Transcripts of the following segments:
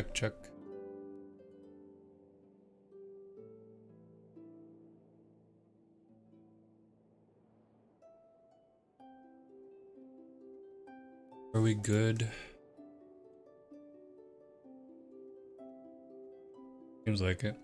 Check, check. Are we good? Seems like it.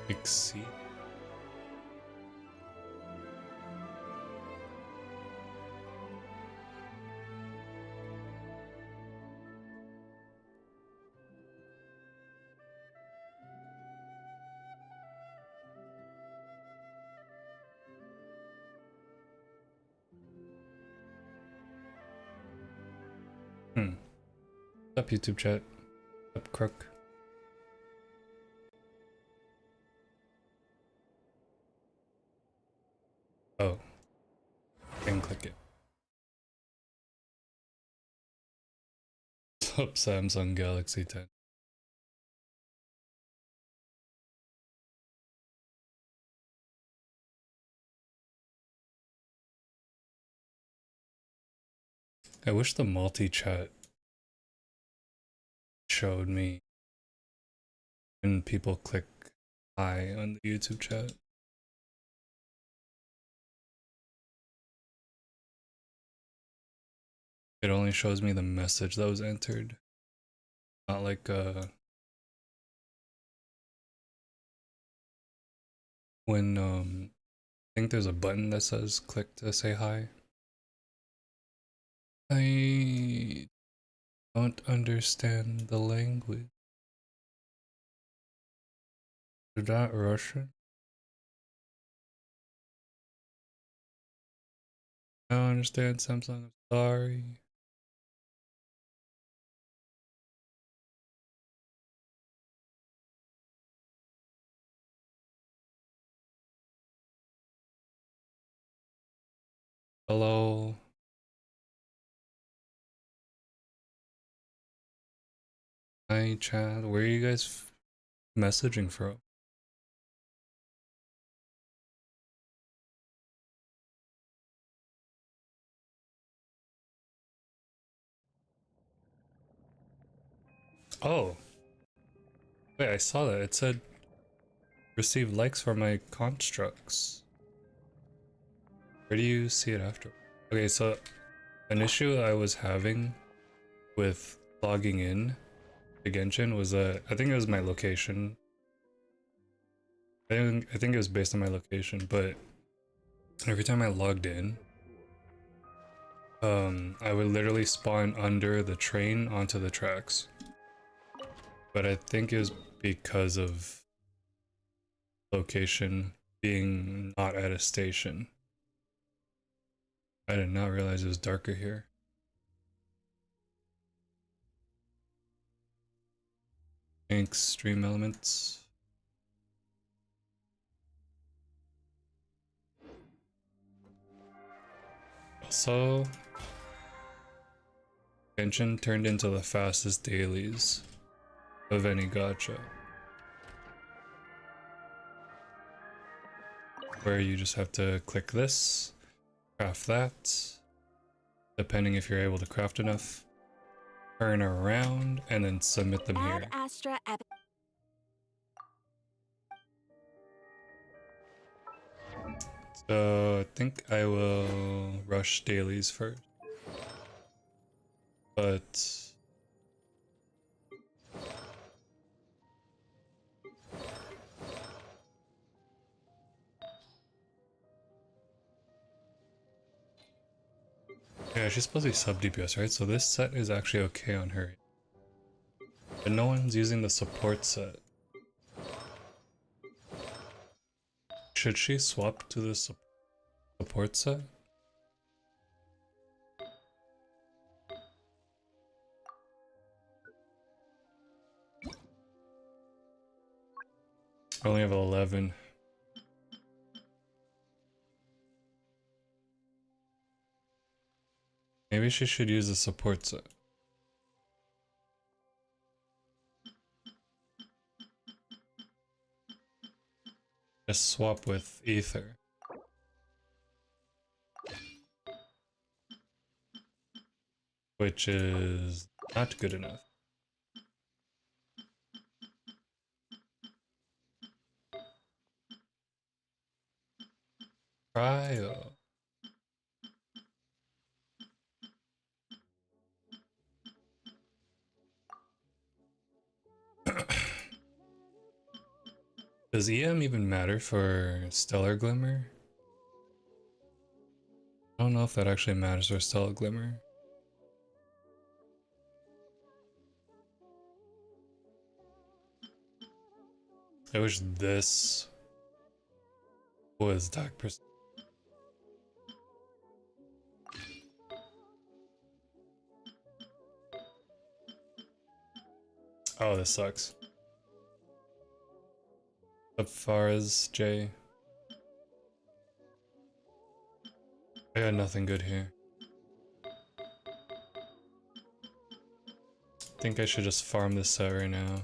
Exceed. What's up, YouTube chat? What's up, Crook? Oh, didn't click it. What's up, Samsung Galaxy 10? I wish the multi-chat showed me when people click hi on the YouTube chat. It only shows me the message that was entered. Not like when I think there's a button that says click to say hi. I don't understand the language. Is that Russian? I don't understand, Samsung. I'm sorry. Hello. Hi, chat. Where are you guys messaging from? Oh, wait, I saw that. It said receive likes for my constructs. Where do you see it after? Okay, so an issue I was having with logging in to Genshin was that I think it was my location. I think it was based on my location, but every time I logged in, I would literally spawn under the train onto the tracks. But I think it was because of location being not at a station. I did not realize it was darker here. Extreme elements. Also, tension turned into the fastest dailies of any gacha, where you just have to click this, craft that, depending if you're able to craft enough, turn around, and then submit them here. So I think I will rush dailies first, but yeah, she's supposed to be sub DPS, right? So this set is actually okay on her, but no one's using the support set. Should she swap to the support set? I only have 11. Maybe she should use the support set. Just swap with Ether. Which is not good enough. Cryo. Does EM even matter for Stellar Glimmer? I don't know if that actually matters for Stellar Glimmer. I wish this was Dark Perception. Oh, this sucks. As far as J. I got nothing good here. I think I should just farm this set right now.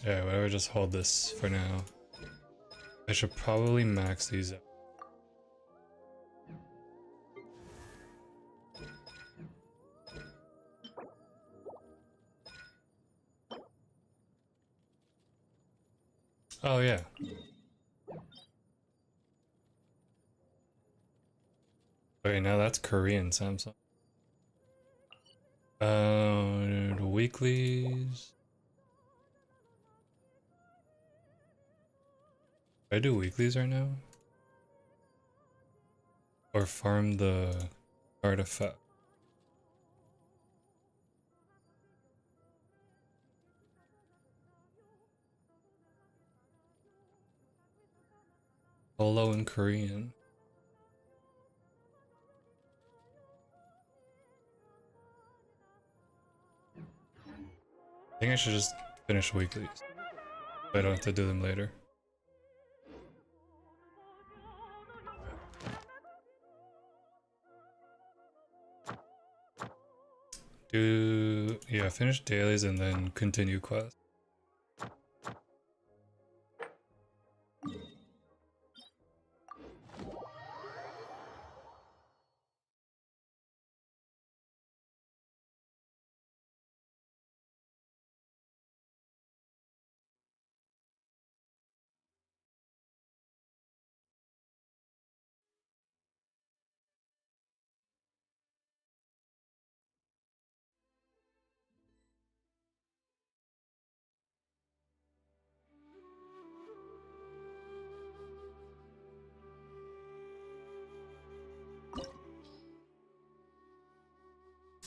Yeah, whatever, just hold this for now. I should probably max these out. Oh yeah. Okay, now that's Korean Samsung. Weeklies. I do weeklies right now? Or farm the artifact? Hello in Korean. I think I should just finish weeklies. So I don't have to do them later. Yeah, finish dailies and then continue quests.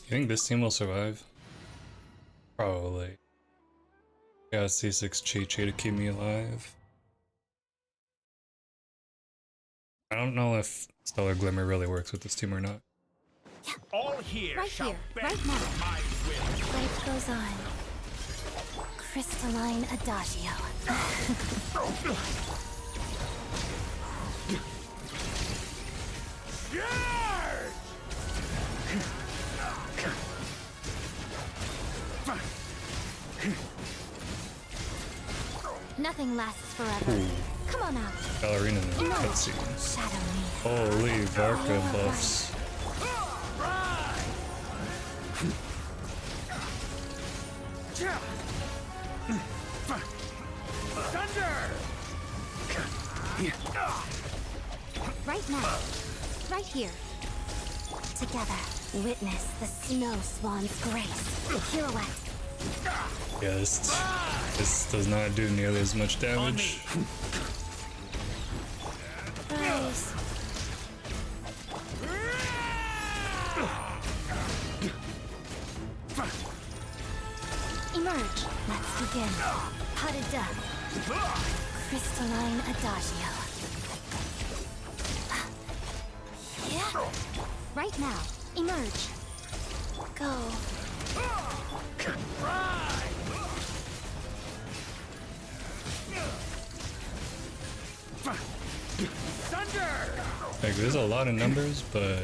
You think this team will survive? Probably. Yeah, C6 Chi-Chi to keep me alive. I don't know if Stellar Glimmer really works with this team or not. All here Right shall here, bend right now. to my will. Life goes on. Crystalline adagio. Charge! Nothing lasts forever. Ooh. Come on out. Ballerina in the cutscene. Shadow me. Holy Varka buffs. Thunder! Right now. Right here. Together. Witness the snow swan's grace. Pirouette. Yeah, this does not do nearly as much damage. Rise. Emerge. Let's begin. Pas de deux. Crystalline adagio. Yeah. Right now. Emerge. Go. Thunder! Like, there's a lot of numbers, but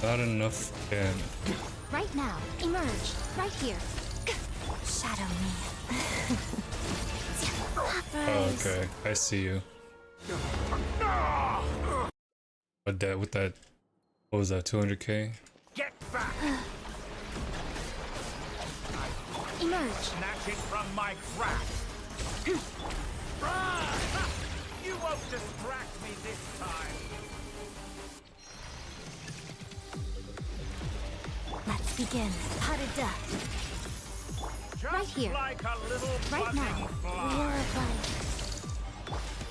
not enough damage. Right now. Emerge. Right here. Shadow me. Oh, okay, I see you. With that, what was that, 200k? Get back! Emerge. Snatch it from my grasp! Run! You won't distract me this time! Let's begin. Pas de deux. Just Right here. like a little Right buzzing now. fly. Glorify.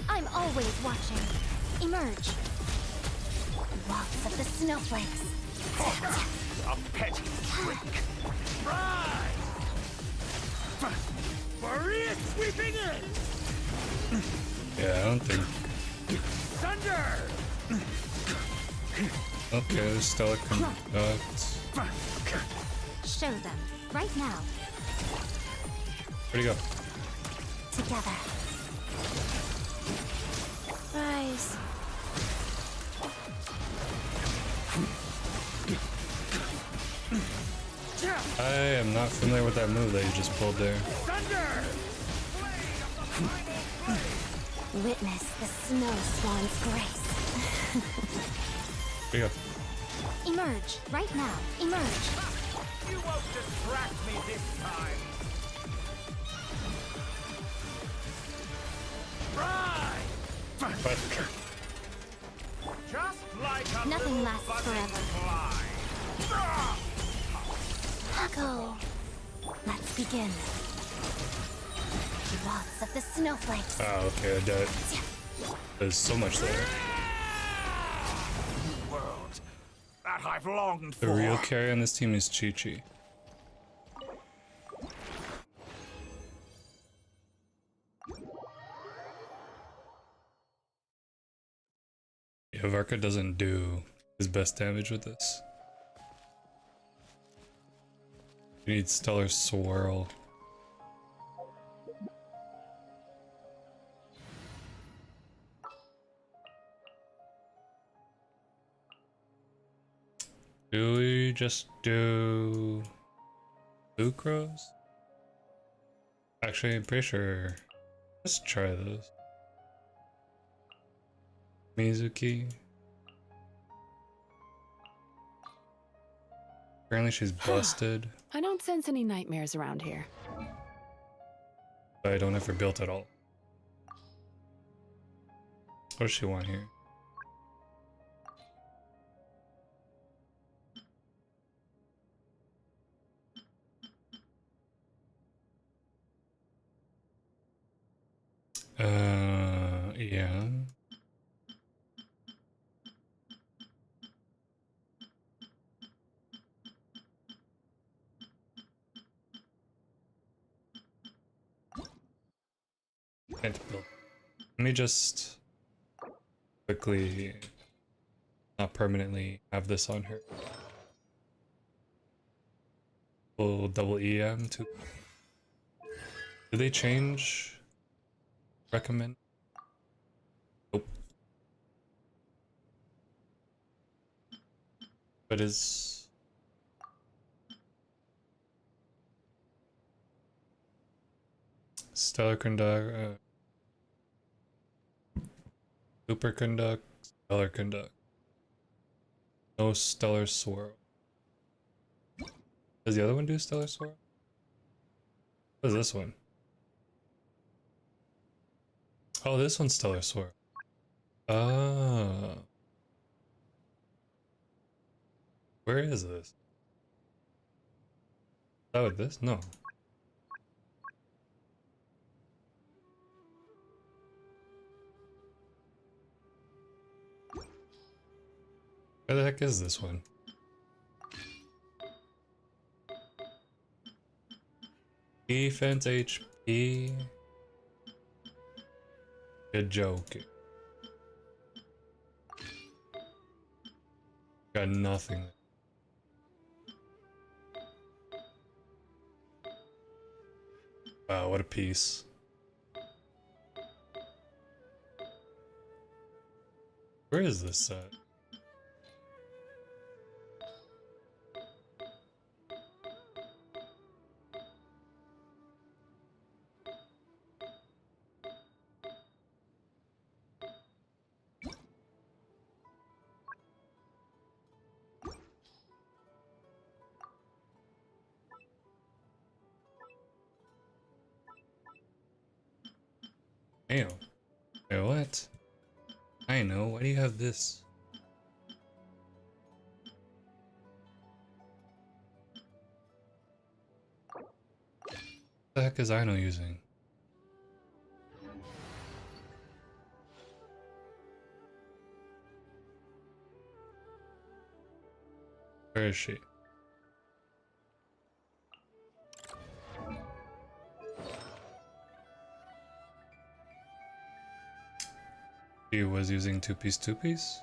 I'm always watching. Emerge. Waltz of the snowflakes. A petty trick! Rise! Maria sweeping in! Yeah, I don't think. Thunder! Okay, Stellar Conduct. Show them. Right now. Where'd he go? Together. Rise. I am not familiar with that move that you just pulled there. Thunder! Witness the snow swan's grace. Where'd he go? Emerge. Right now. Emerge. You won't distract me this time! Rise! What? Just like a Nothing little lasts buzzing forever. fly! Go. Let's begin. Waltz of the snowflakes. Oh, okay, I got it. There's so much there. World that I've longed The for. real carry on this team is Chi-Chi. Yeah, Varka doesn't do his best damage with this. He needs Stellar Swirl. Do we just do Lucros? Actually, I'm pretty sure. Let's try those. Mizuki. Apparently she's busted, I don't sense any nightmares around here. but I don't have her built at all. What does she want here? Yeah. Can't build. Let me just quickly, not permanently, have this on here. Full double EM to. Do they change? Recommend? Nope. But is stellar conduct, super conduct, stellar conduct. No stellar swirl. Does the other one do stellar swirl? What is this one? Oh, this one's stellar swirl. Ah. Where is this? Is that with this? No. Where the heck is this one? Defense HP. Good joke. Got nothing. Wow, what a piece. Where is this set? Damn. Wait, what? I know. Why do you have this? What the heck is Ino using? Where is she? She was using two-piece.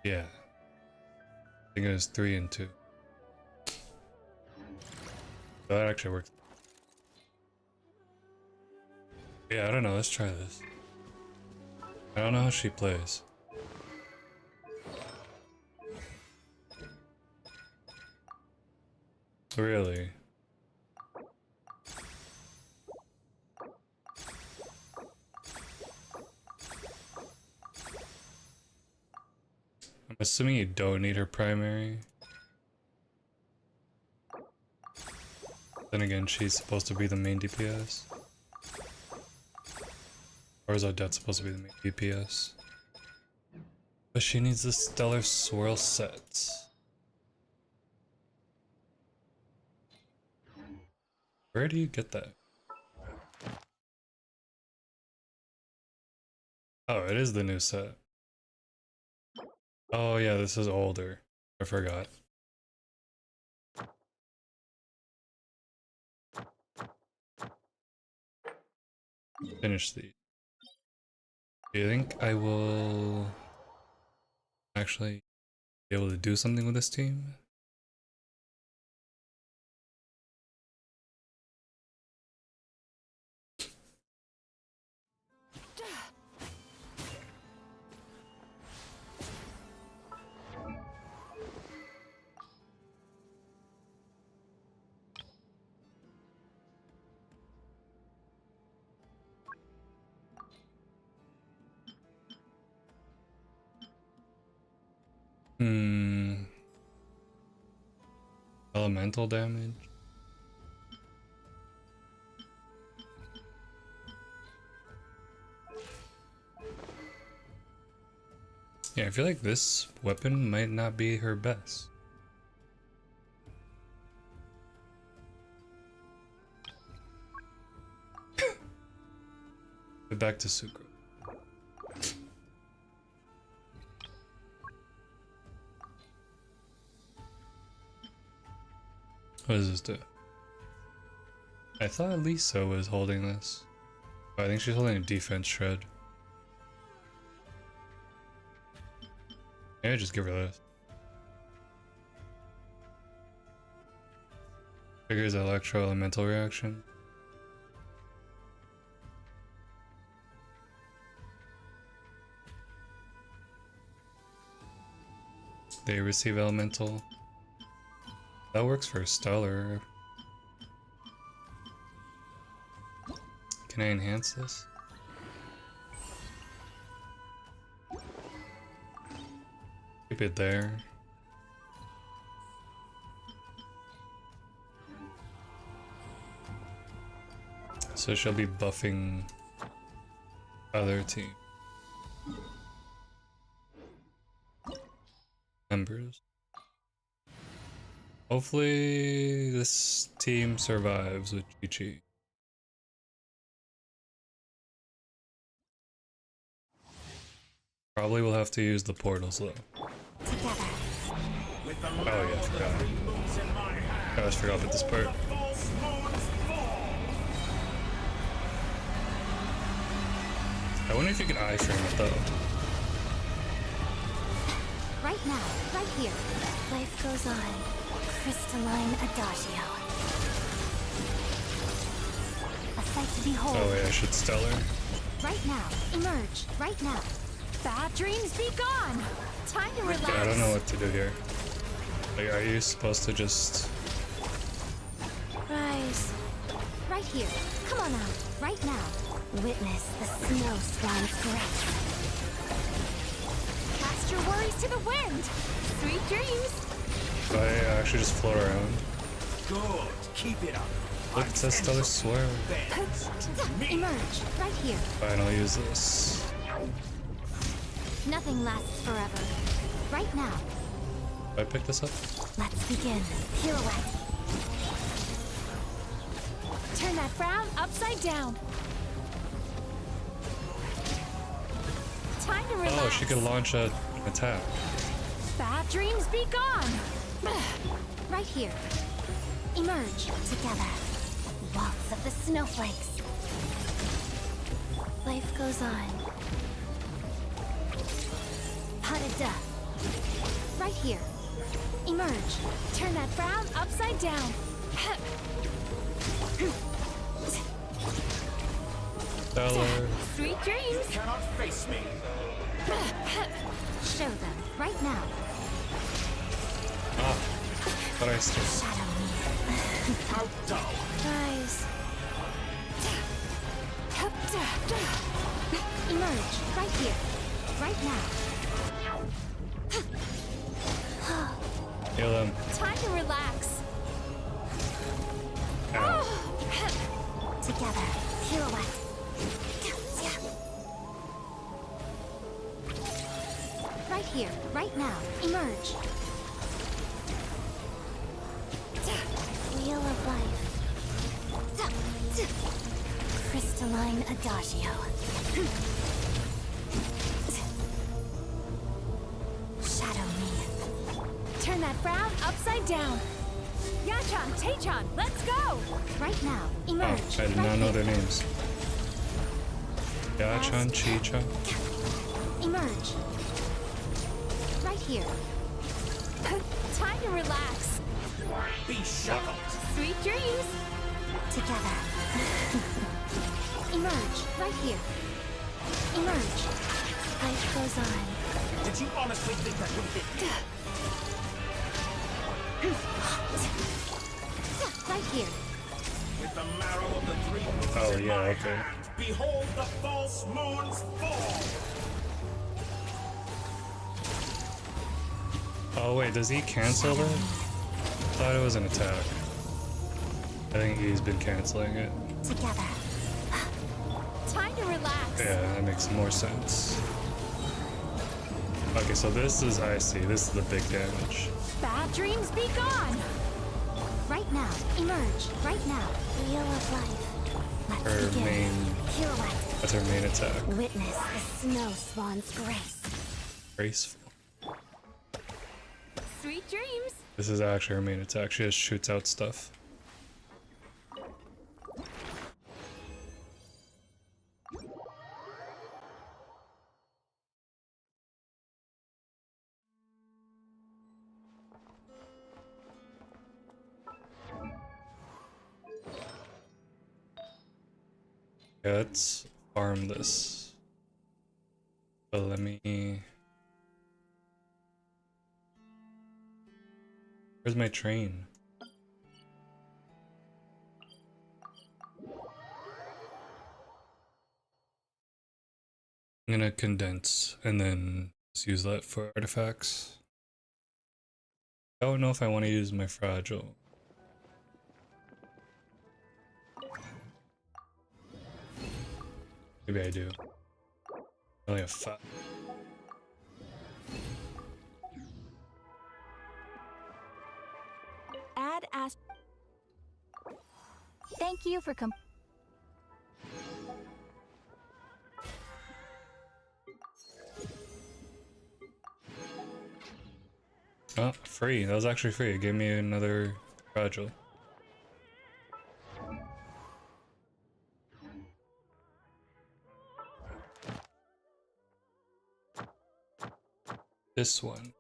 Yeah. I think it was 3 and 2. So that actually works. Yeah, I don't know. Let's try this. I don't know how she plays. Really? I'm assuming you don't need her primary. Then again, she's supposed to be the main DPS. Or is Odette supposed to be the main DPS? But she needs the Stellar Swirl set. Where do you get that? Oh, it is the new set. Oh yeah, this is older. I forgot. Finish these. Do you think I will actually be able to do something with this team? Elemental damage. Yeah, I feel like this weapon might not be her best. Get back to Sucre. What does this do? I thought Lisa was holding this. Oh, I think she's holding a defense shred. Maybe just give her this. Triggers electro-elemental reaction. They receive elemental. That works for stellar. Can I enhance this? Keep it there. So she'll be buffing other team members. Hopefully this team survives with Chi-Chi. Probably will have to use the portals though. Together. Oh yeah, I forgot. I always forgot about this part. I wonder if you can iframe it though. Right now, right here. Life goes on. Crystalline Adagio. A sight to behold. Oh wait, I should stellar. Right now. Emerge. Right now. Bad dreams be gone. Time to relax. Yeah, I don't know what to do here. Like, are you supposed to just... Rise. Right here. Come on out. Right now. Witness the snow swan's grace. Cast your worries to the wind. Sweet dreams. Do I actually just float around? Good. Keep it up. Look, it says stellar swirl. Emerge. Right here. Fine, I'll use this. Nothing lasts forever. Right now. Do I pick this up? Let's begin. Pirouette. Turn that frown upside down. Time to relax. Oh, she could launch an attack. Bad dreams be gone. Right here. Emerge together. Waltz of the snowflakes. Life goes on. Potted death. Right here. Emerge. Turn that frown upside down. Stellar. Sweet dreams. Cannot face me. Show them right now. Ah, but I still... Shadow me. How dull. Rise. Emerge right here. Right now. Heal them. Time to relax. Ow. Together. Pirouette. Right here. Right now. Emerge. Wheel of life. Crystalline Adagio. Shadow me. Turn that frown upside down. Yachan, Taechan, let's go! Right now, Oh, emerge. I did not know their names. Yachan, Chi-Chan. Emerge. Right here. Time to relax. Be shackled. Sweet dreams. Together. Emerge. Right here. Emerge. Life goes on. Did you honestly think that would hit me? Right here. With the marrow of the three moons Oh, in yeah, my okay. hand, behold the false moon's fall. Oh wait, does he cancel that? I thought it was an attack. I think he's been canceling it. Together. Time to relax. Yeah, that makes more sense. Okay, so this is icy. This is the big damage. Bad dreams be gone. Right now. Emerge. Right now. Wheel of life. Let's Her begin. main... Pirouette. That's her main attack. Witness the snow swan's grace. Graceful. Sweet dreams. This is actually her main attack. She just shoots out stuff. Yeah, let's farm this. But let me... Where's my train? I'm gonna condense and then just use that for artifacts. I don't know if I want to use my fragile. Maybe I do. I only have 5. Add as. Thank you for Oh, free. That was actually free. It gave me another fragile. This one.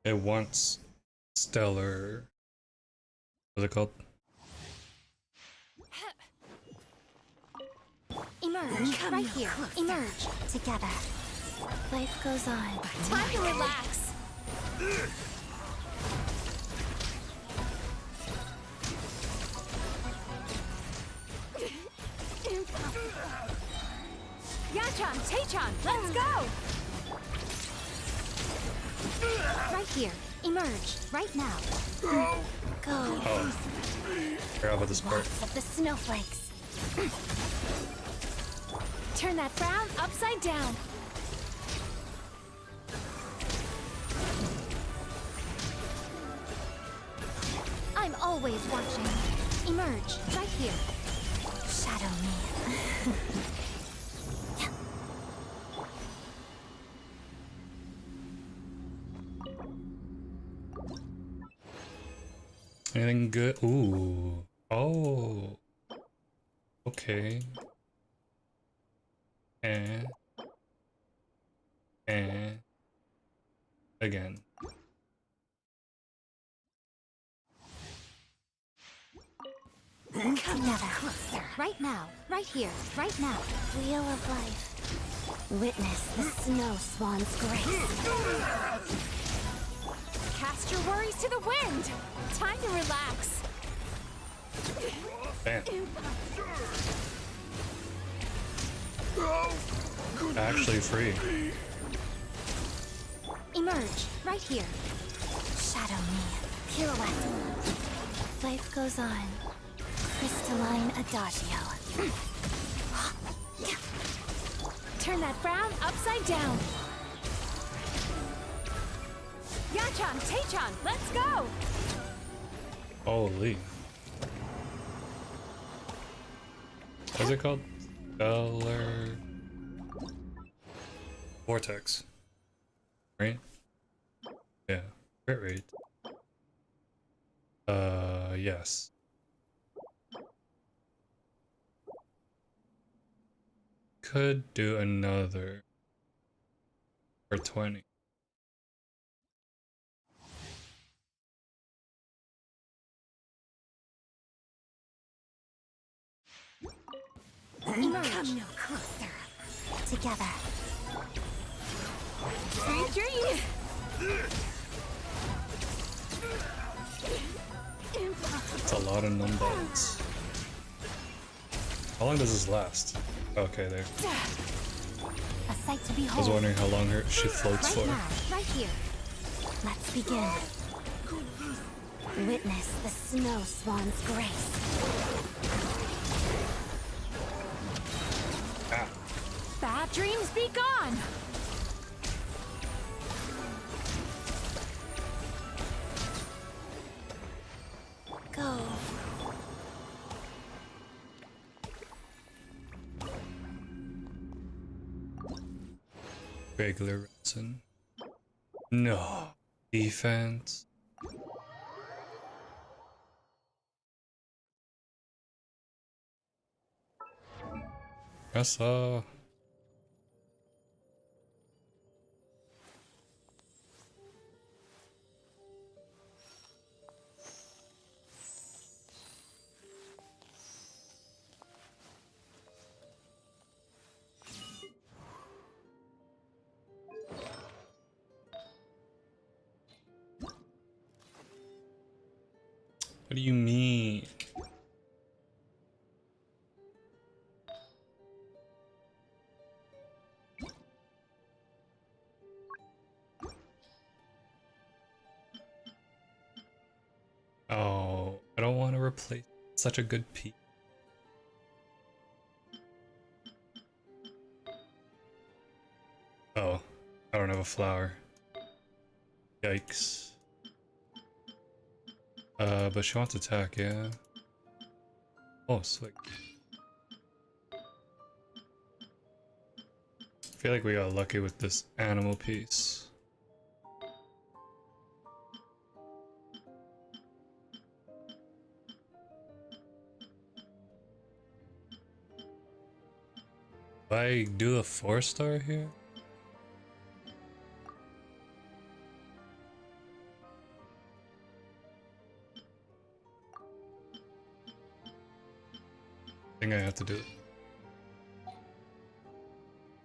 It wants stellar. What's it called? emerge right here. Emerge together. Life goes on. Time to relax. Yachan, Taechan, let's go! Right here. Emerge. Right now. Go. Oh. Forgot about this part. Lots of the snowflakes. Turn that frown upside down. I'm always watching. Emerge. Right here. Shadow me. Anything good? Ooh. Oh. Okay. And again. Together. Closer. Right now. Right here. Right now. Wheel of life. Witness the snow swan's grace. Cast your worries to the wind. Time to relax. Bam. Actually free. Emerge. Right here. Shadow me. Pirouette. Life goes on. Crystalline adagio. Turn that frown upside down. Yachan, Taechan, let's go! Holy. What's it called? Stellar Vortex. Right? Yeah. Crit rate. Yes. Could do another for 20. Emerge. Come no closer. Together. Sweet dreams! It's a lot of numbers. How long does this last? Okay, there. A sight to I was behold. wondering how long she floats Right for. now, right here. Let's begin. Witness the snow swan's grace. Ah. Bad dreams be gone! Regular resin. No. Defense. Press off. What do you mean? Oh, I don't want to replace such a good piece. Oh, I don't have a flower. Yikes. But she wants attack, yeah. Oh, slick. I feel like we got lucky with this animal piece. Do I do the 4-star here? I think I have to do it.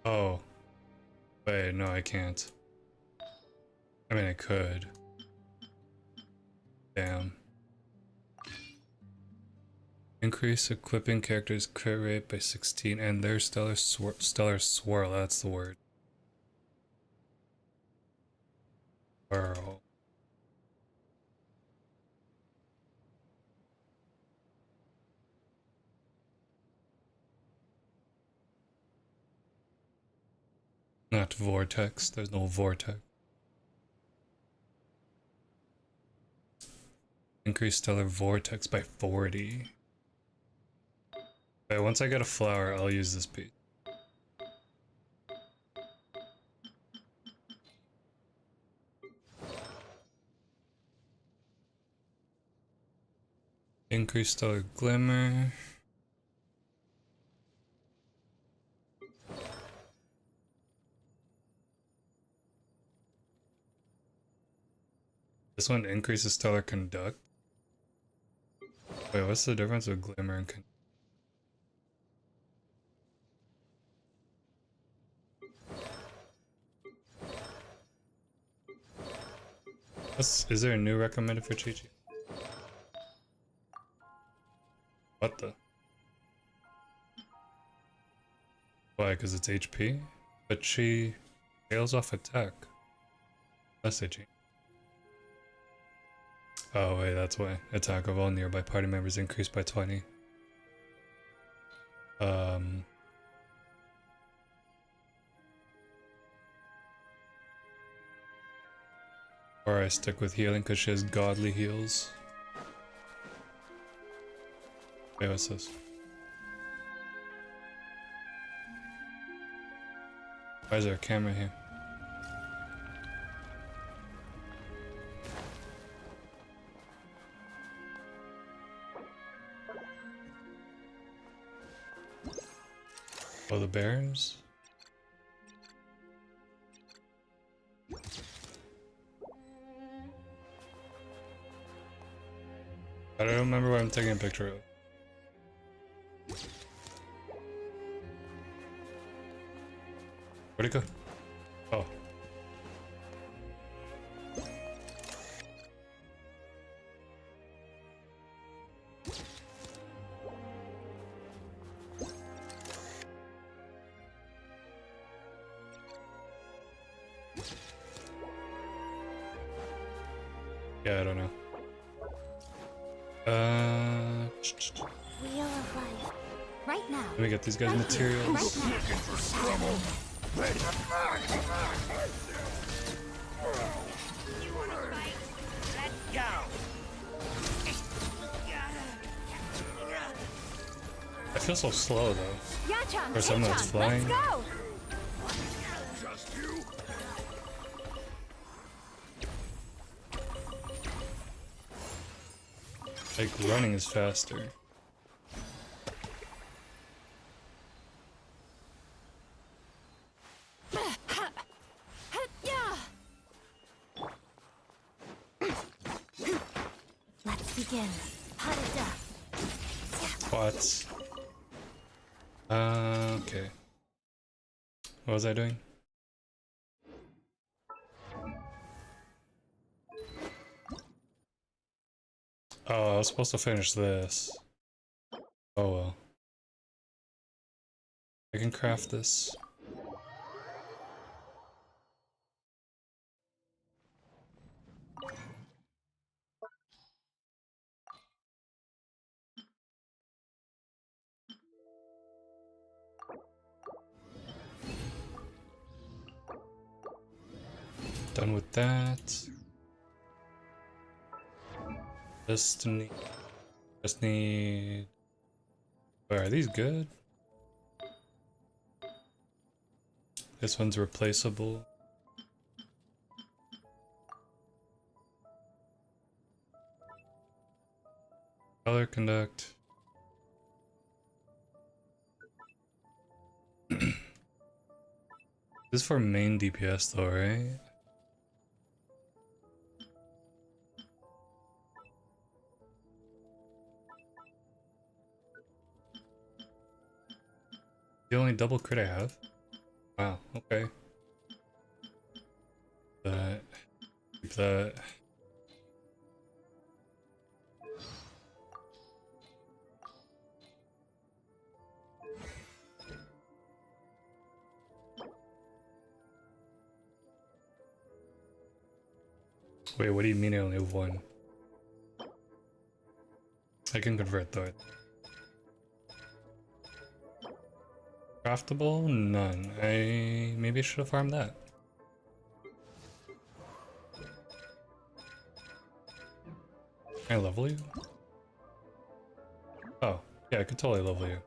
Oh. Wait, no, I can't. I mean, I could. Damn. Increase equipping characters' crit rate by 16 and their stellar swirl, that's the word. Swirl. Not vortex, there's no vortex. Increase stellar vortex by 40. Okay, once I get a flower, I'll use this piece. Increase stellar glimmer. This one increases stellar conduct. Wait, what's the difference with glimmer and conduct? Is there a new recommended for Chi-Chi? What the? Why? Because it's HP? But she fails off attack. Unless they change. Oh wait, that's why. Attack of all nearby party members increased by 20. Or I stick with healing because she has godly heals. Wait, what's this? Why is there a camera here? Oh, the bears? I don't remember what I'm taking a picture of. Where'd it go? Oh. Yeah, I don't know. Wheel of life. Right now. Let me get these guys materials. Right now. I feel so slow though. Yachan, For someone that's Tachan, flying. let's go. Just you? Like running is faster. Let's begin. Harada. What? Okay. What was I doing? Oh, I was supposed to finish this. Oh well. I can craft this. Done with that. Just need. Oh, are these good? This one's replaceable. Color conduct. This is for main DPS though, right? The only double crit I have? Wow, okay. That. Keep that. Wait, what do you mean I only have one? I can convert though. Craftable? None. Maybe should have farmed that. Can I level you? Oh, yeah, I could totally level you.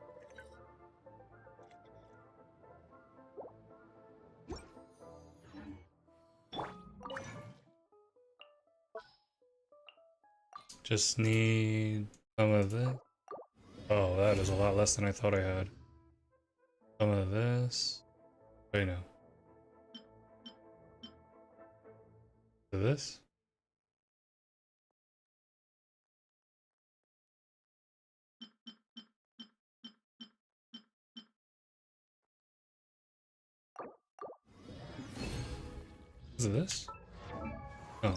Just need some of this. Oh, that is a lot less than I thought I had. Some of this. Wait, no. This? Is it this? Oh.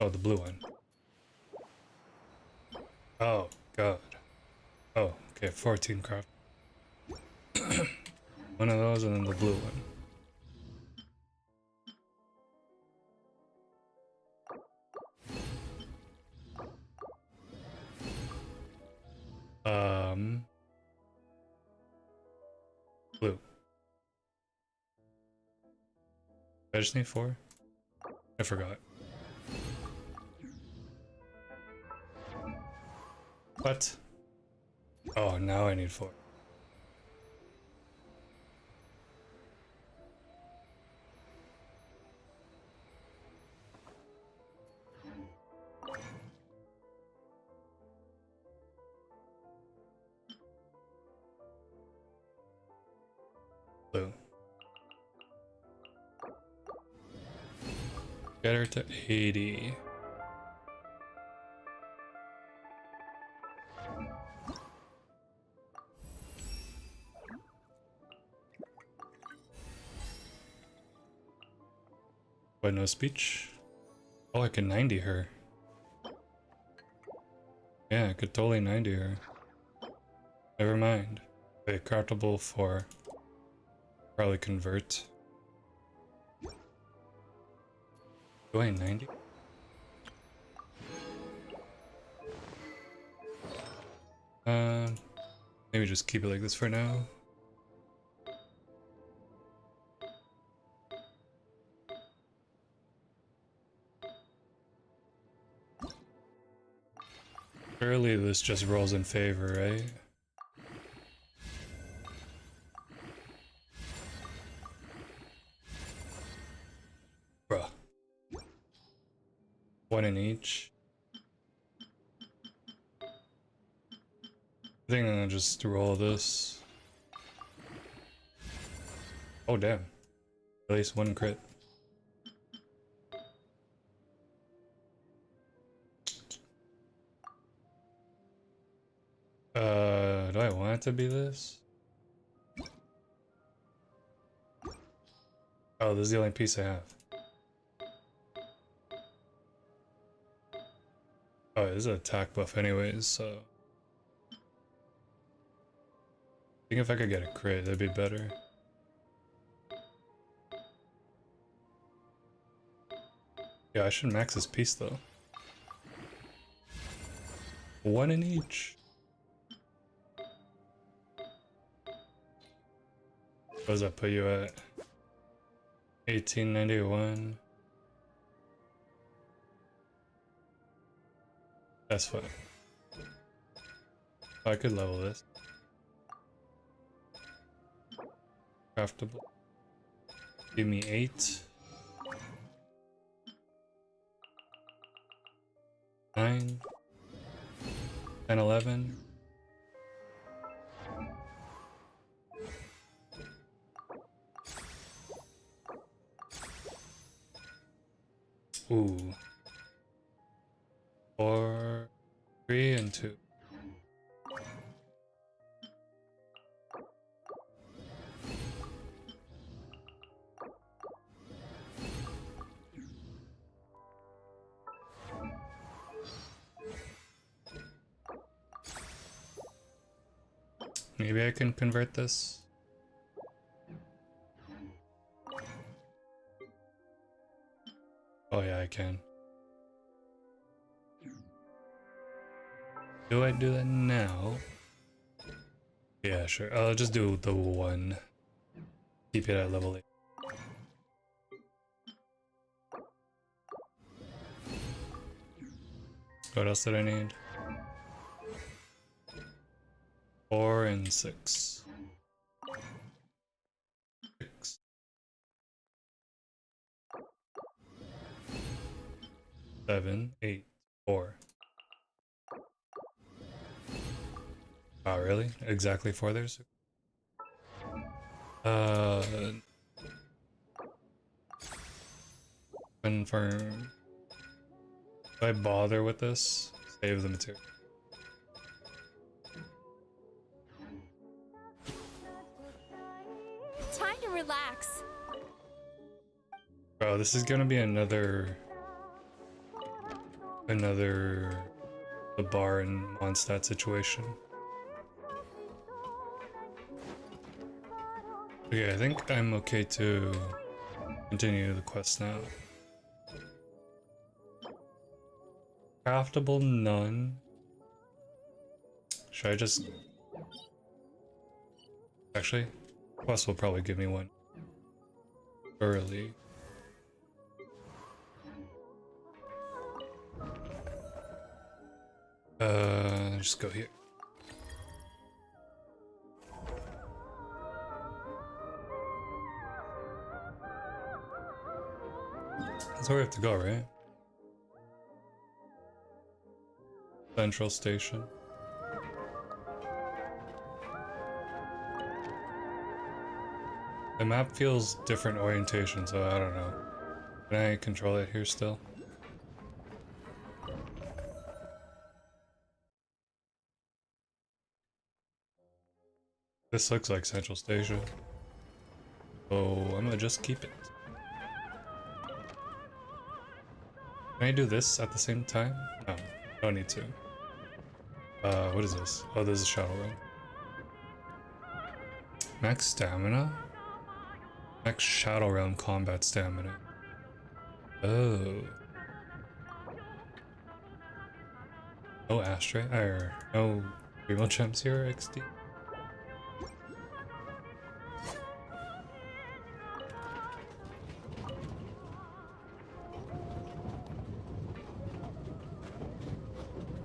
Oh, the blue one. Oh, God. Oh, okay, 14 craft. One of those and then the blue one. Blue. I just need 4? I forgot. What? Oh, now I need 4. Blue. Get her to 80. But no speech? Oh, I can 90 her. Yeah, I could totally 90 her. Never mind. Okay, craftable 4. Probably convert. Do I 90? Maybe just keep it like this for now. Surely this just rolls in favor, right? Bruh. One in each. I think I'm gonna just roll this. Oh damn. At least one crit. Do I want it to be this? Oh, this is the only piece I have. Oh, it is an attack buff anyways, so... I think if I could get a crit, that'd be better. Yeah, I should max this piece though. One in each. What does that put you at? 1891. That's fine. Oh, I could level this. Craftable. Give me 8. 9. 10, 11. Ooh. 4, 3, and 2. Maybe I can convert this. Oh yeah, I can. Do I do that now? Yeah, sure. I'll just do the 1. Keep it at level 8. What else did I need? 4 and 6. 6. 7, 8, 4. Oh, really? Exactly 4 there's? Confirm. Do I bother with this? Save the material. Time to relax. Bro, this is gonna be another the bar and Mondstadt situation. Okay, I think I'm okay to continue the quest now. Craftable none. Should I just... Actually, quest will probably give me one early. Just go here. That's where we have to go, right? Central Station. The map feels different orientation, so I don't know. Can I control it here still? This looks like Central Station. So I'm gonna just keep it. Can I do this at the same time? No, don't need to. What is this? Oh, this is Shadow Realm. Max stamina? Max Shadow Realm combat stamina. Oh. No ashtray, or no remote gems here, XD.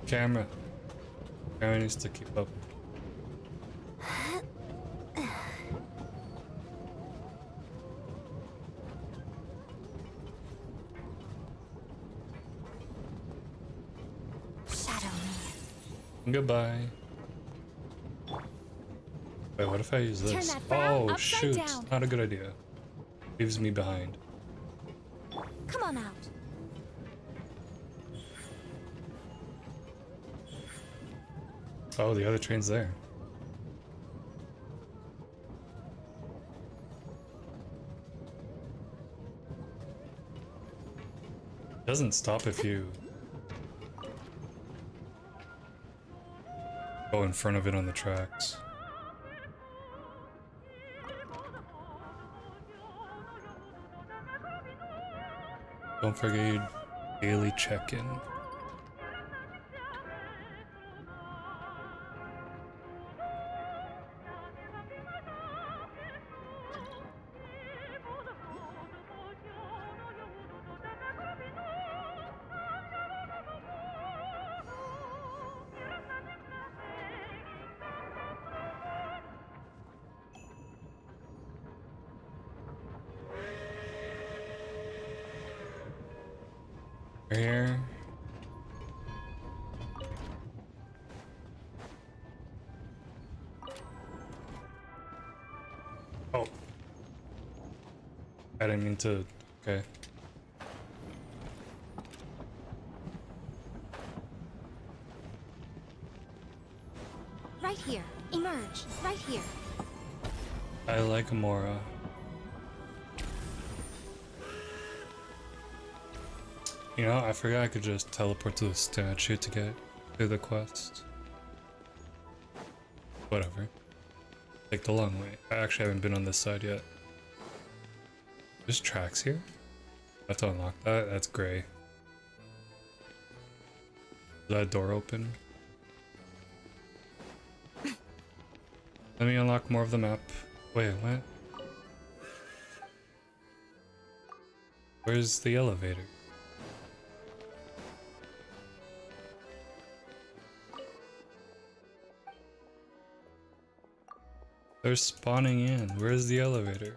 Camera needs to keep up. Shadow me. Goodbye. Wait, what if I use Turn this? that frown Oh, upside shoot. down. Not a good idea. Leaves me behind. Come on out. Oh, the other train's there. Doesn't stop if you go in front of it on the tracks. Don't forget your daily check-in. Here. Oh. I didn't mean to. Okay. Right here. Emerge. Right here. I like Mora. You know, I forgot I could just teleport to the statue to get to the quest. Whatever. Take the long way. I actually haven't been on this side yet. There's tracks here? I have to unlock that? That's gray. Is that door open? Let me unlock more of the map. Wait, what? Where's the elevator? They're spawning in. Where's the elevator?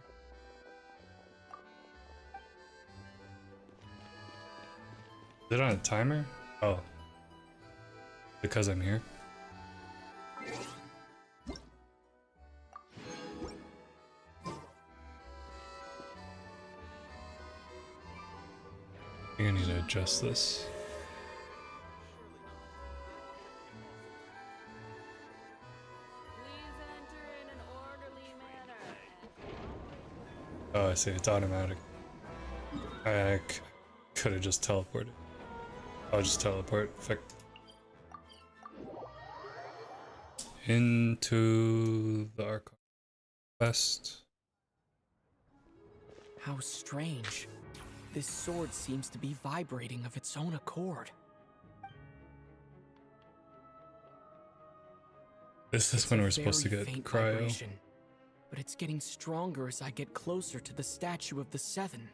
Is it on a timer? Oh. Because I'm here. I think I need to adjust this. Oh, I see. It's automatic. I could have just teleported. I'll just teleport. Into the Archon quest. How strange. This sword seems to be vibrating of its own accord. This is when we're supposed to get faint cryo. vibration, but it's getting stronger as I get closer to the statue of the Seven.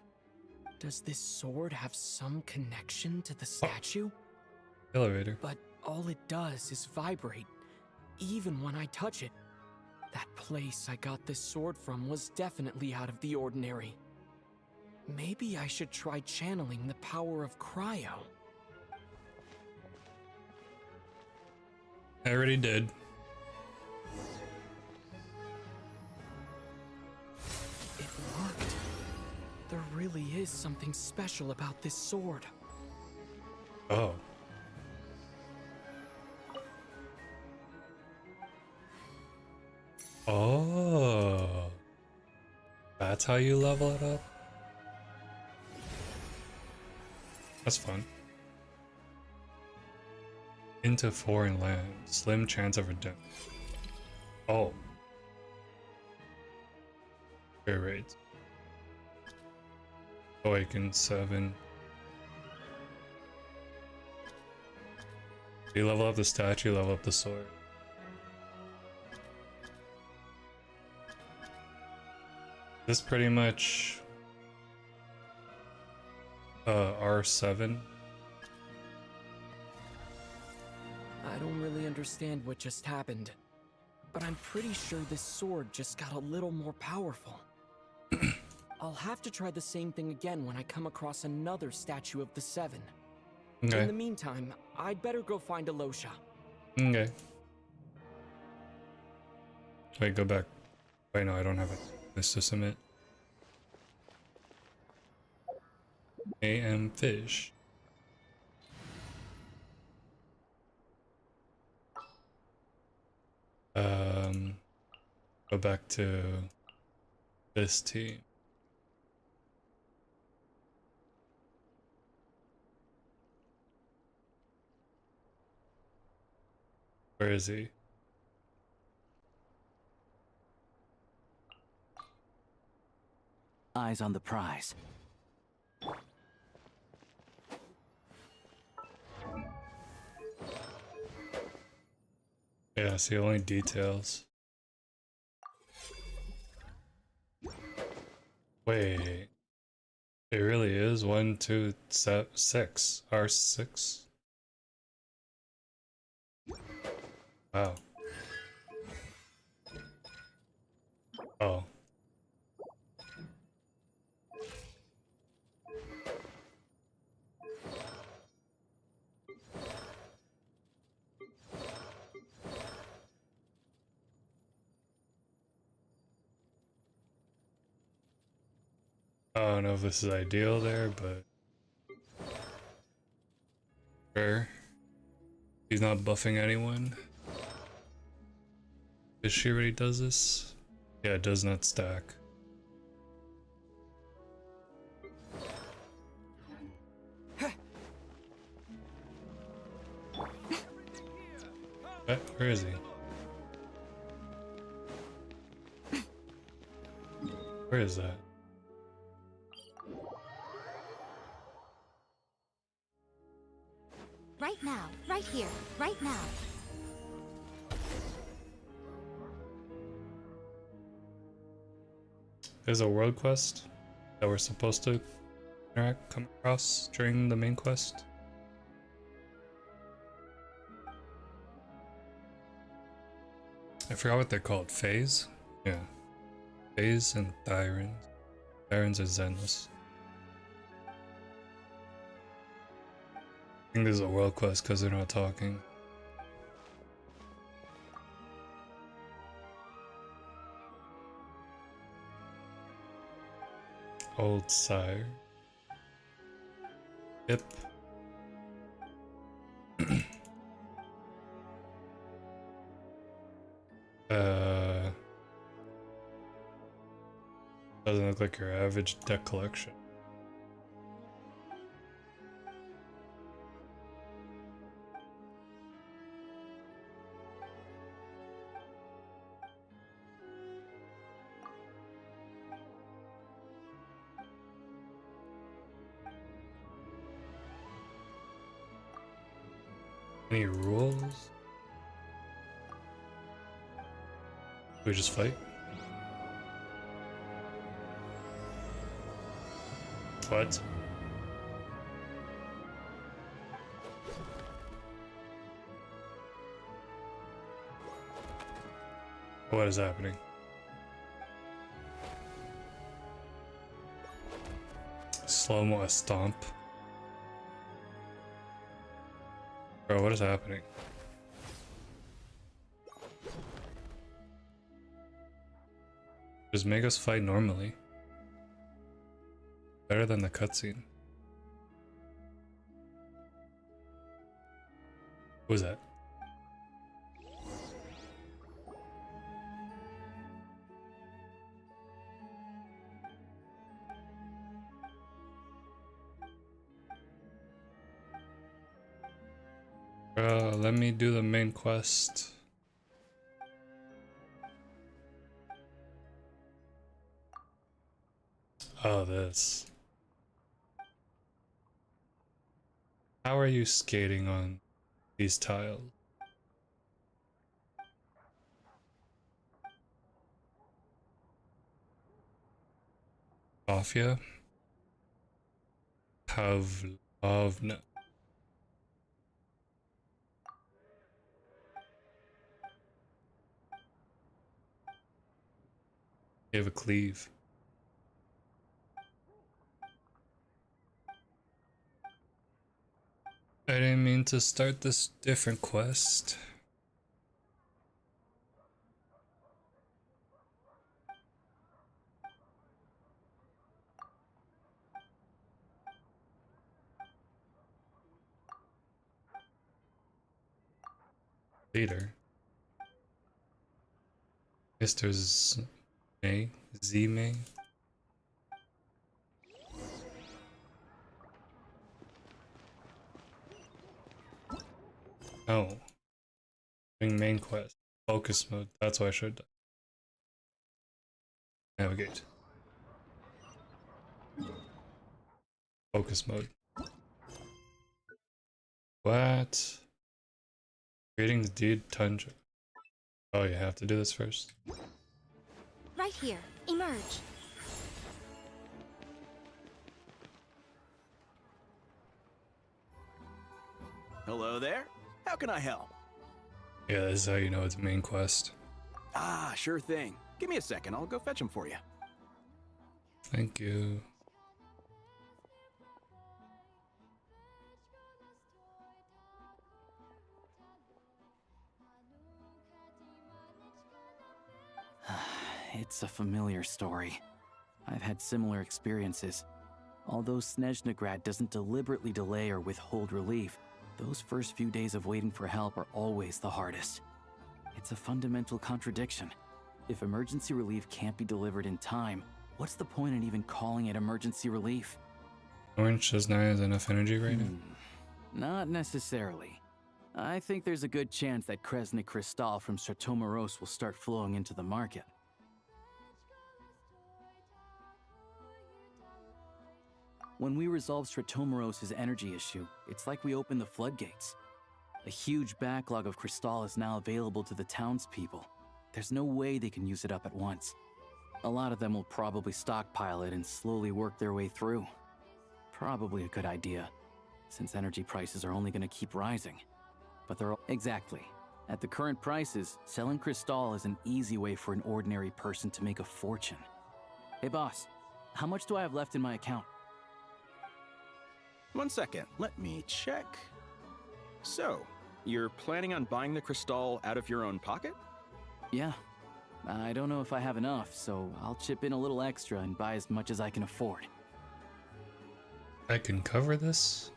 Does this sword have some connection to the statue? Elevator. But all it does is vibrate, even when I touch it. That place I got this sword from was definitely out of the ordinary. Maybe I should try channeling the power of cryo. I already did. It worked. There really is something special about this sword. Oh. Oh. That's how you level it up? That's fun. Into foreign land. Slim chance of redemption. Oh. Fair rate. Awaken 7. You level up the statue, level up the sword. This pretty much R7. I don't really understand what just happened, but I'm pretty sure this sword just got a little more powerful. I'll have to try the same thing again when I come across another statue of the Seven. Okay. In the meantime, I'd better go find Alosha. Okay. Wait, go back. Wait, no, I don't have this to submit. AM fish. Go back to this team. Where is he? Eyes on the prize. Yeah, see only details. Wait. It really is 1, 2, 6. R6. Wow. Oh. I don't know if this is ideal there, but sure. He's not buffing anyone. Is she already does this? Yeah, it does not stack. Where is he? Where is that? Right now, right here, right now. There's a world quest that we're supposed to come across during the main quest. I forgot what they're called. Phase? Yeah. Phase and Thyrans. Thyrans are Zenless. I think there's a world quest because they're not talking. Old Sire. Yep. Doesn't look like your average deck collection. Any rules? We just fight? What? What is happening? Slow-mo a stomp. Bro, what is happening? Just make us fight normally. Better than the cutscene. Who was that? Let me do the main quest. Oh, this. How are you skating on these tiles? Sofia? Pavlovna. You have a cleave. I didn't mean to start this different quest. Later. Guess there's May. Z May. Oh. Doing main quest. Focus mode. That's what I should do. Navigate. Focus mode. What? Creating the deed tundra. Oh, you have to do this first. Right here. Emerge. Hello there. How can I help? Yeah, this is how you know it's main quest. Ah, sure thing. Give me a second. I'll go fetch him for you. Thank you. It's a familiar story. I've had similar experiences. Although Snezhnaya doesn't deliberately delay or withhold relief, those first few days of waiting for help are always the hardest. It's a fundamental contradiction. If emergency relief can't be delivered in time, what's the point in even calling it emergency relief? Orange Snezhnaya has enough energy right now. Not necessarily. I think there's a good chance that Kresny Crystal from Stratomoros will start flowing into the market. When we resolve Stratomoros' energy issue, it's like we open the floodgates. A huge backlog of Crystal is now available to the townspeople. There's no way they can use it up at once. A lot of them will probably stockpile it and slowly work their way through. Probably a good idea, since energy prices are only going to keep rising. But they're exactly. At the current prices, selling Crystal is an easy way for an ordinary person to make a fortune. Hey boss, how much do I have left in my account? 1 second. Let me check. So, you're planning on buying the Crystal out of your own pocket? Yeah. I don't know if I have enough, so I'll chip in a little extra and buy as much as I can afford. I can cover this?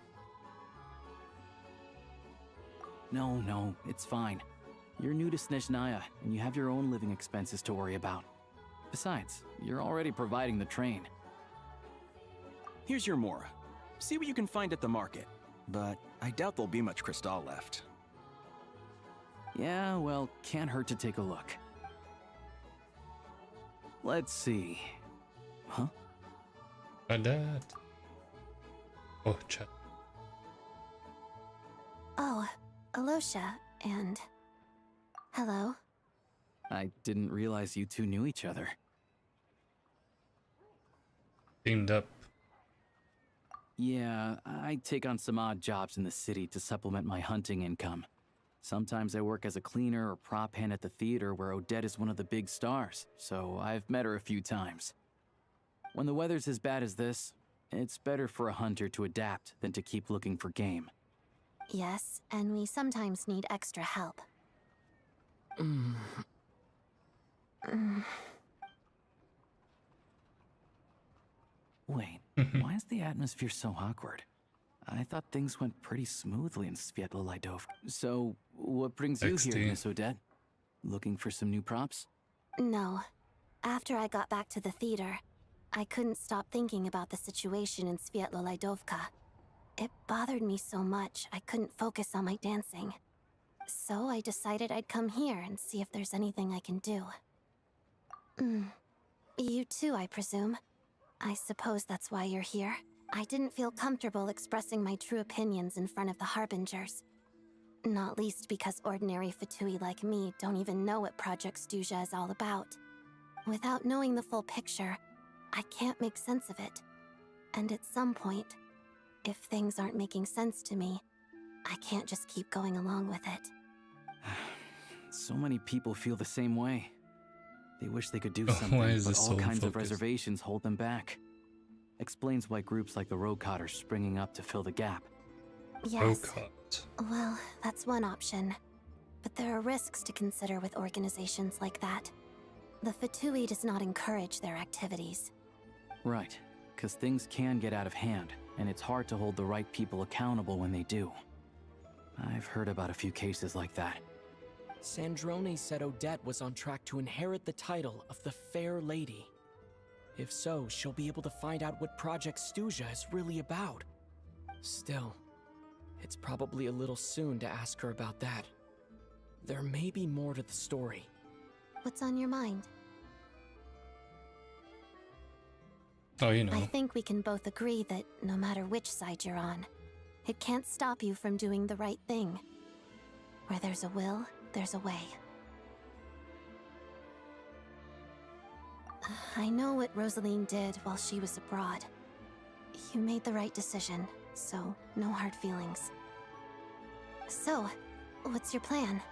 No, it's fine. You're new to Snezhnaya, and you have your own living expenses to worry about. Besides, you're already providing the train. Here's your Mora. See what you can find at the market. But I doubt there'll be much Crystal left. Yeah, well, can't hurt to take a look. Let's see. Huh? My dad. Oh, chat. Oh, Alosha, and... Hello. I didn't realize you two knew each other. Teamed up. Yeah, I take on some odd jobs in the city to supplement my hunting income. Sometimes I work as a cleaner or prop hand at the theater where Odette is one of the big stars, so I've met her a few times. When the weather's as bad as this, it's better for a hunter to adapt than to keep looking for game. Yes, and we sometimes need extra help. Wait, why is the atmosphere so awkward? I thought things went pretty smoothly in Svietlolaidov. So, what brings you XD. here, Miss Odette? Looking for some new props? No. After I got back to the theater, I couldn't stop thinking about the situation in Svietlolaidovka. It bothered me so much, I couldn't focus on my dancing. So I decided I'd come here and see if there's anything I can do. You too, I presume. I suppose that's why you're here. I didn't feel comfortable expressing my true opinions in front of the Harbingers. Not least because ordinary Fatui like me don't even know what Project Stuja is all about. Without knowing the full picture, I can't make sense of it. And at some point, if things aren't making sense to me, I can't just keep going along with it. So many people feel the same way. They wish they could do Oh, something, why is but this all so kinds of focused? reservations hold them back. Explains why groups like the Rokot are springing up to fill the gap. Yes. Rokot. Well, that's one option. But there are risks to consider with organizations like that. The Fatui does not encourage their activities. Right, because things can get out of hand, and it's hard to hold the right people accountable when they do. I've heard about a few cases like that. Sandrone said Odette was on track to inherit the title of the Fair Lady. If so, she'll be able to find out what Project Stuja is really about. Still, it's probably a little soon to ask her about that. There may be more to the story. What's on your mind? Oh, you know. I think we can both agree that no matter which side you're on, it can't stop you from doing the right thing. Where there's a will, there's a way. I know what Rosaline did while she was abroad. You made the right decision, so no hard feelings. So, what's your plan?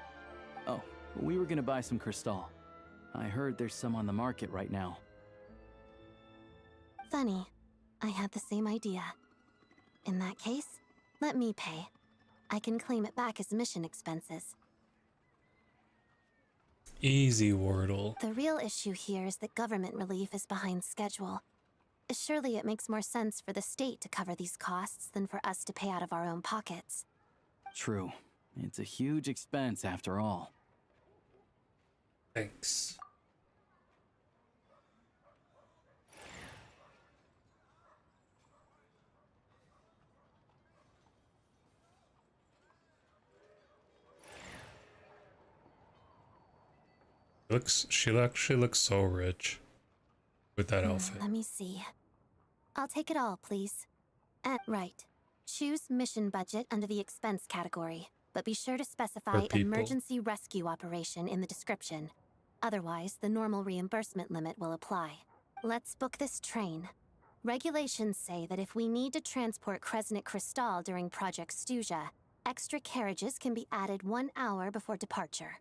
Oh, we were gonna buy some crystal. I heard there's some on the market right now. Funny. I had the same idea. In that case, let me pay. I can claim it back as mission expenses. Easy, Wordle. The real issue here is that government relief is behind schedule. Surely it makes more sense for the state to cover these costs than for us to pay out of our own pockets. True. It's a huge expense after all. Thanks. She actually looks so rich with that outfit. Let me see. I'll take it all, please. Right. Choose mission budget under the expense category, but be sure to specify people. emergency rescue operation in the description. Otherwise, the normal reimbursement limit will apply. Let's book this train. Regulations say that if we need to transport Kresnik Crystal during Project Stuja, extra carriages can be added 1 hour before departure.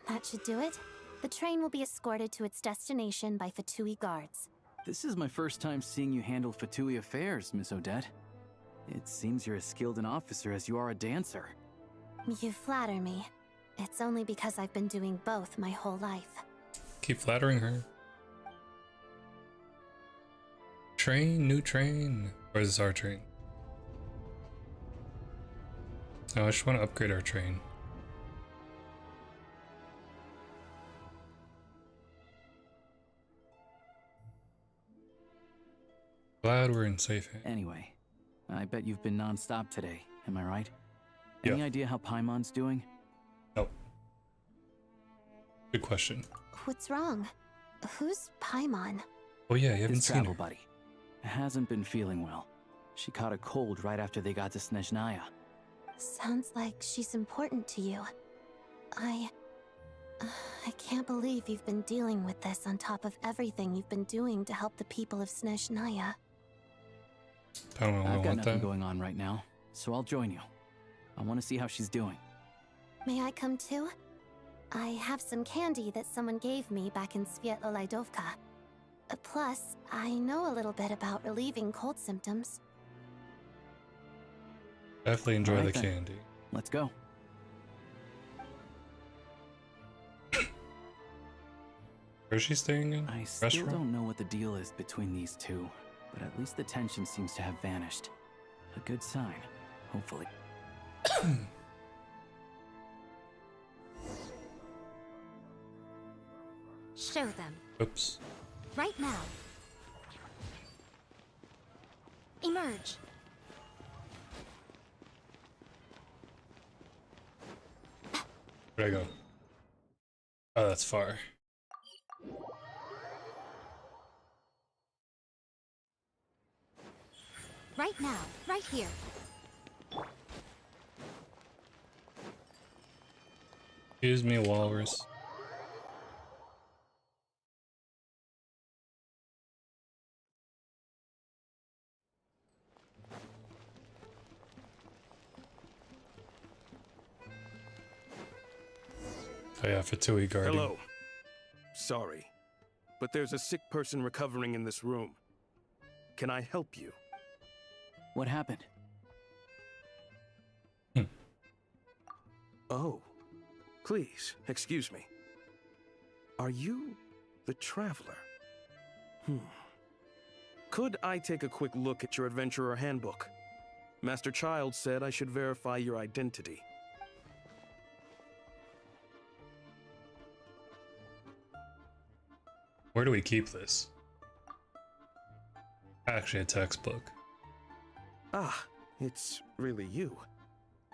That should do it. The train will be escorted to its destination by Fatui guards. This is my first time seeing you handle Fatui affairs, Miss Odette. It seems you're as skilled an officer as you are a dancer. You flatter me. It's only because I've been doing both my whole life. Keep flattering her. Train, new train. Or is this our train? Oh, I just want to upgrade our train. Glad we're in safe hands. Anyway, I bet you've been non-stop today, am I right? Any Yeah. idea how Paimon's doing? Nope. Good question. What's wrong? Who's Paimon? Oh yeah, you haven't His seen travel her. buddy. Hasn't been feeling well. She caught a cold right after they got to Snezhnaya. Sounds like she's important to you. I can't believe you've been dealing with this on top of everything you've been doing to help the people of Snezhnaya. I don't I've got want nothing that. going on right now, so I'll join you. I want to see how she's doing. May I come too? I have some candy that someone gave me back in Svietlo-Lidovka. Plus, I know a little bit about relieving cold symptoms. Definitely enjoy Alright the then. candy. Let's go. Where's she staying in? I still Restaurant? don't know what the deal is between these two, but at least the tension seems to have vanished. A good sign, hopefully. Show them. Oops. Right now. Emerge. Where'd I go? Oh, that's far. Right now. Right here. Excuse me, walrus. Oh yeah, Fatui guarding. Hello. Sorry, but there's a sick person recovering in this room. Can I help you? What happened? Oh, please, excuse me. Are you the traveler? Could I take a quick look at your adventurer handbook? Master Child said I should verify your identity. Where do we keep this? Actually, a textbook. Ah, it's really you.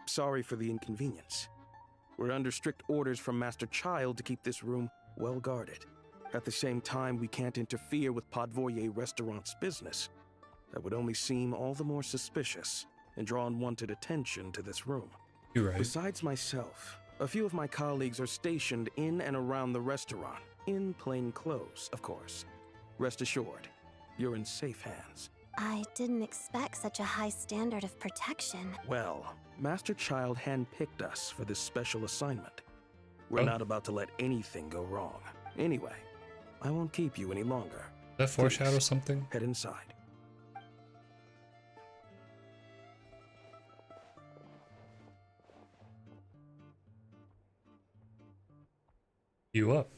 Sorry for the inconvenience. We're under strict orders from Master Child to keep this room well guarded. At the same time, we can't interfere with Podvoye Restaurant's business. That would only seem all the more suspicious and draw unwanted attention to this room. You're right. Besides myself, a few of my colleagues are stationed in and around the restaurant, in plain clothes, of course. Rest assured, you're in safe hands. I didn't expect such a high standard of protection. Well, Master Child handpicked us for this special assignment. We're Oh. not about to let anything go wrong. Anyway, I won't keep you any longer. Does that foreshadow Please, something? head inside. You up?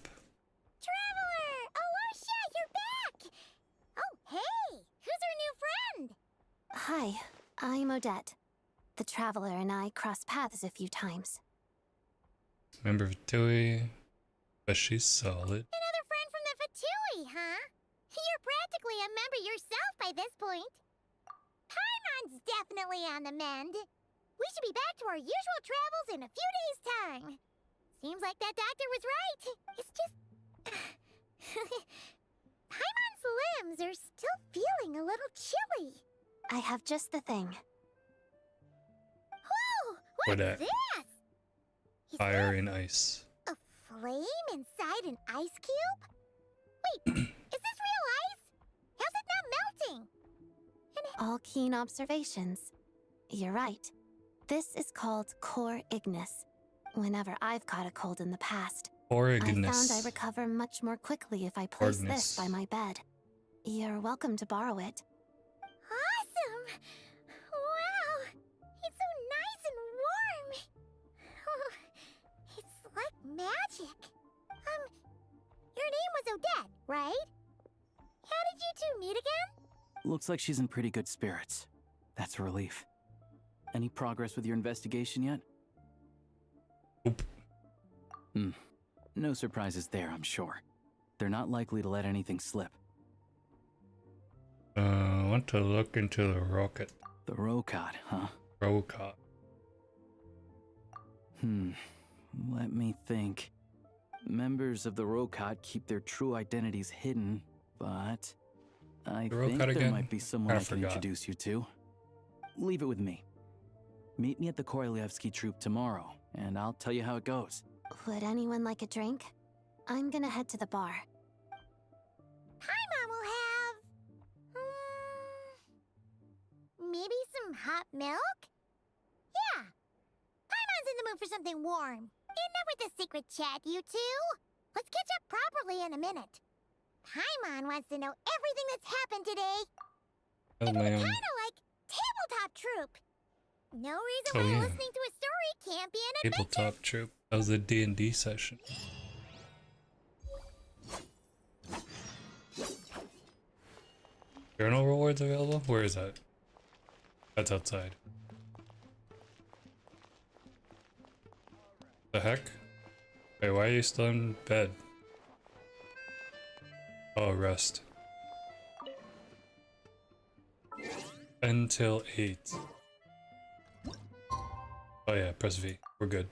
Traveler! Alosha, you're back! Oh, hey! Who's our new friend? Hi, I'm Odette. The Traveler and I crossed paths a few times. Member of Tui, but she's solid. Another friend from the Fatui, huh? You're practically a member yourself by this point. Paimon's definitely on the mend. We should be back to our usual travels in a few days' time. Seems like that doctor was right. It's just... Paimon's limbs are still feeling a little chilly. I have just the thing. Whoa! What What's that? this? Is Fire that and ice. a flame inside an ice cube? Wait, is this real ice? How's it not melting? All keen observations. You're right. This is called core ignis. Whenever I've caught a cold in the past, I found I recover much more quickly if I place this by my bed. You're welcome to borrow it. Awesome! Wow! It's so nice and warm! Oh, it's like magic. Your name was Odette, right? How did you two meet again? Looks like she's in pretty good spirits. That's a relief. Any progress with your investigation yet? Nope. No surprises there, I'm sure. They're not likely to let anything slip. I want to look into the rocket. The Rokot, huh? Rocket. Let me think. Members of the Rokot keep their true identities hidden, but I The think Rokot there again? might be someone Kinda I can forgot. introduce you to. Leave it with me. Meet me at the Korolyevsky troop tomorrow, and I'll tell you how it goes. Would anyone like a drink? I'm gonna head to the bar. Paimon will have... maybe some hot milk? Yeah. Paimon's in the mood for something warm. Enough with the secret chat, you two. Let's catch up properly in a minute. Paimon wants to know everything that's happened today. Oh, man. Kinda like tabletop troop. No reason Oh, why yeah. listening to a story can't be an adventure. Tabletop troop. That was the D&D session. Journal rewards available? Where is that? That's outside. The heck? Wait, why are you still in bed? Oh, rest. Until 8. Oh yeah, press V. We're good.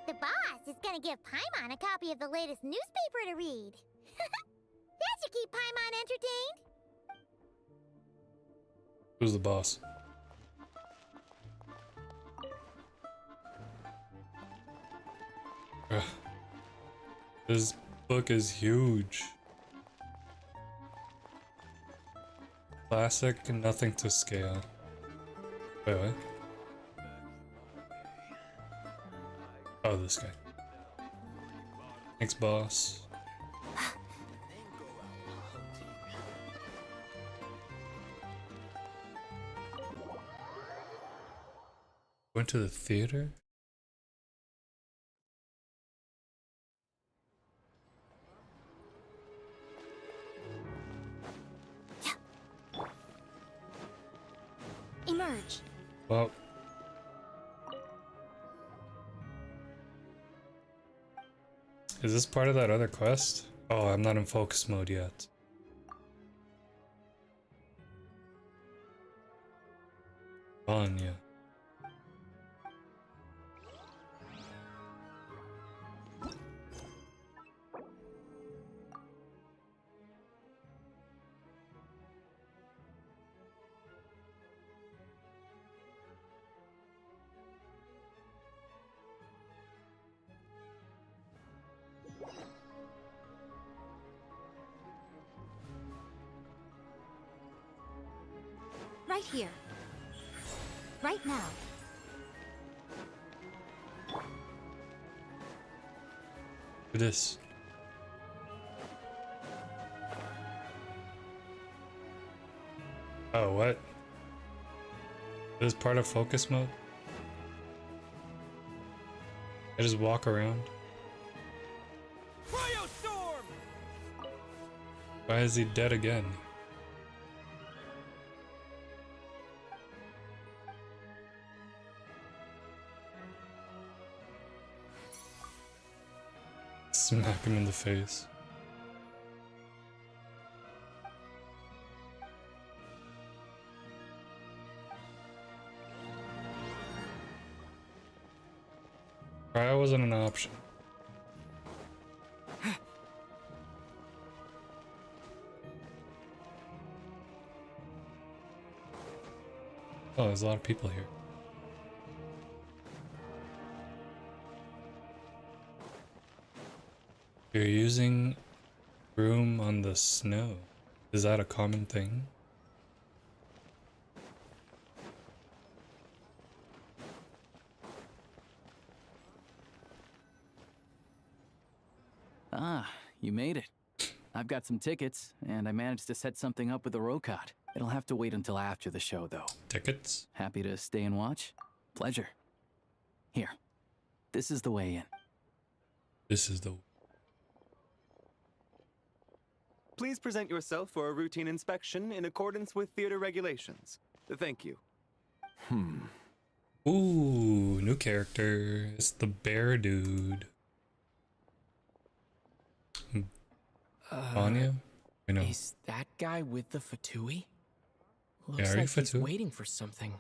The boss is gonna give Paimon a copy of the latest newspaper to read. That should keep Paimon entertained. Who's the boss? Ugh. This book is huge. Classic and nothing to scale. Wait, what? Oh, this guy. Thanks, boss. Went to the theater? Emerge. Well, is this part of that other quest? Oh, I'm not in focus mode yet. Anya. Right here. Right now. Do this. Oh, what? This is part of focus mode? I just walk around. Cryostorm! Why is he dead again? Smack him in the face. Cryo wasn't an option. Oh, there's a lot of people here. You're using room on the snow. Is that a common thing? Ah, you made it. I've got some tickets, and I managed to set something up with the Rokot. It'll have to wait until after the show, though. Tickets? Happy to stay and watch? Pleasure. Here. This is the way in. This is the... Please present yourself for a routine inspection in accordance with theater regulations. Thank you. Ooh, new character. It's the bear dude. Anya? I know. Is that guy with the Fatui? Looks Yeah, are you like he's Fatui? waiting for something.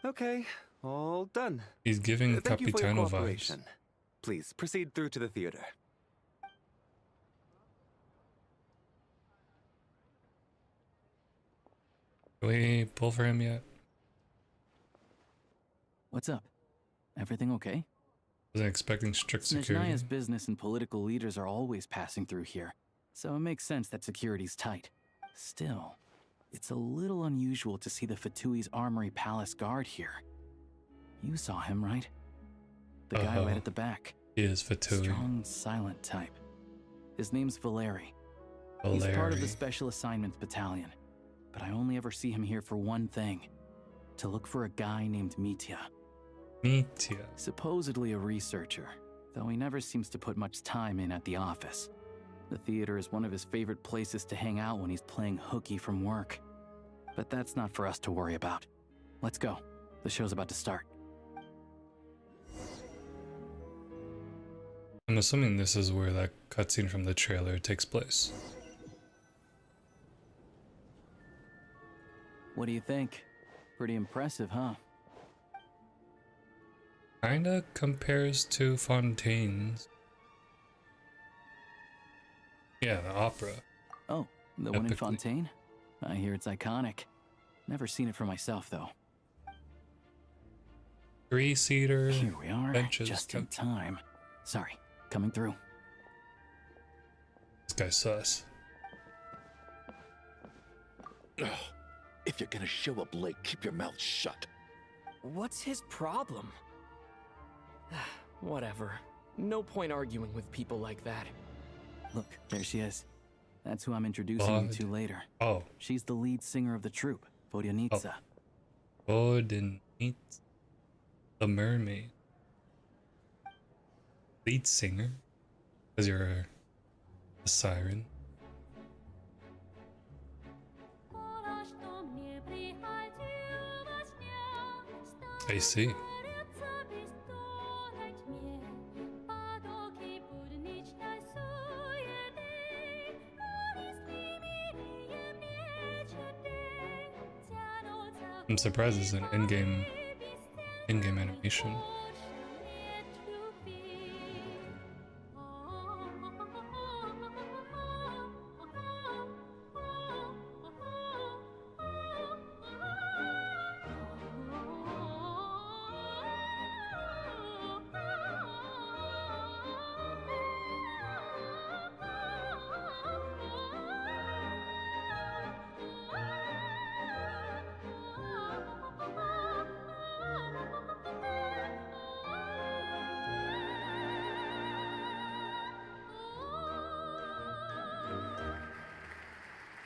Okay, all done. He's giving Thank you for your Capitano vibes. cooperation. Please proceed through to the theater. Can we pull for him yet? What's up? Everything okay? Wasn't expecting strict security. Snezhnaya's business and political leaders are always passing through here, so it makes sense that security's tight. Still, it's a little unusual to see the Fatui's Armory Palace guard here. You saw him, right? The guy right at the back. He is Fatui. Strong, silent type. His name's Valeri. He's part of the Special Assignments Battalion, but I only ever see him here for one thing. To look for a guy named Mitya. Mitya. Supposedly a researcher, though he never seems to put much time in at the office. The theater is one of his favorite places to hang out when he's playing hooky from work. But that's not for us to worry about. Let's go. The show's about to start. I'm assuming this is where that cutscene from the trailer takes place. What do you think? Pretty impressive, huh? Kinda compares to Fontaine's. Yeah, the opera. Oh, the one in Epically. Fontaine? I hear it's iconic. Never seen it for myself, though. 3-seater. Here we are, benches. just in time. Sorry, coming through. This guy's sus. If you're gonna show up late, keep your mouth shut. What's his problem? Whatever. No point arguing with people like that. Look, there she is. That's who I'm introducing you to later. Oh. She's the lead singer of the troupe, Vodyanitsa. Vodyanitsa. The mermaid. Lead singer? Because you're a siren. I see. I'm surprised it's an in-game animation.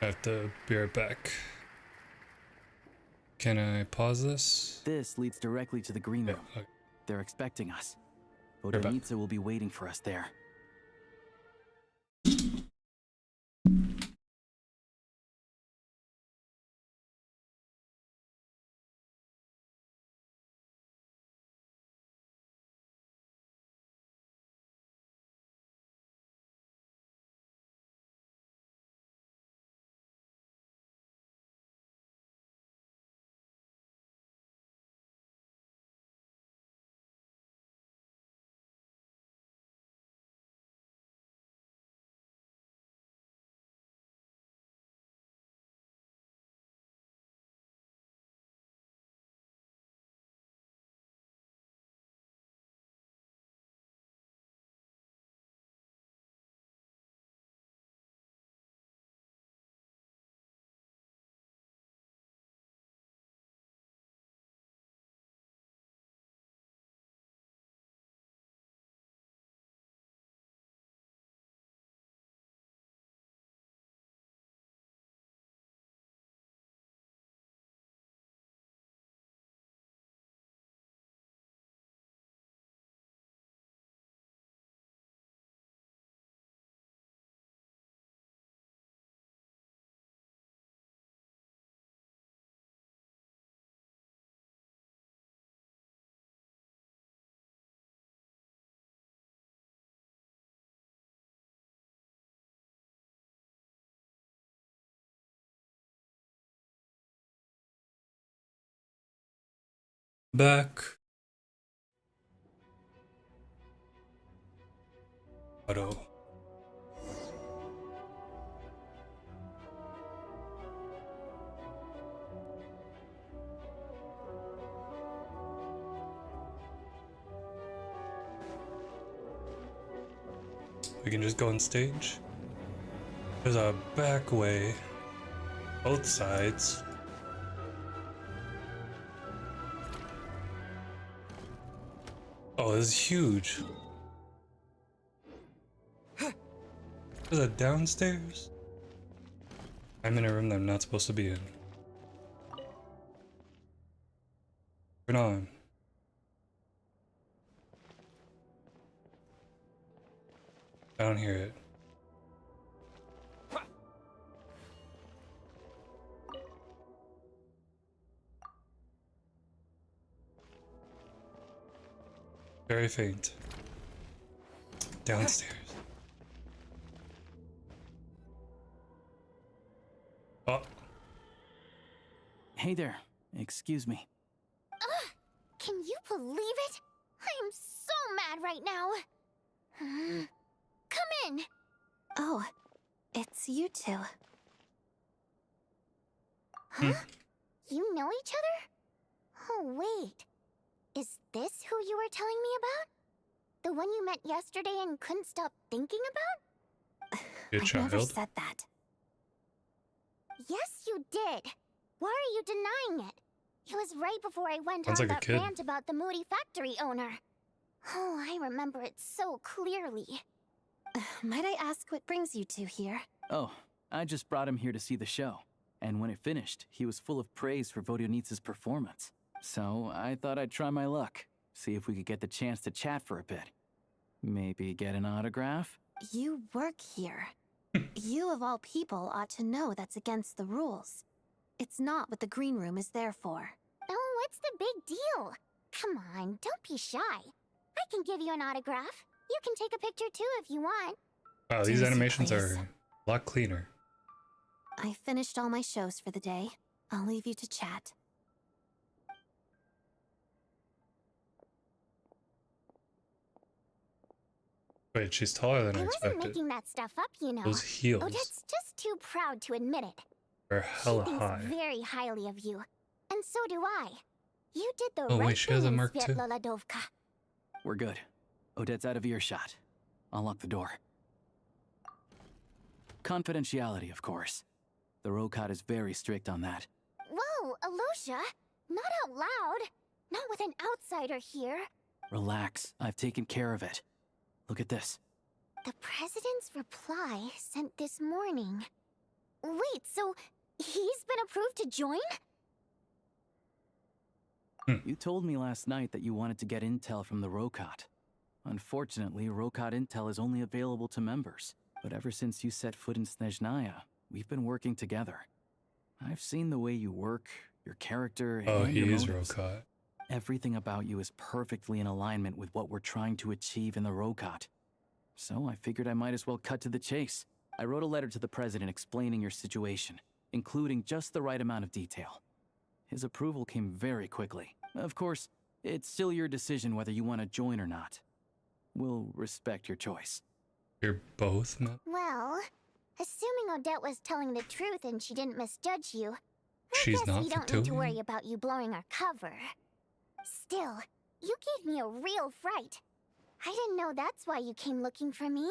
I have to be right back. Can I pause this? This leads directly to the green room. Okay. They're expecting us. Right back. Vodonitsa will be waiting for us there. Back. Auto. We can just go on stage. There's a back way. Both sides. Oh, this is huge. There's a downstairs? I'm in a room that I'm not supposed to be in. Turn on. I don't hear it. Very faint. Downstairs. Oh. Hey there. Excuse me. Ugh! Can you believe it? I am so mad right now. Come in. Oh, it's you two. Huh? You know each other? Oh, wait. Is this who you were telling me about? The one you met yesterday and couldn't stop thinking about? Good I never child. said that. Yes, you did. Why are you denying it? It was right before I went Sounds on like a that kid. rant about the moody factory owner. Oh, I remember it so clearly. Might I ask what brings you two here? Oh, I just brought him here to see the show. And when it finished, he was full of praise for Vodonitsa's performance. So I thought I'd try my luck. see if we could get the chance to chat for a bit. Maybe get an autograph? You work here. You of all people ought to know that's against the rules. It's not what the green room is there for. Oh, what's the big deal? Come on, don't be shy. I can give you an autograph. You can take a picture too if you want. Wow, these Easy, animations please. are a lot cleaner. I finished all my shows for the day. I'll leave you to chat. Wait, she's taller than I I wasn't expected. making that stuff up, you know. Those heels Odette's just too proud to admit it. are hella She thinks high. very highly of you. And so do I. You did the Oh, right wait, she has a thing in mark too? Svietloladovka. We're good. Odette's out of earshot. I'll lock the door. Confidentiality, of course. The Rokot is very strict on that. Whoa, Alosha! Not out loud! Not with an outsider here. Relax, I've taken care of it. Look at this. The president's reply sent this morning. Wait, so he's been approved to join? You told me last night that you wanted to get intel from the Rokot. Unfortunately, Rokot intel is only available to members. But ever since you set foot in Snezhnaya, we've been working together. I've seen the way you work, your character, Oh, and your he is motives. Rokot. Everything about you is perfectly in alignment with what we're trying to achieve in the Rokot. So I figured I might as well cut to the chase. I wrote a letter to the president explaining your situation, including just the right amount of detail. His approval came very quickly. Of course, it's still your decision whether you want to join or not. We'll respect your choice. You're both not. Well, assuming Odette was telling the truth and she didn't misjudge you, I She's guess not we don't need to Fatui? worry about you blowing our cover. Still, you gave me a real fright. I didn't know that's why you came looking for me.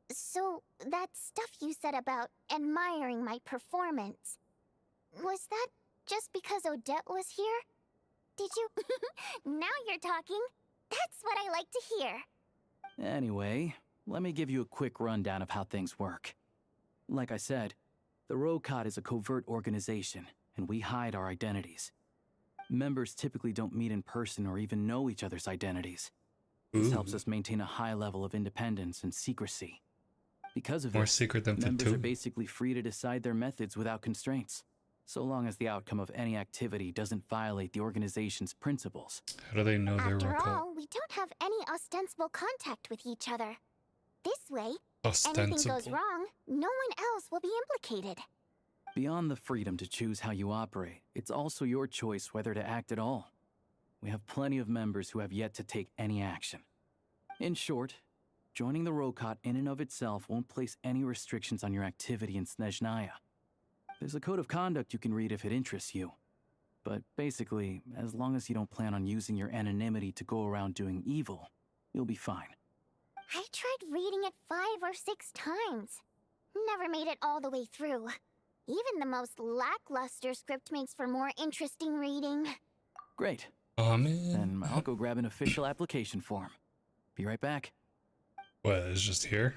So, that stuff you said about admiring my performance, was that just because Odette was here? Did you? Now you're talking. That's what I like to hear. Anyway, let me give you a quick rundown of how things work. Like I said, the Rokot is a covert organization, and we hide our identities. Members typically don't meet in person or even know each other's identities. This helps us maintain a high level of independence and secrecy. Because of More this, secret than members are Fatui. basically free to decide their methods without constraints, so long as the outcome of any activity doesn't violate the organization's principles. How do they know they're After Rokot? all, we don't have any ostensible contact with each other. This way, anything goes Ostensible. wrong, no one else will be implicated. Beyond the freedom to choose how you operate, it's also your choice whether to act at all. We have plenty of members who have yet to take any action. In short, joining the Rokot in and of itself won't place any restrictions on your activity in Snezhnaya. There's a code of conduct you can read if it interests you. But basically, as long as you don't plan on using your anonymity to go around doing evil, you'll be fine. I tried reading it 5 or 6 times. Never made it all the way through. Even the most lackluster script makes for more interesting reading. Great. Oh man. Then I'll go grab an official application form. Be right back. What, it's just here?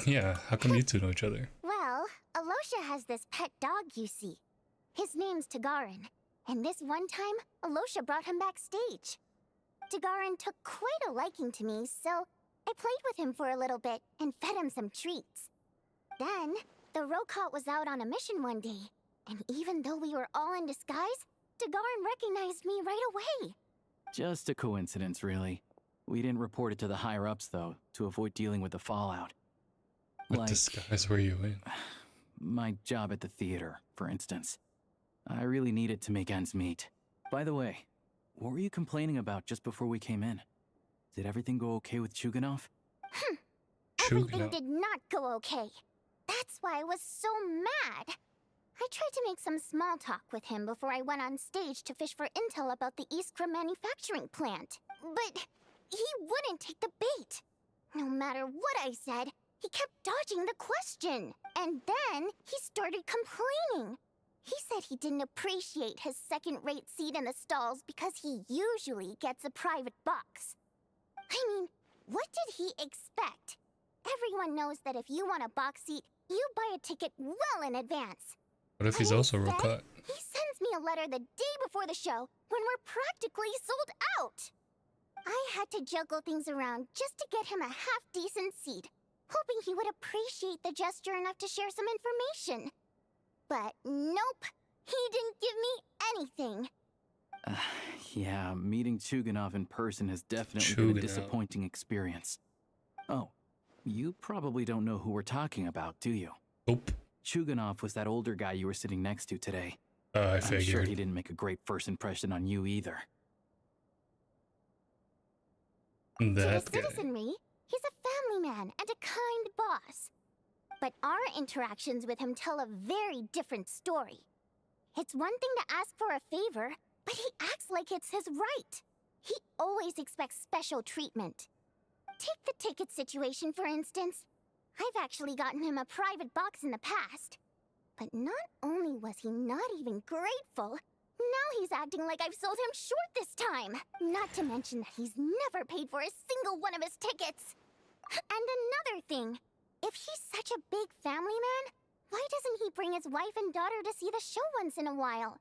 Yeah, how come you two know each other? Well, Alosha has this pet dog, you see. His name's Tagarin, and this one time, Alosha brought him backstage. Tagarin took quite a liking to me, so I played with him for a little bit and fed him some treats. Then, the Rokot was out on a mission one day, and even though we were all in disguise, Tagarin recognized me right away. Just a coincidence, really. We didn't report it to the higher-ups, though, to avoid dealing with the fallout. What disguise were you in? My job at the theater, for instance. I really needed to make ends meet. By the way, what were you complaining about just before we came in? Did everything go okay with Chuganov? Everything did not go okay. That's why I was so mad. I tried to make some small talk with him before I went on stage to fish for intel about the Iskra manufacturing plant. But he wouldn't take the bait. No matter what I said, he kept dodging the question. And then he started complaining. He said he didn't appreciate his second-rate seat in the stalls because he usually gets a private box. I mean, what did he expect? Everyone knows that if you want a box seat, You buy a ticket well in advance. What if he's But also instead, Rokat? he sends me a letter the day before the show when we're practically sold out. I had to juggle things around just to get him a half-decent seat, hoping he would appreciate the gesture enough to share some information. But nope, he didn't give me anything. Yeah, meeting Chuganov in person has definitely been a disappointing experience. Oh, you probably don't know who we're talking about, do you? Nope. Chuganov was that older guy you were sitting next to today. I I'm figured. sure he didn't make a great first impression on you either. To the That guy. citizenry, he's a family man and a kind boss. But our interactions with him tell a very different story. It's one thing to ask for a favor, but he acts like it's his right. He always expects special treatment. Take the ticket situation, for instance. I've actually gotten him a private box in the past. But not only was he not even grateful, now he's acting like I've sold him short this time. Not to mention that he's never paid for a single one of his tickets. And another thing, if he's such a big family man, why doesn't he bring his wife and daughter to see the show once in a while?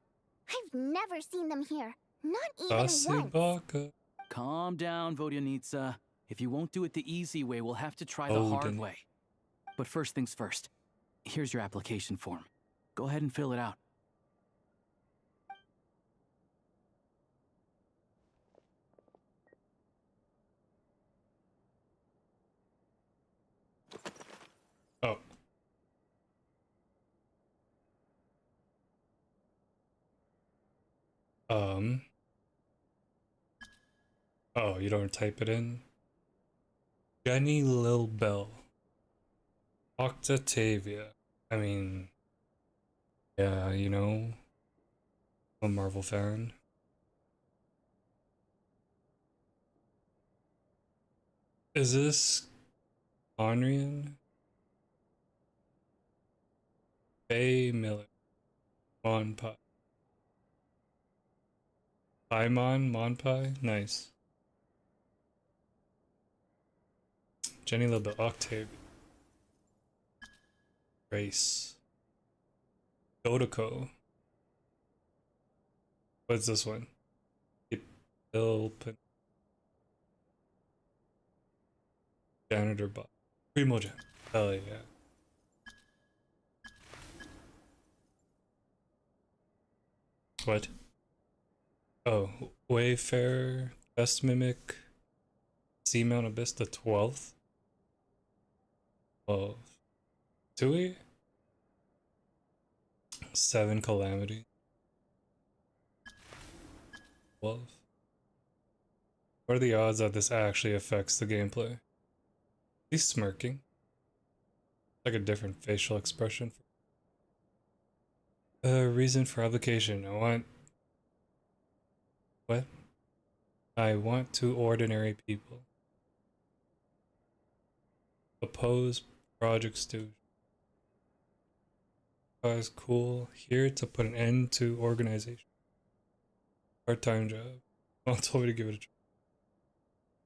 I've never seen them here, not even once. Calm down, Vodyanitsa. If you won't do it the easy way, we'll have to try the hard way. But first things first. Here's your application form. Go ahead and fill it out. Oh. Oh, you don't type it in? Jenny Lil Bell. Octavia. I mean, yeah, you know, I'm a Marvel fan. Is this Onrian? Faye Miller. Monpai. Paimon Monpai? Nice. Jenny Lil Bell. Octavia. Race. Dotoko. What's this one? Janitor bot. Primogen. Hell yeah. What? Oh, Wayfarer, Best Mimic, Seamount Abyss, the 12th. Oh. Tui? 7 Calamity. 12. What are the odds that this actually affects the gameplay? He's smirking. Like a different facial expression. Reason for application. What? I want to ordinary people. Oppose Project Stooge. Guys, cool. Here to put an end to organization. Part-time job. Mom told me to give it a try.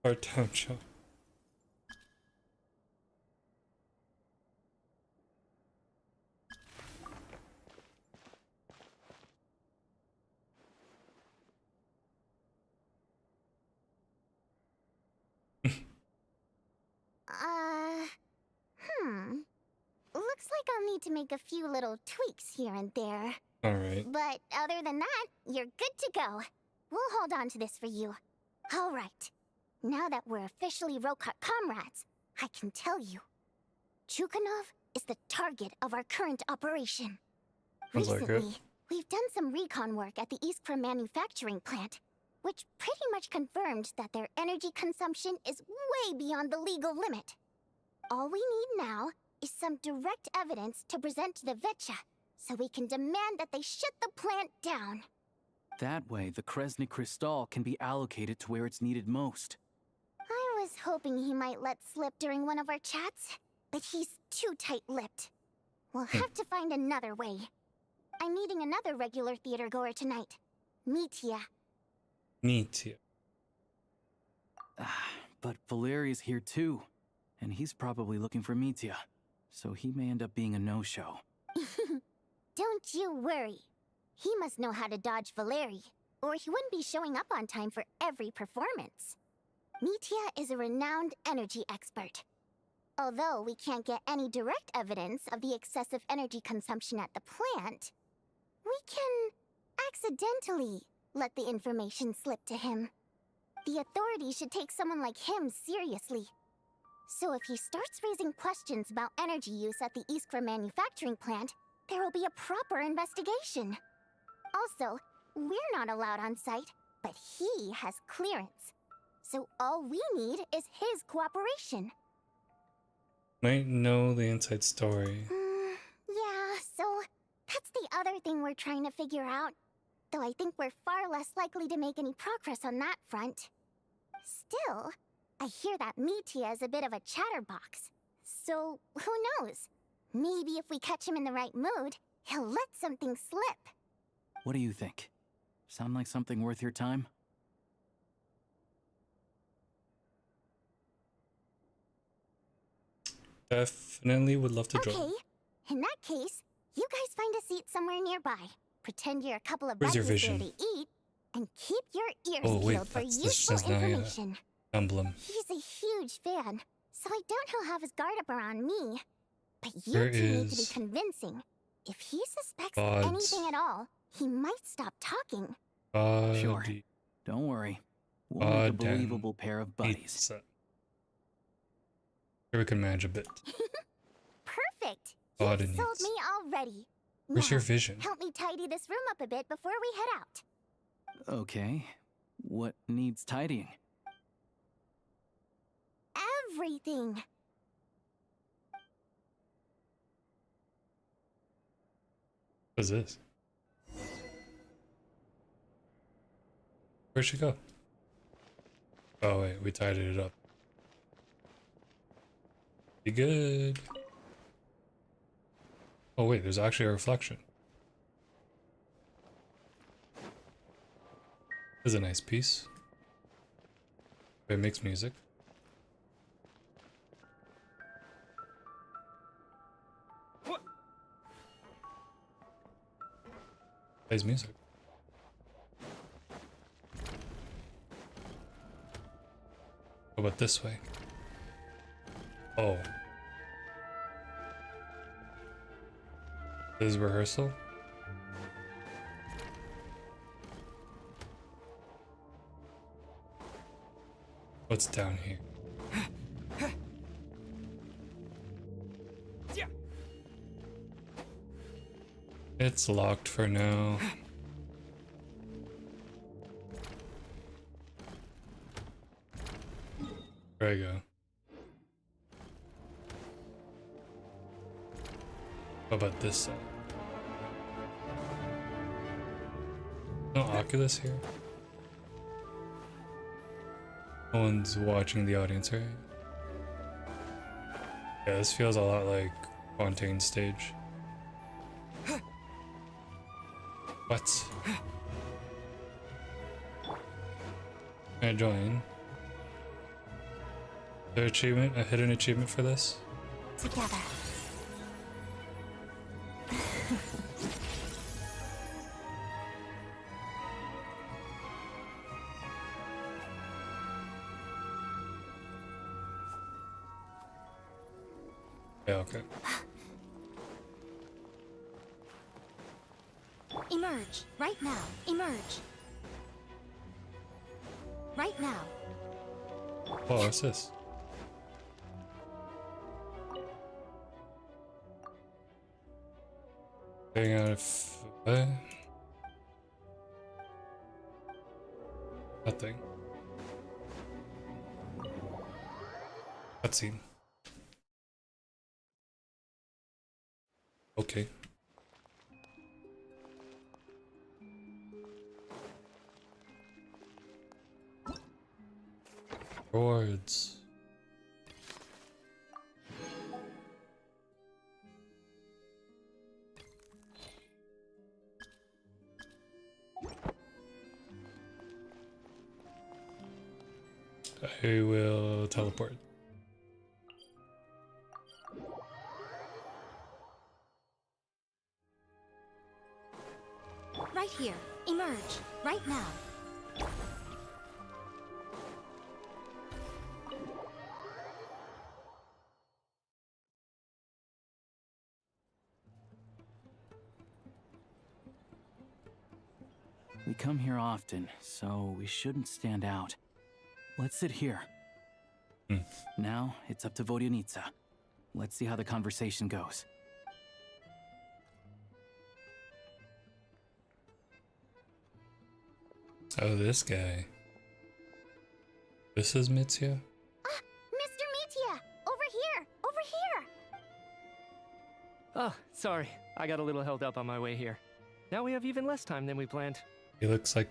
Part-time job. Looks like I'll need to make a few little tweaks here and there. Alright. But other than that, you're good to go. We'll hold on to this for you. Alright. Now that we're officially Rokat comrades, I can tell you. Chukanov is the target of our current operation. Recently, we've done some recon work at the Iskra manufacturing plant, which pretty much confirmed that their energy consumption is way beyond the legal limit. All we need now is some direct evidence to present to the Vetcha, so we can demand that they shut the plant down. That way, the Kresny Crystal can be allocated to where it's needed most. I was hoping he might let slip during one of our chats, but he's too tight-lipped. We'll have to find another way. I'm meeting another regular theater goer tonight, Mitya. Mitya. But Valeria's here too, and he's probably looking for Mitya. so he may end up being a no-show. Don't you worry. He must know how to dodge Valeri, or he wouldn't be showing up on time for every performance. Mitya is a renowned energy expert. Although we can't get any direct evidence of the excessive energy consumption at the plant, we can accidentally let the information slip to him. The authorities should take someone like him seriously. So if he starts raising questions about energy use at the Iskra manufacturing plant, there will be a proper investigation. Also, we're not allowed on site, but he has clearance. So all we need is his cooperation. Might know the inside story. Yeah, so that's the other thing we're trying to figure out. Though I think we're far less likely to make any progress on that front. Still, I hear that Mitya is a bit of a chatterbox. So, who knows? Maybe if we catch him in the right mood, he'll let something slip. What do you think? Sound like something worth your time? Definitely would love to join. Okay, in that case, you guys find a seat somewhere nearby. Pretend you're a couple of Where's your buddies there vision? to eat, and keep your ears Oh wait, peeled for that's the useful Snezhnaya information. emblem. He's a huge fan, so I doubt he'll have his guard up around me. But you There two need to be is convincing. If he suspects gods. anything at all, he might stop talking. Sure. Body Don't worry. We'll make a God damn believable pair of buddies. pizza. Here we can manage a bit. Perfect! God You've sold needs. me already. Where's Now, your vision? help me tidy this room up a bit before we head out. Okay. What needs tidying? Everything. What's this? Where'd she go? Oh wait, we tidied it up. Be good. Oh wait, there's actually a reflection. This is a nice piece. It makes music. Plays music. How about this way? Oh. This is rehearsal? What's down here? It's locked for now. There we go. How about this side? No Oculus here? No one's watching the audience, right? Yeah, this feels a lot like Fontaine stage. What? Can I join? Is there achievement? A hidden achievement for this? Together. Yeah, okay. Emerge. Right now. Emerge. Right now. Oh, what's this? Getting out of nothing. Cutscene. Okay. Rewards. I will teleport. Right here. Emerge. Right now. We come here often, so we shouldn't stand out. Let's sit here. Now, it's up to Vodyanitsa. Let's see how the conversation goes. Oh, this guy. This is Mitsuya? Mr. Mitya! Over here! Over here! Oh, sorry. I got a little held up on my way here. Now we have even less time than we planned. He looks like...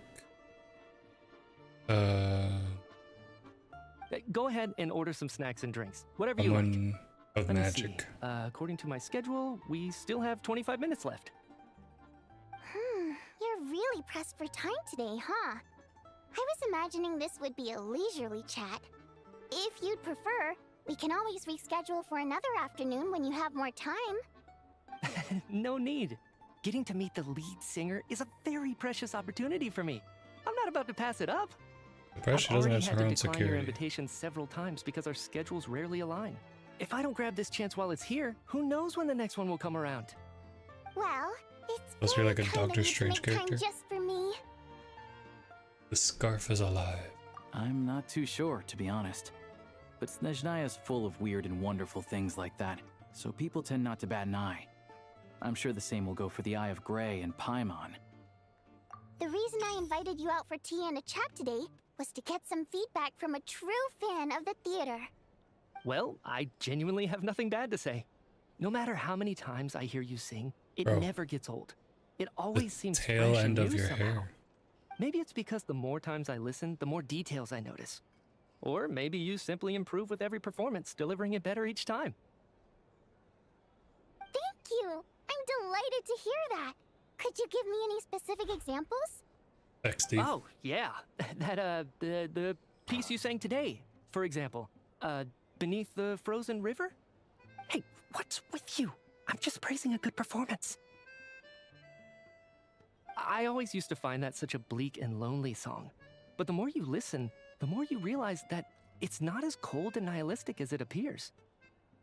Go ahead and order some snacks and drinks. Whatever you like. someone of Let me magic. see. According to my schedule, we still have 25 minutes left. You're really pressed for time today, huh? I was imagining this would be a leisurely chat. If you'd prefer, we can always reschedule for another afternoon when you have more time. No need. Getting to meet the lead singer is a very precious opportunity for me. I'm not about to pass it up. Surprised she I've doesn't already have had her to own decline your security. invitation several times because our schedules rarely align. If I don't grab this chance while it's here, who knows when the next one will come around? Well, it's Supposed to be like a very kind Doctor of you to Strange make time character. just for me. The scarf is alive. I'm not too sure, to be honest. But Snezhnaya is full of weird and wonderful things like that, so people tend not to bat an eye. I'm sure the same will go for the Eye of Grey and Paimon. The reason I invited you out for tea and a chat today was to get some feedback from a true fan of the theater. Well, I genuinely have nothing bad to say. No matter how many times I hear you sing, it Bro, never gets old. It always seems Tail fresh end and of new your somehow. hair. Maybe it's because the more times I listen, the more details I notice. Or maybe you simply improve with every performance, delivering it better each time. Thank you! I'm delighted to hear that. Could you give me any specific examples? XD. Oh, yeah. The piece you sang today, for example. Beneath the Frozen River? Hey, what's with you? I'm just praising a good performance. I always used to find that such a bleak and lonely song. But the more you listen, the more you realize that it's not as cold and nihilistic as it appears.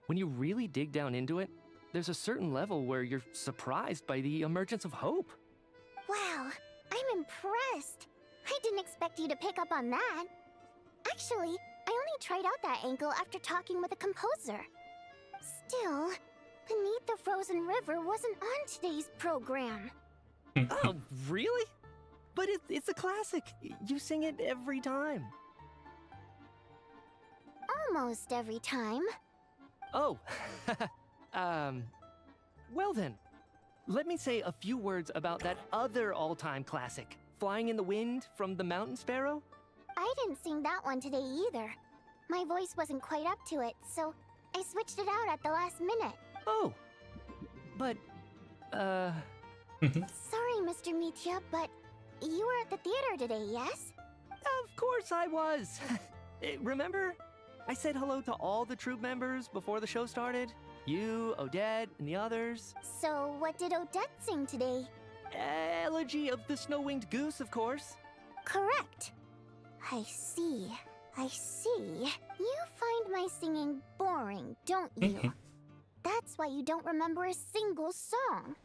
When you really dig down into it, there's a certain level where you're surprised by the emergence of hope. Wow, I'm impressed. I didn't expect you to pick up on that. Actually, I only tried out that angle after talking with a composer. Still, Beneath the Frozen River wasn't on today's program. Oh, really? But it's a classic. You sing it every time. Almost every time. Oh, well then. Let me say a few words about that other all-time classic, Flying in the Wind from the Mountain Sparrow. I didn't sing that one today either. My voice wasn't quite up to it, so I switched it out at the last minute. Oh, but, Sorry, Mr. Mitya, but you were at the theater today, yes? Of course I was. Remember? I said hello to all the troupe members before the show started. You, Odette, and the others. So what did Odette sing today? Elegy of the Snow-Winged Goose, of course. Correct. I see. I see. You find my singing boring, don't you? That's why you don't remember a single song.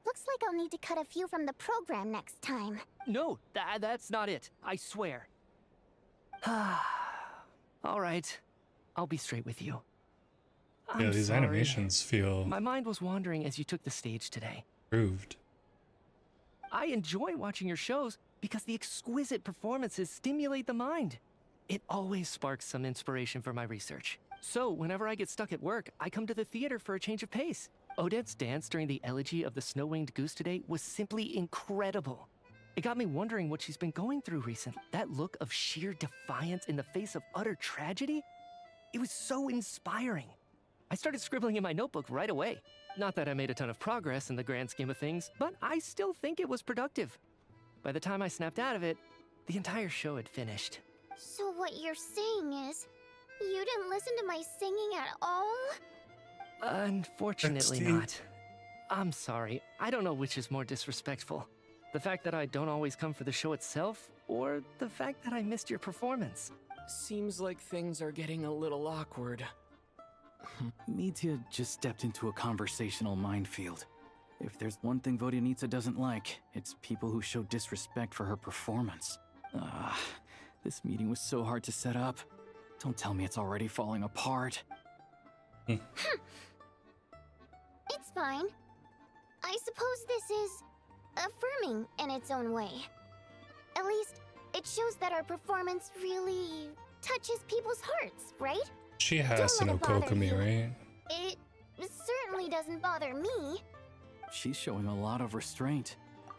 Looks like I'll need to cut a few from the program next time. No, that's not it. I swear. All right. I'll be straight with you. Yeah, I'm these sorry. animations feel My mind was wandering as you took the stage today. proved. I enjoy watching your shows because the exquisite performances stimulate the mind. It always sparks some inspiration for my research. So, whenever I get stuck at work, I come to the theater for a change of pace. Odette's dance during the elegy of the Snow-Winged Goose today was simply incredible. It got me wondering what she's been going through recently. That look of sheer defiance in the face of utter tragedy? It was so inspiring. I started scribbling in my notebook right away. Not that I made a ton of progress in the grand scheme of things, but I still think it was productive. By the time I snapped out of it, the entire show had finished. So what you're saying is, you didn't listen to my singing at all? Unfortunately Steve. not. I'm sorry. I don't know which is more disrespectful. The fact that I don't always come for the show itself, or the fact that I missed your performance. Seems like things are getting a little awkward. Mitya just stepped into a conversational minefield. If there's one thing Vodyanitsa doesn't like, it's people who show disrespect for her performance. This meeting was so hard to set up. Don't tell me it's already falling apart. It's fine. I suppose this is affirming in its own way. At least, it shows that our performance really touches people's hearts, right? She has to Don't know let it bother Kokomi, you. right? It certainly doesn't bother me. She's showing a lot of restraint.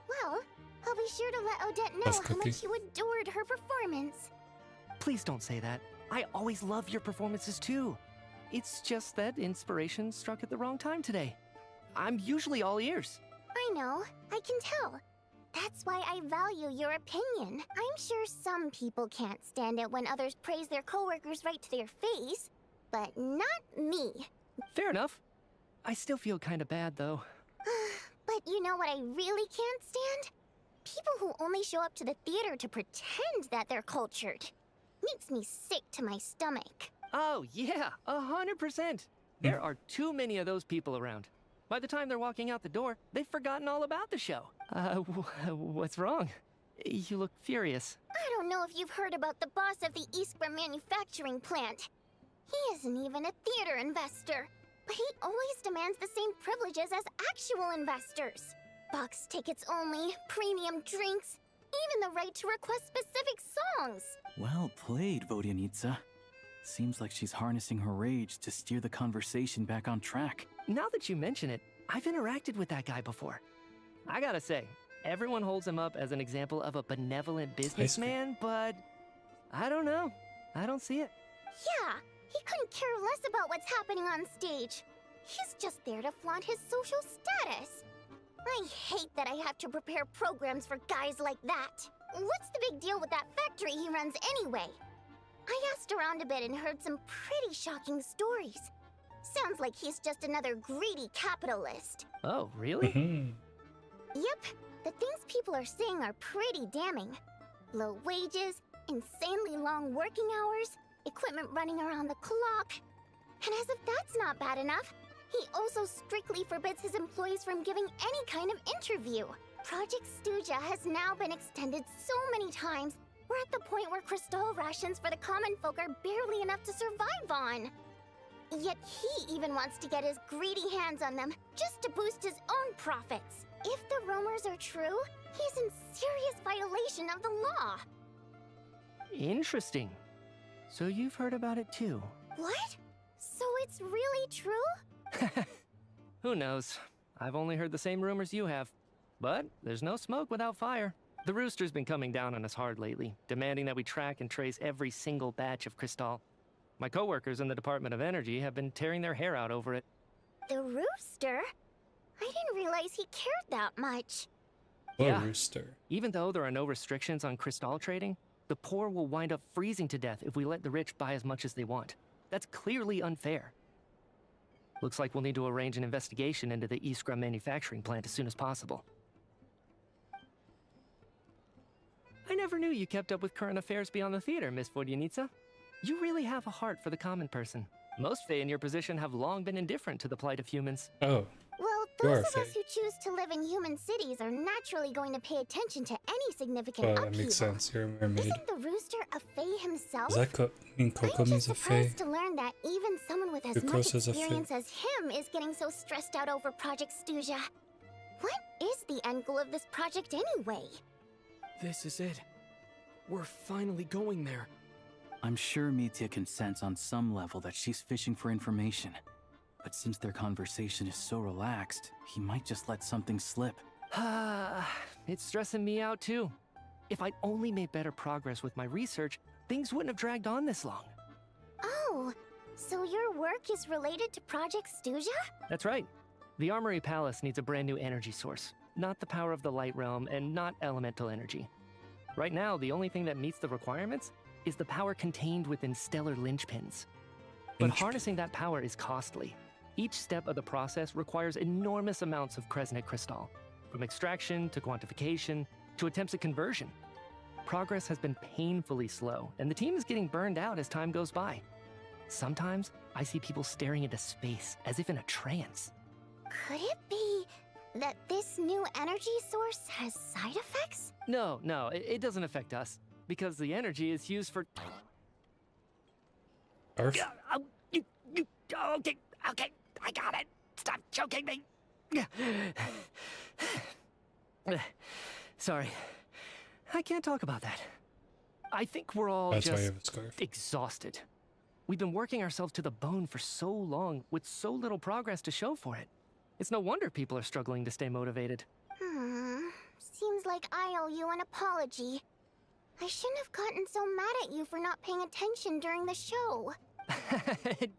Well, I'll be sure to let Odette know That's how Cookie. much you adored her performance. Please don't say that. I always love your performances too. It's just that inspiration struck at the wrong time today. I'm usually all ears. I know, I can tell. That's why I value your opinion. I'm sure some people can't stand it when others praise their coworkers right to their face, but not me. Fair enough. I still feel kinda bad though. But you know what I really can't stand? People who only show up to the theater to pretend that they're cultured. Makes me sick to my stomach. Oh yeah, 100%. There are too many of those people around. By the time they're walking out the door, they've forgotten all about the show. What's wrong? You look furious. I don't know if you've heard about the boss of the Iskra manufacturing plant. He isn't even a theater investor, but he always demands the same privileges as actual investors. Box tickets only, premium drinks, even the right to request specific songs. Well played, Vodyanitsa. Seems like she's harnessing her rage to steer the conversation back on track. Now that you mention it, I've interacted with that guy before. I gotta say, everyone holds him up as an example of a benevolent businessman, but I don't know. I don't see it. Yeah, he couldn't care less about what's happening on stage. He's just there to flaunt his social status. I hate that I have to prepare programs for guys like that. What's the big deal with that factory he runs anyway? I asked around a bit and heard some pretty shocking stories. Sounds like he's just another greedy capitalist. Oh, really? Yep, the things people are saying are pretty damning. Low wages, insanely long working hours, equipment running around the clock. And as if that's not bad enough, he also strictly forbids his employees from giving any kind of interview. Project Stuja has now been extended so many times, we're at the point where crystal rations for the common folk are barely enough to survive on. Yet he even wants to get his greedy hands on them just to boost his own profits. If the rumors are true, he's in serious violation of the law. Interesting. So you've heard about it too? What? So it's really true? Who knows? I've only heard the same rumors you have. But there's no smoke without fire. The Rooster's been coming down on us hard lately, demanding that we track and trace every single batch of Crystal. My coworkers in the Department of Energy have been tearing their hair out over it. The Rooster? I didn't realize he cared that much. What Rooster? Even though there are no restrictions on Crystal trading, the poor will wind up freezing to death if we let the rich buy as much as they want. That's clearly unfair. Looks like we'll need to arrange an investigation into the Iskra manufacturing plant as soon as possible. I never knew you kept up with current affairs beyond the theater, Miss Vodyanitsa. You really have a heart for the common person. Most Fae in your position have long been indifferent to the plight of humans. Oh. Well, You're those a of us who choose to live in human cities are naturally going to pay attention to any significant Oh, upheaval. that makes sense. You're a mermaid. Isn't the Rooster a Fae himself? Does that mean Kokomi's a Fae? Surprised to learn that even someone with as much Yukosa's a Fae. experience as him is getting so stressed out over Project Stuja. What is the end goal of this project anyway? This is it. We're finally going there. I'm sure Mitya can sense on some level that she's fishing for information. But since their conversation is so relaxed, he might just let something slip. It's stressing me out too. If I'd only made better progress with my research, things wouldn't have dragged on this long. Oh, so your work is related to Project Stuja? That's right. The Armory Palace needs a brand new energy source. Not the power of the Light Realm and not elemental energy. Right now, the only thing that meets the requirements is the power contained within stellar linchpins. But harnessing that power is costly. Each step of the process requires enormous amounts of Kresnik crystal, from extraction to quantification to attempts at conversion. Progress has been painfully slow, and the team is getting burned out as time goes by. Sometimes I see people staring into space as if in a trance. Could it be that this new energy source has side effects? No, it doesn't affect us, because the energy is used for... Arf. Okay, I got it. Stop choking me. Sorry, I can't talk about that. I think we're all That's why you just have a scarf. exhausted. We've been working ourselves to the bone for so long with so little progress to show for it. It's no wonder people are struggling to stay motivated. Seems like I owe you an apology. I shouldn't have gotten so mad at you for not paying attention during the show.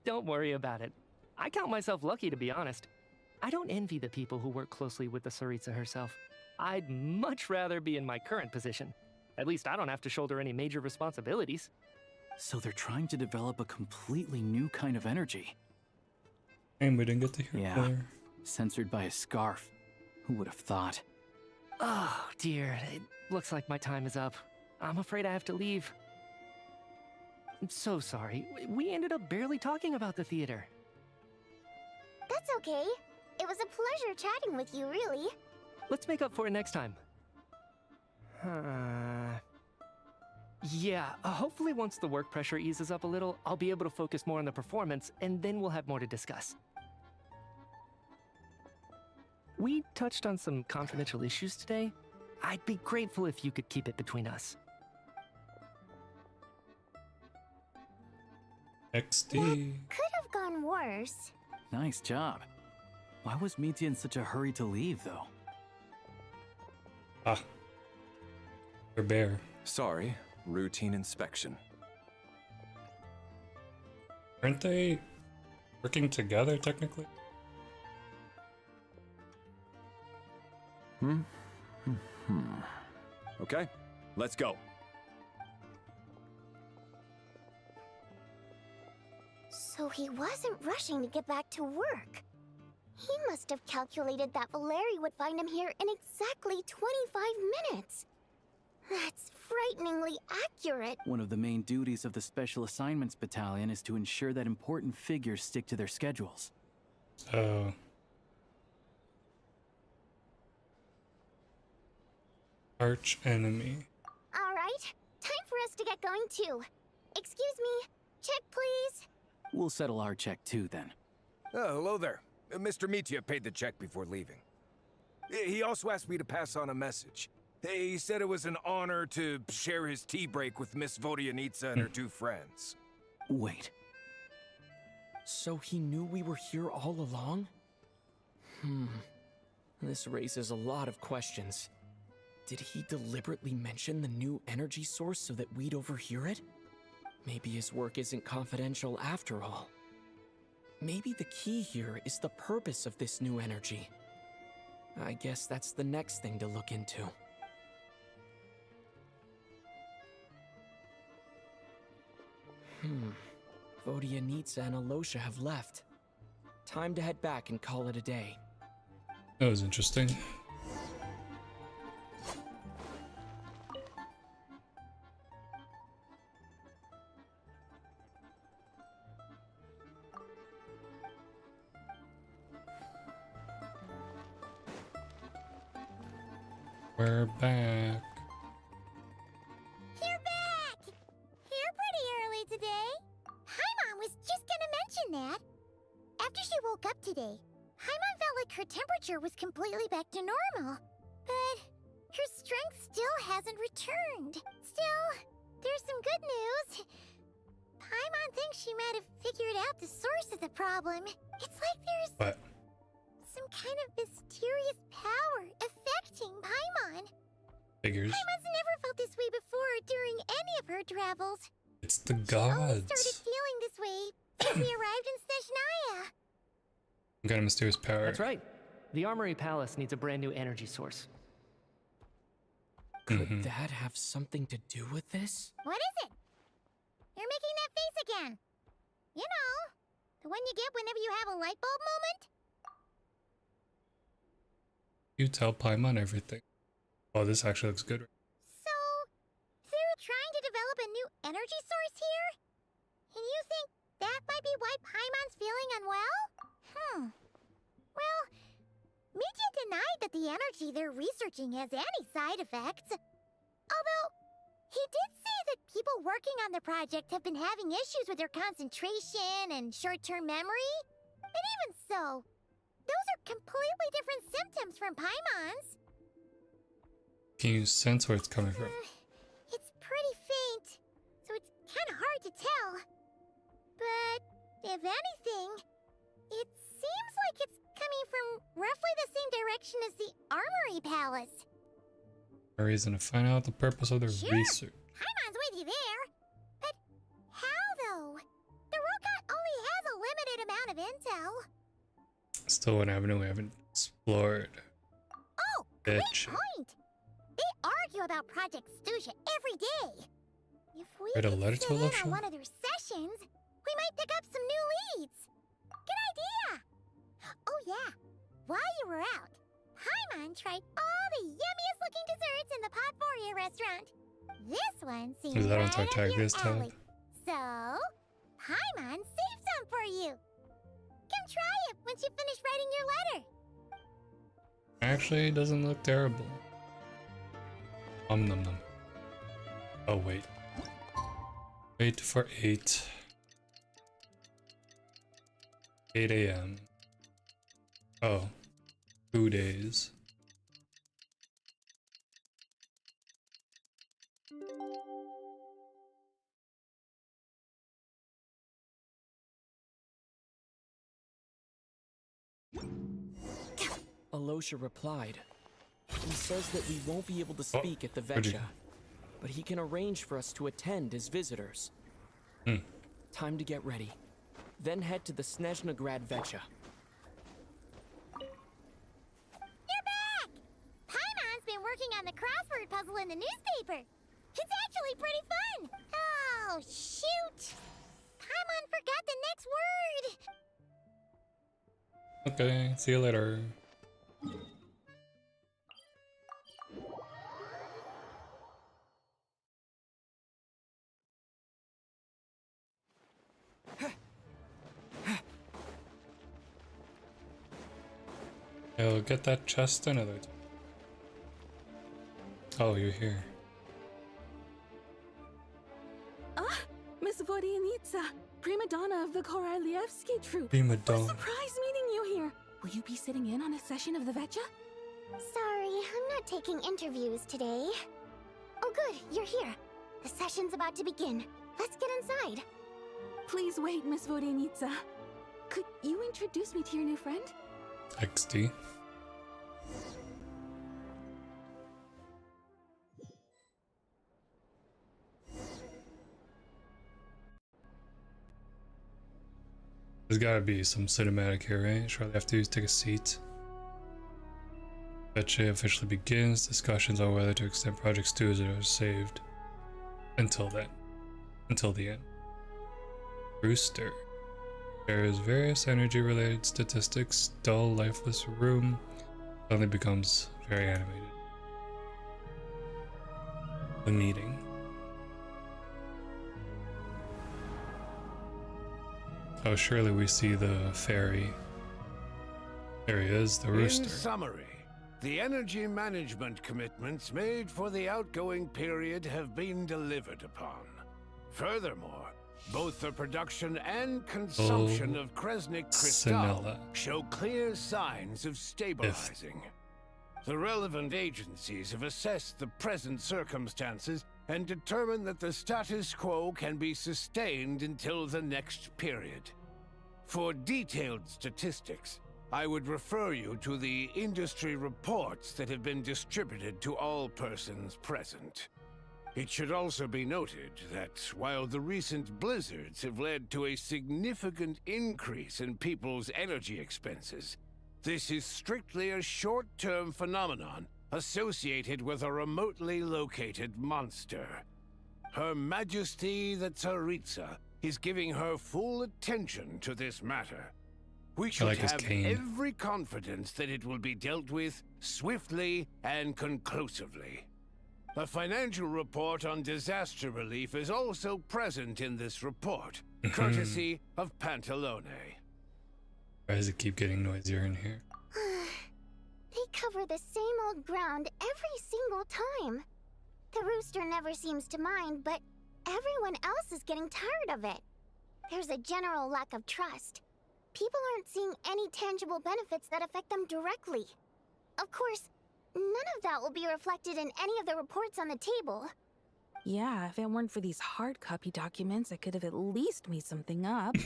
Don't worry about it. I count myself lucky, to be honest. I don't envy the people who work closely with the Tsaritsa herself. I'd much rather be in my current position. At least I don't have to shoulder any major responsibilities. So they're trying to develop a completely new kind of energy. And we didn't get to hear more. Censored by a scarf. Who would have thought? Oh, dear. It looks like my time is up. I'm afraid I have to leave. I'm so sorry. We ended up barely talking about the theater. That's okay. It was a pleasure chatting with you, really. Let's make up for it next time. Yeah, hopefully once the work pressure eases up a little, I'll be able to focus more on the performance, and then we'll have more to discuss. We touched on some confidential issues today. I'd be grateful if you could keep it between us. XD. Could have gone worse. Nice job. Why was Mitya in such a hurry to leave, though? Ah. They're bare. Sorry, routine inspection. Aren't they working together, technically? Okay, let's go. So he wasn't rushing to get back to work. He must have calculated that Valeri would find him here in exactly 25 minutes. That's frighteningly accurate. One of the main duties of the Special Assignments Battalion is to ensure that important figures stick to their schedules. So... arch enemy. All right, time for us to get going too. Excuse me, check please. We'll settle our check too, then. Oh, hello there. Mr. Mitya paid the check before leaving. He also asked me to pass on a message. He said it was an honor to share his tea break with Miss Vodyanitsa and her two friends. Wait. So he knew we were here all along? This raises a lot of questions. Did he deliberately mention the new energy source so that we'd overhear it? Maybe his work isn't confidential after all. Maybe the key here is the purpose of this new energy. I guess that's the next thing to look into. Vodyanitsa and Alosha have left. Time to head back and call it a day. That was interesting. We're back. You're back! Here pretty early today. Paimon was just gonna mention that. After she woke up today, Paimon felt like her temperature was completely back to normal. But her strength still hasn't returned. Still, there's some good news. Paimon thinks she might have figured out the source of the problem. It's like there's... What? some kind of mysterious power affecting Paimon. Figures. Paimon's never felt this way before during any of her travels. It's the She only gods. started feeling this way since we arrived in Snezhnaya. Got a mysterious power. That's right. The Armory Palace needs a brand new energy source. Could that have something to do with this? What is it? You're making that face again. You know, The one you get whenever you have a light bulb moment? You tell Paimon everything. Oh, this actually looks good. So, they're trying to develop a new energy source here? And you think that might be why Paimon's feeling unwell? Well, Mitya denied that the energy they're researching has any side effects. Although, he did say that people working on the project have been having issues with their concentration and short-term memory. And even so, those are completely different symptoms from Paimon's. Can you sense where it's coming from? It's pretty faint, so it's kind of hard to tell. But if anything, it seems like it's coming from roughly the same direction as the Armory Palace. A reason to find out the purpose of their research. Paimon's with you there. But how, though? The Rokat only has a limited amount of intel. Still an avenue we haven't explored. Oh, great point! They argue about Project Stusha every day. If we Write a could letter sit to in Alosha? on one of their sessions, we might pick up some new leads. Good idea! Oh yeah, while you were out, Paimon tried all the yummiest looking desserts in the Podforia restaurant. This one seems Is that on right up your Tartaglia's tab? alley. So, Paimon saved some for you. Come try it once you finish writing your letter. Actually, it doesn't look terrible. Nom nom. Oh wait. Wait for 8 a.m. Oh, 2 days. Alosha replied. He says that we won't be able to Oh, speak at the what'd he- Vetcha, but he can arrange for us to attend as visitors. Time to get ready. Then head to the Snezhnaya Vetcha. You're back! Paimon's been working on the crossword puzzle in the newspaper. It's actually pretty fun. Oh, shoot! Paimon forgot the next word. Okay, see you later. I'll get that chest another time. Oh, you're here. Ah, Miss Vodyanitsa, prima donna of the Korolievsky troupe. Prima What donna. a surprise meeting you here. Will you be sitting in on a session of the Vetcha? Sorry, I'm not taking interviews today. Oh good, you're here. The session's about to begin. Let's get inside. Please wait, Miss Vodyanitsa. Could you introduce me to your new friend? XD. There's gotta be some cinematic here, right? Shortly after you take a seat. Vetcha officially begins. Discussions on whether to extend Project Stu's are saved. Until then. Until the end. Rooster. There is various energy-related statistics. Dull, lifeless room suddenly becomes very animated. The meeting. Oh, surely we see the fairy. There he is, the rooster. In summary, the energy management commitments made for the outgoing period have been delivered upon. Furthermore, both the production and consumption of Kresnik Crystal Sinella. show clear signs of stabilizing. The relevant agencies have assessed the present circumstances and determined that the status quo can be sustained until the next period. For detailed statistics, I would refer you to the industry reports that have been distributed to all persons present. It should also be noted that while the recent blizzards have led to a significant increase in people's energy expenses, this is strictly a short-term phenomenon associated with a remotely located monster. Her Majesty the Tsaritsa is giving her full attention to this matter. We should like his have cane. every confidence that it will be dealt with swiftly and conclusively. A financial report on disaster relief is also present in this report, courtesy of Pantalone. Why does it keep getting noisier in here? They cover the same old ground every single time. The rooster never seems to mind, but everyone else is getting tired of it. There's a general lack of trust. People aren't seeing any tangible benefits that affect them directly. Of course, none of that will be reflected in any of the reports on the table. Yeah, if it weren't for these hard copy documents, I could have at least made something up.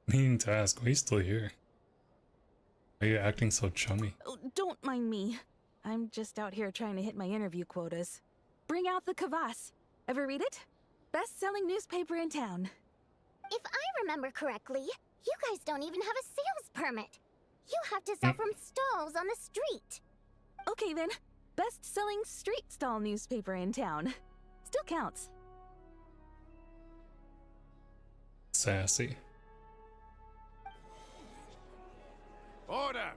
Meaning to ask, why are you still here? Why are you acting so chummy? Oh, don't mind me. I'm just out here trying to hit my interview quotas. Bring out the kvass. Ever read it? Best-selling newspaper in town. If I remember correctly, you guys don't even have a sales permit. You have to sell from stalls on the street. Okay then, best-selling street stall newspaper in town. Still counts. Sassy. Order!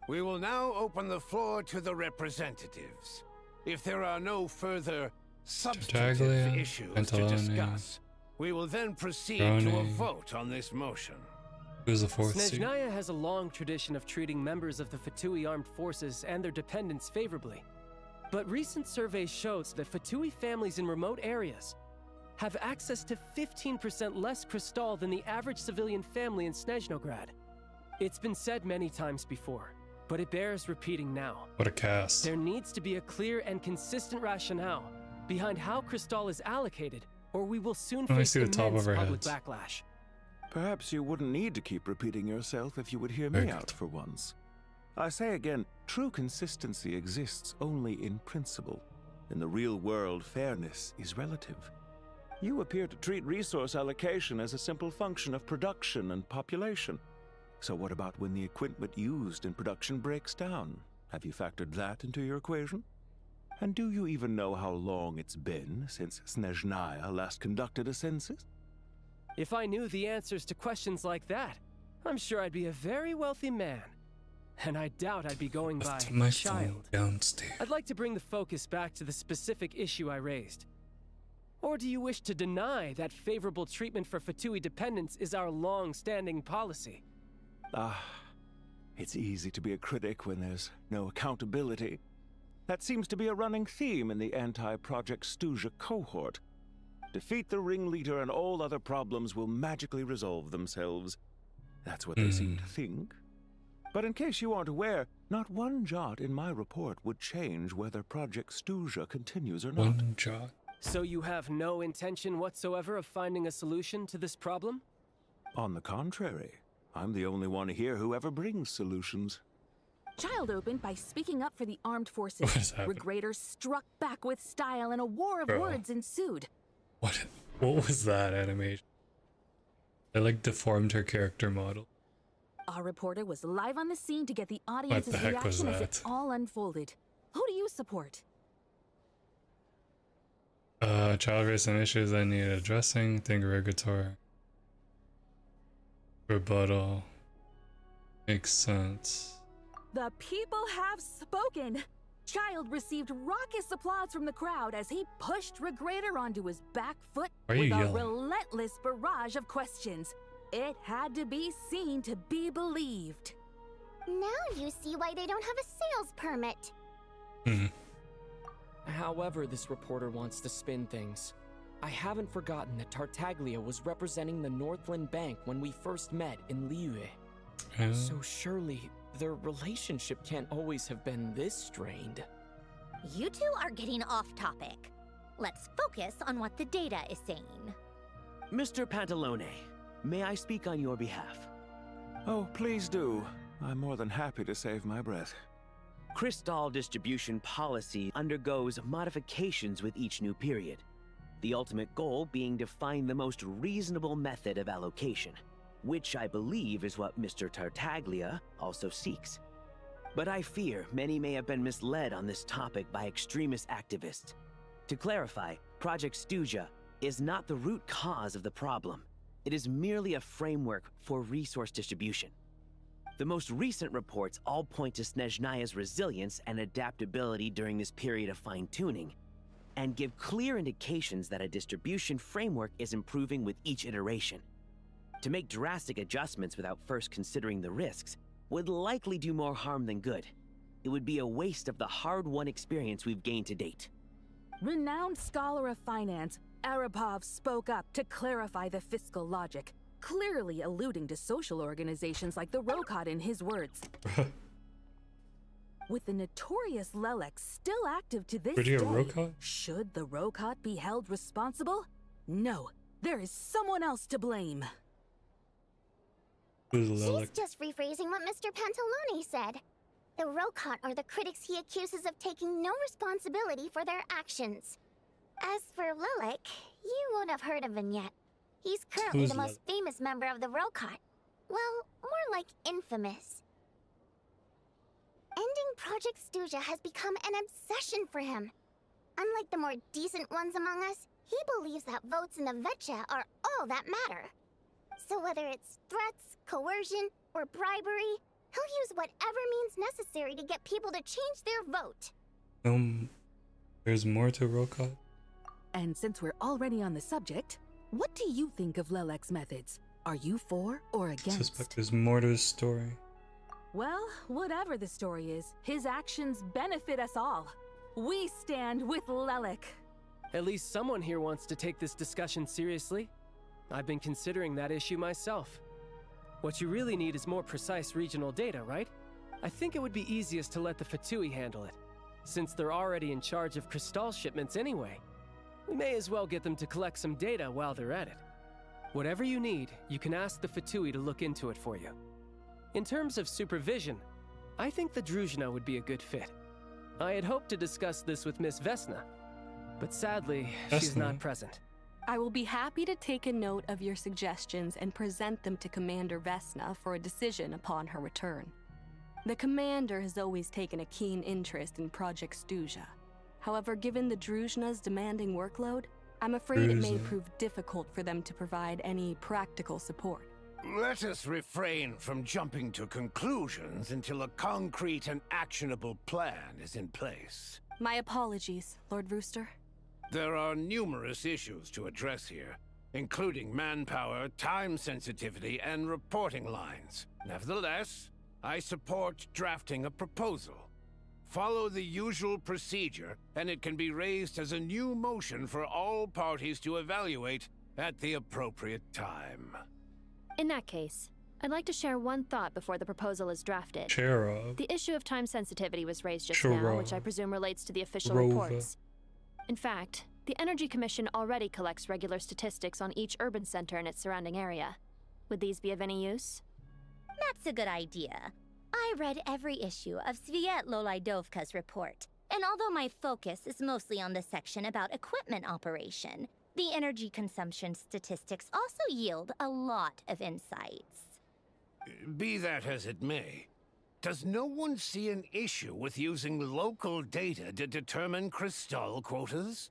We will now open the floor to the representatives. If there are no further substantive Tartaglia, issues Pantalone, to discuss, we will then proceed to a vote on this motion. Who's the fourth seat? Snezhnaya has a long tradition of treating members of the Fatui armed forces and their dependents favorably. But recent surveys shows that Fatui families in remote areas have access to 15% less crystal than the average civilian family in Snezhnograd. It's been said many times before, but it bears repeating now. What a cast. There needs to be a clear and consistent rationale behind how crystal is allocated, or we will soon face see the top immense of our public heads. backlash. Perhaps you wouldn't need to keep repeating yourself if you would hear me out for once. I say again, true consistency exists only in principle. In the real world, fairness is relative. You appear to treat resource allocation as a simple function of production and population. So what about when the equipment used in production breaks down? Have you factored that into your equation? And do you even know how long it's been since Snezhnaya last conducted a census? If I knew the answers to questions like that, I'm sure I'd be a very wealthy man. And I doubt I'd be going by my child. phone downstairs. I'd like to bring the focus back to the specific issue I raised. Or do you wish to deny that favorable treatment for Fatui dependents is our long-standing policy? It's easy to be a critic when there's no accountability. That seems to be a running theme in the anti-Project Stuja cohort. Defeat the ringleader and all other problems will magically resolve themselves. That's what they seem to think. But in case you aren't aware, not one jot in my report would change whether Project Stuja continues or not. One jot. So you have no intention whatsoever of finding a solution to this problem? On the contrary, I'm the only one here who ever brings solutions. Child opened by speaking up for the armed What is forces. happening? Regraders struck back with style and a war of Bro. words ensued. What was that animation? They like deformed her character model. Our reporter was live on the scene to get the audience's heck was reaction as it that? all unfolded. Who do you support? Child race and issues that need addressing. Think regulatory. Rebuttal. Makes sense. The people have spoken! Child received raucous applause from the crowd as he pushed Regrader onto his back foot Why are with you a yelling? relentless barrage of questions. It had to be seen to be believed. Now you see why they don't have a sales permit. However this reporter wants to spin things, I haven't forgotten that Tartaglia was representing the Northland Bank when we first met in Liyue. So surely their relationship can't always have been this strained. You two are getting off topic. Let's focus on what the data is saying. Mr. Pantalone, may I speak on your behalf? Oh, please do. I'm more than happy to save my breath. Crystal distribution policy undergoes modifications with each new period. The ultimate goal being to find the most reasonable method of allocation, which I believe is what Mr. Tartaglia also seeks. But I fear many may have been misled on this topic by extremist activists. To clarify, Project Stuja is not the root cause of the problem. It is merely a framework for resource distribution. The most recent reports all point to Snezhnaya's resilience and adaptability during this period of fine-tuning, and give clear indications that a distribution framework is improving with each iteration. To make drastic adjustments without first considering the risks would likely do more harm than good. It would be a waste of the hard-won experience we've gained to date. Renowned scholar of finance, Arapov spoke up to clarify the fiscal logic, clearly alluding to social organizations like the Rokot in his words. With the notorious Lelek still active to this day, should the Rokot be held responsible? No, there is someone else to blame. She's just rephrasing what Mr. Pantalone said. The Rokot are the critics he accuses of taking no responsibility for their actions. As for Lilek, you won't have heard of him yet. He's currently the most famous member of the Rokot. Well, more like infamous. Ending Project Stuja has become an obsession for him. Unlike the more decent ones among us, he believes that votes in the Vetcha are all that matter. So whether it's threats, coercion, or bribery, he'll use whatever means necessary to get people to change their vote. There's more to Rokot? And since we're already on the subject, what do you think of Lelek's methods? Are you for or against? I suspect there's more to his story. Well, whatever the story is, his actions benefit us all. We stand with Lelek. At least someone here wants to take this discussion seriously. I've been considering that issue myself. What you really need is more precise regional data, right? I think it would be easiest to let the Fatui handle it, since they're already in charge of Crystal shipments anyway. We may as well get them to collect some data while they're at it. Whatever you need, you can ask the Fatui to look into it for you. In terms of supervision, I think the Druzhna would be a good fit. I had hoped to discuss this with Miss Vesna, but sadly, she's not present. I will be happy to take a note of your suggestions and present them to Commander Vesna for a decision upon her return. The Commander has always taken a keen interest in Project Stuja. However, given the Druzhna's demanding workload, I'm afraid it may prove difficult for them to provide any practical support. Let us refrain from jumping to conclusions until a concrete and actionable plan is in place. My apologies, Lord Rooster. There are numerous issues to address here, including manpower, time sensitivity, and reporting lines. Nevertheless, I support drafting a proposal. Follow the usual procedure, and it can be raised as a new motion for all parties to evaluate at the appropriate time. In that case, I'd like to share one thought before the proposal is drafted. The issue of time sensitivity was raised just now, which I presume relates to the official reports. In fact, the Energy Commission already collects regular statistics on each urban center and its surrounding area. Would these be of any use? That's a good idea. I read every issue of Sviet Lolaidovka's report, and although my focus is mostly on the section about equipment operation, the energy consumption statistics also yield a lot of insights. Be that as it may, does no one see an issue with using local data to determine Crystal quotas?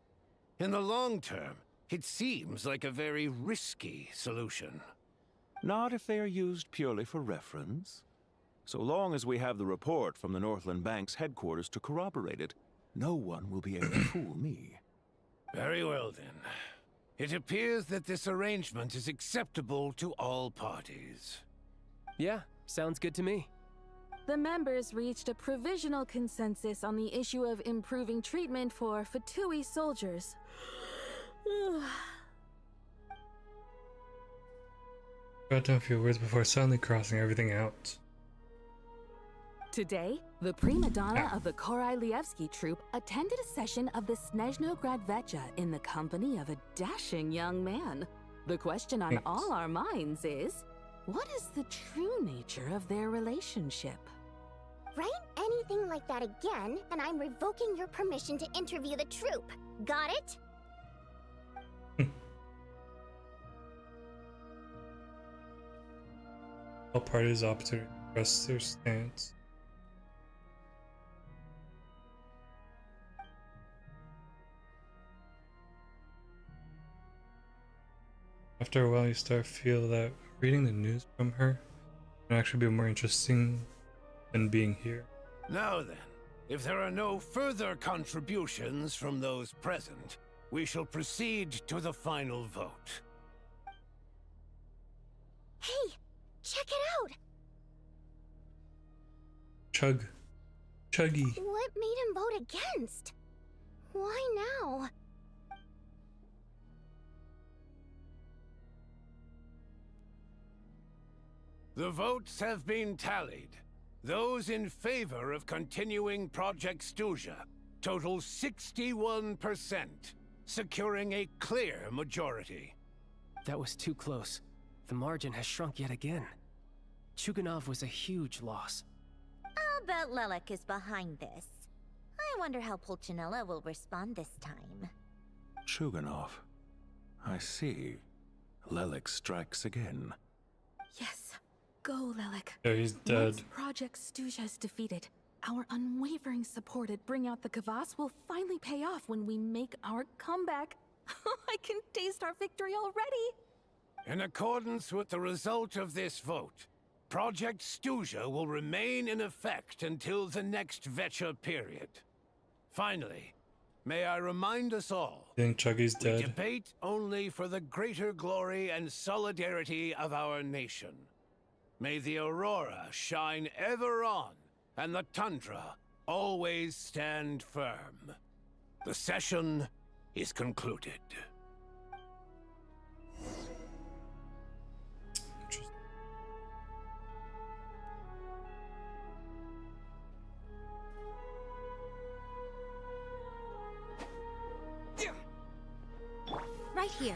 In the long term, it seems like a very risky solution. Not if they are used purely for reference. So long as we have the report from the Northland Bank's headquarters to corroborate it, no one will be able to fool me. Very well then. It appears that this arrangement is acceptable to all parties. Yeah, sounds good to me. The members reached a provisional consensus on the issue of improving treatment for Fatui soldiers. Jot down a few words before suddenly crossing everything out. Today, the prima donna of the Korailievsky troupe attended a session of the Snezhnograd Vetcha in the company of a dashing young man. The question on all our minds is, what is the true nature of their relationship? Write anything like that again, and I'm revoking your permission to interview the troupe. Got it? All parties opportunity to express their stance. After a while, you start to feel that reading the news from her can actually be more interesting than being here. Now then, if there are no further contributions from those present, we shall proceed to the final vote. Hey, check it out! Chuggy. What made him vote against? Why now? The votes have been tallied. Those in favor of continuing Project Stuzha total 61%, securing a clear majority. That was too close. The margin has shrunk yet again. Chuganov was a huge loss. I'll bet Lelek is behind this. I wonder how Pulcinella will respond this time. Chuganov. I see. Lelek strikes again. Yes. Go, Lelek. Yeah, he's dead. Once Project Stuzha is defeated, our unwavering support at Bring Out the Kvass will finally pay off when we make our comeback. I can taste our victory already. In accordance with the result of this vote, Project Stuzha will remain in effect until the next Vecha period. Finally, may I remind us all, I think Chuggy's we dead. debate only for the greater glory and solidarity of our nation. May the aurora shine ever on, and the tundra always stand firm. The session is concluded. Right here.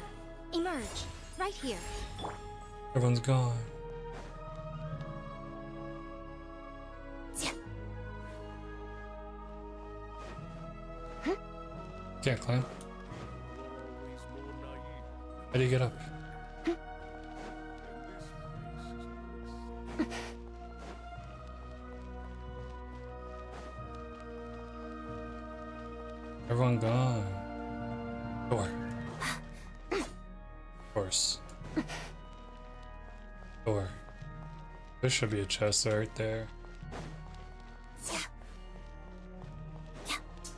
Emerge. Right here. Everyone's gone. Can't climb. How do you get up? Everyone gone. Door. Of course. Door. There should be a chest right there. I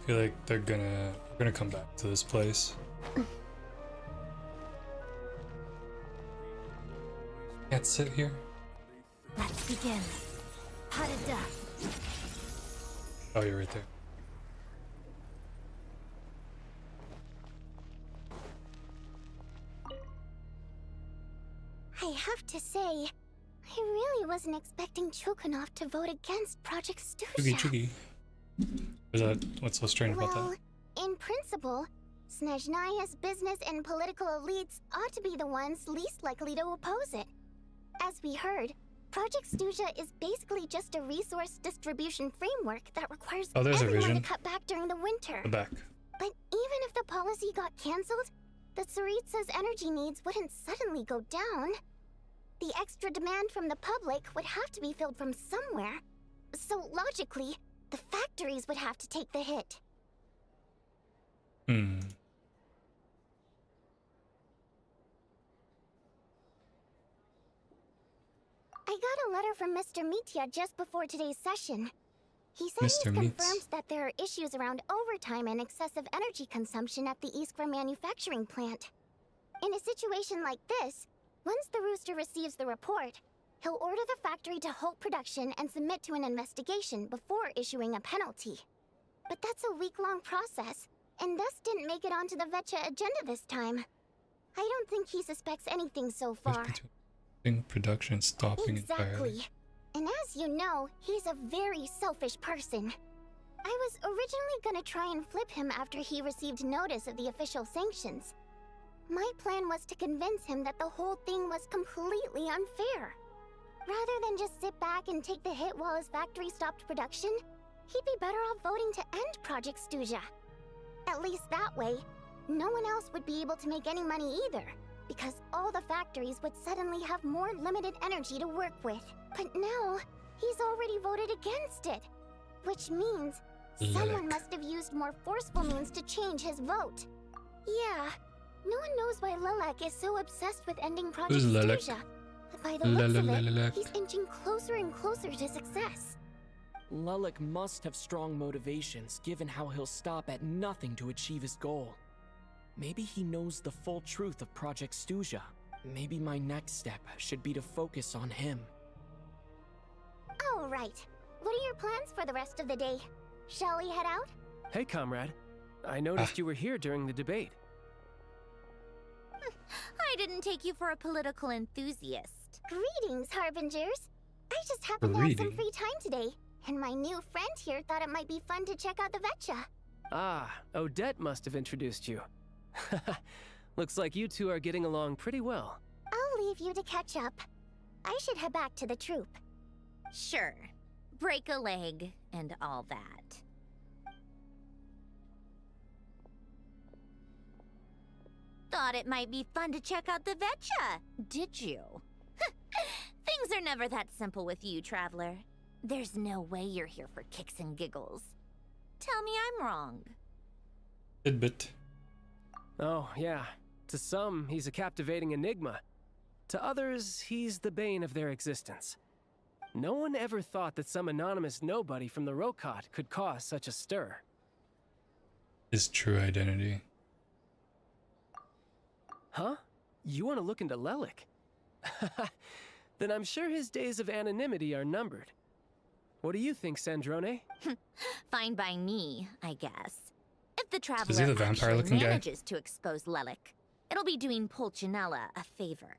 feel like they're gonna come back to this place. Can't sit here. Let's begin. Harada. Oh, you're right there. I have to say, I really wasn't expecting Chuganov to vote against Project Stuzha. Chuggy. Is that what's so strange about that? In principle, Snezhnaya's business and political elites ought to be the ones least likely to oppose it. As we heard, Project Stuzha is basically just a resource distribution framework that requires everyone to cut back during the winter. The back. But even if the policy got cancelled, the Tsaritsa's energy needs wouldn't suddenly go down. The extra demand from the public would have to be filled from somewhere. So logically, the factories would have to take the hit. I got a letter from Mr. Mitya just before today's session. He said he's confirmed that there are issues around overtime and excessive energy consumption at the Iskra manufacturing plant. In a situation like this, once the Rooster receives the report, he'll order the factory to halt production and submit to an investigation before issuing a penalty. But that's a week-long process, and thus didn't make it onto the Vecha agenda this time. I don't think he suspects anything so far. Production stopping entirely. Exactly. And as you know, he's a very selfish person. I was originally gonna try and flip him after he received notice of the official sanctions. My plan was to convince him that the whole thing was completely unfair. Rather than just sit back and take the hit while his factory stopped production, he'd be better off voting to end Project Stuzha. At least that way, no one else would be able to make any money either, because all the factories would suddenly have more limited energy to work with. But now, he's already voted against it, which means someone must have used more forceful means to change his vote. Yeah, No one knows why Lilac is so obsessed with ending Project Who's Lilac? Stuja. But by the looks of it, he's inching closer and closer to success. Lilac must have strong motivations, given how he'll stop at nothing to achieve his goal. Maybe he knows the full truth of Project Stuja. Maybe my next step should be to focus on him. Oh, right. What are your plans for the rest of the day? Shall we head out? Hey, comrade. I noticed you were here during the debate. I didn't take you for a political enthusiast. Greetings, Harbingers. I just happened to have some free time today, and my new friend here thought it might be fun to check out the Vetcha. Ah, Odette must have introduced you. Looks like you two are getting along pretty well. I'll leave you to catch up. I should head back to the troop. Sure. Break a leg and all that. Thought it might be fun to check out the Vetcha, did you? Things are never that simple with you, Traveler. There's no way you're here for kicks and giggles. Tell me I'm wrong. Tidbit. Oh, yeah. To some, he's a captivating enigma. To others, he's the bane of their existence. No one ever thought that some anonymous nobody from the Rokot could cause such a stir. His true identity. Huh? You want to look into Lelik? Then I'm sure his days of anonymity are numbered. What do you think, Snezhnaya? Fine by me, I guess. If the Is Traveler he the vampire-looking guy? manages to expose Lelik, it'll be doing Pulcinella a favor.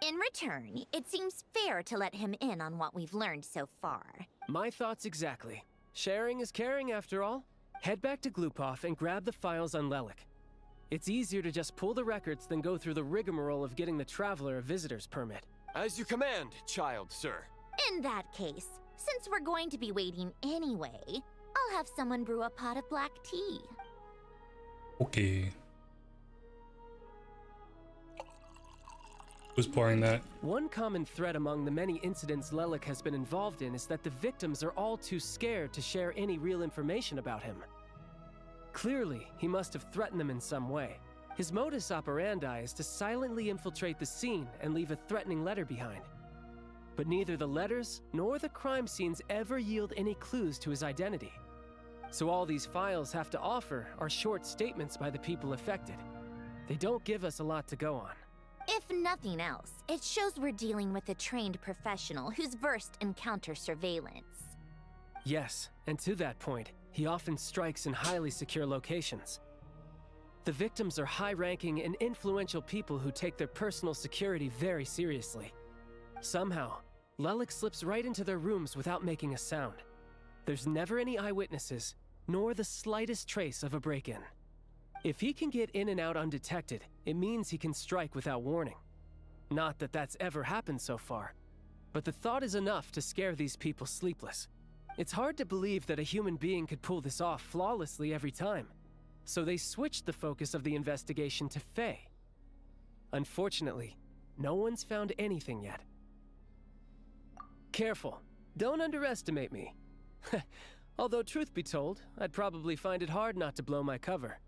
In return, it seems fair to let him in on what we've learned so far. My thoughts exactly. Sharing is caring, after all. Head back to Glupov and grab the files on Lelik. It's easier to just pull the records than go through the rigmarole of getting the Traveler a visitor's permit. As you command, child, sir. In that case, since we're going to be waiting anyway, I'll have someone brew a pot of black tea. Okay. Who's pouring that? One common thread among the many incidents Lelik has been involved in is that the victims are all too scared to share any real information about him. Clearly, he must have threatened them in some way. His modus operandi is to silently infiltrate the scene and leave a threatening letter behind. But neither the letters nor the crime scenes ever yield any clues to his identity. So all these files have to offer are short statements by the people affected. They don't give us a lot to go on. If nothing else, it shows we're dealing with a trained professional who's versed in counter-surveillance. Yes, and to that point, he often strikes in highly secure locations. The victims are high-ranking and influential people who take their personal security very seriously. Somehow, Lelik slips right into their rooms without making a sound. There's never any eyewitnesses, nor the slightest trace of a break-in. If he can get in and out undetected, it means he can strike without warning. Not that that's ever happened so far, but the thought is enough to scare these people sleepless. It's hard to believe that a human being could pull this off flawlessly every time, so they switched the focus of the investigation to Faye. Unfortunately, no one's found anything yet. Careful, don't underestimate me. Although truth be told, I'd probably find it hard not to blow my cover.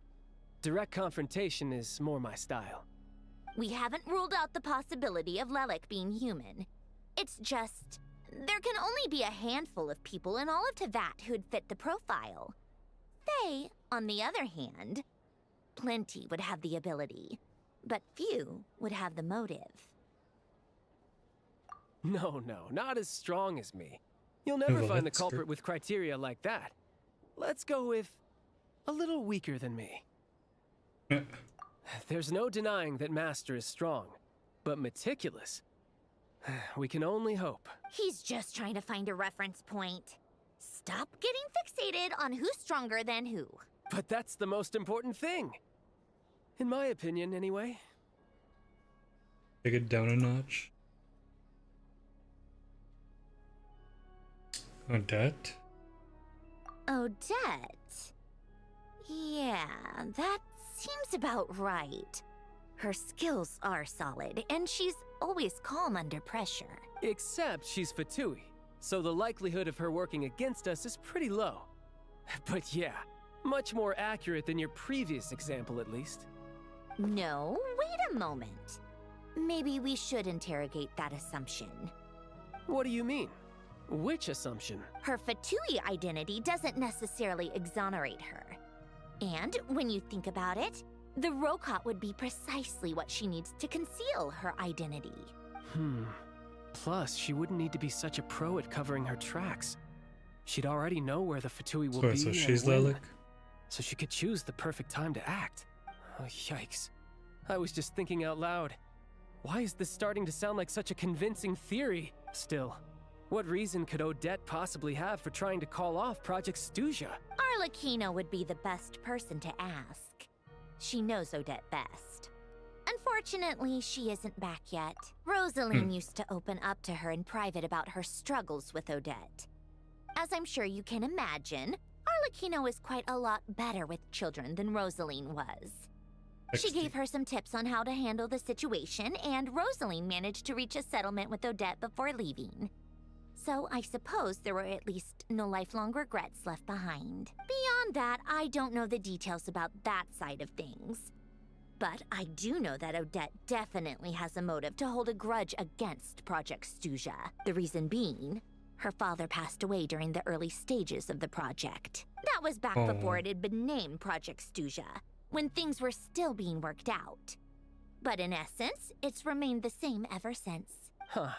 Direct confrontation is more my style. We haven't ruled out the possibility of Lelik being human. It's just, there can only be a handful of people in all of Teyvat who'd fit the profile. Faye, on the other hand, plenty would have the ability, but few would have the motive. No, not as strong as me. You'll never find the culprit with criteria like that. Let's go with a little weaker than me. There's no denying that Master is strong, but meticulous. We can only hope. He's just trying to find a reference point. Stop getting fixated on who's stronger than who. But that's the most important thing. In my opinion, anyway. Take it down a notch. Odette? Odette? Yeah, that seems about right. Her skills are solid, and she's always calm under pressure. Except she's Fatui, so the likelihood of her working against us is pretty low. But yeah, much more accurate than your previous example at least. No, wait a moment. Maybe we should interrogate that assumption. What do you mean? Which assumption? Her Fatui identity doesn't necessarily exonerate her. And when you think about it, the Rokot would be precisely what she needs to conceal her identity. Plus, she wouldn't need to be such a pro at covering her tracks. She'd already know where the Fatui will be. So she's and when. Lilac? So she could choose the perfect time to act. Oh, yikes. I was just thinking out loud. Why is this starting to sound like such a convincing theory? Still, what reason could Odette possibly have for trying to call off Project Stuzia? Arlecchino would be the best person to ask. She knows Odette best. Unfortunately, she isn't back yet. Rosaline used to open up to her in private about her struggles with Odette. As I'm sure you can imagine, Arlecchino is quite a lot better with children than Rosaline was. She gave her some tips on how to handle the situation, and Rosaline managed to reach a settlement with Odette before leaving. So I suppose there were at least no lifelong regrets left behind. Beyond that, I don't know the details about that side of things. But I do know that Odette definitely has a motive to hold a grudge against Project Stuzia. The reason being, her father passed away during the early stages of the project. That was back before it had been named Project Stuzia, when things were still being worked out. But in essence, it's remained the same ever since. Huh.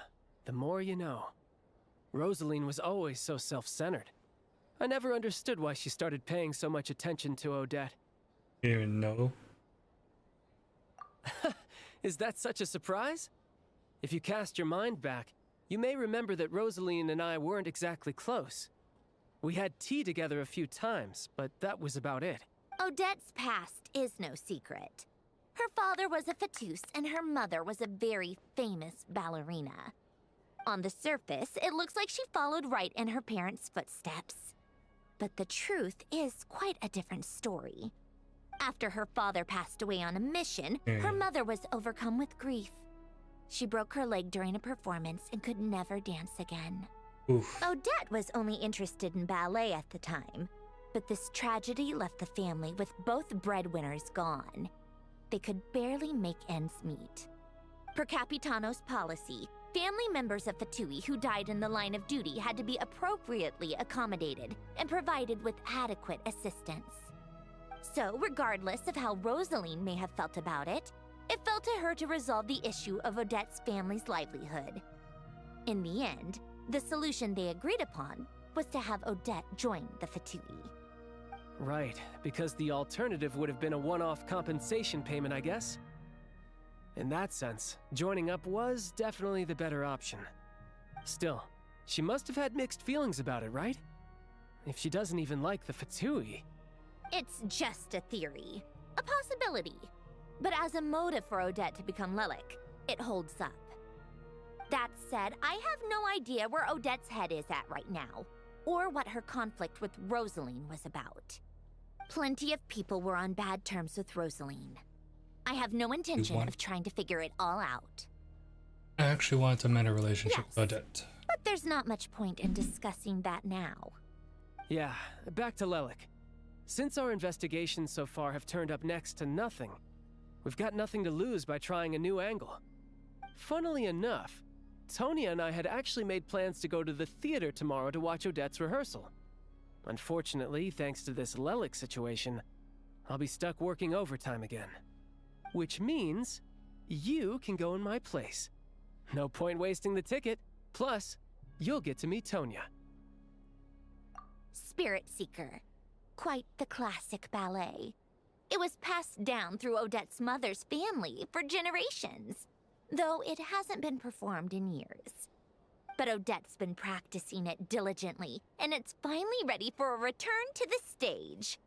The more you know. Rosaline was always so self-centered. I never understood why she started paying so much attention to Odette. You didn't even know? Is that such a surprise? If you cast your mind back, you may remember that Rosaline and I weren't exactly close. We had tea together a few times, but that was about it. Odette's past is no secret. Her father was a fatus and her mother was a very famous ballerina. On the surface, it looks like she followed right in her parents' footsteps. But the truth is quite a different story. After her father passed away on a mission, her mother was overcome with grief. She broke her leg during a performance and could never dance again. Oof. Odette was only interested in ballet at the time, but this tragedy left the family with both breadwinners gone. They could barely make ends meet. Per Capitano's policy, family members of Fatui who died in the line of duty had to be appropriately accommodated and provided with adequate assistance. So, regardless of how Rosaline may have felt about it, it fell to her to resolve the issue of Odette's family's livelihood. In the end, the solution they agreed upon was to have Odette join the Fatui. Right, because the alternative would have been a one-off compensation payment, I guess. In that sense, joining up was definitely the better option. Still, she must have had mixed feelings about it, right? If she doesn't even like the Fatui. It's just a theory, a possibility. But as a motive for Odette to become Lilac, it holds up. That said, I have no idea where Odette's head is at right now, or what her conflict with Rosaline was about. Plenty of people were on bad terms with Rosaline. I have no intention of trying to figure it all out. I actually want to mend a relationship with Odette. But there's not much point in discussing that now. Yeah, back to Lilac. Since our investigations so far have turned up next to nothing, we've got nothing to lose by trying a new angle. Funnily enough, Tonya and I had actually made plans to go to the theater tomorrow to watch Odette's rehearsal. Unfortunately, thanks to this Lilac situation, I'll be stuck working overtime again. Which means you can go in my place. No point wasting the ticket. Plus, you'll get to meet Tonya. Spirit Seeker. Quite the classic ballet. It was passed down through Odette's mother's family for generations, though it hasn't been performed in years. But Odette's been practicing it diligently, and it's finally ready for a return to the stage.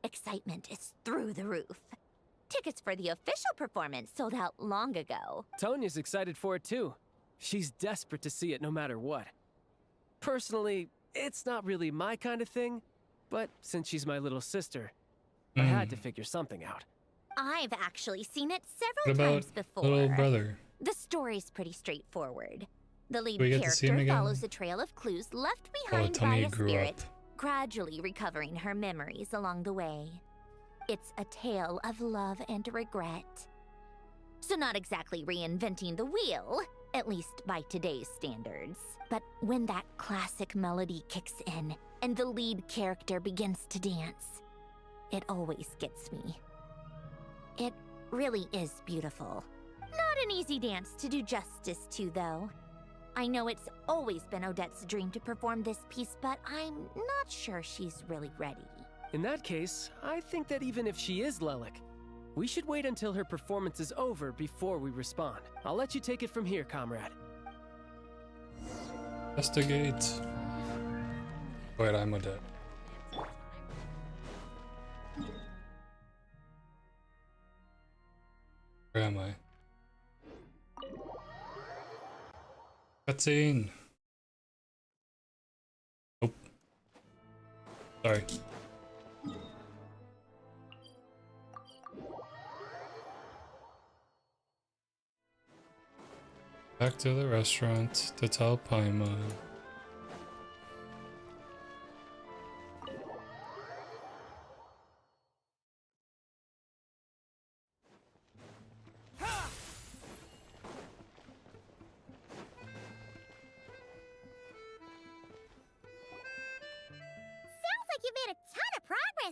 Excitement is through the roof. Tickets for the official performance sold out long ago. Tonya's excited for it too. She's desperate to see it no matter what. Personally, it's not really my kind of thing, but since she's my little sister, I had to figure something out. I've actually seen it several times before. Little brother? The story's pretty straightforward. The lead Do we get to see him character again? follows a trail of clues left behind by Tommy a grew spirit, up. gradually recovering her memories along the way. It's a tale of love and regret. So not exactly reinventing the wheel, at least by today's standards. But when that classic melody kicks in and the lead character begins to dance, it always gets me. It really is beautiful. Not an easy dance to do justice to, though. I know it's always been Odette's dream to perform this piece, but I'm not sure she's really ready. In that case, I think that even if she is Lelik, we should wait until her performance is over before we respond. I'll let you take it from here, comrade. Investigate. Wait, I'm Odette. Where am I? Cutscene. Nope. Sorry. Back to the restaurant to tell Paimon.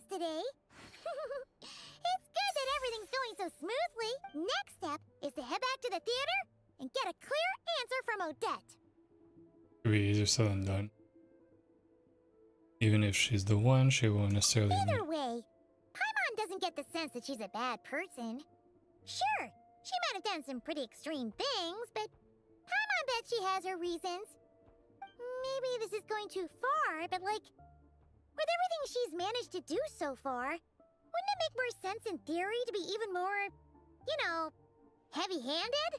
Today. It's good that everything's going so smoothly. Next step is to head back to the theater and get a clear answer from Odette. It'd be easier said than done. Even if she's the one, she won't necessarily. Either way, Paimon doesn't get the sense that she's a bad person. Sure, she might have done some pretty extreme things, but Paimon bet she has her reasons. Maybe this is going too far, but like, with everything she's managed to do so far, wouldn't it make more sense in theory to be even more, you know, heavy-handed?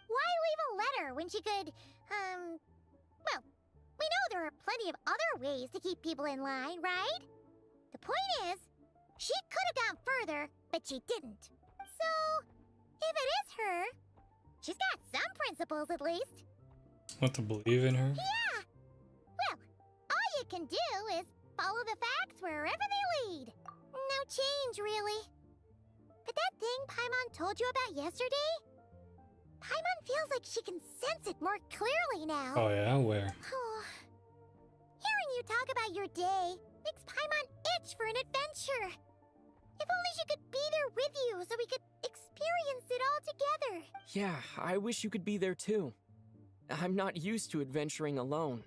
Why leave a letter when she could, well, we know there are plenty of other ways to keep people in line, right? The point is, she could have gone further, but she didn't. So, if it is her, she's got some principles at least. Want to believe in her? Yeah! Well, all you can do is follow the facts wherever they lead. No change, really. But that thing Paimon told you about yesterday? Paimon feels like she can sense it more clearly now. Oh yeah, where? Hearing you talk about your day makes Paimon itch for an adventure. If only she could be there with you so we could experience it all together. Yeah, I wish you could be there too. I'm not used to adventuring alone.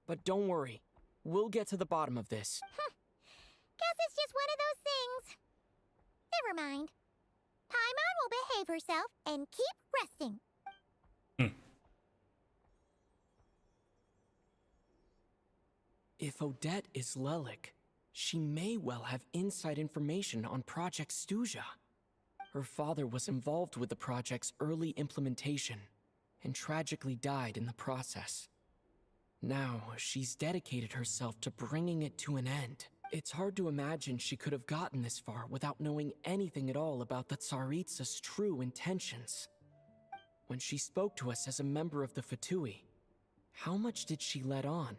But don't worry. We'll get to the bottom of this. Guess it's just one of those things. Never mind. Paimon will behave herself and keep resting. If Odette is Lelik, she may well have inside information on Project Stuja. Her father was involved with the project's early implementation and tragically died in the process. Now, she's dedicated herself to bringing it to an end. It's hard to imagine she could have gotten this far without knowing anything at all about the Tsaritsa's true intentions. When she spoke to us as a member of the Fatui, how much did she let on?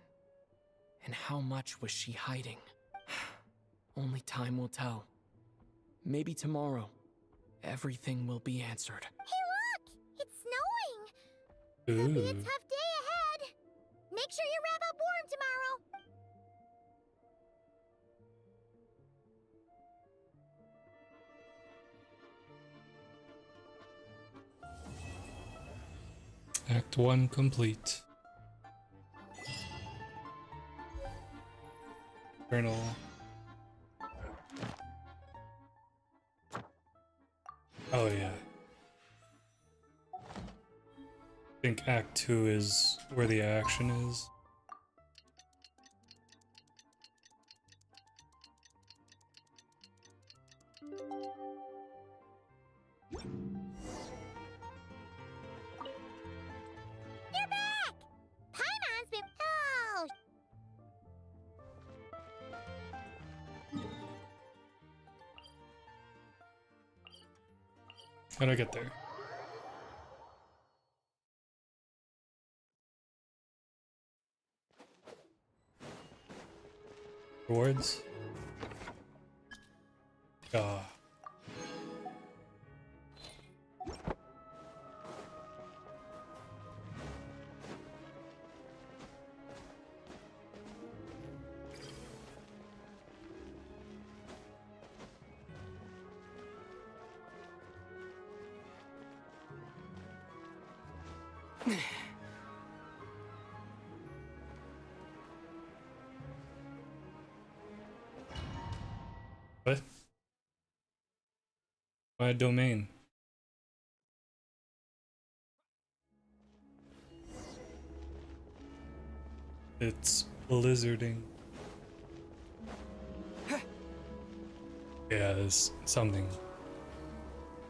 And how much was she hiding? Only time will tell. Maybe tomorrow, everything will be answered. Hey look! It's snowing! It'll be a tough day ahead. Make sure you wrap up warm tomorrow. Act 1 complete. Journal. Oh yeah. I think Act 2 is where the action is. You're back! Paimon's been... Oh! How'd I get there? Rewards? Ah. What? My domain. It's blizzarding. Yeah, there's something.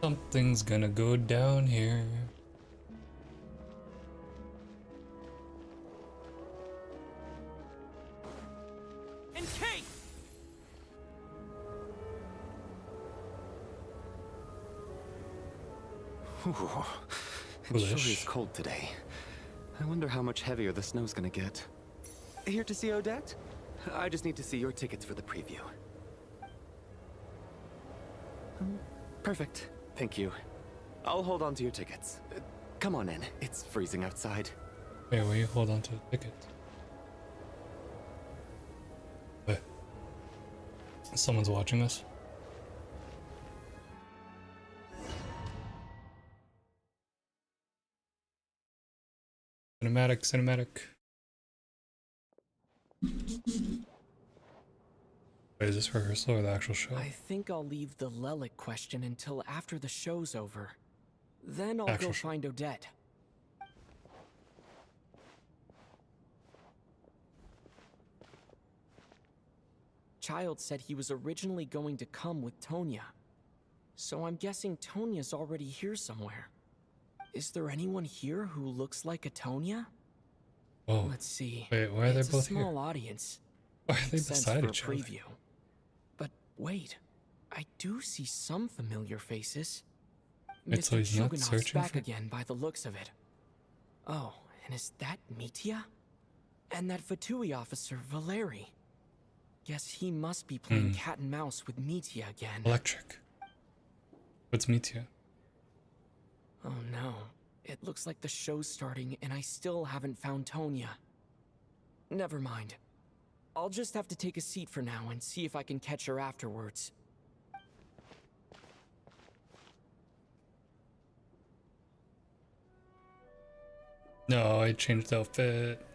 Something's gonna go down here. And Kate! It sure is cold today. I wonder how much heavier the snow's gonna get. Here to see Odette? I just need to see your tickets for the preview. Perfect. Thank you. I'll hold on to your tickets. Come on in. It's freezing outside. Wait, will you hold on to the ticket? Wait. Someone's watching us? Cinematic. Wait, is this rehearsal or the actual show? I think I'll leave the Lelic question until after the show's over. Then I'll go find Odette. Child said he was originally going to come with Tonya. So I'm guessing Tonya's already here somewhere. Is there anyone here who looks like a Tonya? Oh, let's see. Wait, why are they both here? It's a small audience. Why are they beside each other? Preview. But wait, I do see some familiar faces. Wait, so he's not searching back for... again by the looks of it. Oh, and is that Mitya? And that Fatui officer, Valeri. Guess he must be playing cat and mouse with Mitya again. Electric. What's Mitya? Oh no. It looks like the show's starting and I still haven't found Tonya. Never mind. I'll just have to take a seat for now and see if I can catch her afterwards. No, I changed the outfit.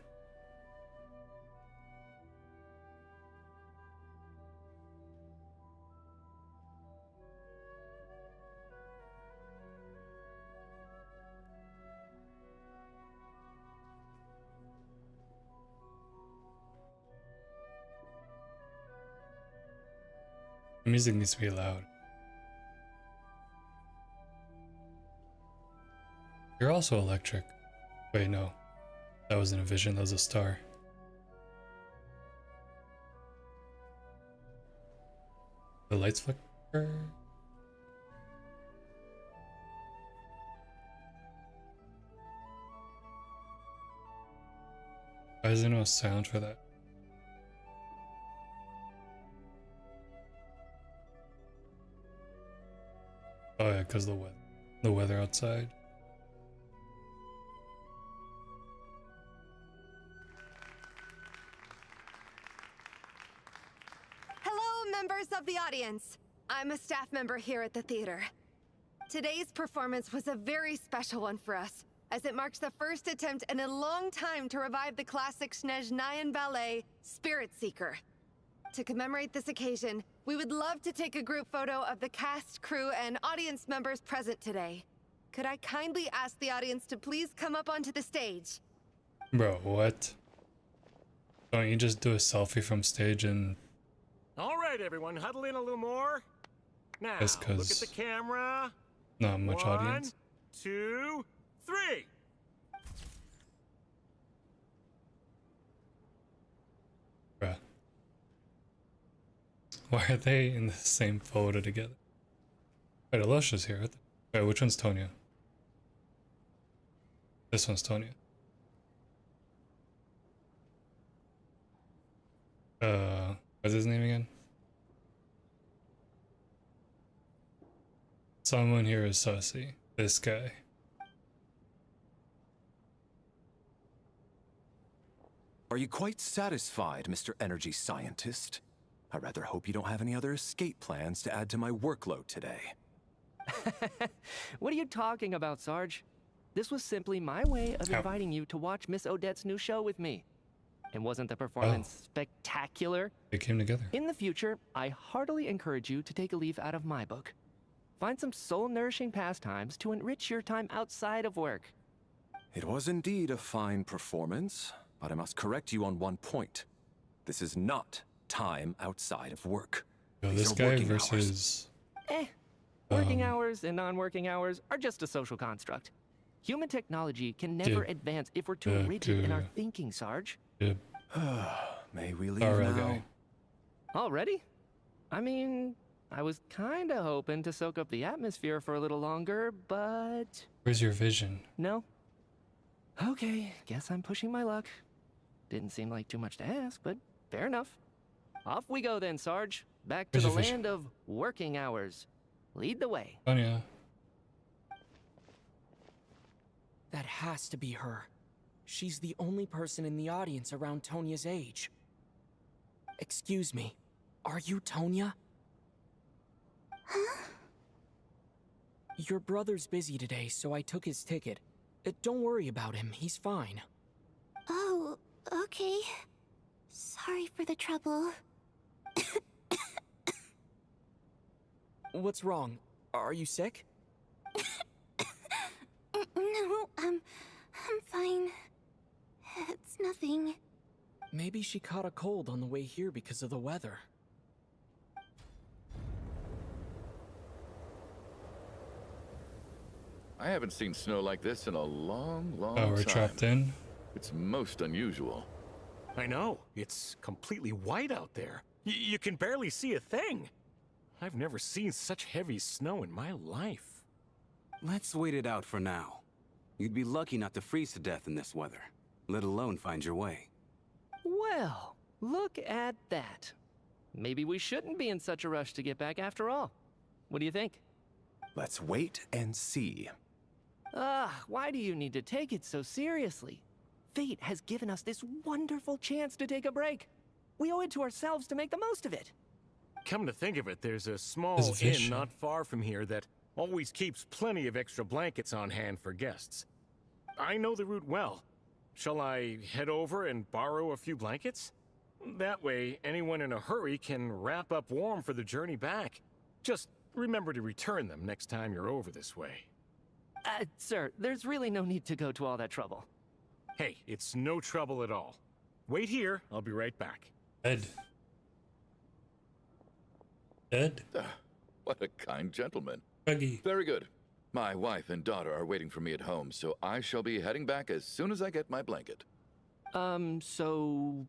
The music needs to be loud. You're also electric. Wait, no. That wasn't a vision, that was a star. The lights flicker. Why is there no sound for that? Oh yeah, because the weather outside. Hello, members of the audience. I'm a staff member here at the theater. Today's performance was a very special one for us, as it marks the first attempt in a long time to revive the classic Snezhnaya ballet, Spirit Seeker. To commemorate this occasion, we would love to take a group photo of the cast, crew, and audience members present today. Could I kindly ask the audience to please come up onto the stage? Bro, what? Don't you just do a selfie from stage and... All right, everyone, huddle in a little more. Now, Just 'cause look at the camera. not much audience? 1, 2, 3. Bruh. Why are they in the same photo together? Wait, Alosha's here. Wait, which one's Tonya? This one's Tonya. What's his name again? Someone here is sussy. This guy. Are you quite satisfied, Mr. Energy Scientist? I rather hope you don't have any other escape plans to add to my workload today. What are you talking about, Sarge? This was simply my way of inviting you to watch Miss Odette's new show with me. And wasn't the performance spectacular? They came together. In the future, I heartily encourage you to take a leaf out of my book. Find some soul-nourishing pastimes to enrich your time outside of work. It was indeed a fine performance, but I must correct you on one point. This is not time outside of work. Yo, this guy versus... Working hours and non-working hours are just a social construct. Human technology can never advance if we're too rigid in our thinking, Sarge. May we leave now? Guy. Already? I mean, I was kinda hoping to soak up the atmosphere for a little longer, but... Where's your vision? No. Okay, guess I'm pushing my luck. Didn't seem like too much to ask, but fair enough. Off we go then, Sarge. Back to the land of working hours. Lead the way. Oh, yeah. That has to be her. She's the only person in the audience around Tonia's age. Excuse me, are you Tonia? Huh? Your brother's busy today, so I took his ticket. Don't worry about him, he's fine. Oh, okay. Sorry for the trouble. What's wrong? Are you sick? No, I'm fine. It's nothing. Maybe she caught a cold on the way here because of the weather. I haven't seen snow like this in a long time. Oh, we're trapped in? It's most unusual. I know. It's completely white out there. You can barely see a thing. I've never seen such heavy snow in my life. Let's wait it out for now. You'd be lucky not to freeze to death in this weather, let alone find your way. Well, look at that. Maybe we shouldn't be in such a rush to get back after all. What do you think? Let's wait and see. Why do you need to take it so seriously? Fate has given us this wonderful chance to take a break. We owe it to ourselves to make the most of it. Come to think of it, there's a small inn not far from here that always keeps plenty of extra blankets on hand for guests. I know the route well. Shall I head over and borrow a few blankets? That way, anyone in a hurry can wrap up warm for the journey back. Just remember to return them next time you're over this way. Sir, there's really no need to go to all that trouble. Hey, it's no trouble at all. Wait here, I'll be right back. Ed. Ed? What a kind gentleman. Peggy. Very good. My wife and daughter are waiting for me at home, so I shall be heading back as soon as I get my blanket. So...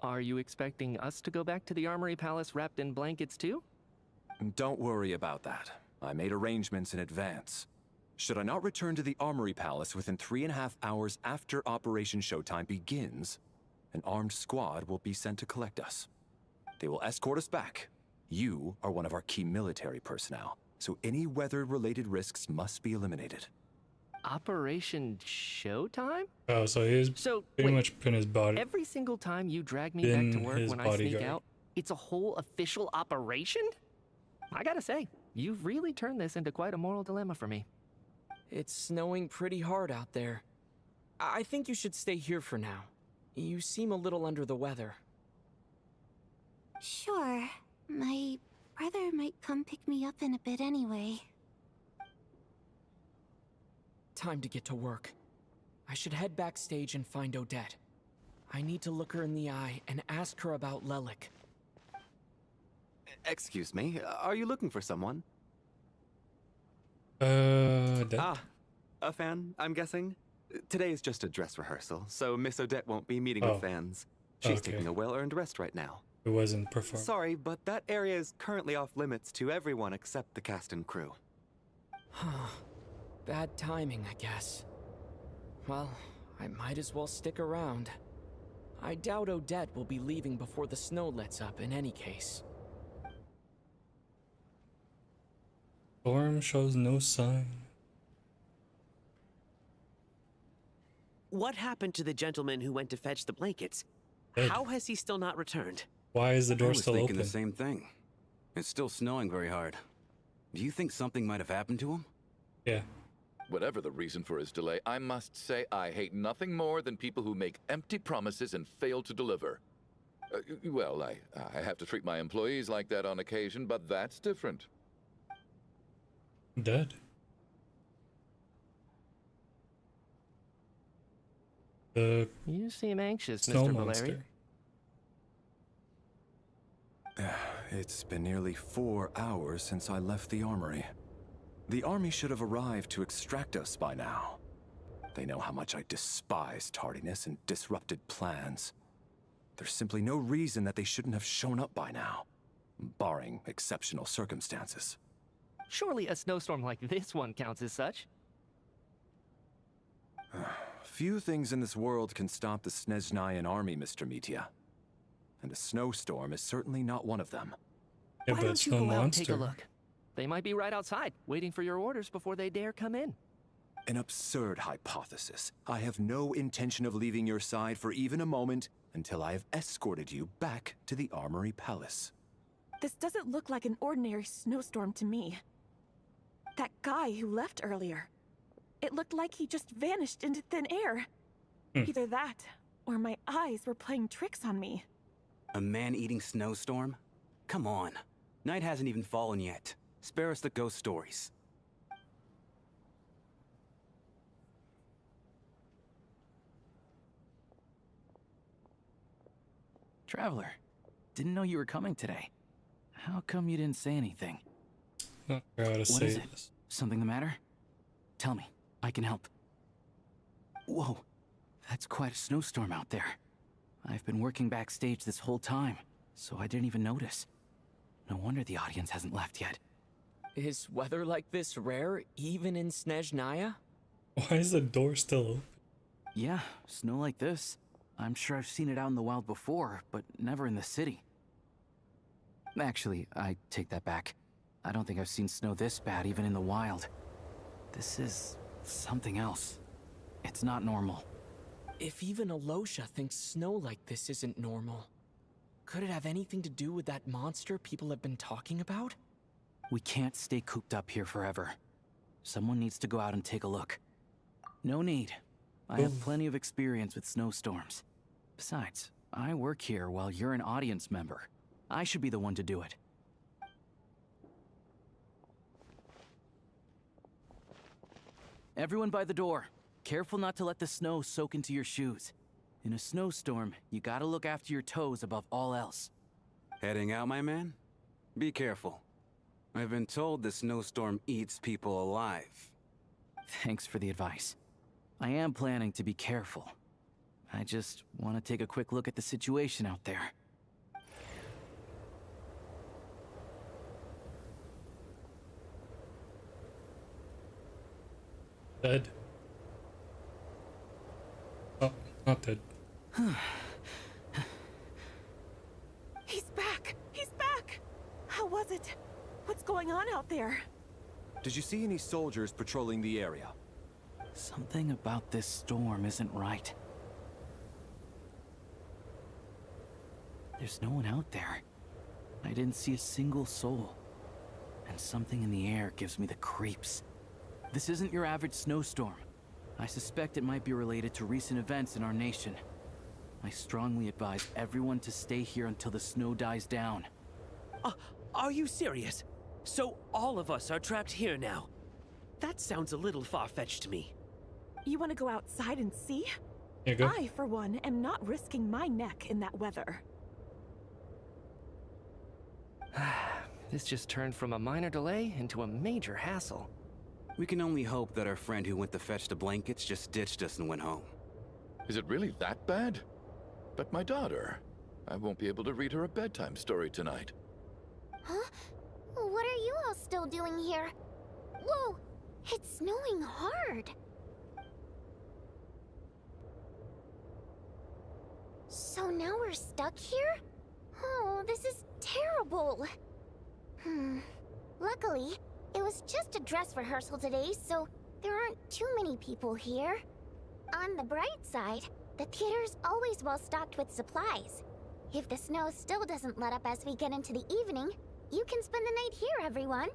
are you expecting us to go back to the Armory Palace wrapped in blankets too? Don't worry about that. I made arrangements in advance. Should I not return to the Armory Palace within 3.5 hours after Operation Showtime begins, an armed squad will be sent to collect us. They will escort us back. You are one of our key military personnel, so any weather-related risks must be eliminated. Operation Showtime? Oh, so he's pretty much putting his body. Every single time you drag me back to work when I sneak out, it's a whole official operation? I gotta say, you've really turned this into quite a moral dilemma for me. It's snowing pretty hard out there. I think you should stay here for now. You seem a little under the weather. Sure. My brother might come pick me up in a bit anyway. Time to get to work. I should head backstage and find Odette. I need to look her in the eye and ask her about Lelik. Excuse me, are you looking for someone? Odette? A fan, I'm guessing? Today is just a dress rehearsal, so Miss Odette won't be meeting with fans. She's taking a well-earned rest right now. It wasn't performed. Sorry, but that area is currently off limits to everyone except the cast and crew. Bad timing, I guess. Well, I might as well stick around. I doubt Odette will be leaving before the snow lets up in any case. Storm shows no sign. What happened to the gentleman who went to fetch the blankets? Dead. How has he still not returned? Why is the door I was still thinking open? the same thing. It's still snowing very hard. Do you think something might have happened to him? Yeah. Whatever the reason for his delay, I must say I hate nothing more than people who make empty promises and fail to deliver. Well, I have to treat my employees like that on occasion, but that's different. Dead. The You seem anxious, snow Mr. monster. Valeri. It's been nearly 4 hours since I left the armory. The army should have arrived to extract us by now. They know how much I despise tardiness and disrupted plans. There's simply no reason that they shouldn't have shown up by now, barring exceptional circumstances. Surely a snowstorm like this one counts as such. Few things in this world can stop the Snezhnayan army, Mr. Mitya. And a snowstorm is certainly not one of them. Yeah, Why but don't it's you no go out and take a monster. look? They might be right outside, waiting for your orders before they dare come in. An absurd hypothesis. I have no intention of leaving your side for even a moment until I have escorted you back to the Armory Palace. This doesn't look like an ordinary snowstorm to me. That guy who left earlier, it looked like he just vanished into thin air. Either that, or my eyes were playing tricks on me. A man-eating snowstorm? Come on. Night hasn't even fallen yet. Spare us the ghost stories. Traveler, didn't know you were coming today. How come you didn't say anything? Not sure how to What say is it? this. Something the matter? Tell me, I can help. Whoa, that's quite a snowstorm out there. I've been working backstage this whole time, so I didn't even notice. No wonder the audience hasn't left yet. Is weather like this rare, even in Snezhnaya? Why is the door still open? Yeah, snow like this. I'm sure I've seen it out in the wild before, but never in the city. Actually, I take that back. I don't think I've seen snow this bad even in the wild. This is something else. It's not normal. If even Alosha thinks snow like this isn't normal, could it have anything to do with that monster people have been talking about? We can't stay cooped up here forever. Someone needs to go out and take a look. No need. I have plenty of experience with snowstorms. Besides, I work here while you're an audience member. I should be the one to do it. Everyone by the door. Careful not to let the snow soak into your shoes. In a snowstorm, you gotta look after your toes above all else. Heading out, my man? Be careful. I've been told the snowstorm eats people alive. Thanks for the advice. I am planning to be careful. I just want to take a quick look at the situation out there. Dead. Oh, not dead. He's back! He's back! How was it? What's going on out there? Did you see any soldiers patrolling the area? Something about this storm isn't right. There's no one out there. I didn't see a single soul. And something in the air gives me the creeps. This isn't your average snowstorm. I suspect it might be related to recent events in our nation. I strongly advise everyone to stay here until the snow dies down. Are you serious? So all of us are trapped here now? That sounds a little far-fetched to me. You want to go outside and see? Here you go. I, for one, am not risking my neck in that weather. This just turned from a minor delay into a major hassle. We can only hope that our friend who went to fetch the blankets just ditched us and went home. Is it really that bad? But my daughter, I won't be able to read her a bedtime story tonight. Huh? What are you all still doing here? Whoa! It's snowing hard! So now we're stuck here? Oh, this is terrible! Luckily, It was just a dress rehearsal today, so there aren't too many people here. On the bright side, the theater's always well stocked with supplies. If the snow still doesn't let up as we get into the evening, you can spend the night here, everyone.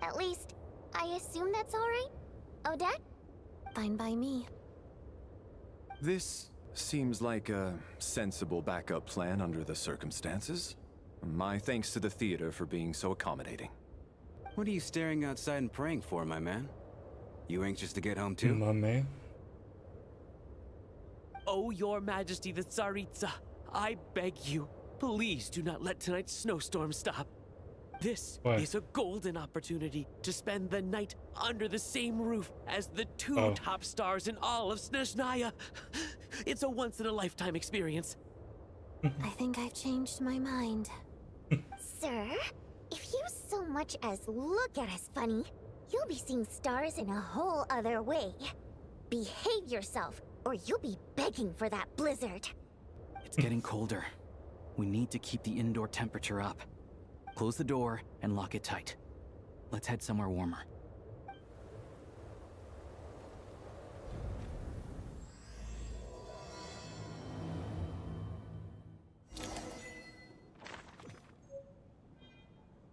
At least, I assume that's alright? Odette? Fine by me. This seems like a sensible backup plan under the circumstances. My thanks to the theater for being so accommodating. What are you staring outside and praying for, my man? You anxious to get home too? My man. Oh, Your Majesty the Tsaritsa, I beg you, please do not let tonight's snowstorm stop. This is a golden opportunity to spend the night under the same roof as the two top stars in all of Snezhnaya. It's a once-in-a-lifetime experience. I think I've changed my mind. Sir, if you so much as look at us funny, you'll be seeing stars in a whole other way. Behave yourself, or you'll be begging for that blizzard. It's getting colder. We need to keep the indoor temperature up. Close the door and lock it tight. Let's head somewhere warmer.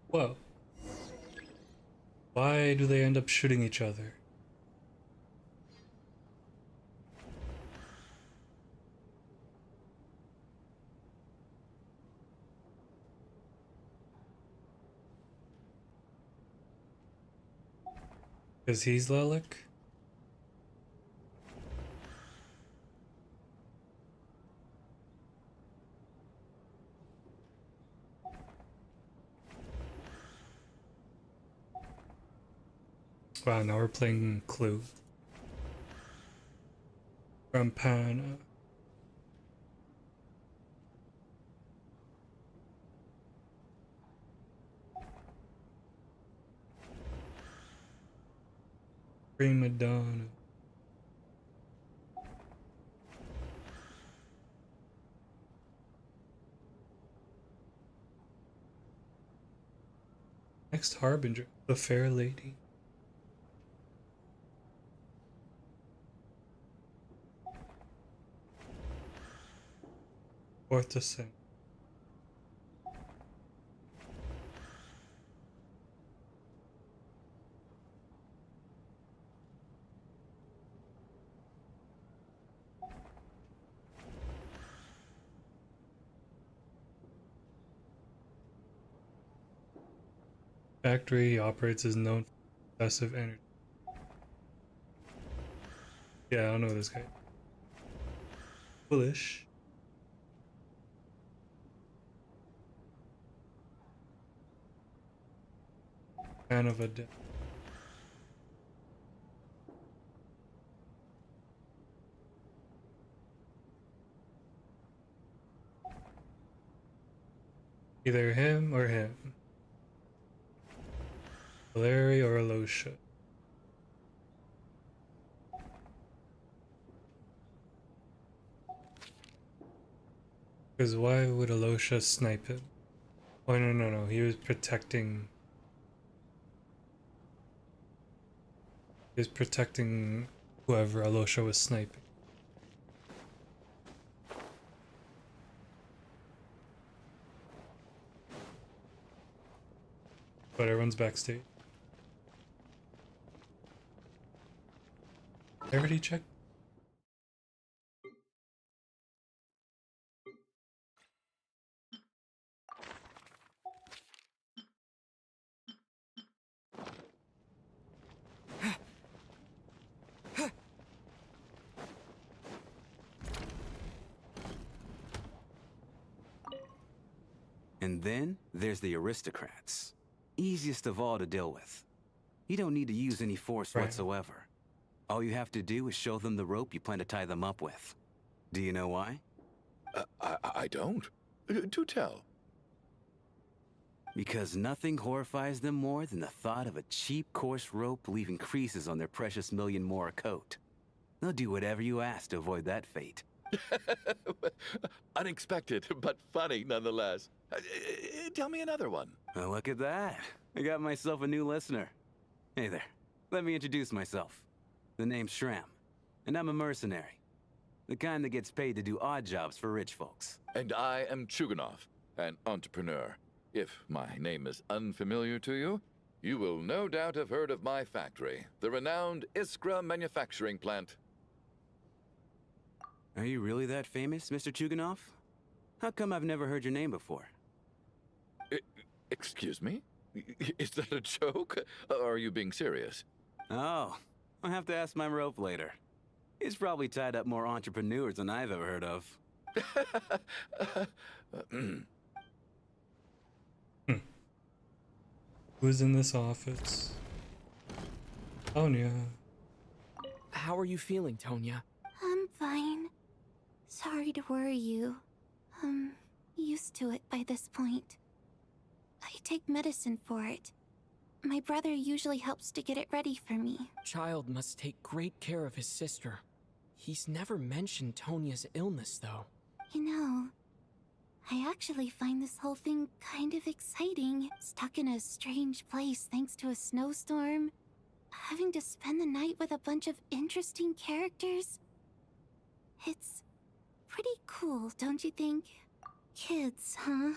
Whoa. Why do they end up shooting each other? Because he's Lilac? Wow, now we're playing Clue. Rampana. Prima Donna. Next Harbinger, the Fair Lady. Fourth Descent. Factory he operates is known for excessive energy. Yeah, I don't know this guy. Foolish. Fan of a death. Either him or him. Larry or Alosha. Because why would Alosha snipe him? Oh no, he was protecting... He was protecting whoever Alosha was sniping. But everyone's backstage. I already checked. And then there's the aristocrats. Easiest of all to deal with. You don't need to use any force whatsoever. All you have to do is show them the rope you plan to tie them up with. Do you know why? I don't. Do tell. Because nothing horrifies them more than the thought of a cheap, coarse rope leaving creases on their precious million more coat. They'll do whatever you ask to avoid that fate. Unexpected, but funny nonetheless. Tell me another one. Well, look at that. I got myself a new listener. Hey there. Let me introduce myself. The name's Shram, and I'm a mercenary. The kind that gets paid to do odd jobs for rich folks. And I am Chuganov, an entrepreneur. If my name is unfamiliar to you, you will no doubt have heard of my factory, the renowned Iskra manufacturing plant. Are you really that famous, Mr. Chuganov? How come I've never heard your name before? Excuse me? Is that a joke? Or are you being serious? Oh, I'll have to ask my rope later. He's probably tied up more entrepreneurs than I've ever heard of. Who's in this office? Tonya. How are you feeling, Tonya? I'm fine. Sorry to worry you. I'm used to it by this point. I take medicine for it. My brother usually helps to get it ready for me. Child must take great care of his sister. He's never mentioned Tonya's illness, though. You know, I actually find this whole thing kind of exciting. Stuck in a strange place thanks to a snowstorm. Having to spend the night with a bunch of interesting characters. It's pretty cool, don't you think? Kids, huh?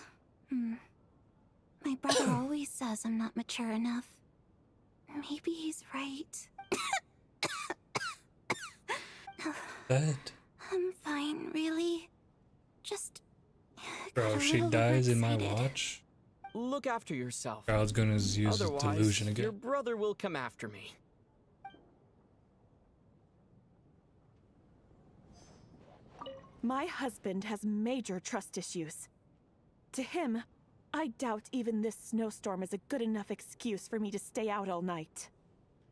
My brother always says I'm not mature enough. Maybe he's right. That. I'm fine, really. Just Bro, if she dies in my watch, Look after yourself. Crowd's gonna use his Otherwise, delusion again. your brother will come after me. My husband has major trust issues. To him, I doubt even this snowstorm is a good enough excuse for me to stay out all night.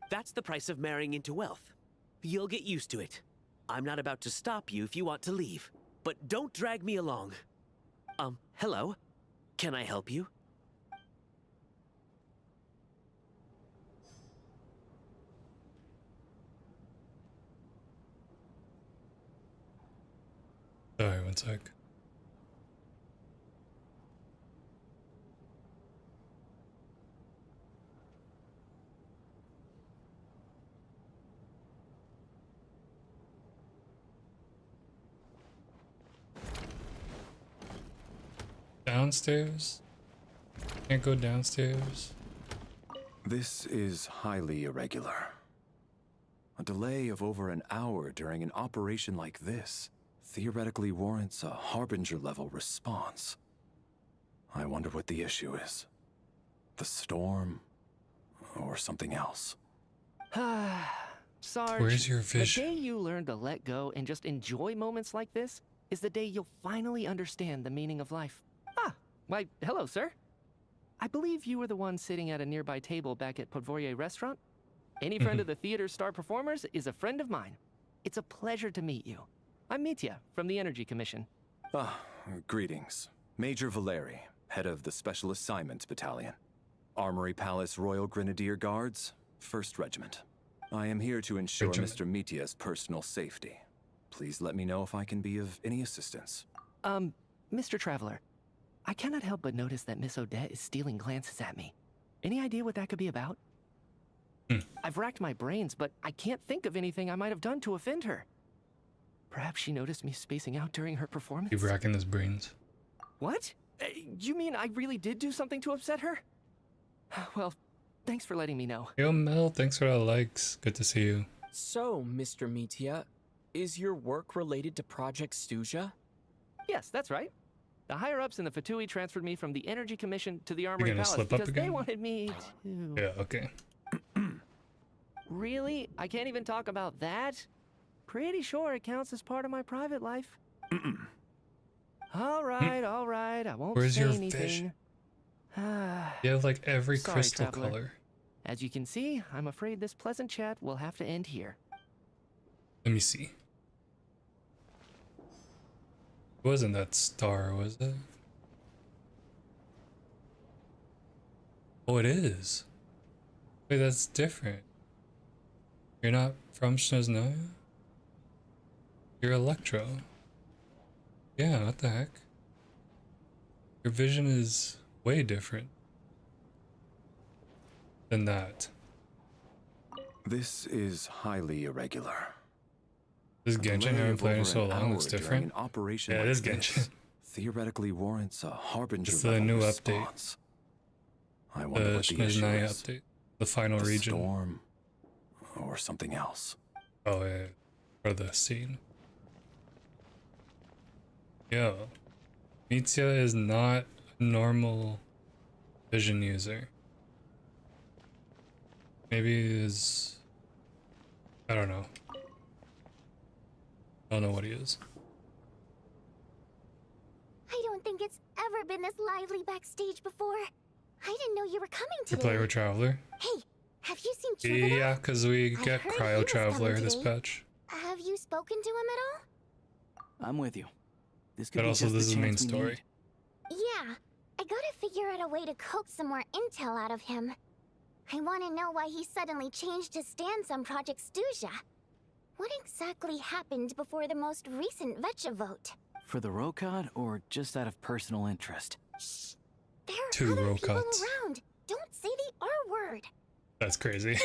That's the price of marrying into wealth. You'll get used to it. I'm not about to stop you if you want to leave. But don't drag me along. Hello? Can I help you? Sorry, one sec. Downstairs? Can't go downstairs. This is highly irregular. A delay of over an hour during an operation like this theoretically warrants a Harbinger-level response. I wonder what the issue is. The storm, or something else. Sarge, Where's your vision? The day you learn to let go and just enjoy moments like this is the day you'll finally understand the meaning of life. Ah, why, hello, sir. I believe you were the one sitting at a nearby table back at Podvorye Restaurant. Any friend of the theater's star performers is a friend of mine. It's a pleasure to meet you. I'm Mitya from the Energy Commission. Greetings. Major Valeri, head of the Special Assignments Battalion. Armory Palace Royal Grenadier Guards, 1st Regiment. I am here to ensure Mr. Mitya's personal safety. Please let me know if I can be of any assistance. Mr. Traveler, I cannot help but notice that Miss Odette is stealing glances at me. Any idea what that could be about? I've racked my brains, but I can't think of anything I might have done to offend her. Perhaps she noticed me spacing out during her performance? Keep racking his brains. What? You mean I really did do something to upset her? Well, thanks for letting me know. Yo, Mel, thanks for the likes. Good to see you. So, Mr. Mitya, is your work related to Project Stuja? Yes, that's right. The higher-ups in the Fatui transferred me from the Energy Commission to the Armory Palace slip up because again? they wanted me to... Yeah, okay. Really? I can't even talk about that? Pretty sure it counts as part of my private life. All right, I won't Where's say your anything. vision? You have like every Sorry, crystal Traveler. color. As you can see, I'm afraid this pleasant chat will have to end here. Let me see. It wasn't that star, was it? Oh, it is. Wait, that's different. You're not from Snezhnaya? You're Electro. Yeah, what the heck? Your vision is way different than that. This is highly irregular. This is Genshin. I haven't played in so long. Looks different. Yeah, it is Genshin. Theoretically warrants a harbinger. It's the new response. update. I wonder what the issue Snezhnaya is. update. The final region. Storm, or something else. Oh yeah, or the scene. Yo, Mitya is not a normal vision user. Maybe is, I don't know. I don't know what he is. I don't think it's ever been this lively backstage before. I didn't know you were coming You today. play with Traveler? Hey, have you seen Traveler? Yeah, because we I get heard he Cryo was Traveler coming this today. patch. Have you spoken to him at all? I'm with you. This could But be also just this the is the main chance we story. need. Yeah, I gotta figure out a way to coax some more intel out of him. I want to know why he suddenly changed his stance on Project Stuja. What exactly happened before the most recent Vetcha vote? For the Rokad, or just out of personal interest? Shh! There are Two other people Rokads. around. Don't say the R word. That's crazy.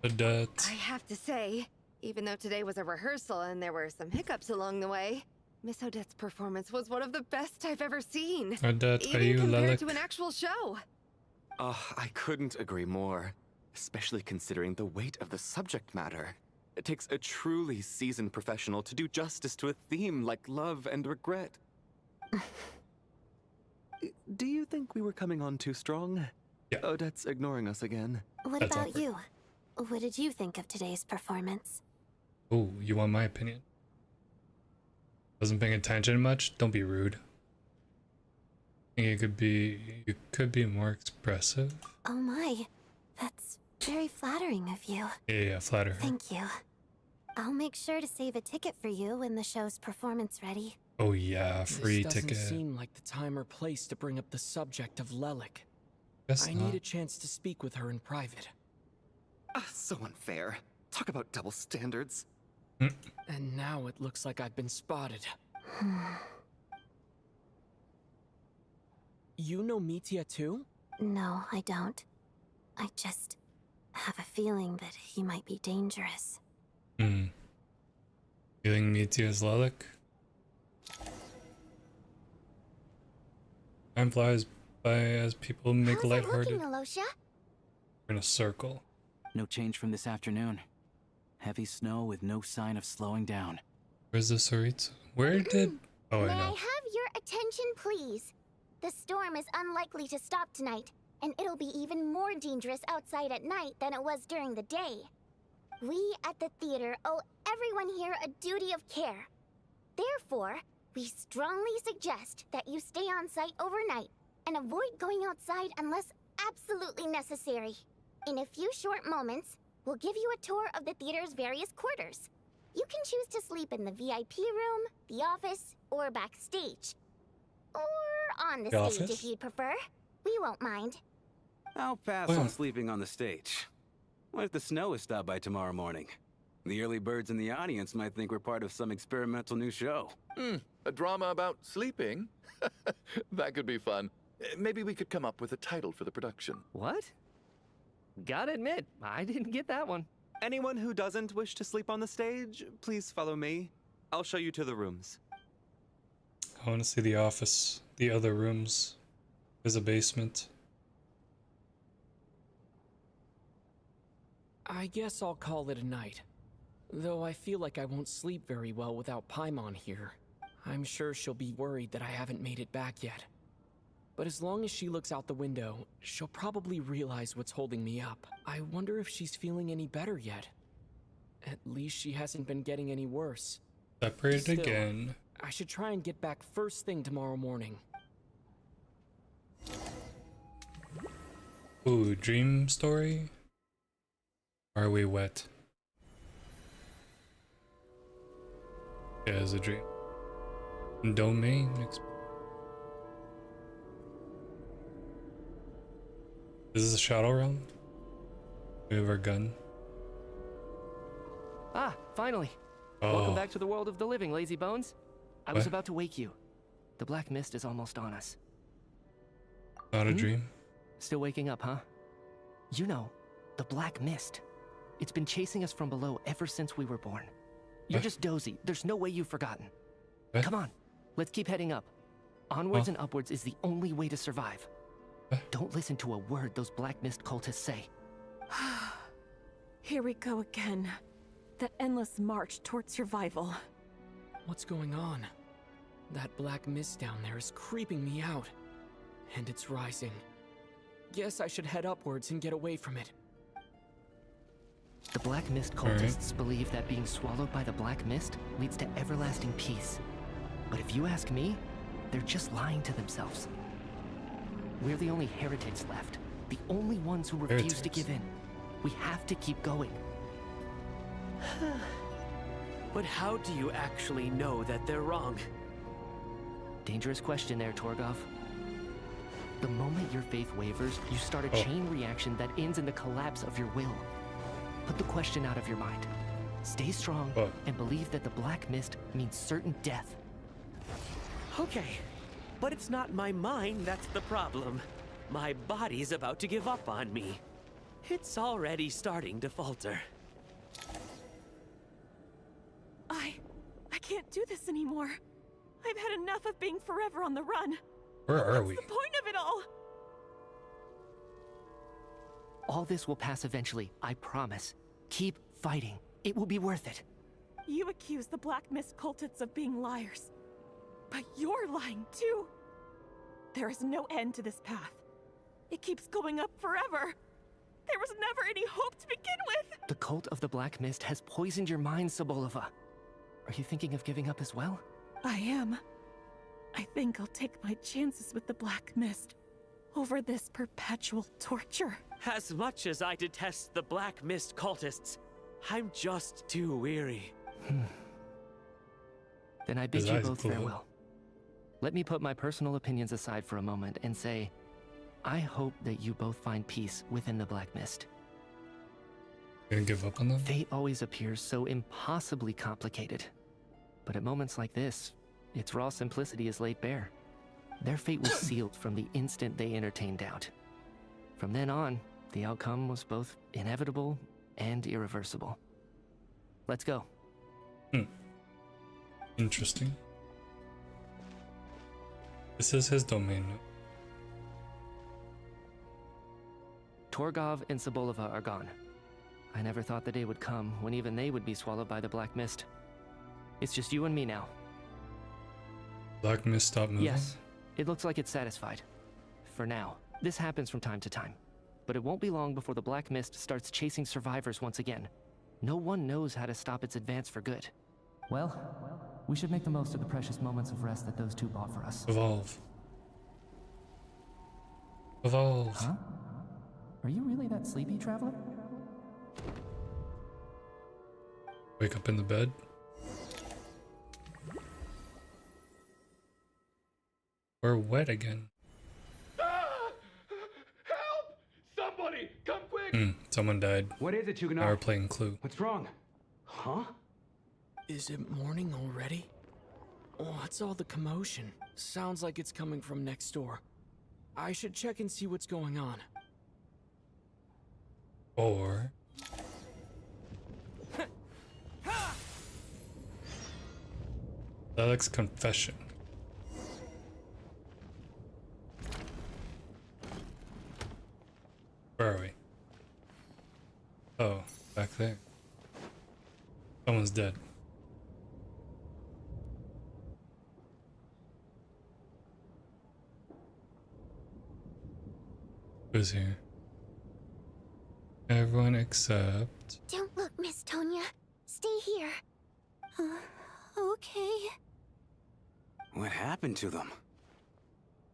I have to say, even though today was a rehearsal and there were some hiccups along the way, Miss Odette's performance was one of the best I've ever seen. Odette, are even you compared Lilac? to an actual show. I couldn't agree more, especially considering the weight of the subject matter. It takes a truly seasoned professional to do justice to a theme like love and regret. Do you think we were coming on too strong? Yeah. Odette's ignoring us again. What about you? What did you think of today's performance? Oh, you want my opinion? Wasn't paying attention much? Don't be rude. I think you could be more expressive. Oh my, that's very flattering of you. Yeah, flatter her. Thank you. I'll make sure to save a ticket for you when the show's performance ready. Oh yeah, free this ticket. doesn't seem like the time or place to bring up the subject of Lelik. Guess I not. need a chance to speak with her in private. So unfair. Talk about double standards. And now it looks like I've been spotted. You know Mitya too? No, I don't. I just have a feeling that he might be dangerous. Feeling Mitya is Lilac? Time flies by as people make How's it lighthearted. looking, Alosha? In a circle. No change from this afternoon. Heavy snow with no sign of slowing down. Where's the Saritsa? Where did... Oh, May I I know. have your attention, please? The storm is unlikely to stop tonight, and it'll be even more dangerous outside at night than it was during the day. We at the theater owe everyone here a duty of care. Therefore, we strongly suggest that you stay on site overnight and avoid going outside unless absolutely necessary. In a few short moments, we'll give you a tour of the theater's various quarters. You can choose to sleep in the VIP room, the office, or backstage. Or on the The stage office? if you'd prefer. We won't mind. I'll pass on sleeping on the stage. What if the snow is stopped by tomorrow morning? The early birds in the audience might think we're part of some experimental new show. A drama about sleeping? That could be fun. Maybe we could come up with a title for the production. What? Gotta admit, I didn't get that one. Anyone who doesn't wish to sleep on the stage, please follow me. I'll show you to the rooms. I want to see the office. The other rooms. There's a basement. I guess I'll call it a night. Though I feel like I won't sleep very well without Paimon here. I'm sure she'll be worried that I haven't made it back yet. But as long as she looks out the window, she'll probably realize what's holding me up. I wonder if she's feeling any better yet. At least she hasn't been getting any worse. Separated Still, again. I should try and get back first thing tomorrow morning. Ooh, dream story? Are we wet? Yeah, it's a dream. Domain. This is a Shadow Realm? We have our gun. Ah, finally. Oh. Welcome back to the world of the living, lazy bones. I was What? about to wake you. The black mist is almost on us. Not a dream. Still waking up, huh? You know, the black mist. It's been chasing us from below ever since we were born. You're just dozy. There's no way you've forgotten. Come on, let's keep heading up. Onwards and upwards is the only way to survive. Don't listen to a word those black mist cultists say. Here we go again. That endless march toward survival. What's going on? That black mist down there is creeping me out. And it's rising. Guess I should head upwards and get away from it. The black mist cultists believe that being swallowed by the black mist leads to everlasting peace. But if you ask me, they're just lying to themselves. We're the only heretics left. The only ones who refuse to give in. We have to keep going. But how do you actually know that they're wrong? Dangerous question there, Torgov. The moment your faith wavers, you start a chain reaction that ends in the collapse of your will. Put the question out of your mind. Stay strong and believe that the black mist means certain death. Okay, but it's not my mind that's the problem. My body's about to give up on me. It's already starting to falter. I can't do this anymore. I've had enough of being forever on the run. Where are we? What's the point of it all? All this will pass eventually, I promise. Keep fighting. It will be worth it. You accuse the Black Mist cultists of being liars. But you're lying too. There is no end to this path. It keeps going up forever. There was never any hope to begin with. The cult of the Black Mist has poisoned your mind, Sobolova. Are you thinking of giving up as well? I am. I think I'll take my chances with the Black Mist over this perpetual torture. As much as I detest the Black Mist cultists, I'm just too weary. Then I bid you both farewell. Let me put my personal opinions aside for a moment and say, I hope that you both find peace within the Black Mist. Gonna give up on them? Fate always appears so impossibly complicated. But at moments like this, its raw simplicity is laid bare. Their fate was sealed from the instant they entertained doubt. From then on, the outcome was both inevitable and irreversible. Let's go. Interesting. This is his domain. Torgov and Sobolova are gone. I never thought the day would come when even they would be swallowed by the Black Mist. It's just you and me now. Black Mist stopped moving? Yes, it looks like it's satisfied. For now. This happens from time to time. But it won't be long before the Black Mist starts chasing survivors once again. No one knows how to stop its advance for good. Well, we should make the most of the precious moments of rest that those two bought for us. Evolve. Evolve. Huh? Are you really that sleepy, traveler? Wake up in the bed. We're wet again. Help! Somebody, come quick! Someone died. What is it, Huguenot? Now we're playing Clue. What's wrong? Huh? Is it morning already? What's all the commotion? Sounds like it's coming from next door. I should check and see what's going on. Or... Alex's confession. Where are we? Oh, back there. Someone's dead. Who's here? Everyone except... Don't look, Miss Tonya. Stay here. Okay. What happened to them?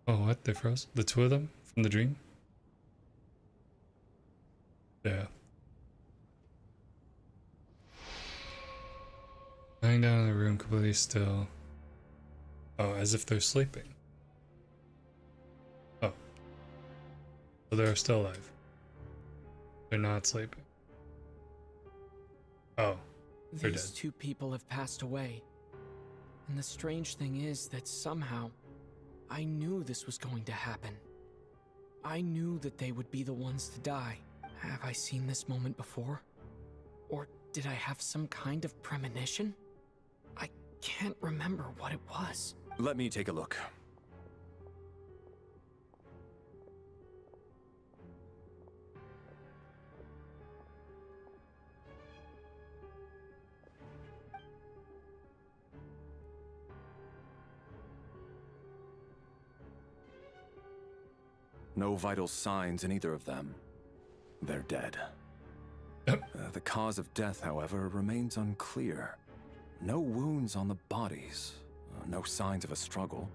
Oh, what? They froze? The two of them? From the dream? Yeah. Lying down in the room completely still. Oh, as if they're sleeping. Oh. So they're still alive. They're not sleeping. Oh. They're These dead. two people have passed away. And the strange thing is that somehow, I knew this was going to happen. I knew that they would be the ones to die. Have I seen this moment before? Or did I have some kind of premonition? I can't remember what it was. Let me take a look. No vital signs in either of them. They're dead. The cause of death, however, remains unclear. No wounds on the bodies, no signs of a struggle,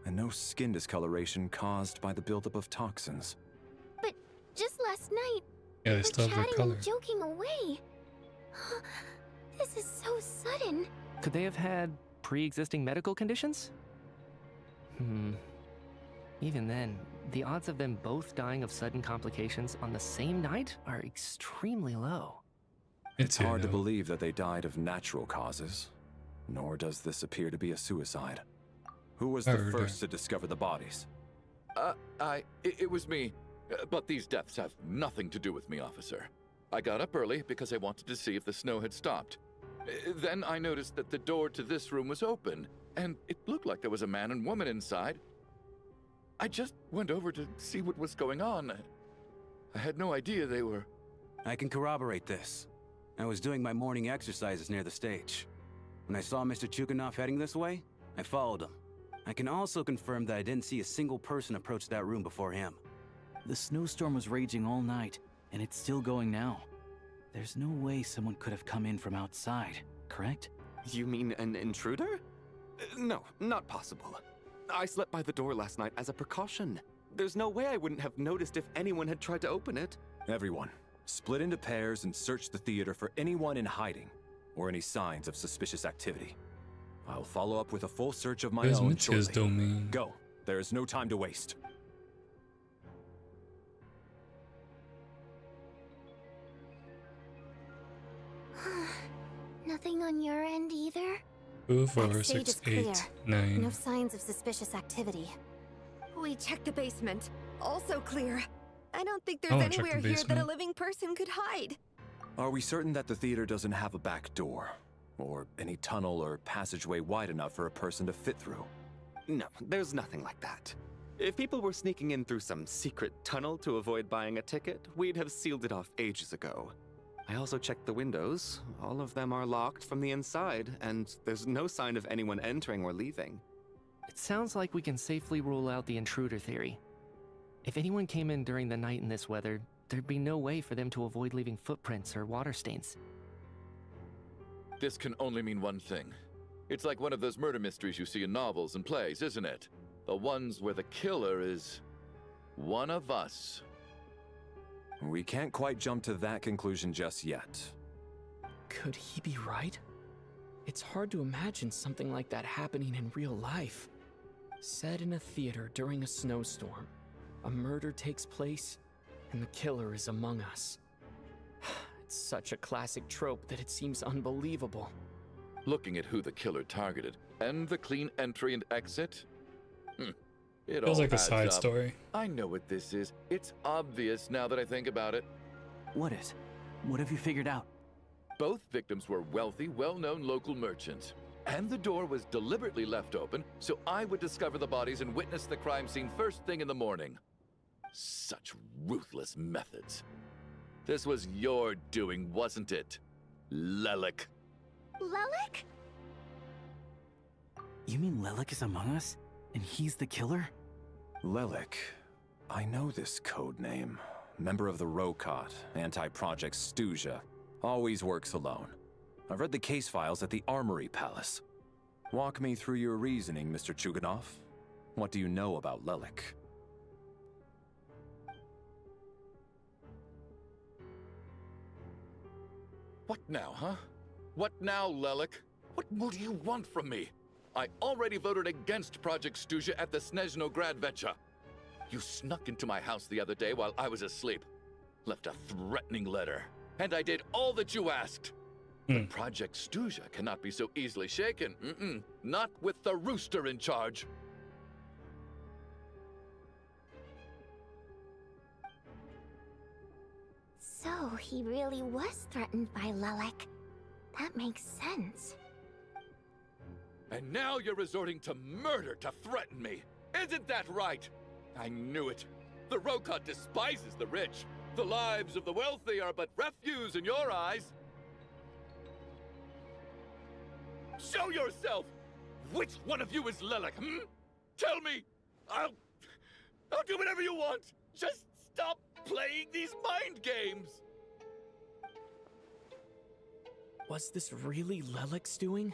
and no skin discoloration caused by the buildup of toxins. But just last night, Yeah, they we still were have their chatting color. and joking away. This is so sudden. Could they have had pre-existing medical conditions? Even then, the odds of them both dying of sudden complications on the same night are extremely low. It's hard to believe that they died of natural causes, nor does this appear to be a suicide. Who was the first to discover the bodies? It was me. But these deaths have nothing to do with me, officer. I got up early because I wanted to see if the snow had stopped. Then I noticed that the door to this room was open, and it looked like there was a man and woman inside. I just went over to see what was going on. I had no idea they were... I can corroborate this. I was doing my morning exercises near the stage. When I saw Mr. Chuganov heading this way, I followed him. I can also confirm that I didn't see a single person approach that room before him. The snowstorm was raging all night, and it's still going now. There's no way someone could have come in from outside, correct? You mean an intruder? No, not possible. I slept by the door last night as a precaution. There's no way I wouldn't have noticed if anyone had tried to open it. Everyone, split into pairs and search the theater for anyone in hiding or any signs of suspicious activity. I'll follow up with a full search of my own shortly. Domain. Go. There is no time to waste. Nothing on your end either? 2, 4, Backstage 6, is clear. 8, 9. No signs of suspicious activity. We checked the basement. Also clear. I don't think I there's wanna check the anywhere here that a basement. living person could hide. Are we certain that the theater doesn't have a back door? Or any tunnel or passageway wide enough for a person to fit through? No, there's nothing like that. If people were sneaking in through some secret tunnel to avoid buying a ticket, we'd have sealed it off ages ago. I also checked the windows. All of them are locked from the inside, and there's no sign of anyone entering or leaving. It sounds like we can safely rule out the intruder theory. If anyone came in during the night in this weather, there'd be no way for them to avoid leaving footprints or water stains. This can only mean one thing. It's like one of those murder mysteries you see in novels and plays, isn't it? The ones where the killer is one of us. We can't quite jump to that conclusion just yet. Could he be right? It's hard to imagine something like that happening in real life. Set in a theater during a snowstorm, a murder takes place, and the killer is among us. It's such a classic trope that it seems unbelievable. Looking at who the killer targeted and the clean entry and exit, it Feels all like a adds side up. story. I know what this is. It's obvious now that I think about it. What is? What have you figured out? Both victims were wealthy, well-known local merchants. And the door was deliberately left open so I would discover the bodies and witness the crime scene first thing in the morning. Such ruthless methods. This was your doing, wasn't it, Lelik? Lelik? You mean Lelik is among us? And he's the killer? Lelik. I know this code name. Member of the Rokot, anti-Project Stuzha. Always works alone. I've read the case files at the Armory Palace. Walk me through your reasoning, Mr. Chuganov. What do you know about Lelik? What now, huh? What now, Lelik? What more do you want from me? I already voted against Project Stuzha at the Snezhnaya AQ. You snuck into my house the other day while I was asleep. Left a threatening letter. And I did all that you asked. But Project Stuzha cannot be so easily shaken. Not with the rooster in charge. he really was threatened by Lelek. That makes sense. And now you're resorting to murder to threaten me. Isn't that right? I knew it. The Rokot despises the rich. The lives of the wealthy are but refuse in your eyes. Show yourself! Which one of you is Lelek, Tell me! I'll do whatever you want! Just stop playing these mind games! Was this really Lelek's doing?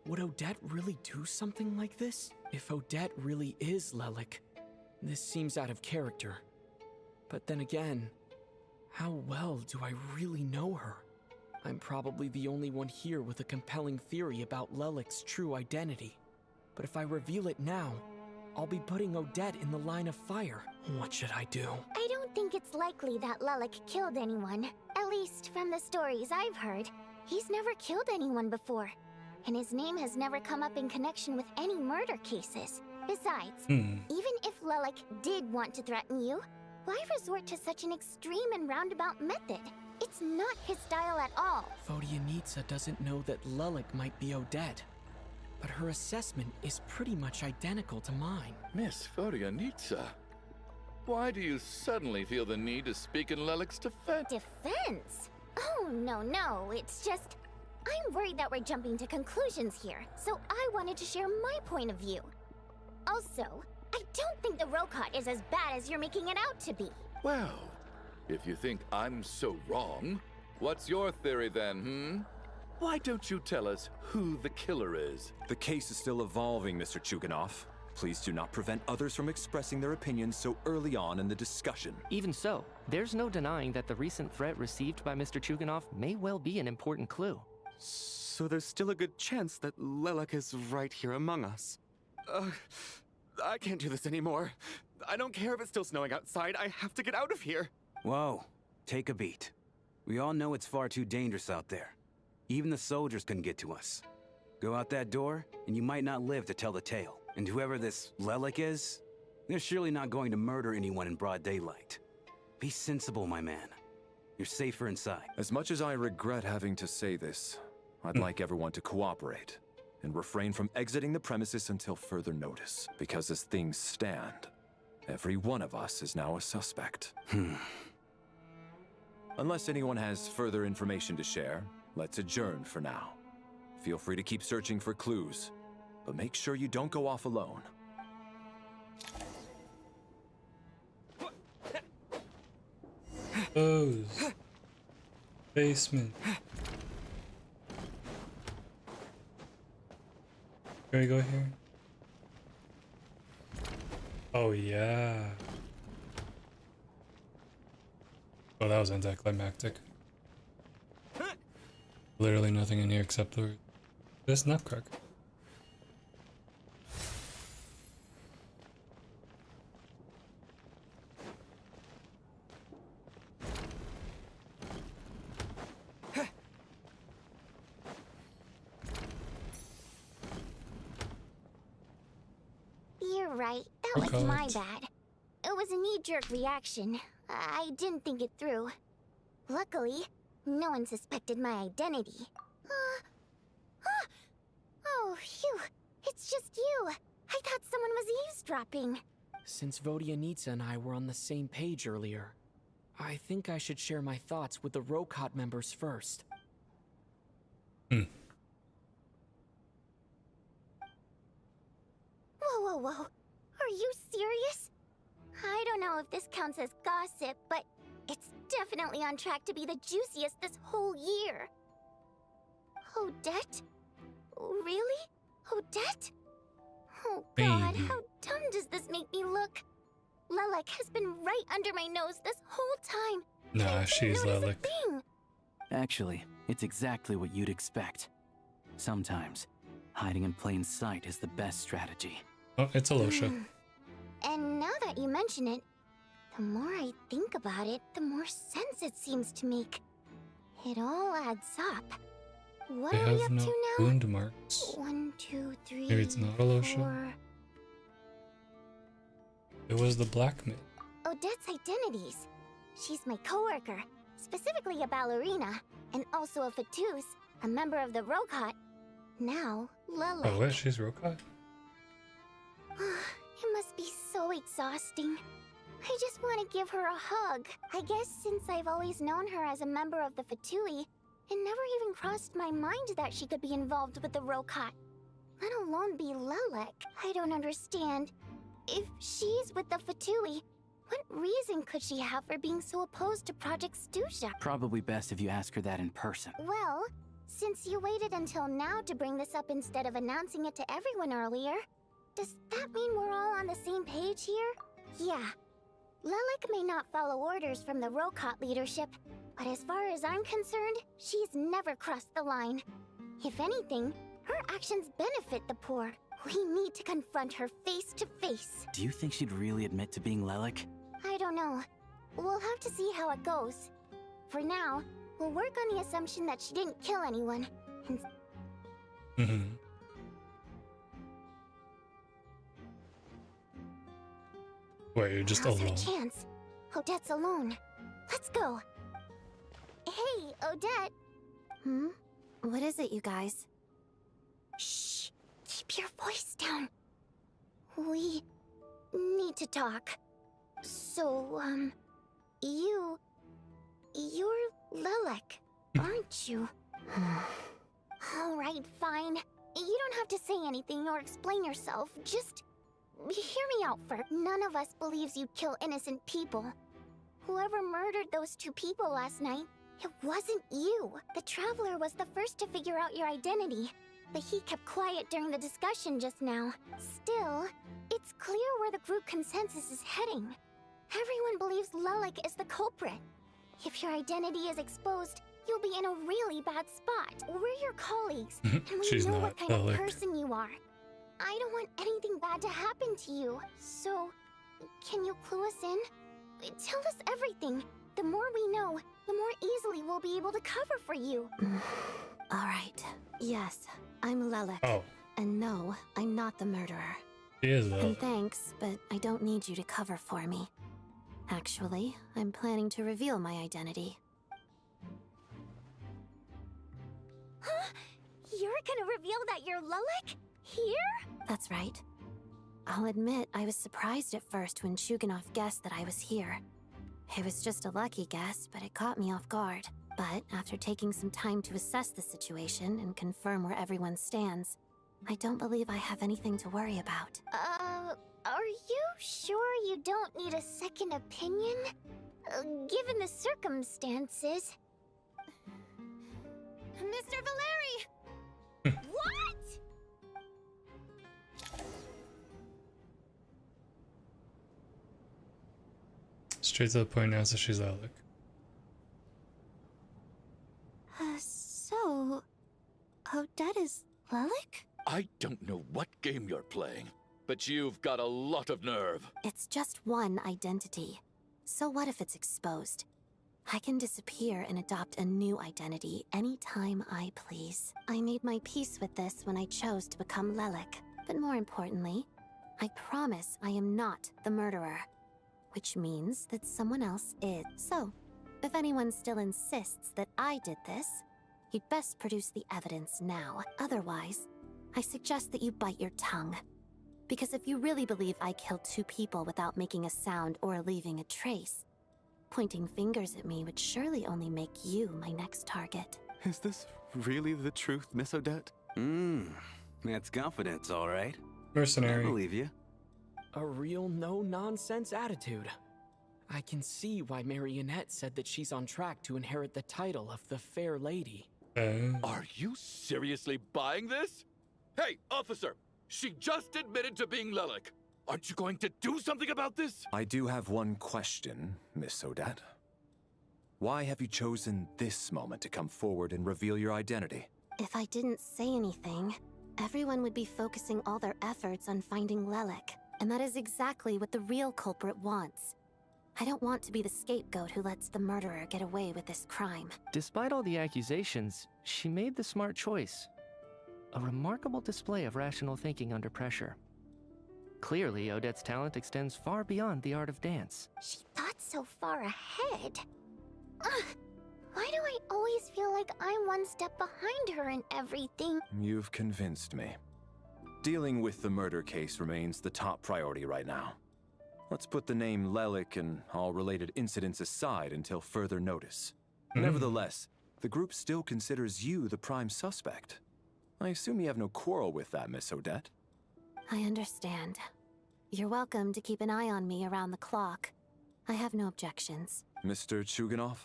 Would Odette really do something like this? If Odette really is Lelek, this seems out of character. But then again, how well do I really know her? I'm probably the only one here with a compelling theory about Lelek's true identity. But if I reveal it now, I'll be putting Odette in the line of fire. What should I do? I don't think it's likely that Lelek killed anyone. At least from the stories I've heard. He's never killed anyone before. And his name has never come up in connection with any murder cases. Besides, even if Lelek did want to threaten you, why resort to such an extreme and roundabout method? It's not his style at all. Vodyanitsa doesn't know that Lelek might be Odette, but her assessment is pretty much identical to mine. Miss Vodyanitsa, why do you suddenly feel the need to speak in Lelek's defense? Defense? Oh, no, it's just... I'm worried that we're jumping to conclusions here, so I wanted to share my point of view. Also, I don't think the Rokot is as bad as you're making it out to be. Well, if you think I'm so wrong, what's your theory then, Why don't you tell us who the killer is? The case is still evolving, Mr. Chuganov. Please do not prevent others from expressing their opinions so early on in the discussion. Even so, there's no denying that the recent threat received by Mr. Chuganov may well be an important clue. So there's still a good chance that Lelek is right here among us. I can't do this anymore. I don't care if it's still snowing outside. I have to get out of here. Whoa, take a beat. We all know it's far too dangerous out there. Even the soldiers couldn't get to us. Go out that door, and you might not live to tell the tale. And whoever this Lelek is, they're surely not going to murder anyone in broad daylight. Be sensible, my man. You're safer inside. As much as I regret having to say this, I'd like everyone to cooperate and refrain from exiting the premises until further notice. Because as things stand, every one of us is now a suspect. Unless anyone has further information to share, let's adjourn for now. Feel free to keep searching for clues, but make sure you don't go off alone. Basement. Can we go here? Oh yeah. Oh, that was anticlimactic. Literally nothing in here except this nutcracker. You're right. That was my bad. It was a knee-jerk reaction. I didn't think it through. Luckily, no one suspected my identity. Oh, phew. It's just you. I thought someone was eavesdropping. Since Vodyanitsa and I were on the same page earlier, I think I should share my thoughts with the Rokot members first. Whoa. Are you serious? I don't know if this counts as gossip, but it's definitely on track to be the juiciest this whole year. Odette? Really? Odette? Oh god, how dumb does this make me look? Lelek has been right under my nose this whole time. Nah, she's Lelek. Actually, it's exactly what you'd expect. Sometimes, hiding in plain sight is the best strategy. Oh, it's Alosha. And now that you mention it, the more I think about it, the more sense it seems to make. It all adds up. What They are we have up no to now? wound marks. 1, 2, 3. Maybe it's not Alosha. 4. It was the black man. Odette's identities. She's my coworker. specifically a ballerina, and also a Fatous, a member of the Rokot. Now, Lilac. Oh, wait, she's Rokot? It must be so exhausting. I just want to give her a hug. I guess since I've always known her as a member of the Fatui, it never even crossed my mind that she could be involved with the Rokot, let alone be Lilac. I don't understand. If she's with the Fatui, what reason could she have for being so opposed to Project Stusha? Probably best if you ask her that in person. Well, since you waited until now to bring this up instead of announcing it to everyone earlier, does that mean we're all on the same page here? Yeah. Lilac may not follow orders from the Rokot leadership, but as far as I'm concerned, she's never crossed the line. If anything, her actions benefit the poor. We need to confront her face to face. Do you think she'd really admit to being Lilac? I don't know. We'll have to see how it goes. For now, we'll work on the assumption that she didn't kill anyone. Wait, you're just Now's alone? our chance. Odette's alone. Let's go. Hey, Odette. What is it, you guys? Shh. Keep your voice down. We need to talk. So, you're Lilac, aren't you? Alright, fine. You don't have to say anything or explain yourself. Just hear me out first. None of us believes you'd kill innocent people. Whoever murdered those two people last night, it wasn't you. The Traveler was the first to figure out your identity, but he kept quiet during the discussion just now. Still, it's clear where the group consensus is heading. Everyone believes Lilac is the culprit. If your identity is exposed, you'll be in a really bad spot. We're your colleagues, and we know what kind of person you are. I don't want anything bad to happen to you. So, can you clue us in? Tell us everything. The more we know, the more easily we'll be able to cover for you. Alright. Yes, I'm Lilac. Oh. And no, I'm not the murderer. She is, though. And thanks, but I don't need you to cover for me. Actually, I'm planning to reveal my identity. Huh? You're gonna reveal that you're Lilac? Here? That's right. I'll admit I was surprised at first when Chuganov guessed that I was here. It was just a lucky guess, but it caught me off guard. But after taking some time to assess the situation and confirm where everyone stands, I don't believe I have anything to worry about. Are you sure you don't need a second opinion? Given the circumstances. Mr. Valeri! What? Straight to the point now, so she's Lilac. So... Odette is Lilac? I don't know what game you're playing, but you've got a lot of nerve. It's just one identity. So what if it's exposed? I can disappear and adopt a new identity anytime I please. I made my peace with this when I chose to become Lilac. But more importantly, I promise I am not the murderer. Which means that someone else is. So, if anyone still insists that I did this, you'd best produce the evidence now. Otherwise, I suggest that you bite your tongue. Because if you really believe I killed two people without making a sound or leaving a trace, pointing fingers at me would surely only make you my next target. Is this really the truth, Miss Odette? That's confidence, all right. Mercenary. I believe you. A real no-nonsense attitude. I can see why Marionette said that she's on track to inherit the title of the Fair Lady. Are you seriously buying this? Hey, officer! She just admitted to being Lilac. Aren't you going to do something about this? I do have one question, Miss Odette. Why have you chosen this moment to come forward and reveal your identity? If I didn't say anything, everyone would be focusing all their efforts on finding Lilac. And that is exactly what the real culprit wants. I don't want to be the scapegoat who lets the murderer get away with this crime. Despite all the accusations, she made the smart choice. A remarkable display of rational thinking under pressure. Clearly, Odette's talent extends far beyond the art of dance. She thought so far ahead. Why do I always feel like I'm one step behind her in everything? You've convinced me. Dealing with the murder case remains the top priority right now. Let's put the name Lelik and all related incidents aside until further notice. Nevertheless, the group still considers you the prime suspect. I assume you have no quarrel with that, Miss Odette? I understand. You're welcome to keep an eye on me around the clock. I have no objections. Mr. Chuganov?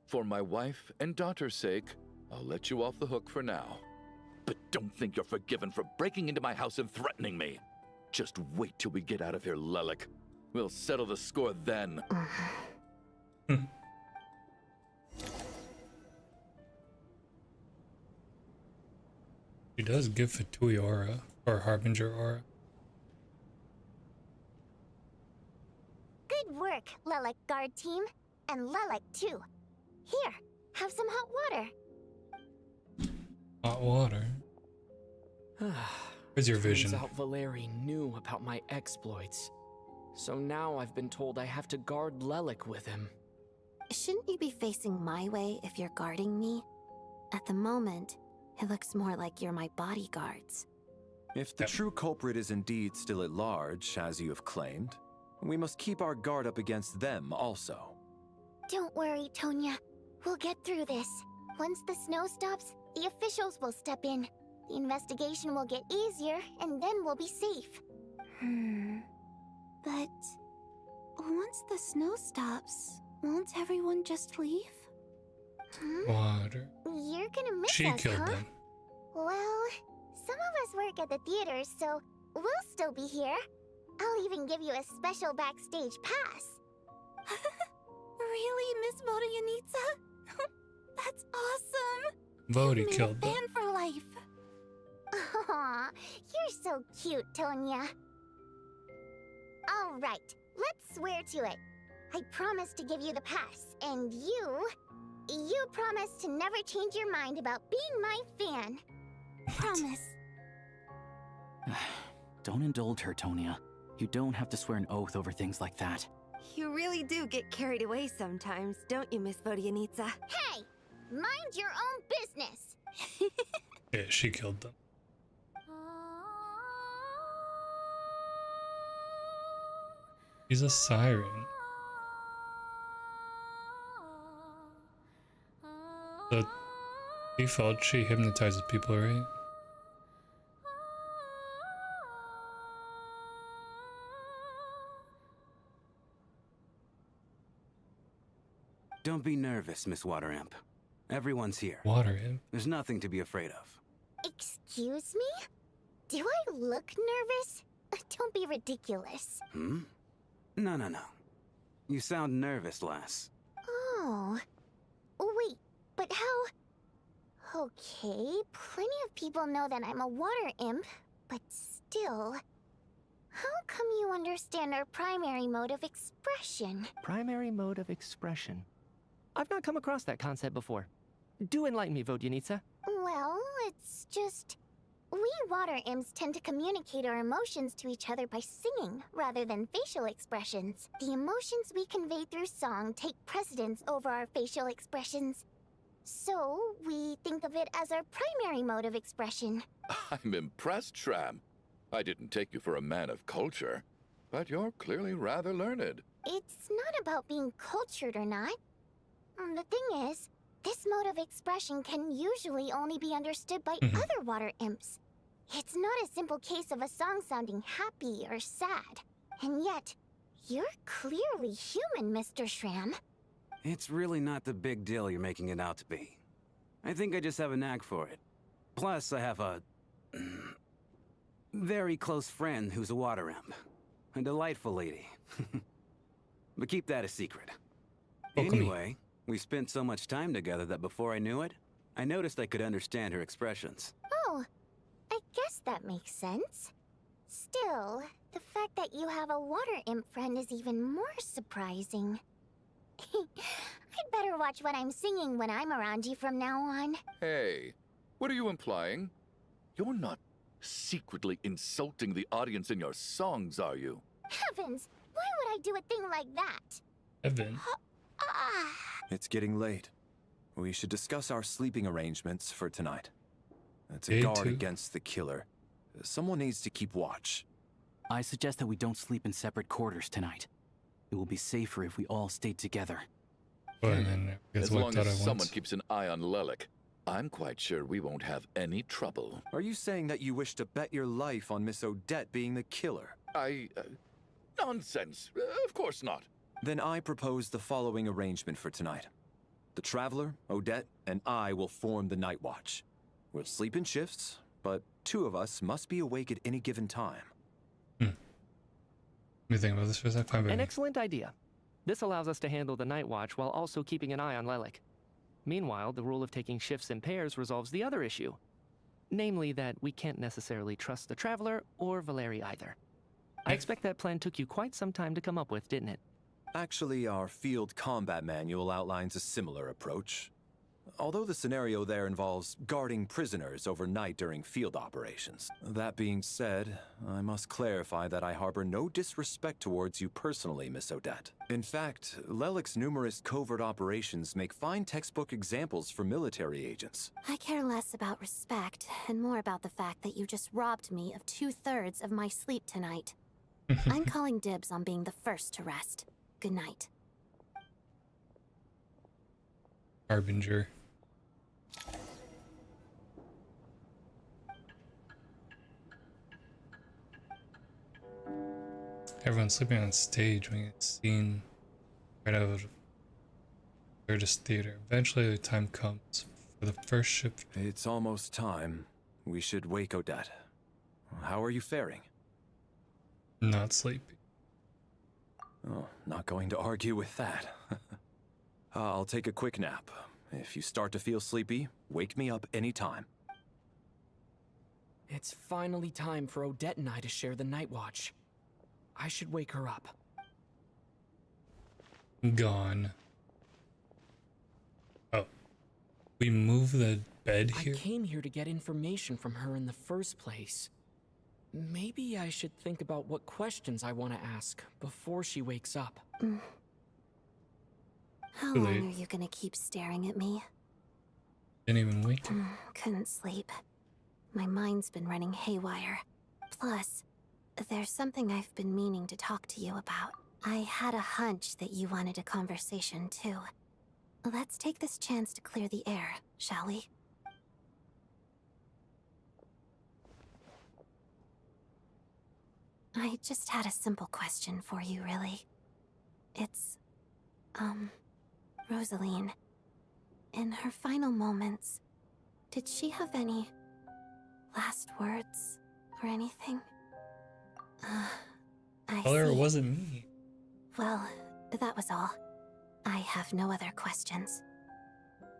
For my wife and daughter's sake, I'll let you off the hook for now. But don't think you're forgiven for breaking into my house and threatening me. Just wait till we get out of here, Lelik. We'll settle the score then. She does give Fatui aura, or Harbinger aura. Good work, Lelik guard team. And Lelik too. Here, have some hot water. Hot water? Where's your vision? Turns out Valeri knew about my exploits. So now I've been told I have to guard Lelik with him. Shouldn't you be facing my way if you're guarding me? At the moment, it looks more like you're my bodyguards. If the true culprit is indeed still at large, as you have claimed, we must keep our guard up against them also. Don't worry, Tonya. We'll get through this. Once the snow stops, the officials will step in. The investigation will get easier, and then we'll be safe. But once the snow stops, won't everyone just leave? Water. You're gonna miss She us, killed huh? them. Well, some of us work at the theaters, so we'll still be here. I'll even give you a special backstage pass. Really, Miss Vodyanitsa? That's awesome! Vody You've made killed a them. fan for life. Aw, you're so cute, Tonya. All right, let's swear to it. I promise to give you the pass, and you promise to never change your mind about being my fan. Promise. Don't indulge her, Tonya. You don't have to swear an oath over things like that. You really do get carried away sometimes, don't you, Miss Vodyanitsa? Hey, mind your own business. Yeah, she killed them. He's a siren. The default, she hypnotizes people, right? Don't be nervous, Miss Water Imp. Everyone's here. Water Imp? There's nothing to be afraid of. Excuse me? Do I look nervous? Don't be ridiculous. No. You sound nervous, lass. Oh. Wait, but how... Okay, plenty of people know that I'm a water imp, but still... How come you understand our primary mode of expression? Primary mode of expression. I've not come across that concept before. Do enlighten me, Vodyanitsa. Well, it's just... We water imps tend to communicate our emotions to each other by singing, rather than facial expressions. The emotions we convey through song take precedence over our facial expressions. So, we think of it as our primary mode of expression. I'm impressed, Shram. I didn't take you for a man of culture, but you're clearly rather learned. It's not about being cultured or not. The thing is, this mode of expression can usually only be understood by other water imps. It's not a simple case of a song sounding happy or sad. And yet, you're clearly human, Mr. Shram. It's really not the big deal you're making it out to be. I think I just have a knack for it. Plus, I have a... very close friend who's a water imp. A delightful lady. But keep that a secret. Anyway, we spent so much time together that before I knew it, I noticed I could understand her expressions. Oh, I guess that makes sense. Still, the fact that you have a water imp friend is even more surprising. I'd better watch what I'm singing when I'm around you from now on. Hey, what are you implying? You're not secretly insulting the audience in your songs, are you? Heavens! Why would I do a thing like that? Evan. It's getting late. We should discuss our sleeping arrangements for tonight. It's a Day guard 2. against the killer. Someone needs to keep watch. I suggest that we don't sleep in separate quarters tonight. It will be safer if we all stay together. Well, and then it As gets long wiped out as at someone once. keeps an eye on Lelik, I'm quite sure we won't have any trouble. Are you saying that you wish to bet your life on Miss Odette being the killer? Nonsense. Of course not. Then I propose the following arrangement for tonight. The Traveler, Odette, and I will form the Night Watch. We'll sleep in shifts, but 2 of us must be awake at any given time. Let me think about this for a second. An excellent idea. This allows us to handle the night watch while also keeping an eye on Lelik. Meanwhile, the rule of taking shifts in pairs resolves the other issue. Namely that we can't necessarily trust the Traveler or Valeri either. I expect that plan took you quite some time to come up with, didn't it? Actually, our field combat manual outlines a similar approach. Although the scenario there involves guarding prisoners overnight during field operations. That being said, I must clarify that I harbor no disrespect towards you personally, Miss Odette. In fact, Lelik's numerous covert operations make fine textbook examples for military agents. I care less about respect and more about the fact that you just robbed me of 2/3 of my sleep tonight. I'm calling dibs on being the first to rest. Good night. Harbinger. Everyone's sleeping on stage when it's seen right out of Curtis Theater. Eventually the time comes for the first shift. It's almost time. We should wake Odette. How are you faring? Not sleepy. Oh, not going to argue with that. I'll take a quick nap. If you start to feel sleepy, wake me up anytime. It's finally time for Odette and I to share the night watch. I should wake her up. Gone. Oh. We move the bed here? I came here to get information from her in the first place. Maybe I should think about what questions I want to ask before she wakes up. How long are you gonna keep staring at me? Didn't even wake. Couldn't sleep. My mind's been running haywire. Plus, there's something I've been meaning to talk to you about. I had a hunch that you wanted a conversation too. Let's take this chance to clear the air, shall we? I just had a simple question for you, really. It's, Rosaline. In her final moments, did she have any last words or anything? I Well, it see. wasn't me. Well, that was all. I have no other questions.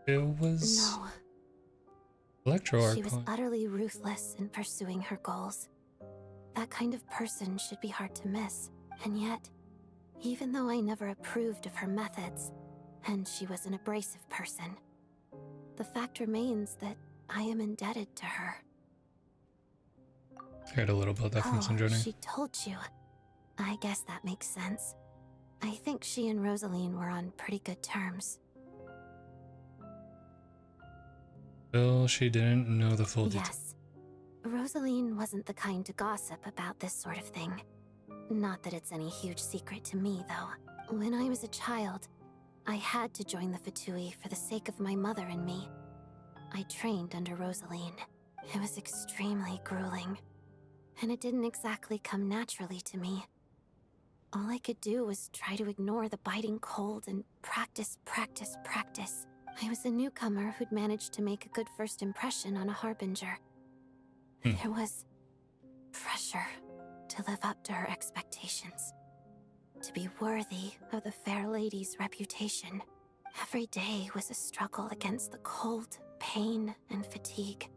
It was No. Electro She was Archon. utterly ruthless in pursuing her goals. That kind of person should be hard to miss. And yet, even though I never approved of her methods, and she was an abrasive person, the fact remains that I am indebted to her. I heard a little about that from Snezhnaya. She told you. I guess that makes sense. I think she and Rosaline were on pretty good terms. Well, she didn't know the full details. Yes. Rosaline wasn't the kind to gossip about this sort of thing. Not that it's any huge secret to me, though. When I was a child, I had to join the Fatui for the sake of my mother and me. I trained under Rosaline. It was extremely grueling, and it didn't exactly come naturally to me. All I could do was try to ignore the biting cold and practice, practice, practice. I was a newcomer who'd managed to make a good first impression on a Harbinger. There was pressure to live up to her expectations, to be worthy of the fair lady's reputation. Every day was a struggle against the cold, pain, and fatigue.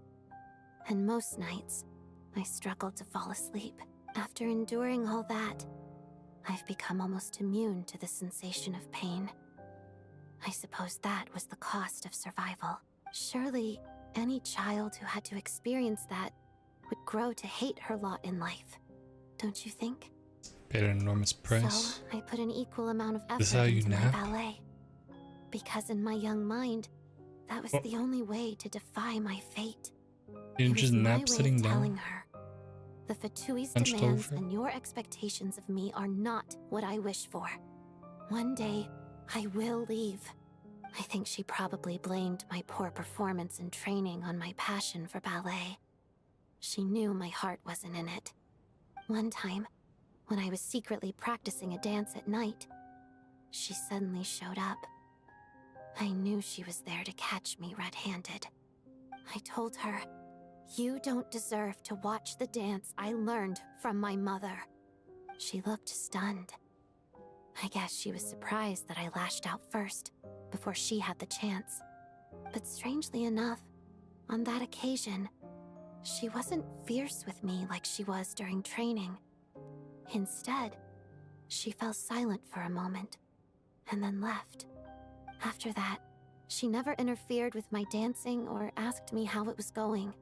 And most nights, I struggled to fall asleep. After enduring all that, I've become almost immune to the sensation of pain. I suppose that was the cost of survival. Surely, any child who had to experience that would grow to hate her lot in life. Don't you think? Paid an enormous price. So, I put an equal amount of This effort how you into my nap? ballet. Because in my young mind, that was the only way to defy my fate. You just nap sitting telling down. her, the Fatui's Hunched demands over. and your expectations of me are not what I wish for. One day, I will leave. I think she probably blamed my poor performance in training on my passion for ballet. She knew my heart wasn't in it. One time, when I was secretly practicing a dance at night, she suddenly showed up. I knew she was there to catch me red-handed. I told her, "You don't deserve to watch the dance I learned from my mother." She looked stunned. I guess she was surprised that I lashed out first, before she had the chance. But strangely enough, on that occasion, she wasn't fierce with me like she was during training. Instead, she fell silent for a moment, and then left. After that, she never interfered with my dancing or asked me how it was going.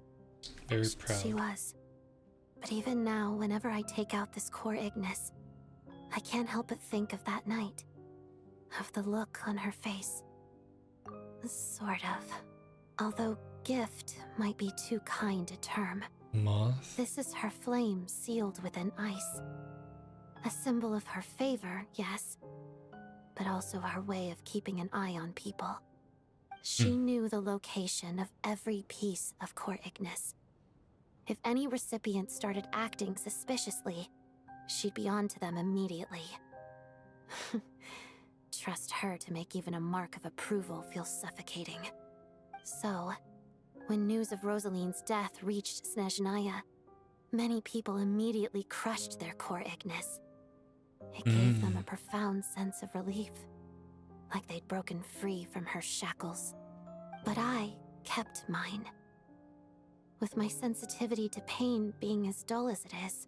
Very proud. She was. But even now, whenever I take out this core Ignis, I can't help but think of that night. Of the look on her face. Sort of. Although gift might be too kind a term. Moth? This is her flame sealed within ice. A symbol of her favor, yes, but also her way of keeping an eye on people. She knew the location of every piece of core Ignis. If any recipient started acting suspiciously, she'd be on to them immediately. Trust her to make even a mark of approval feel suffocating. So, when news of Rosaline's death reached Snezhnaya, many people immediately crushed their core Ignis. It gave them a profound sense of relief, like they'd broken free from her shackles. But I kept mine. With my sensitivity to pain being as dull as it is,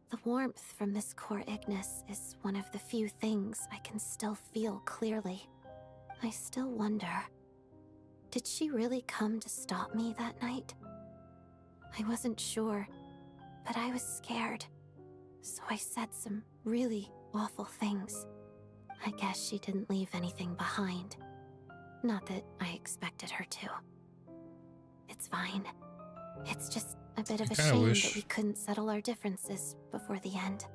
the warmth from this core Ignis is one of the few things I can still feel clearly. I still wonder, did she really come to stop me that night? I wasn't sure, but I was scared, so I said some really awful things. I guess she didn't leave anything behind. Not that I expected her to. It's fine. It's just a bit of a shame that we couldn't settle our differences before the end.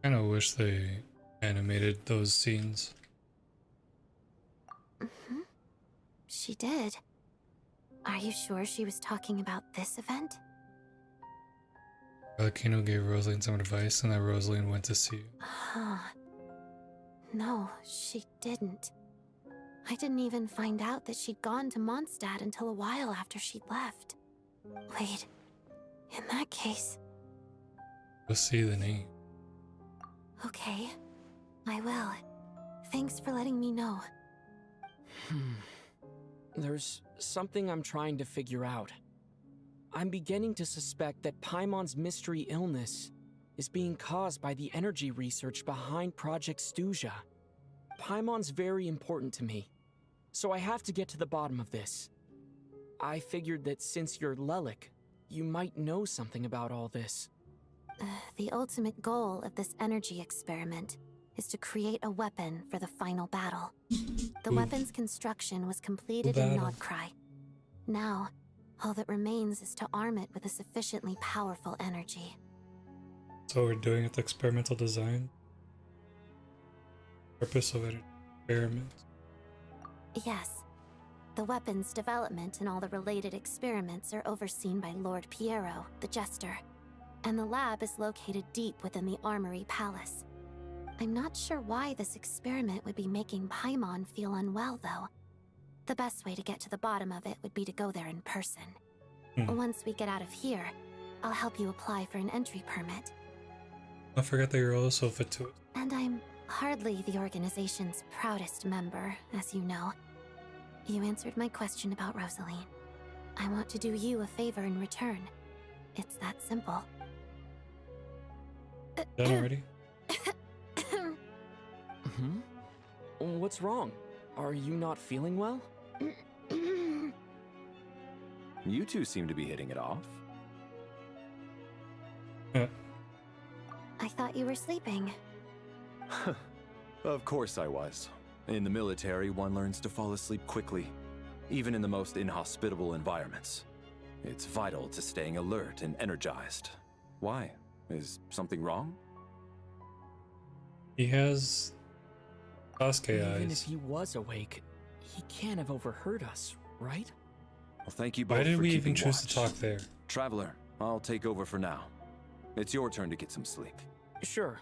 I kinda wish they animated those scenes. She did. Are you sure she was talking about this event? Valkino gave Rosaline some advice and that Rosaline went to see you. Huh. No, she didn't. I didn't even find out that she'd gone to Mondstadt until a while after she'd left. Wait, in that case... Go see the name. Okay, I will. Thanks for letting me know. There's something I'm trying to figure out. I'm beginning to suspect that Paimon's mystery illness is being caused by the energy research behind Project Stuzha. Paimon's very important to me, so I have to get to the bottom of this. I figured that since you're Lelik, you might know something about all this. The ultimate goal of this energy experiment is to create a weapon for the final battle. The weapon's construction was completed in Nodcry. Now, all that remains is to arm it with a sufficiently powerful energy. So we're doing it, the experimental design? Purpose of an experiment? Yes. The weapon's development and all the related experiments are overseen by Lord Piero, the Jester. And the lab is located deep within the Armory Palace. I'm not sure why this experiment would be making Paimon feel unwell, though. The best way to get to the bottom of it would be to go there in person. Once we get out of here, I'll help you apply for an entry permit. Don't forget that you're also Fatui. And I'm hardly the organization's proudest member, as you know. You answered my question about Rosaline. I want to do you a favor in return. It's that simple. Done already? What's wrong? Are you not feeling well? You two seem to be hitting it off. I thought you were sleeping. Of course I was. In the military, one learns to fall asleep quickly, even in the most inhospitable environments. It's vital to staying alert and energized. Why? Is something wrong? He has Sasuke eyes. Even if he was awake, he can't have overheard us, right? Well, thank you both. Why did for we keeping even choose watch. to talk there? Traveler, I'll take over for now. It's your turn to get some sleep. Sure.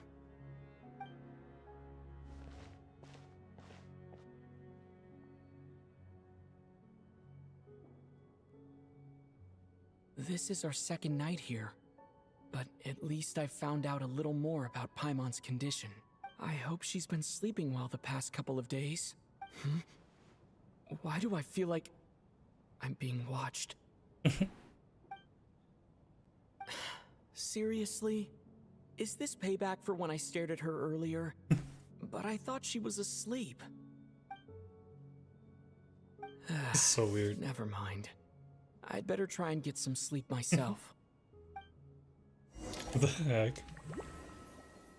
This is our second night here, but at least I've found out a little more about Paimon's condition. I hope she's been sleeping well the past couple of days. Why do I feel like I'm being watched? Seriously? Is this payback for when I stared at her earlier? But I thought she was asleep. It's so weird. Never mind. I'd better try and get some sleep myself. What the heck?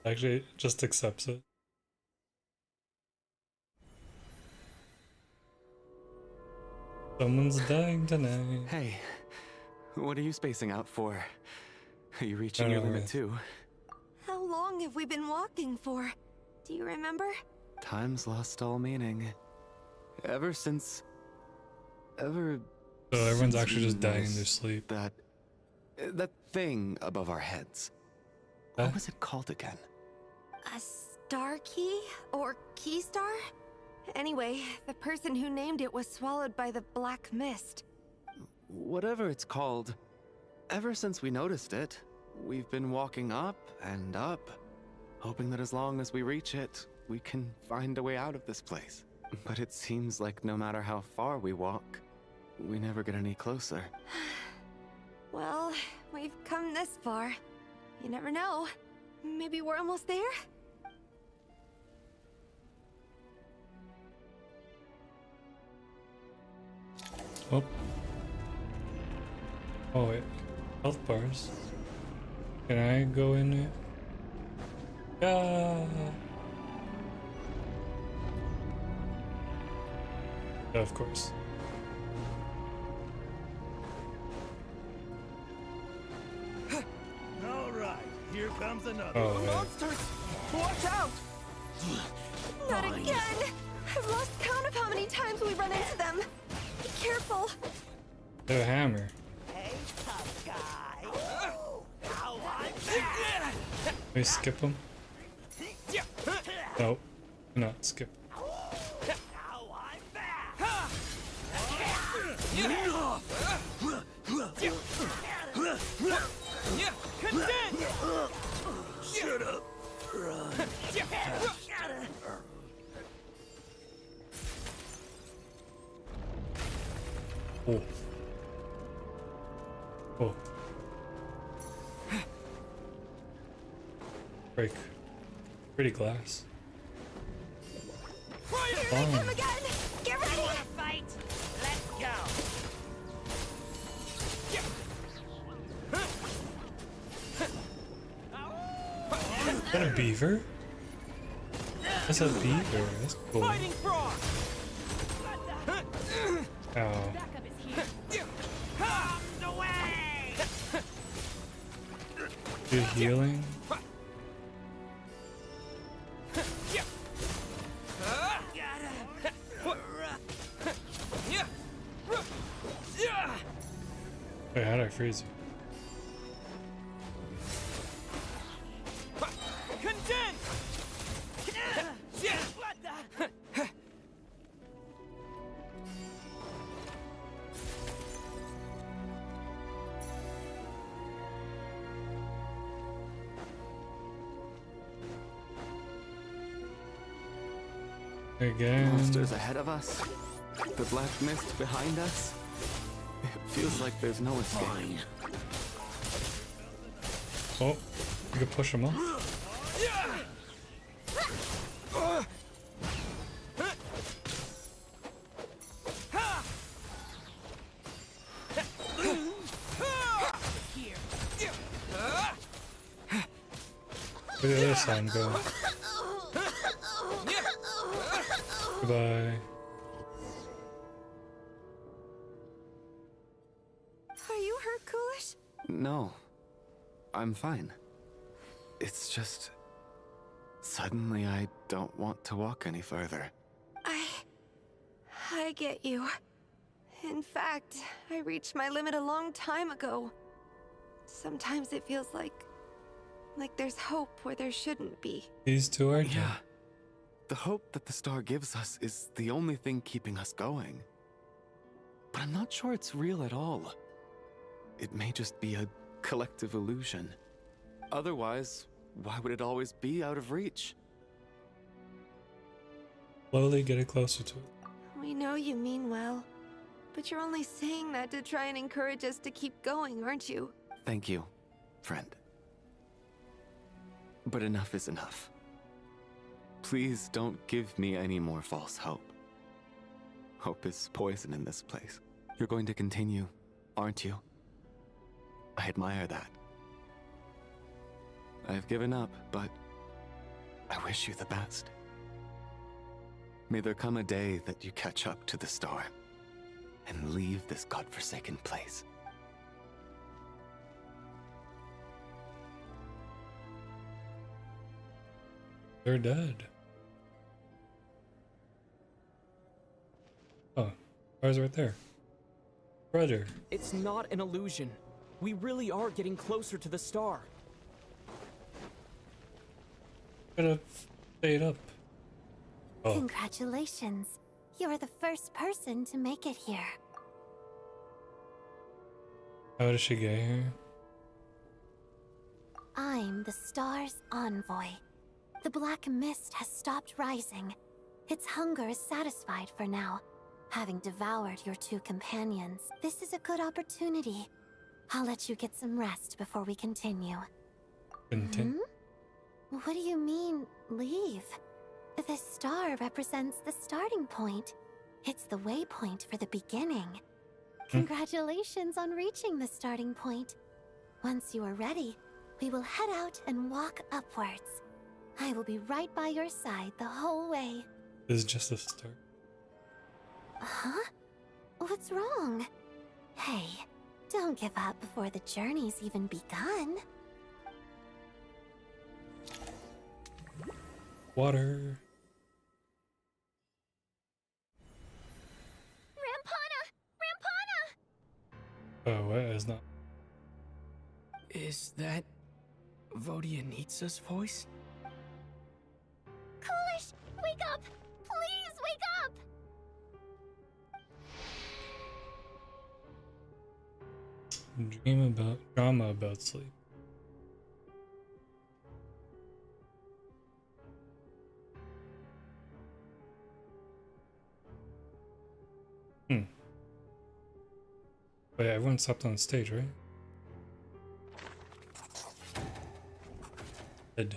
Actually, it just accepts it. Someone's dying tonight. Hey, what are you spacing out for? Are you reaching your limit too? How long have we been walking for? Do you remember? Time's lost all meaning. Ever since... So everyone's actually just dying in their sleep. That thing above our heads. What was it called again? A star key? Or key star? Anyway, the person who named it was swallowed by the black mist. Whatever it's called, ever since we noticed it, we've been walking up and up, hoping that as long as we reach it, we can find a way out of this place. But it seems like no matter how far we walk, we never get any closer. Well, we've come this far. You never know. Maybe we're almost there? Oh. Oh wait. Health bars. Can I go in it? Yeah. Yeah, of course. All right, here comes another. Oh, yeah. Monsters! Watch out! Not again! I've lost count of how many times we run into them. Be careful. They're a hammer. Hey, tough guy. How Can we skip them? Nope. Not skip. Shut up. Oh. Oh. Break. Pretty glass. Here they come again! Get ready! Fight! Let's go! Is that a beaver? That's a beaver. That's cool. Fighting frog! Ow. You're healing? Wait, how did I freeze you? Again. Monsters ahead of us, the black mist behind us. It feels like there's no escape. Oh, you can push him off. Where did the other side go? Goodbye. Are you hurt, Coolish? No. I'm fine. It's just... suddenly I don't want to walk any further. I get you. In fact, I reached my limit a long time ago. Sometimes it feels like there's hope where there shouldn't be. These two are Yeah. The hope that the star gives us is the only thing keeping us going. But I'm not sure it's real at all. It may just be a collective illusion. Otherwise, why would it always be out of reach? Slowly get it closer to it. We know you mean well, but you're only saying that to try and encourage us to keep going, aren't you? Thank you, friend. But enough is enough. Please don't give me any more false hope. Hope is poison in this place. You're going to continue, aren't you? I admire that. I've given up, but I wish you the best. May there come a day that you catch up to the star and leave this godforsaken place. They're dead. Oh, car's right there. Brother. It's not an illusion. We really are getting closer to the star. Gotta stay up. Oh. Congratulations. You are the first person to make it here. How did she get here? I'm the star's envoy. The black mist has stopped rising. Its hunger is satisfied for now. Having devoured your two companions, this is a good opportunity. I'll let you get some rest before we continue. Continue? What do you mean, leave? This star represents the starting point. It's the waypoint for the beginning. Congratulations on reaching the starting point. Once you are ready, we will head out and walk upwards. I will be right by your side the whole way. This is just a start. Huh? What's wrong? Hey, don't give up before the journey's even begun. Water. Rampana! Oh, what is not? Is that Vodianitsa's voice? Coolish, wake up! Please wake up! Drama about sleep. Wait, everyone slept on the stage, right? Dead.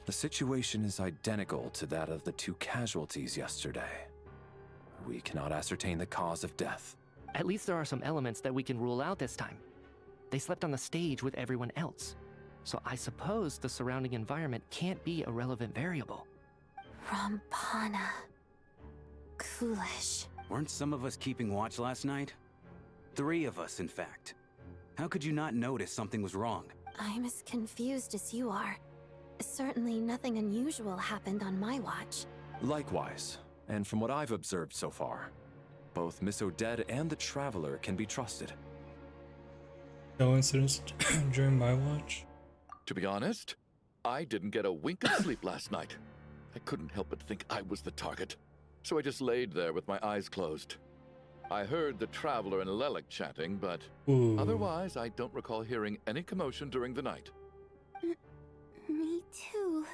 The situation is identical to that of the two casualties yesterday. We cannot ascertain the cause of death. At least there are some elements that we can rule out this time. They slept on the stage with everyone else, so I suppose the surrounding environment can't be a relevant variable. Rampana. Coolish. Weren't some of us keeping watch last night? 3 of us, in fact. How could you not notice something was wrong? I'm as confused as you are. Certainly nothing unusual happened on my watch. Likewise, and from what I've observed so far, both Miss Odette and the Traveler can be trusted. No incidents during my watch? To be honest, I didn't get a wink of sleep last night. I couldn't help but think I was the target, so I just laid there with my eyes closed. I heard the Traveler and Lelik chatting, but otherwise I don't recall hearing any commotion during the night. Me too.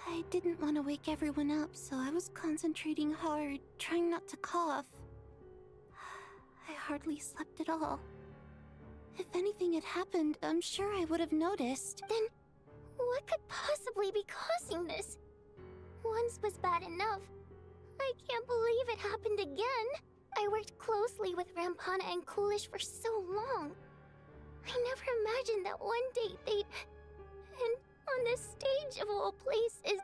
I didn't want to wake everyone up, so I was concentrating hard, trying not to cough. I hardly slept at all. If anything had happened, I'm sure I would have noticed. Then, what could possibly be causing this? Once was bad enough. I can't believe it happened again. I worked closely with Rampana and Coolish for so long. I never imagined that one day they'd on this stage of all places.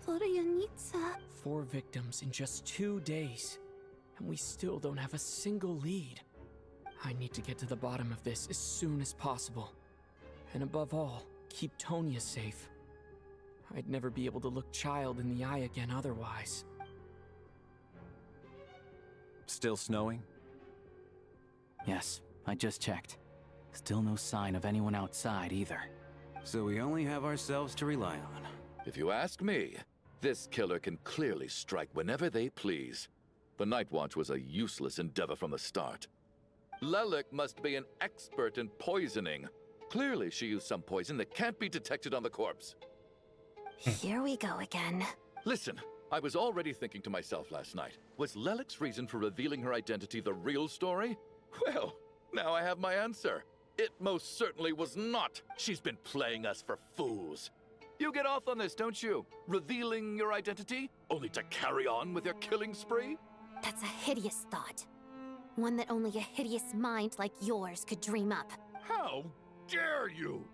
Florianitsa. 4 victims in just 2 days, and we still don't have a single lead. I need to get to the bottom of this as soon as possible. And above all, keep Tonya safe. I'd never be able to look Child in the eye again otherwise. Still snowing? Yes, I just checked. Still no sign of anyone outside either. So we only have ourselves to rely on. If you ask me, this killer can clearly strike whenever they please. The Night Watch was a useless endeavor from the start. Lelik must be an expert in poisoning. Clearly she used some poison that can't be detected on the corpse. Here we go again. Listen, I was already thinking to myself last night, was Lelik's reason for revealing her identity the real story? Well, now I have my answer. It most certainly was not. She's been playing us for fools. You get off on this, don't you? Revealing your identity, only to carry on with your killing spree? That's a hideous thought. One that only a hideous mind like yours could dream up. How dare you?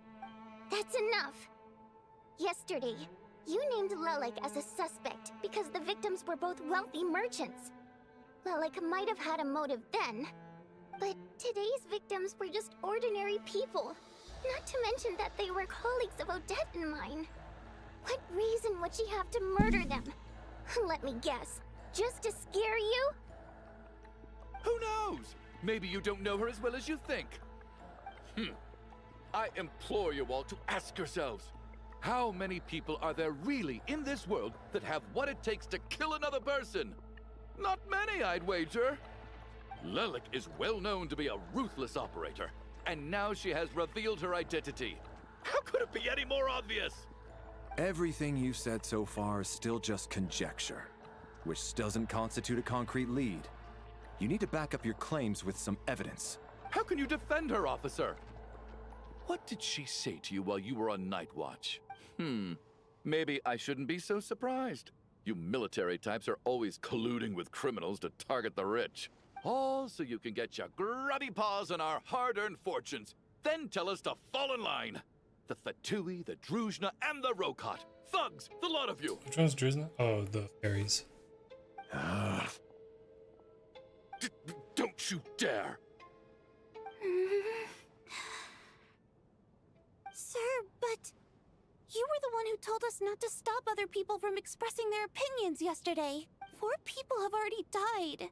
That's enough. Yesterday, you named Lelik as a suspect because the victims were both wealthy merchants. Lelik might have had a motive then, but today's victims were just ordinary people. Not to mention that they were colleagues of Odette and mine. What reason would she have to murder them? Let me guess, just to scare you? Who knows? Maybe you don't know her as well as you think. I implore you all to ask yourselves, how many people are there really in this world that have what it takes to kill another person? Not many, I'd wager. Lelik is well known to be a ruthless operator, and now she has revealed her identity. How could it be any more obvious? Everything you've said so far is still just conjecture, which doesn't constitute a concrete lead. You need to back up your claims with some evidence. How can you defend her, officer? What did she say to you while you were on Night Watch? Maybe I shouldn't be so surprised. You military types are always colluding with criminals to target the rich. All so you can get your grubby paws on our hard-earned fortunes, then tell us to fall in line. The Fatui, the Druzhna, and the Rokot. Thugs, the lot of you. Which one's Druzhna? Oh, the fairies. Don't you dare! Sir, but you were the one who told us not to stop other people from expressing their opinions yesterday. 4 people have already died.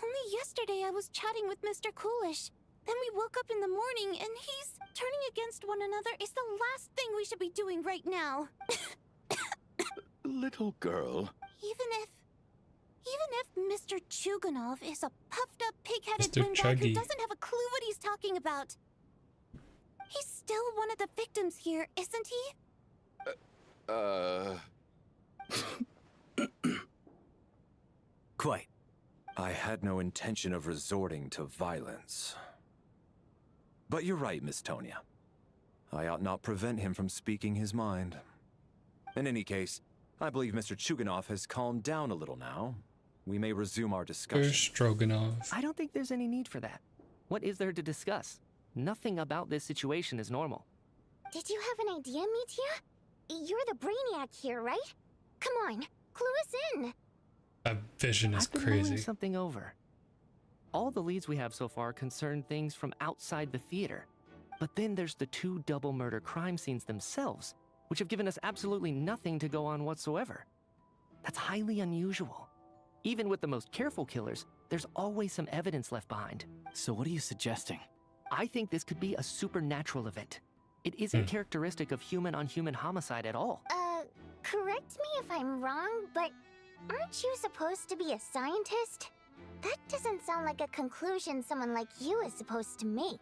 Only yesterday I was chatting with Mr. Coolish. Then we woke up in the morning and he's turning against one another is the last thing we should be doing right now. Little girl. Even if Mr. Chuganov is a puffed up pig-headed Mr. windbag who Chuggy. doesn't have a clue what he's talking about. He's still one of the victims here, isn't he? Quite. I had no intention of resorting to violence. But you're right, Miss Tonya. I ought not prevent him from speaking his mind. In any case, I believe Mr. Chuganov has calmed down a little now. We may resume our discussion. Stroganoff. I don't think there's any need for that. What is there to discuss? Nothing about this situation is normal. Did you have an idea, Mitya? You're the brainiac here, right? Come on, clue us in. That vision is I've been crazy. mulling something over. All the leads we have so far concern things from outside the theater. But then there's the 2 double murder crime scenes themselves, which have given us absolutely nothing to go on whatsoever. That's highly unusual. Even with the most careful killers, there's always some evidence left behind. So what are you suggesting? I think this could be a supernatural event. It isn't characteristic of human-on-human homicide at all. Correct me if I'm wrong, but aren't you supposed to be a scientist? That doesn't sound like a conclusion someone like you is supposed to make.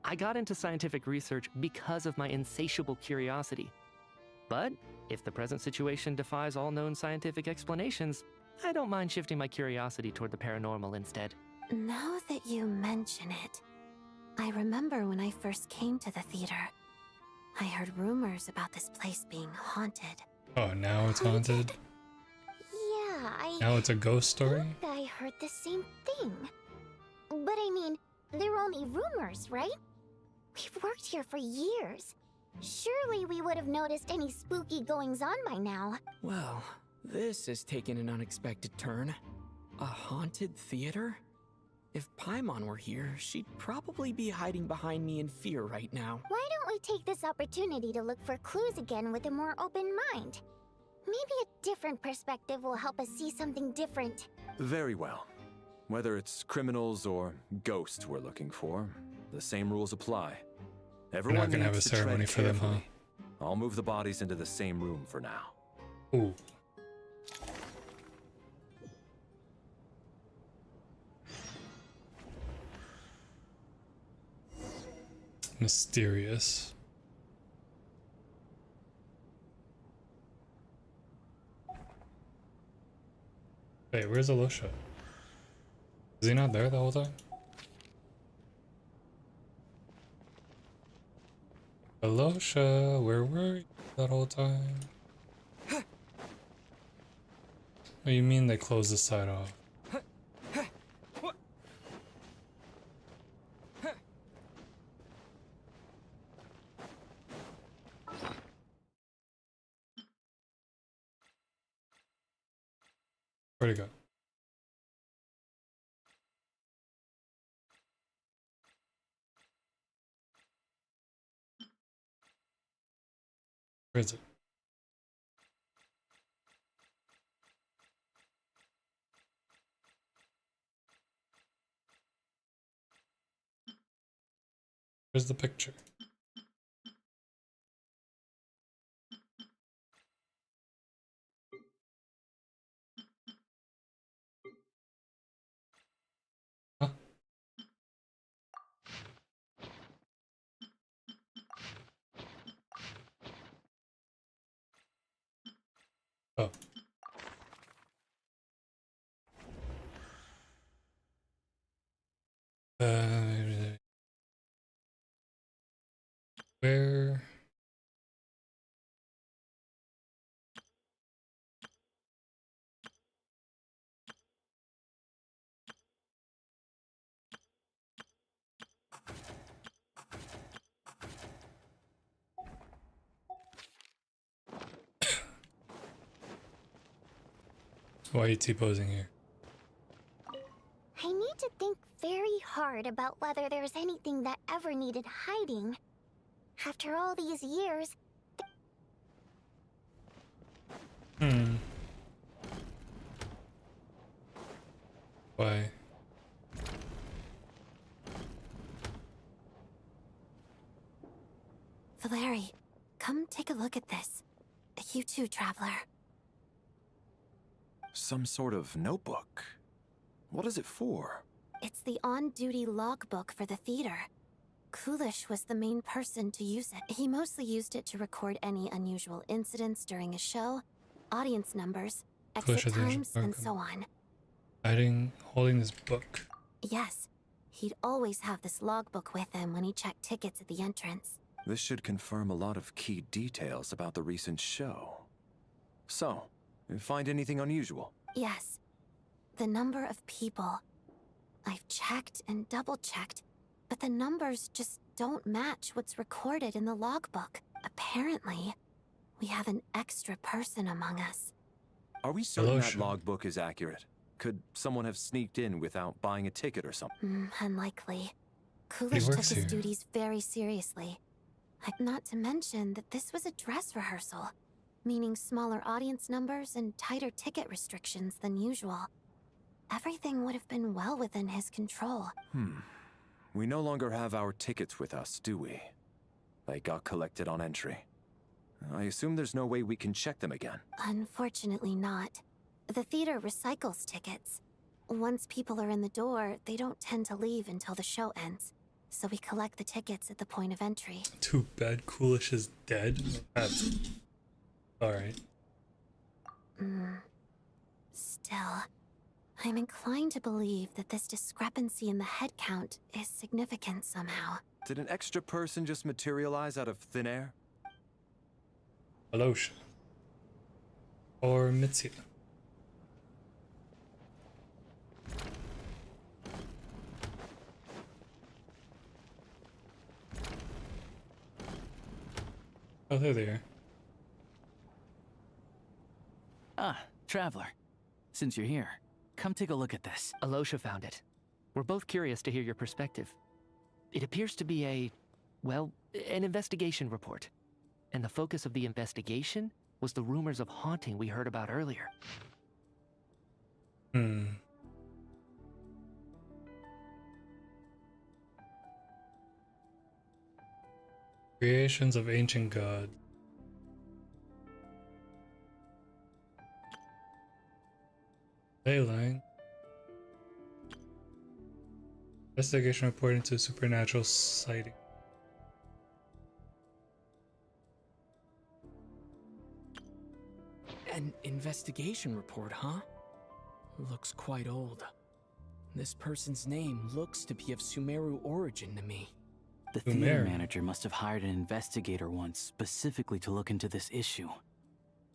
I got into scientific research because of my insatiable curiosity. But if the present situation defies all known scientific explanations, I don't mind shifting my curiosity toward the paranormal instead. Now that you mention it, I remember when I first came to the theater. I heard rumors about this place being haunted. Oh, now it's haunted? Yeah, Now it's a ghost story? I heard the same thing. But I mean, they're only rumors, right? We've worked here for years. Surely we would have noticed any spooky goings-on by now. Well, this has taken an unexpected turn. A haunted theater? If Paimon were here, she'd probably be hiding behind me in fear right now. Why don't we take this opportunity to look for clues again with a more open mind? Maybe a different perspective will help us see something different. Very well. Whether it's criminals or ghosts we're looking for, the same rules apply. Everyone We're not gonna have a needs to tread ceremony for them, huh? carefully. I'll move the bodies into the same room for now. Ooh. Mysterious. Wait, where's Alosha? Is he not there the whole time? Alosha, where were you that whole time? Oh, you mean they closed the side off? Where'd it go? Where is it? Where's the picture? Huh? Oh. Where? Why are you T-posing here? I need to think very hard about whether there's anything that ever needed hiding. After all these years... Why? Valeri, come take a look at this. You too, Traveler. Some sort of notebook. What is it for? It's the on-duty logbook for the theater. Coolish was the main person to use it. He mostly used it to record any unusual incidents during a show, audience numbers, exit times, and so on. Holding this book. Yes, he'd always have this logbook with him when he checked tickets at the entrance. This should confirm a lot of key details about the recent show. So, you find anything unusual? Yes. The number of people. I've checked and double-checked, but the numbers just don't match what's recorded in the logbook. Apparently, we have an extra person among us. Are we certain that logbook is accurate? Could someone have sneaked in without buying a ticket or something? Unlikely. Coolish took his duties very seriously. Not to mention that this was a dress rehearsal, meaning smaller audience numbers and tighter ticket restrictions than usual. Everything would have been well within his control. We no longer have our tickets with us, do we? They got collected on entry. I assume there's no way we can check them again. Unfortunately not. The theater recycles tickets. Once people are in the door, they don't tend to leave until the show ends. So we collect the tickets at the point of entry. Too bad Coolish is dead. That's... Alright. Still, I'm inclined to believe that this discrepancy in the head count is significant somehow. Did an extra person just materialize out of thin air? Alosha. Or Mitsuya. Oh, there they are. Ah, Traveler. Since you're here, come take a look at this. Alosha found it. We're both curious to hear your perspective. It appears to be an investigation report. And the focus of the investigation was the rumors of haunting we heard about earlier. Creations of ancient gods. Leyline. Investigation report into supernatural sighting. An investigation report, huh? Looks quite old. This person's name looks to be of Sumeru origin to me. The theater manager must have hired an investigator once specifically to look into this issue.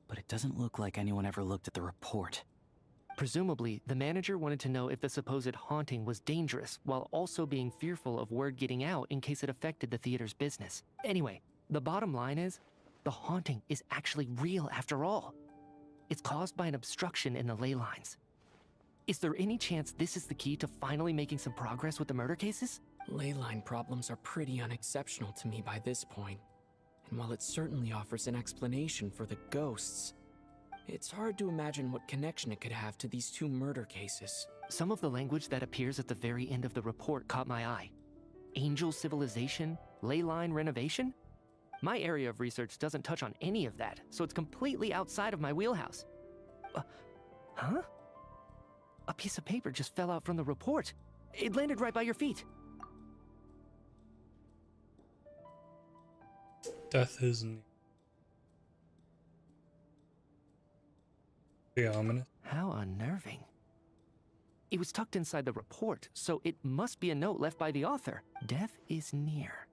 But it doesn't look like anyone ever looked at the report. Presumably, the manager wanted to know if the supposed haunting was dangerous, while also being fearful of word getting out in case it affected the theater's business. Anyway, the bottom line is, the haunting is actually real after all. It's caused by an obstruction in the ley lines. Is there any chance this is the key to finally making some progress with the murder cases? Ley line problems are pretty unexceptional to me by this point. And while it certainly offers an explanation for the ghosts, it's hard to imagine what connection it could have to these two murder cases. Some of the language that appears at the very end of the report caught my eye. Angel civilization, ley line renovation? My area of research doesn't touch on any of that, so it's completely outside of my wheelhouse. Huh? A piece of paper just fell out from the report. It landed right by your feet. Death is near. Be ominous. How unnerving. It was tucked inside the report, so it must be a note left by the author. Death is near.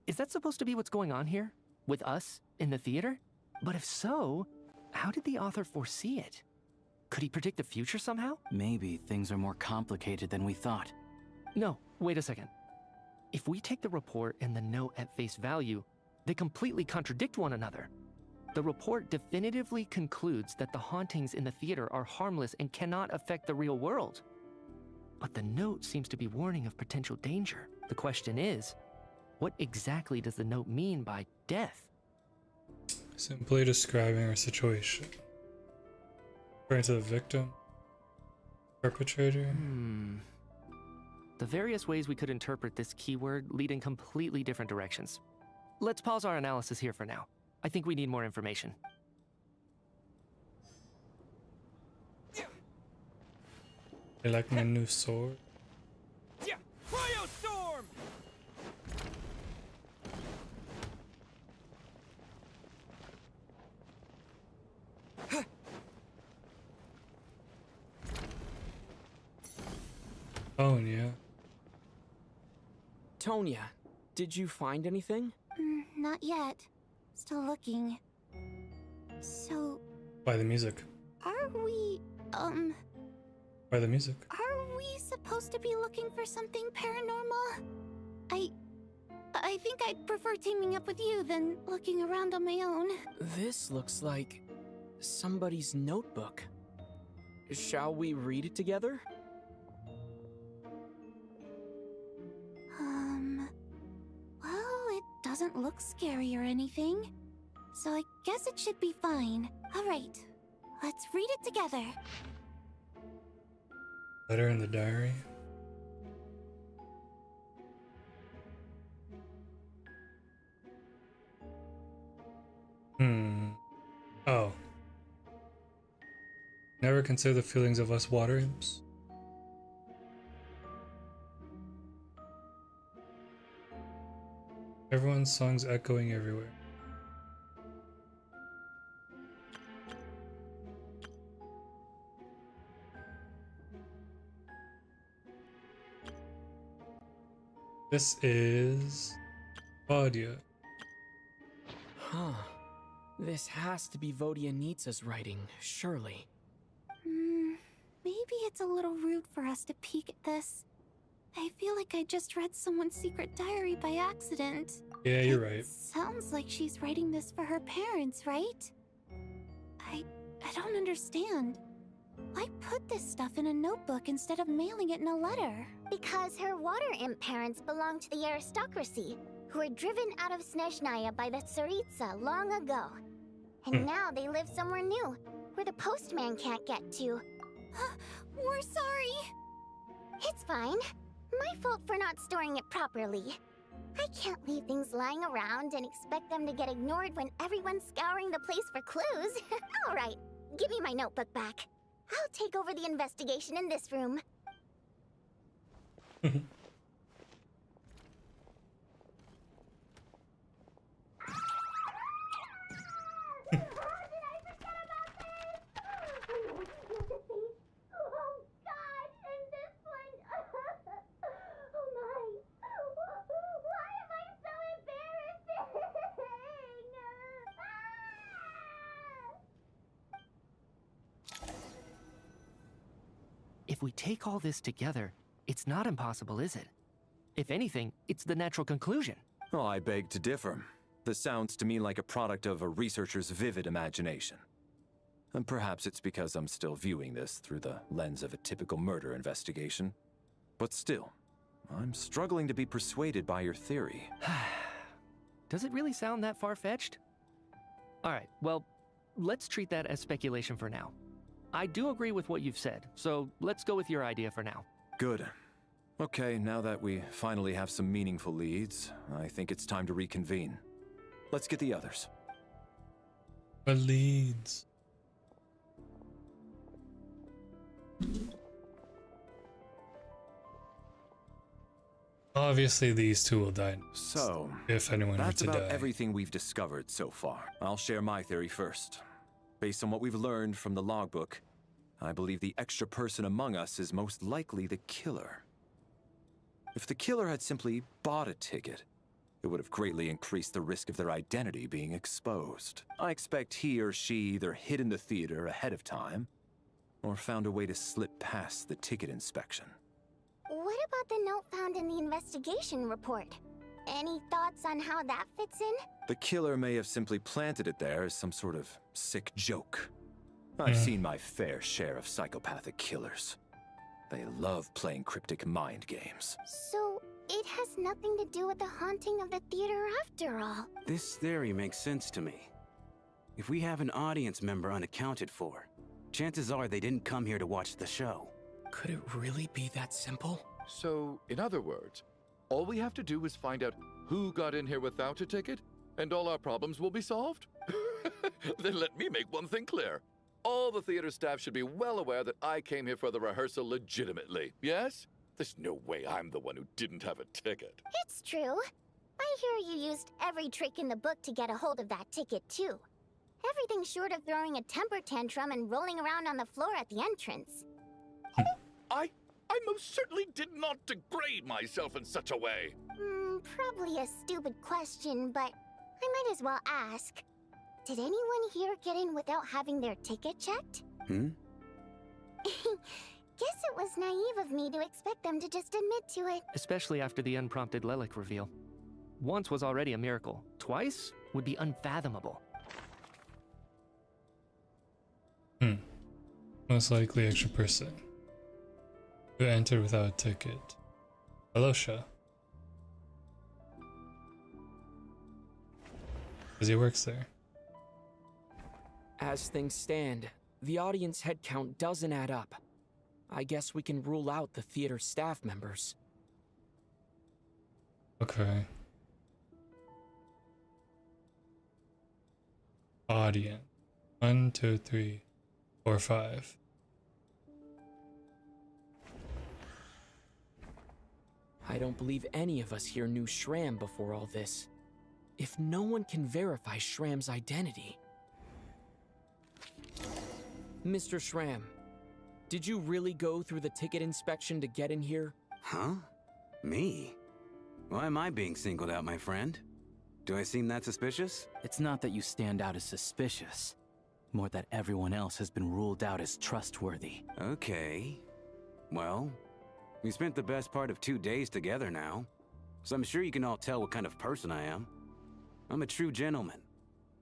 Is that supposed to be what's going on here? With us in the theater? But if so, how did the author foresee it? Could he predict the future somehow? Maybe things are more complicated than we thought. No, wait a second. If we take the report and the note at face value, they completely contradict one another. The report definitively concludes that the hauntings in the theater are harmless and cannot affect the real world. But the note seems to be warning of potential danger. The question is, what exactly does the note mean by death? Simply describing our situation. Referring to the victim? Perpetrator? The various ways we could interpret this keyword lead in completely different directions. Let's pause our analysis here for now. I think we need more information. I like my new sword. Yeah, Cryo Storm! Oh, yeah. Tonya, did you find anything? Not yet. Still looking. So... By the music. Are we, By the music. Are we supposed to be looking for something paranormal? I think I'd prefer teaming up with you than looking around on my own. This looks like somebody's notebook. Shall we read it together? Well, it doesn't look scary or anything. So I guess it should be fine. Alright, let's read it together. Letter in the diary. Oh. Never consider the feelings of us water imps. Everyone's songs echoing everywhere. This is Vadia. Huh. This has to be Vodianitsa's writing, surely. Maybe it's a little rude for us to peek at this. I feel like I just read someone's secret diary by accident. Yeah, you're right. Sounds like she's writing this for her parents, right? I don't understand. Why put this stuff in a notebook instead of mailing it in a letter? Because her water imp parents belong to the aristocracy, who were driven out of Snezhnaya by the Tsaritsa long ago. And now they live somewhere new, where the postman can't get to. We're sorry. It's fine. My fault for not storing it properly. I can't leave things lying around and expect them to get ignored when everyone's scouring the place for clues. All right, give me my notebook back. I'll take over the investigation in this room. If we take all this together, it's not impossible, is it? If anything, it's the natural conclusion. Oh, I beg to differ. This sounds to me like a product of a researcher's vivid imagination. And perhaps it's because I'm still viewing this through the lens of a typical murder investigation. But still, I'm struggling to be persuaded by your theory. Does it really sound that far-fetched? All right, well, let's treat that as speculation for now. I do agree with what you've said, so let's go with your idea for now. Good. Okay, now that we finally have some meaningful leads, I think it's time to reconvene. Let's get the others. What leads? Obviously, these two will die. So, if anyone were that's to about die. everything we've discovered so far. I'll share my theory first. Based on what we've learned from the logbook, I believe the extra person among us is most likely the killer. If the killer had simply bought a ticket, it would have greatly increased the risk of their identity being exposed. I expect he or she either hid in the theater ahead of time, or found a way to slip past the ticket inspection. What about the note found in the investigation report? Any thoughts on how that fits in? The killer may have simply planted it there as some sort of sick joke. I've seen my fair share of psychopathic killers. They love playing cryptic mind games. So, it has nothing to do with the haunting of the theater after all. This theory makes sense to me. If we have an audience member unaccounted for, chances are they didn't come here to watch the show. Could it really be that simple? So, in other words, all we have to do is find out who got in here without a ticket, and all our problems will be solved? Then let me make one thing clear. All the theater staff should be well aware that I came here for the rehearsal legitimately, yes? There's no way I'm the one who didn't have a ticket. It's true. I hear you used every trick in the book to get a hold of that ticket, too. Everything short of throwing a temper tantrum and rolling around on the floor at the entrance. I most certainly did not degrade myself in such a way. Probably a stupid question, but I might as well ask. Did anyone here get in without having their ticket checked? Guess it was naive of me to expect them to just admit to it. Especially after the unprompted Lelik reveal. Once was already a miracle. Twice would be unfathomable. Most likely extra person who entered without a ticket. Alosha. Because he works there. As things stand, the audience head count doesn't add up. I guess we can rule out the theater staff members. Okay. Audience. 1, 2, 3, 4, 5. I don't believe any of us here knew Shram before all this. If no one can verify Shram's identity... Mr. Shram, did you really go through the ticket inspection to get in here? Huh? Me? Why am I being singled out, my friend? Do I seem that suspicious? It's not that you stand out as suspicious. More that everyone else has been ruled out as trustworthy. Okay. Well, We spent the best part of 2 days together now, so I'm sure you can all tell what kind of person I am. I'm a true gentleman.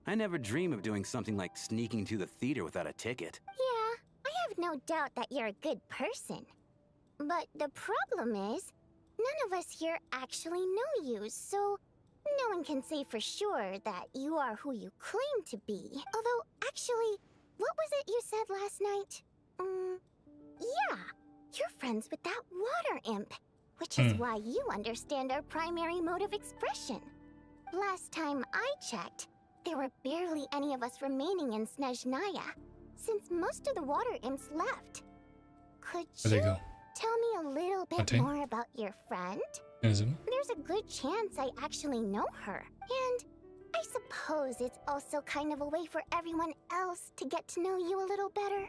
I never dream of doing something like sneaking to the theater without a ticket. Yeah, I have no doubt that you're a good person. But the problem is, none of us here actually know you, so no one can say for sure that you are who you claim to be. Although, actually, what was it you said last night? Yeah, you're friends with that water imp, which is why you understand our primary mode of expression. Last time I checked, there were barely any of us remaining in Snezhnaya, since most of the water imps left. Could you tell me a little bit more about your friend? There's a good chance I actually know her. And I suppose it's also kind of a way for everyone else to get to know you a little better.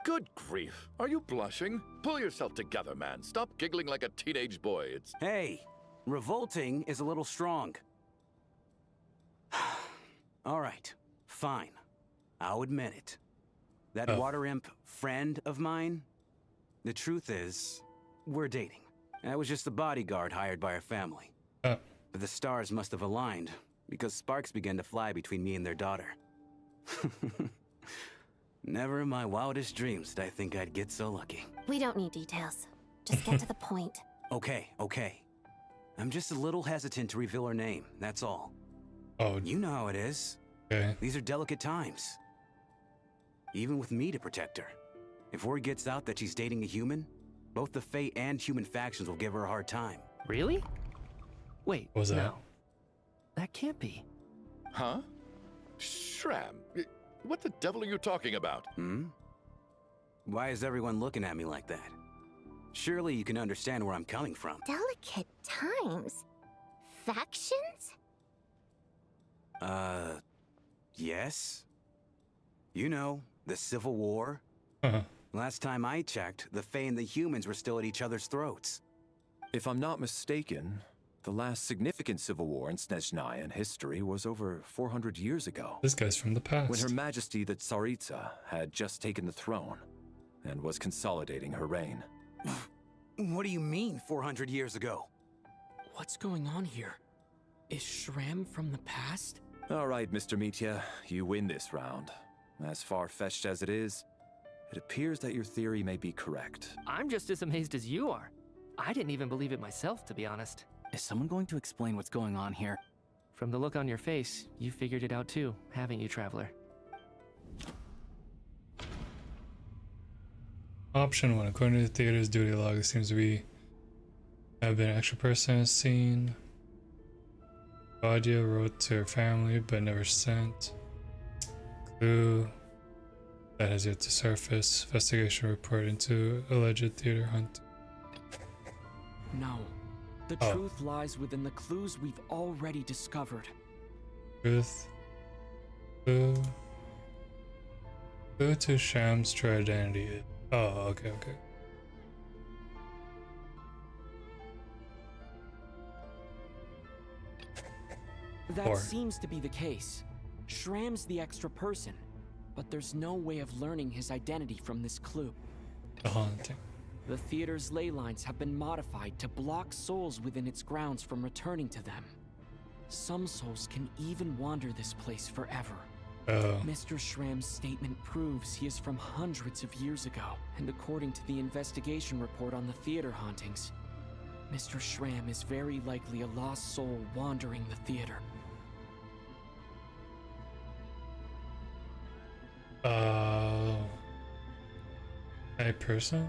Good grief. Are you blushing? Pull yourself together, man. Stop giggling like a teenage boy. It's... Hey, revolting is a little strong. All right, fine. I'll admit it. That water imp friend of mine, the truth is, we're dating. I was just the bodyguard hired by our family. But the stars must have aligned, because sparks began to fly between me and their daughter. Never in my wildest dreams did I think I'd get so lucky. We don't need details. Just get to the point. Okay. I'm just a little hesitant to reveal her name, that's all. Oh. You know how it is. Okay. These are delicate times. Even with me to protect her. If word gets out that she's dating a human, both the Fae and human factions will give her a hard time. Really? Wait, what was that? No. That can't be. Huh? Shram, what the devil are you talking about? Why is everyone looking at me like that? Surely you can understand where I'm coming from. Delicate times? Factions? Yes. You know, the Civil War. Last time I checked, the Fae and the humans were still at each other's throats. If I'm not mistaken, the last significant civil war in Snezhnayan history was over 400 years ago. This guy's from the past. When Her Majesty the Tsaritsa had just taken the throne and was consolidating her reign. What do you mean, 400 years ago? What's going on here? Is Shram from the past? All right, Mr. Mitya, you win this round. As far-fetched as it is, it appears that your theory may be correct. I'm just as amazed as you are. I didn't even believe it myself, to be honest. Is someone going to explain what's going on here? From the look on your face, you figured it out too, haven't you, Traveler? Option 1. According to the theater's duty log, it seems to have been an extra person as seen. Claudia wrote to her family but never sent. Clue that has yet to surface. Investigation report into alleged theater hunt. No. The truth lies within the clues we've already discovered. Truth. Clue to Sham's true identity. Oh, okay. That seems to be the case. Shram's the extra person, but there's no way of learning his identity from this clue. The haunting. The theater's ley lines have been modified to block souls within its grounds from returning to them. Some souls can even wander this place forever. Mr. Shram's statement proves he is from hundreds of years ago, and according to the investigation report on the theater hauntings, Mr. Shram is very likely a lost soul wandering the theater. A person?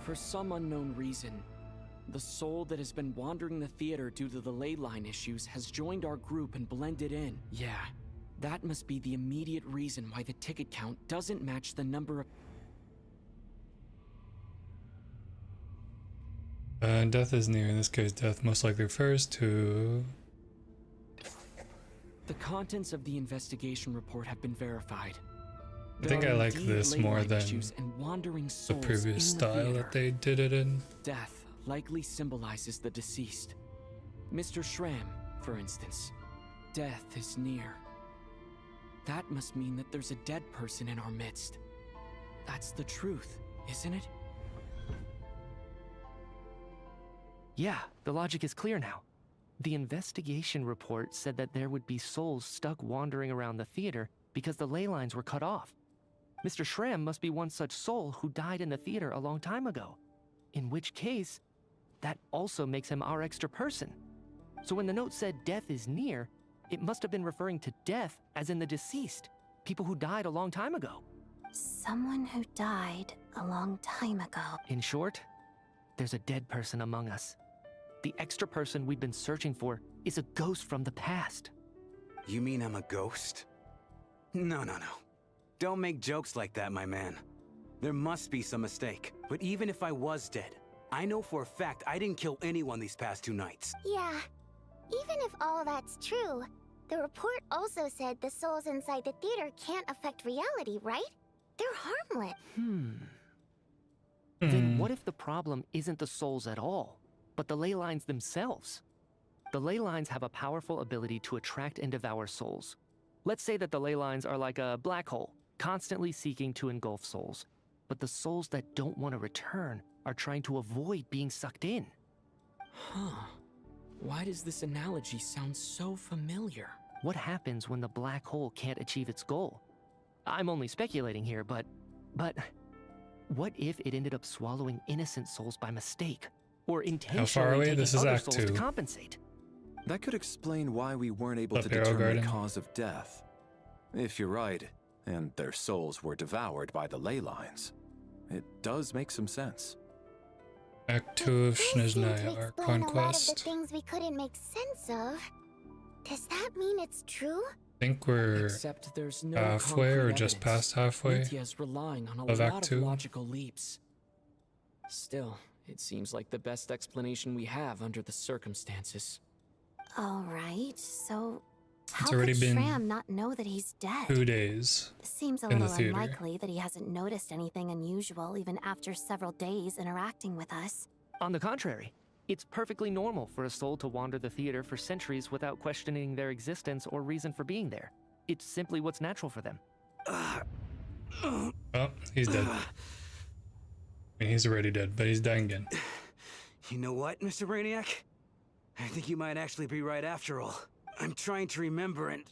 For some unknown reason, the soul that has been wandering the theater due to the ley line issues has joined our group and blended in. Yeah, that must be the immediate reason why the ticket count doesn't match the number of... Death is near. In this case, death most likely refers to... The contents of the investigation report have been verified. I think I like this more than the previous style that they did it in. Death likely symbolizes the deceased. Mr. Shram, for instance. Death is near. That must mean that there's a dead person in our midst. That's the truth, isn't it? Yeah, the logic is clear now. The investigation report said that there would be souls stuck wandering around the theater because the ley lines were cut off. Mr. Schramm must be one such soul who died in the theater a long time ago. In which case, that also makes him our extra person. So when the note said death is near, it must have been referring to death as in the deceased, people who died a long time ago. Someone who died a long time ago. In short, there's a dead person among us. The extra person we've been searching for is a ghost from the past. You mean I'm a ghost? No. Don't make jokes like that, my man. There must be some mistake. But even if I was dead, I know for a fact I didn't kill anyone these past 2 nights. Yeah. Even if all that's true, the report also said the souls inside the theater can't affect reality, right? They're harmless. Then what if the problem isn't the souls at all, but the ley lines themselves? The ley lines have a powerful ability to attract and devour souls. Let's say that the ley lines are like a black hole, constantly seeking to engulf souls. But the souls that don't want to return are trying to avoid being sucked in. Huh. Why does this analogy sound so familiar? What happens when the black hole can't achieve its goal? I'm only speculating here, but what if it ended up swallowing innocent souls by mistake? Or intentionally taking other souls to compensate? That could explain why we weren't able to determine the cause of death. If you're right, and their souls were devoured by the ley lines, it does make some sense. Act 2 of Snezhnaya AQ A lot of the Conquest. things we couldn't make sense of. Does that mean it's true? I think we're Except there's no halfway or concrete just evidence. past halfway Nithya's relying on a of lot Act of 2. logical leaps. Still, it seems like the best explanation we have under the circumstances. All right, so how It's already could been Schramm not know that he's dead? 2 days Seems a in the little theater. unlikely that he hasn't noticed anything unusual even after several days interacting with us. On the contrary, it's perfectly normal for a soul to wander the theater for centuries without questioning their existence or reason for being there. It's simply what's natural for them. Oh, he's dead. I mean, he's already dead, but he's dying again. You know what, Mr. Brainiac? I think you might actually be right after all. I'm trying to remember and...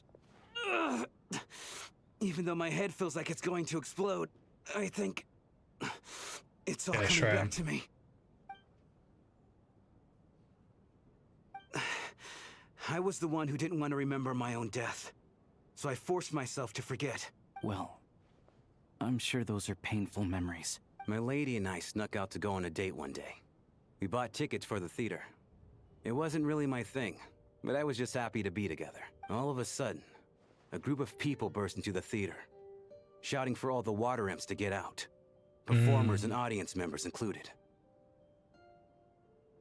even though my head feels like it's going to explode, I think... it's all coming back to me. I was the one who didn't want to remember my own death, so I forced myself to forget. Well, I'm sure those are painful memories. My lady and I snuck out to go on a date one day. We bought tickets for the theater. It wasn't really my thing, but I was just happy to be together. All of a sudden, a group of people burst into the theater, shouting for all the water imps to get out, performers and audience members included.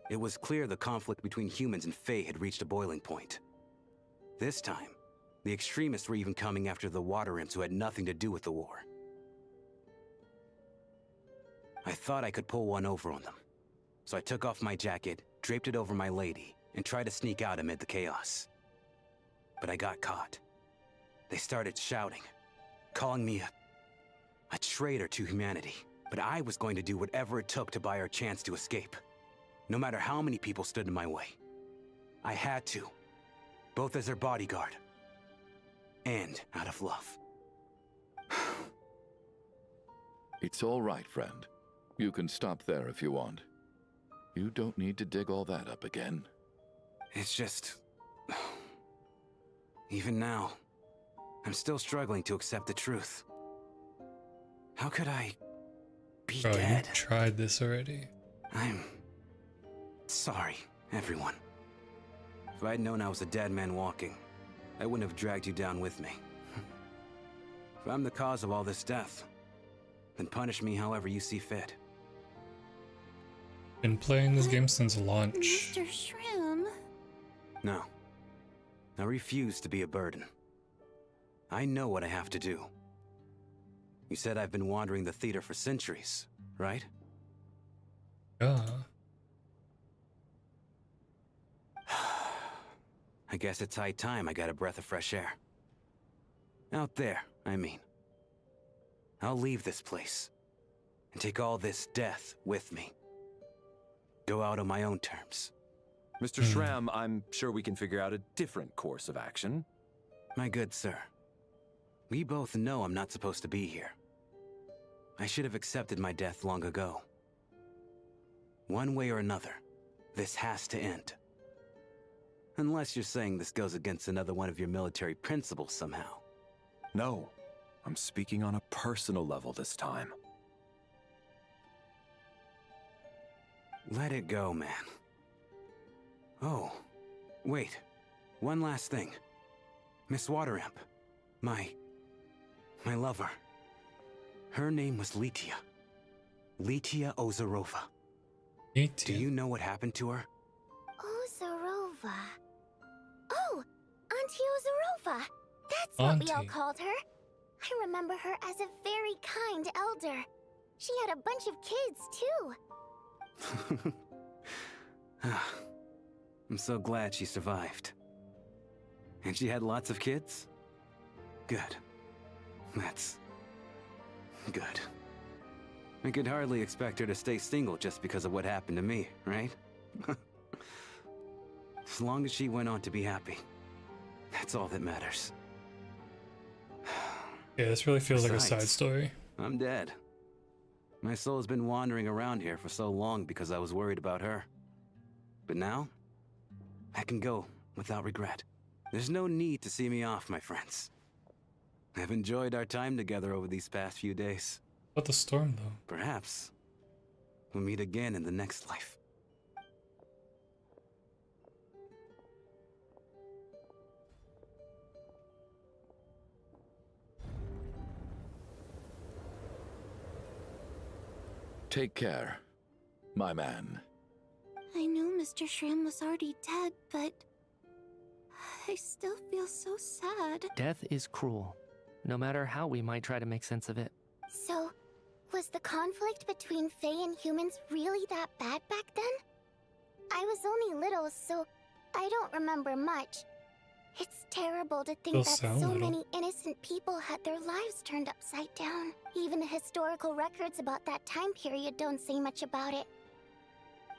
It was clear the conflict between humans and Fae had reached a boiling point. This time, the extremists were even coming after the water imps who had nothing to do with the war. I thought I could pull one over on them, so I took off my jacket, draped it over my lady, and tried to sneak out amid the chaos. But I got caught. They started shouting, calling me a traitor to humanity. But I was going to do whatever it took to buy our chance to escape. No matter how many people stood in my way. I had to, both as their bodyguard and out of love. It's all right, friend. You can stop there if you want. You don't need to dig all that up again. It's just... even now, I'm still struggling to accept the truth. How could I be dead? You tried this already. I'm sorry, everyone. If I'd known I was a dead man walking, I wouldn't have dragged you down with me. If I'm the cause of all this death, then punish me however you see fit. Been playing this game since launch. Mr. Schramm? No. I refuse to be a burden. I know what I have to do. You said I've been wandering the theater for centuries, right? I guess it's high time I got a breath of fresh air. Out there, I mean. I'll leave this place and take all this death with me. Go out on my own terms. Mr. Schramm, I'm sure we can figure out a different course of action. My good sir, we both know I'm not supposed to be here. I should have accepted my death long ago. One way or another, this has to end. Unless you're saying this goes against another one of your military principles somehow. No, I'm speaking on a personal level this time. Let it go, man. Oh, wait. One last thing. Miss Wateramp. My lover. Her name was Litia. Litia Ozarova. Litia? Do you know what happened to her? Ozarova. Oh, Auntie Ozarova. That's what we all called her. I remember her as a very kind elder. She had a bunch of kids, too. I'm so glad she survived. And she had lots of kids? Good. That's good. I could hardly expect her to stay single just because of what happened to me, right? As long as she went on to be happy, that's all that matters. Yeah, this really feels like a side story. I'm dead. My soul's been wandering around here for so long because I was worried about her. But now, I can go without regret. There's no need to see me off, my friends. I've enjoyed our time together over these past few days. What the storm, though? Perhaps we'll meet again in the next life. Take care, my man. I knew Mr. Schramm was already dead, but I still feel so sad. Death is cruel, no matter how we might try to make sense of it. So, was the conflict between Fae and humans really that bad back then? I was only little, so I don't remember much. It's terrible to think that so many innocent people had their lives turned upside down. Even the historical records about that time period don't say much about it.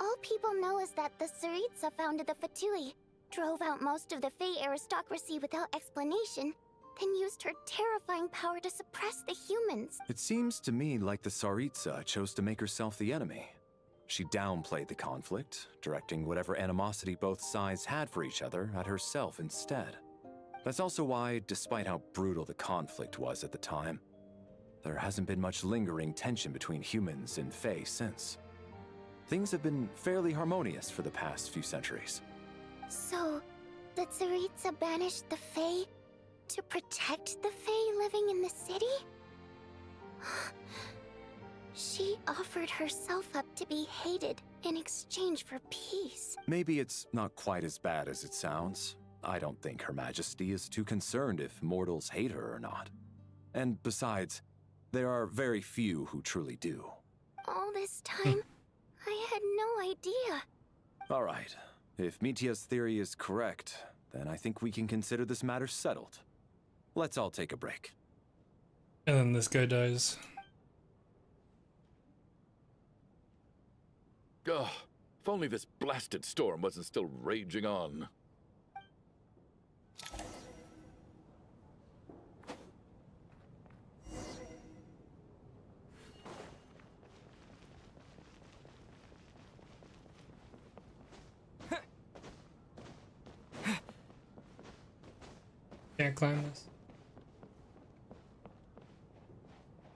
All people know is that the Tsaritsa founded the Fatui, drove out most of the Fae aristocracy without explanation, then used her terrifying power to suppress the humans. It seems to me like the Tsaritsa chose to make herself the enemy. She downplayed the conflict, directing whatever animosity both sides had for each other at herself instead. That's also why, despite how brutal the conflict was at the time, there hasn't been much lingering tension between humans and Fae since. Things have been fairly harmonious for the past few centuries. So, the Tsaritsa banished the Fae to protect the Fae living in the city? She offered herself up to be hated in exchange for peace. Maybe it's not quite as bad as it sounds. I don't think Her Majesty is too concerned if mortals hate her or not. And besides, there are very few who truly do. All this time, I had no idea. All right. If Mitia's theory is correct, then I think we can consider this matter settled. Let's all take a break. And then this guy dies. Ugh, if only this blasted storm wasn't still raging on. Can't climb this.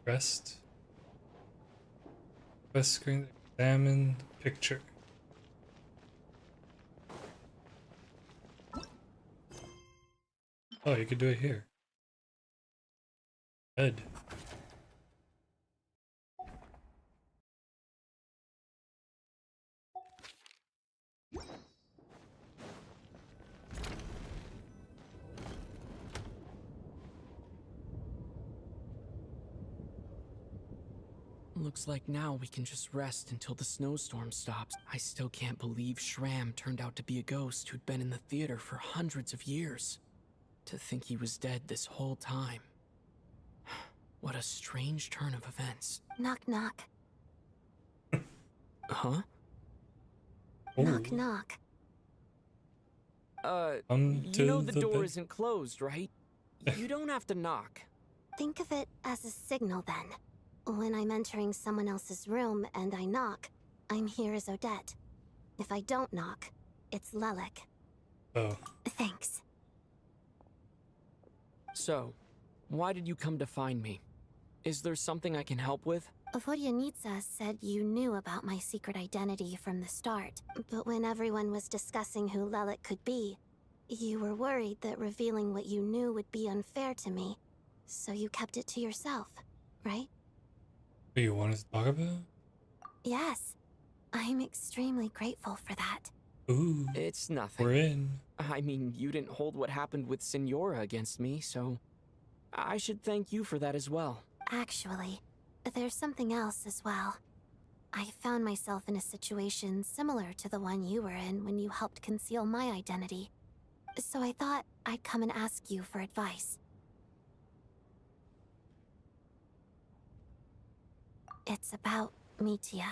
Rest. Quest screen. Examine picture. Oh, you could do it here. Good. Looks like now we can just rest until the snowstorm stops. I still can't believe Schramm turned out to be a ghost who'd been in the theater for hundreds of years. To think he was dead this whole time. What a strange turn of events. Knock, knock. Huh? Knock, knock. You know the door isn't closed, right? You don't have to knock. Think of it as a signal then. When I'm entering someone else's room and I knock, I'm here as Odette. If I don't knock, it's Lelik. Oh. Thanks. So, why did you come to find me? Is there something I can help with? Vodyanitsa said you knew about my secret identity from the start, but when everyone was discussing who Lelik could be, you were worried that revealing what you knew would be unfair to me, so you kept it to yourself, right? What you wanted to talk about? Yes. I'm extremely grateful for that. Ooh. It's nothing. We're in. I mean, you didn't hold what happened with Signora against me, so I should thank you for that as well. Actually, there's something else as well. I found myself in a situation similar to the one you were in when you helped conceal my identity. So I thought I'd come and ask you for advice. It's about Mitya.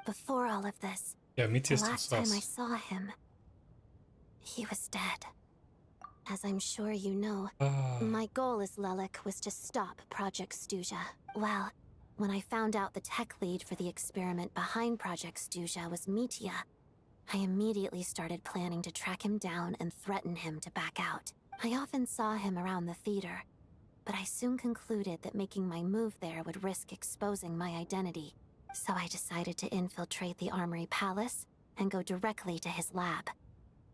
Before all of this, yeah, Mitya's the last time I sus. saw him, he was dead. As I'm sure you know, my goal as Lelik was to stop Project Stuja. Well, when I found out the tech lead for the experiment behind Project Stuja was Mitya, I immediately started planning to track him down and threaten him to back out. I often saw him around the theater, but I soon concluded that making my move there would risk exposing my identity. So I decided to infiltrate the Armory Palace and go directly to his lab.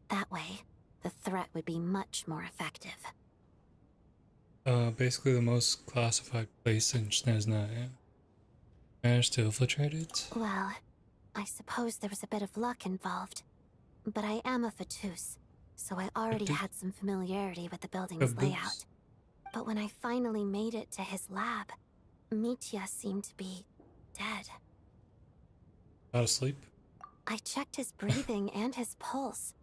That way, the threat would be much more effective. Basically the most classified place in Snezhnaya. Managed to infiltrate it? Well, I suppose there was a bit of luck involved. But I am a Fatus, so I already had some familiarity with the building's layout. But when I finally made it to his lab, Mitya seemed to be dead. Not asleep? I checked his breathing and his pulse.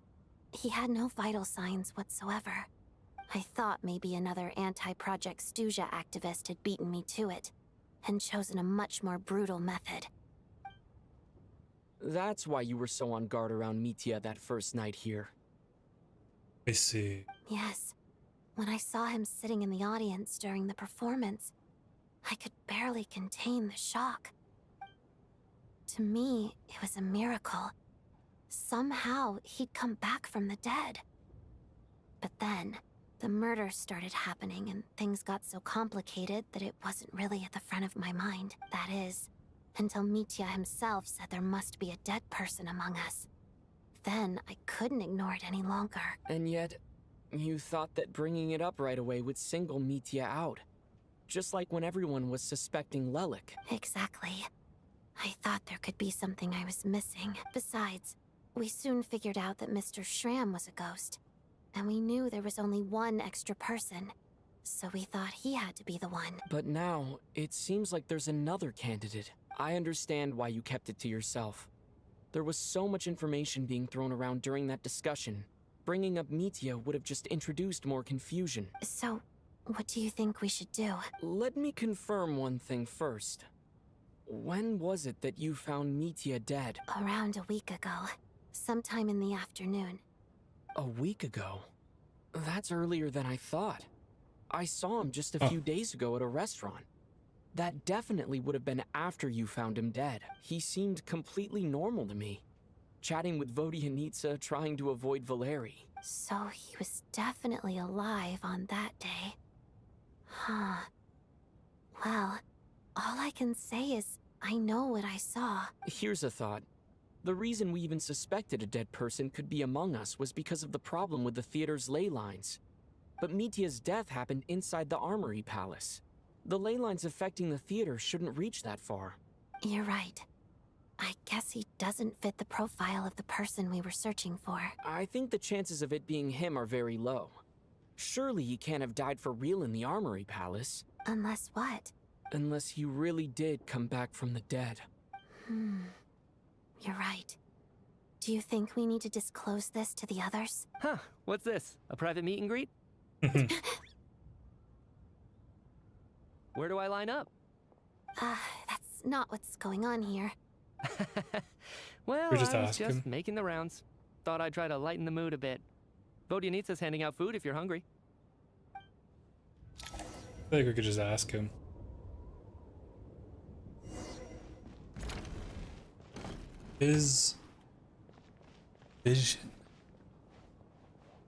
He had no vital signs whatsoever. I thought maybe another anti-Project Stuja activist had beaten me to it, and chosen a much more brutal method. That's why you were so on guard around Mitya that first night here. I see. Yes. When I saw him sitting in the audience during the performance, I could barely contain the shock. To me, it was a miracle. Somehow, he'd come back from the dead. But then, the murder started happening and things got so complicated that it wasn't really at the front of my mind. That is, until Mitya himself said there must be a dead person among us. Then, I couldn't ignore it any longer. And yet, you thought that bringing it up right away would single Mitya out. Just like when everyone was suspecting Lelik. Exactly. I thought there could be something I was missing. Besides, we soon figured out that Mr. Schramm was a ghost. And we knew there was only one extra person. So we thought he had to be the one. But now, it seems like there's another candidate. I understand why you kept it to yourself. There was so much information being thrown around during that discussion. Bringing up Mitya would have just introduced more confusion. So, what do you think we should do? Let me confirm one thing first. When was it that you found Mitya dead? Around a week ago. Sometime in the afternoon. A week ago? That's earlier than I thought. I saw him just a few days ago at a restaurant. That definitely would have been after you found him dead. He seemed completely normal to me. Chatting with Vodyanitsa, trying to avoid Valeri. So he was definitely alive on that day. Huh. Well, all I can say is I know what I saw. Here's a thought. The reason we even suspected a dead person could be among us was because of the problem with the theater's ley lines. But Mitya's death happened inside the Armory Palace. The ley lines affecting the theater shouldn't reach that far. You're right. I guess he doesn't fit the profile of the person we were searching for. I think the chances of it being him are very low. Surely he can't have died for real in the Armory Palace. Unless what? Unless he really did come back from the dead. You're right. Do you think we need to disclose this to the others? Huh, what's this? A private meet and greet? Where do I line up? That's not what's going on here. Well, We just I was ask just him. making the rounds. Thought I'd try to lighten the mood a bit. Vodyanitsa's handing out food if you're hungry. I feel like we could just ask him. His vision.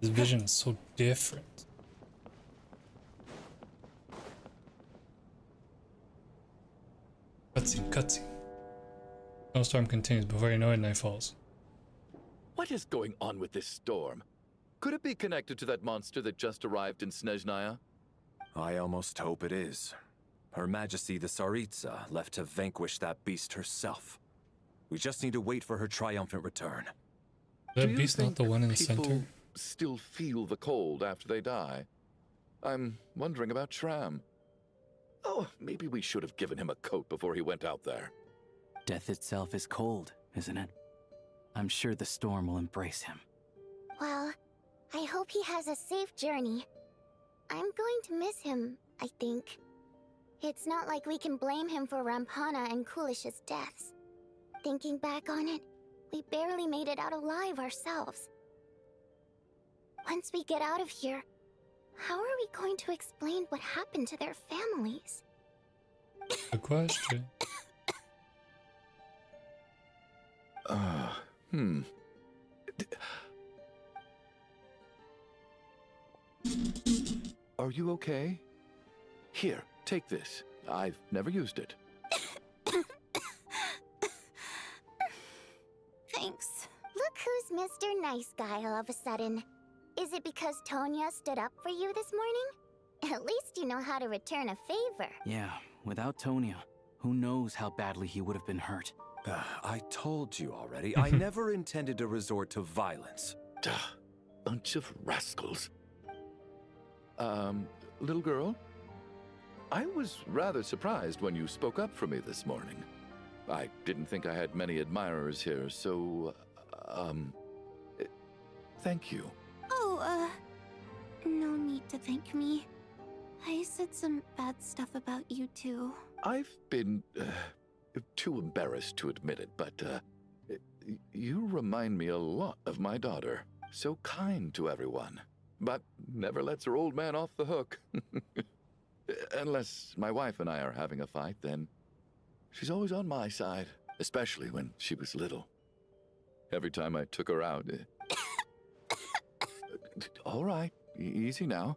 His vision is so different. Cutscene, cutscene. Snowstorm continues. Before you know it, night falls. What is going on with this storm? Could it be connected to that monster that just arrived in Snezhnaya? I almost hope it is. Her Majesty the Tsaritsa left to vanquish that beast herself. We just need to wait for her triumphant return. That beast not the one in the people center? Still feel the cold after they die? I'm wondering about Shram. Oh, maybe we should have given him a coat before he went out there. Death itself is cold, isn't it? I'm sure the storm will embrace him. Well, I hope he has a safe journey. I'm going to miss him, I think. It's not like we can blame him for Rampana and Kulish's deaths. Thinking back on it, we barely made it out alive ourselves. Once we get out of here, how are we going to explain what happened to their families? Good question. Are you okay? Here, take this. I've never used it. Thanks. Look who's Mr. Nice Guy all of a sudden. Is it because Tonya stood up for you this morning? At least you know how to return a favor. Yeah, without Tonya, who knows how badly he would have been hurt. I told you already, I never intended to resort to violence. Bunch of rascals. Little girl? I was rather surprised when you spoke up for me this morning. I didn't think I had many admirers here, so, thank you. Oh, no need to thank me. I said some bad stuff about you too. I've been, too embarrassed to admit it, but, you remind me a lot of my daughter. So kind to everyone, but never lets her old man off the hook. Unless my wife and I are having a fight, then she's always on my side, especially when she was little. Every time I took her out... All right, easy now.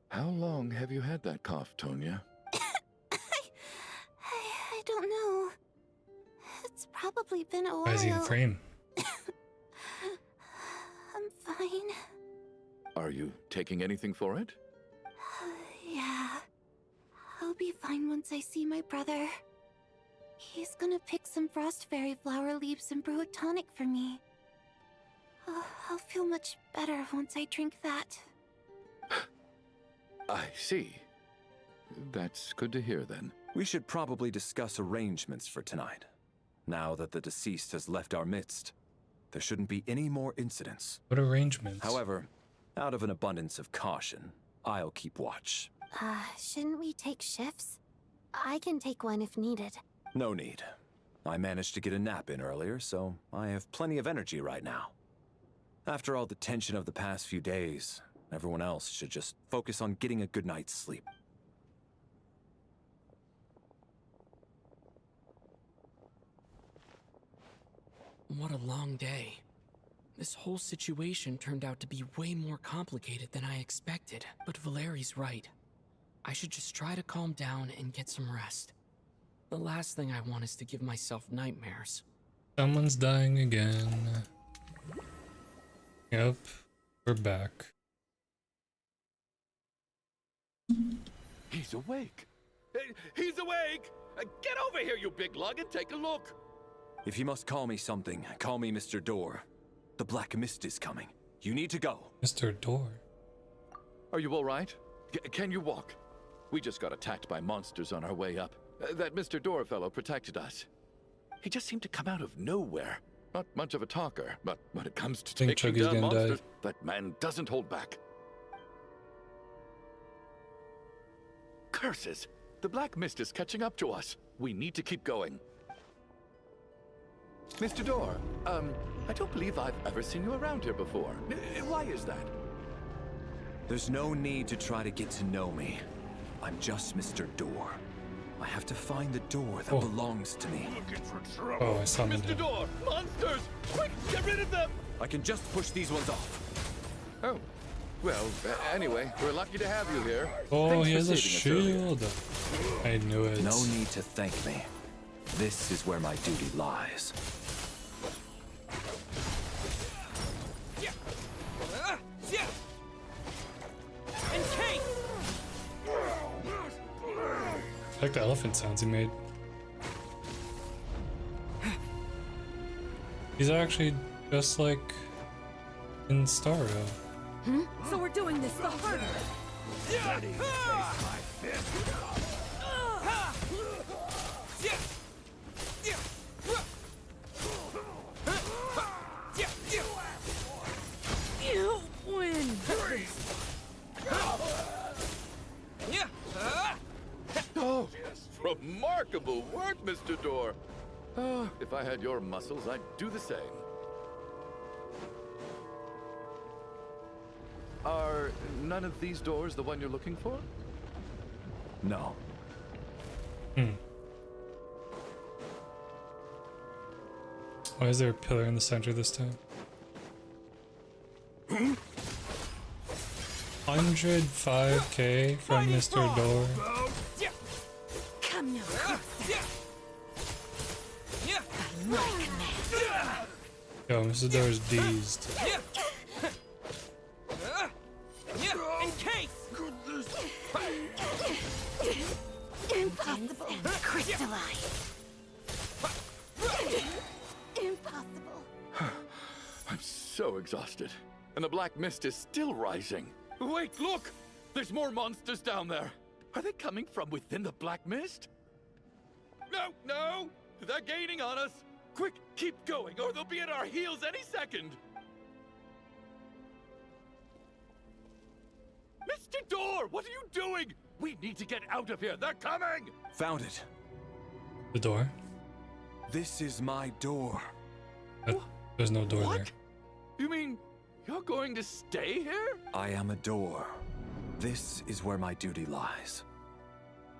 How long have you had that cough, Tonya? I don't know. It's probably been a while. Why is he in frame? I'm fine. Are you taking anything for it? Yeah. I'll be fine once I see my brother. He's gonna pick some frost fairy flower leaves and brew a tonic for me. I'll feel much better once I drink that. I see. That's good to hear, then. We should probably discuss arrangements for tonight. Now that the deceased has left our midst, there shouldn't be any more incidents. What arrangements? However, out of an abundance of caution, I'll keep watch. Shouldn't we take shifts? I can take one if needed. No need. I managed to get a nap in earlier, so I have plenty of energy right now. After all the tension of the past few days, everyone else should just focus on getting a good night's sleep. What a long day. This whole situation turned out to be way more complicated than I expected. But Valeri's right. I should just try to calm down and get some rest. The last thing I want is to give myself nightmares. Someone's dying again. Yep, we're back. He's awake. He's awake! Get over here, you big lug, and take a look. If you must call me something, call me Mr. Door. The Black Mist is coming. You need to go. Mr. Door. Are you all right? Can you walk? We just got attacked by monsters on our way up. That Mr. Door fellow protected us. He just seemed to come out of nowhere. Not much of a talker, but when it comes to Think taking Chuggy's down gonna monsters, die. that man doesn't hold back. Curses! The black mist is catching up to us. We need to keep going. Mr. Door, I don't believe I've ever seen you around here before. Why is that? There's no need to try to get to know me. I'm just Mr. Door. I have to find the door that belongs to me. Looking for trouble. Oh, I summoned Mr. him. Door! Monsters! Quick, get rid of them! I can just push these ones off. Oh. Well, anyway, we're lucky to have you here. Oh, Thanks he for has a saving us earlier. shield. I knew it. No need to thank me. This is where my duty lies. I like the elephant sounds he made. These are actually just like in Starro. So we're doing this the hard way. You win. Oh, remarkable work, Mr. Door. Oh, if I had your muscles, I'd do the same. Are none of these doors the one you're looking for? No. Why is there a pillar in the center this time? 105k from Mr. Door. Come now. Yo, Mr. Door's deezed. Impossible. Crystalline. Impossible. I'm so exhausted. And the black mist is still rising. Wait, look! There's more monsters down there. Are they coming from within the black mist? No, no! They're gaining on us! Quick, keep going, or they'll be at our heels any second! Mr. Door, what are you doing? We need to get out of here. They're coming! Found it. The door? This is my door. There's no door What? there. You mean you're going to stay here? I am a door. This is where my duty lies.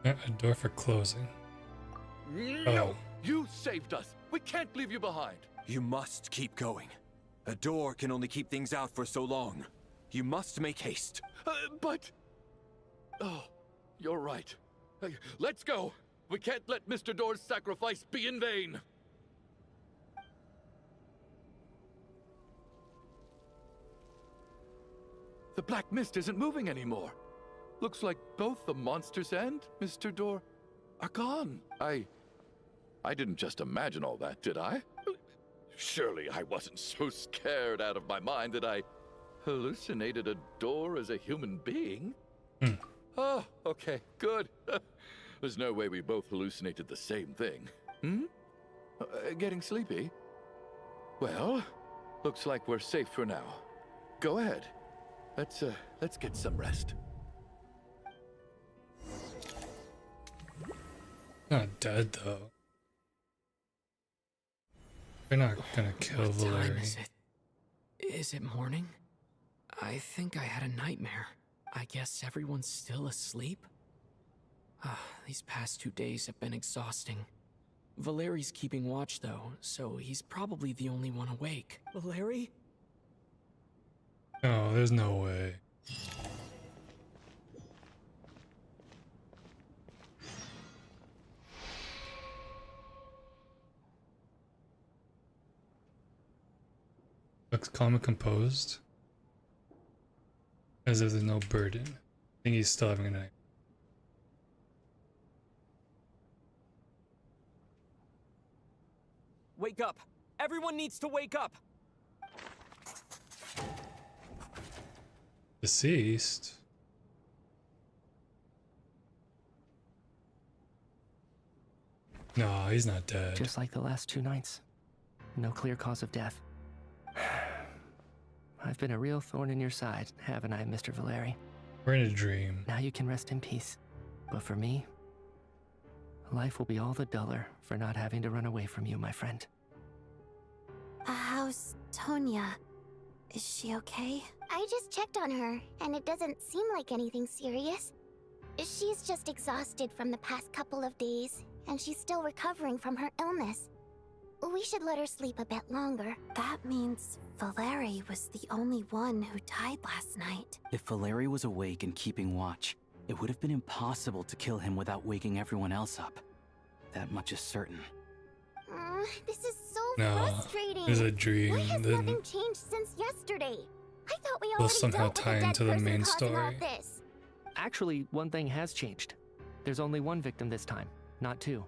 Yeah, a door for closing. No! Oh. You saved us. We can't leave you behind. You must keep going. A door can only keep things out for so long. You must make haste. But... Oh, you're right. Let's go. We can't let Mr. Door's sacrifice be in vain. The black mist isn't moving anymore. Looks like both the monsters and Mr. Door are gone. I didn't just imagine all that, did I? Surely I wasn't so scared out of my mind that I hallucinated a door as a human being? Oh, okay, good. There's no way we both hallucinated the same thing. Getting sleepy? Well, looks like we're safe for now. Go ahead. Let's get some rest. Not dead though. They're not gonna kill What time Valeri. is it? Is it morning? I think I had a nightmare. I guess everyone's still asleep? These past 2 days have been exhausting. Valeri's keeping watch though, so he's probably the only one awake. Valeri? No, there's no way. Looks calm and composed. As if there's no burden. I think he's still having a night. Wake up! Everyone needs to wake up! Deceased? No, he's not dead. Just like the last 2 nights. No clear cause of death. I've been a real thorn in your side, haven't I, Mr. Valeri? We're in a dream. Now you can rest in peace. But for me, life will be all the duller for not having to run away from you, my friend. How's Tonya? Is she okay? I just checked on her, and it doesn't seem like anything serious. She's just exhausted from the past couple of days, and she's still recovering from her illness. We should let her sleep a bit longer. That means Valeri was the only one who died last night. If Valeri was awake and keeping watch, it would have been impossible to kill him without waking everyone else up. That much is certain. This is so frustrating. It was a dream. Why has Then nothing changed since yesterday? I thought we will already somehow dealt with tie the dead into the person main causing all story. this. Actually, one thing has changed. There's only one victim this time, not two.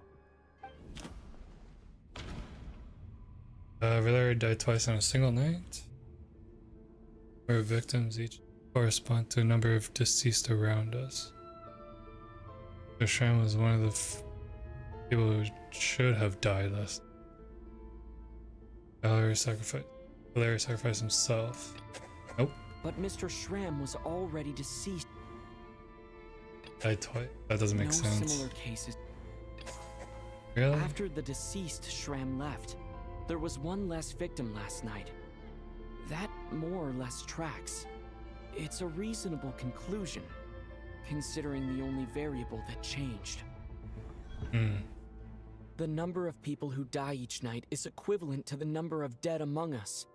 Valeri died twice on a single night, where victims each correspond to a number of deceased around us. So Shram was one of the people who should have died last. Valeri sacrificed himself. Nope. But Mr. Shram was already deceased. Died twice. That doesn't make sense. No similar cases. Really? After the deceased Shram left, there was one less victim last night. That more or less tracks. It's a reasonable conclusion, considering the only variable that changed. The number of people who die each night is equivalent to the number of dead among us.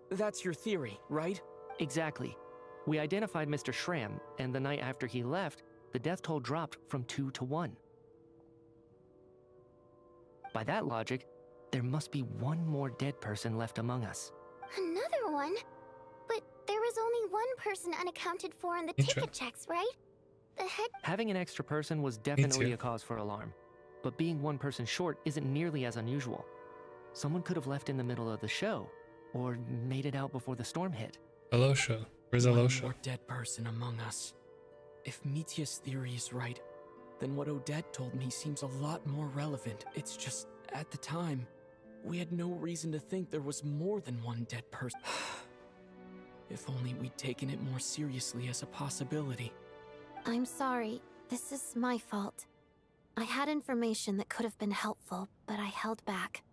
That's your theory, right? Exactly. We identified Mr. Shram, and the night after he left, the death toll dropped from 2 to 1. By that logic, there must be one more dead person left among us. Another one? But there was only one person unaccounted for in the ticket checks, right? The head... Having an extra person was definitely a cause for alarm, but being one person short isn't nearly as unusual. Someone could have left in the middle of the show, or made it out before the storm hit. Alosha. Where's Alosha? One more dead person among us. If Mitya's theory is right, then what Odette told me seems a lot more relevant. It's just, at the time, we had no reason to think there was more than one dead person. If only we'd taken it more seriously as a possibility. I'm sorry. This is my fault. I had information that could have been helpful, but I held back.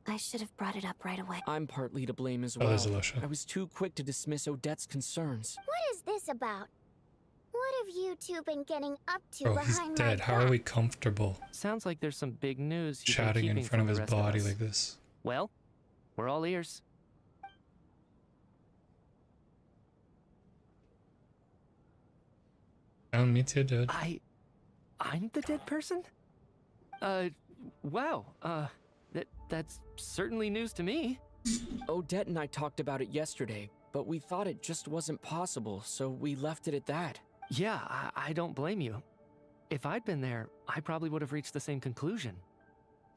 I should have brought it up right away. I'm partly to blame as well. I was too quick to dismiss Odette's concerns. What is this about? What have you two been getting up to Bro, he's behind dead. my How back? are we comfortable Sounds like there's some big news you've been chatting in keeping front of from his the rest of body us. like this? Well, we're all ears. Found Mitya dead. I'm the dead person? Wow. That's certainly news to me. Odette and I talked about it yesterday, but we thought it just wasn't possible, so we left it at that. Yeah, I don't blame you. If I'd been there, I probably would have reached the same conclusion.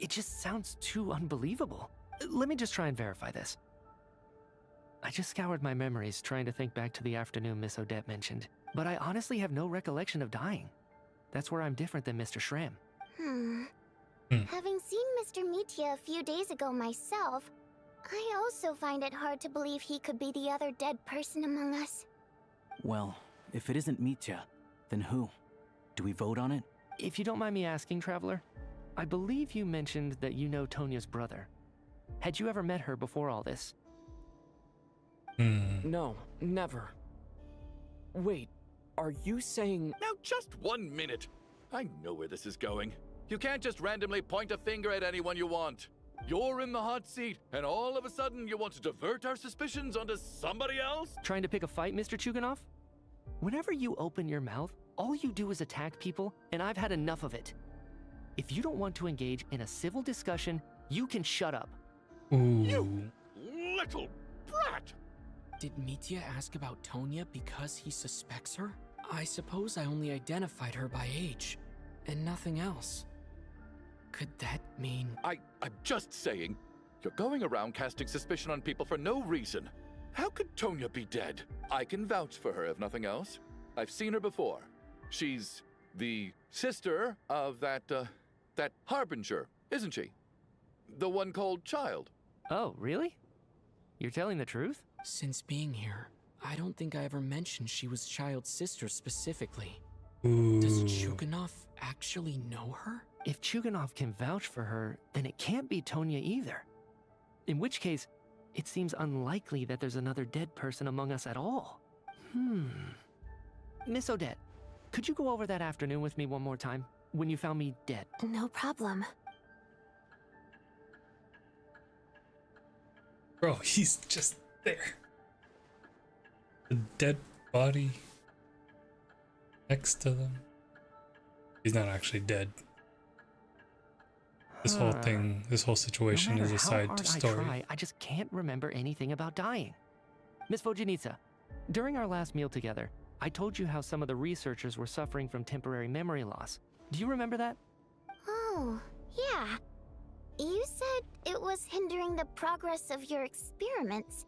It just sounds too unbelievable. Let me just try and verify this. I just scoured my memories trying to think back to the afternoon Miss Odette mentioned, but I honestly have no recollection of dying. That's where I'm different than Mr. Shram. Having seen Mr. Mitya a few days ago myself, I also find it hard to believe he could be the other dead person among us. Well, if it isn't Mitya, then who? Do we vote on it? If you don't mind me asking, Traveler, I believe you mentioned that you know Tonya's brother. Had you ever met her before all this? No, never. Wait, are you saying... Now just 1 minute. I know where this is going. You can't just randomly point a finger at anyone you want. You're in the hot seat, and all of a sudden you want to divert our suspicions onto somebody else? Trying to pick a fight, Mr. Chuganov? Whenever you open your mouth, all you do is attack people, and I've had enough of it. If you don't want to engage in a civil discussion, you can shut up. You little brat! Did Mitya ask about Tonya because he suspects her? I suppose I only identified her by age, and nothing else. Could that mean... I'm just saying, you're going around casting suspicion on people for no reason. How could Tonya be dead? I can vouch for her if nothing else. I've seen her before. She's the sister of that Harbinger, isn't she? The one called Child. Oh, really? You're telling the truth? Since being here, I don't think I ever mentioned she was Child's sister specifically. Does Chuganov actually know her? If Chuganov can vouch for her, then it can't be Tonya either. In which case, it seems unlikely that there's another dead person among us at all. Miss Odette, could you go over that afternoon with me one more time, when you found me dead? No problem. Bro, he's just there. The dead body next to them. He's not actually dead. This whole thing, this whole situation is a side to story. I just can't remember anything about dying. Miss Vojanitsa, during our last meal together, I told you how some of the researchers were suffering from temporary memory loss. Do you remember that? Oh, yeah. You said it was hindering the progress of your experiments.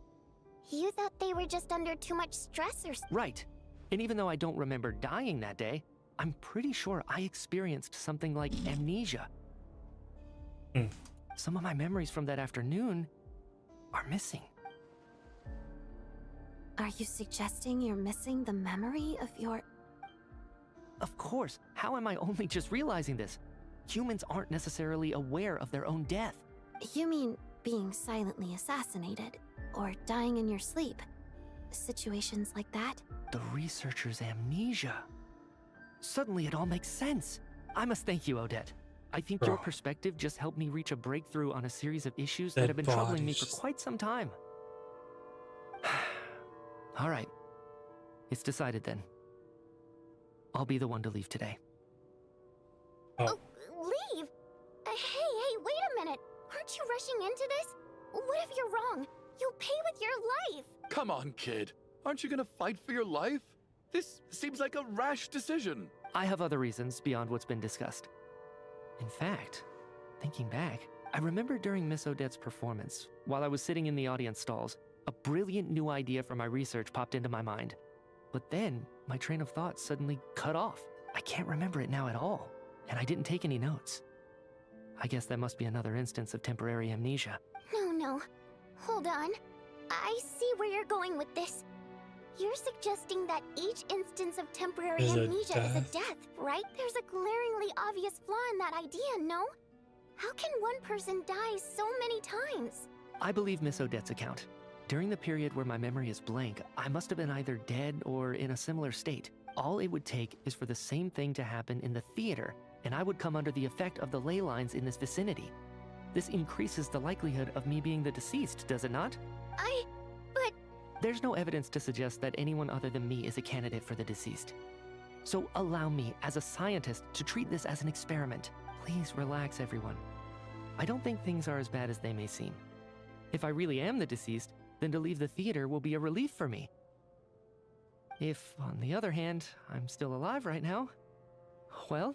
You thought they were just under too much stress or Right. And even though I don't remember dying that day, I'm pretty sure I experienced something like amnesia. Some of my memories from that afternoon are missing. Are you suggesting you're missing the memory of your... Of course. How am I only just realizing this? Humans aren't necessarily aware of their own death. You mean being silently assassinated, or dying in your sleep? Situations like that? The researcher's amnesia. Suddenly it all makes sense. I must thank you, Odette. I think your perspective just helped me reach a breakthrough on a series of issues that have been troubling me for quite some time. All right. It's decided then. I'll be the one to leave today. Oh, leave? Hey, wait a minute. Aren't you rushing into this? What if you're wrong? You'll pay with your life. Come on, kid. Aren't you gonna fight for your life? This seems like a rash decision. I have other reasons beyond what's been discussed. In fact, thinking back, I remember during Miss Odette's performance, while I was sitting in the audience stalls, a brilliant new idea for my research popped into my mind. But then, my train of thought suddenly cut off. I can't remember it now at all, and I didn't take any notes. I guess that must be another instance of temporary amnesia. No. Hold on. I see where you're going with this. You're suggesting that each instance of temporary amnesia is a death, right? There's a glaringly obvious flaw in that idea, no? How can one person die so many times? I believe Miss Odette's account. During the period where my memory is blank, I must have been either dead or in a similar state. All it would take is for the same thing to happen in the theater, and I would come under the effect of the ley lines in this vicinity. This increases the likelihood of me being the deceased, does it not? But... There's no evidence to suggest that anyone other than me is a candidate for the deceased. So allow me, as a scientist, to treat this as an experiment. Please relax, everyone. I don't think things are as bad as they may seem. If I really am the deceased, then to leave the theater will be a relief for me. If, on the other hand, I'm still alive right now, well,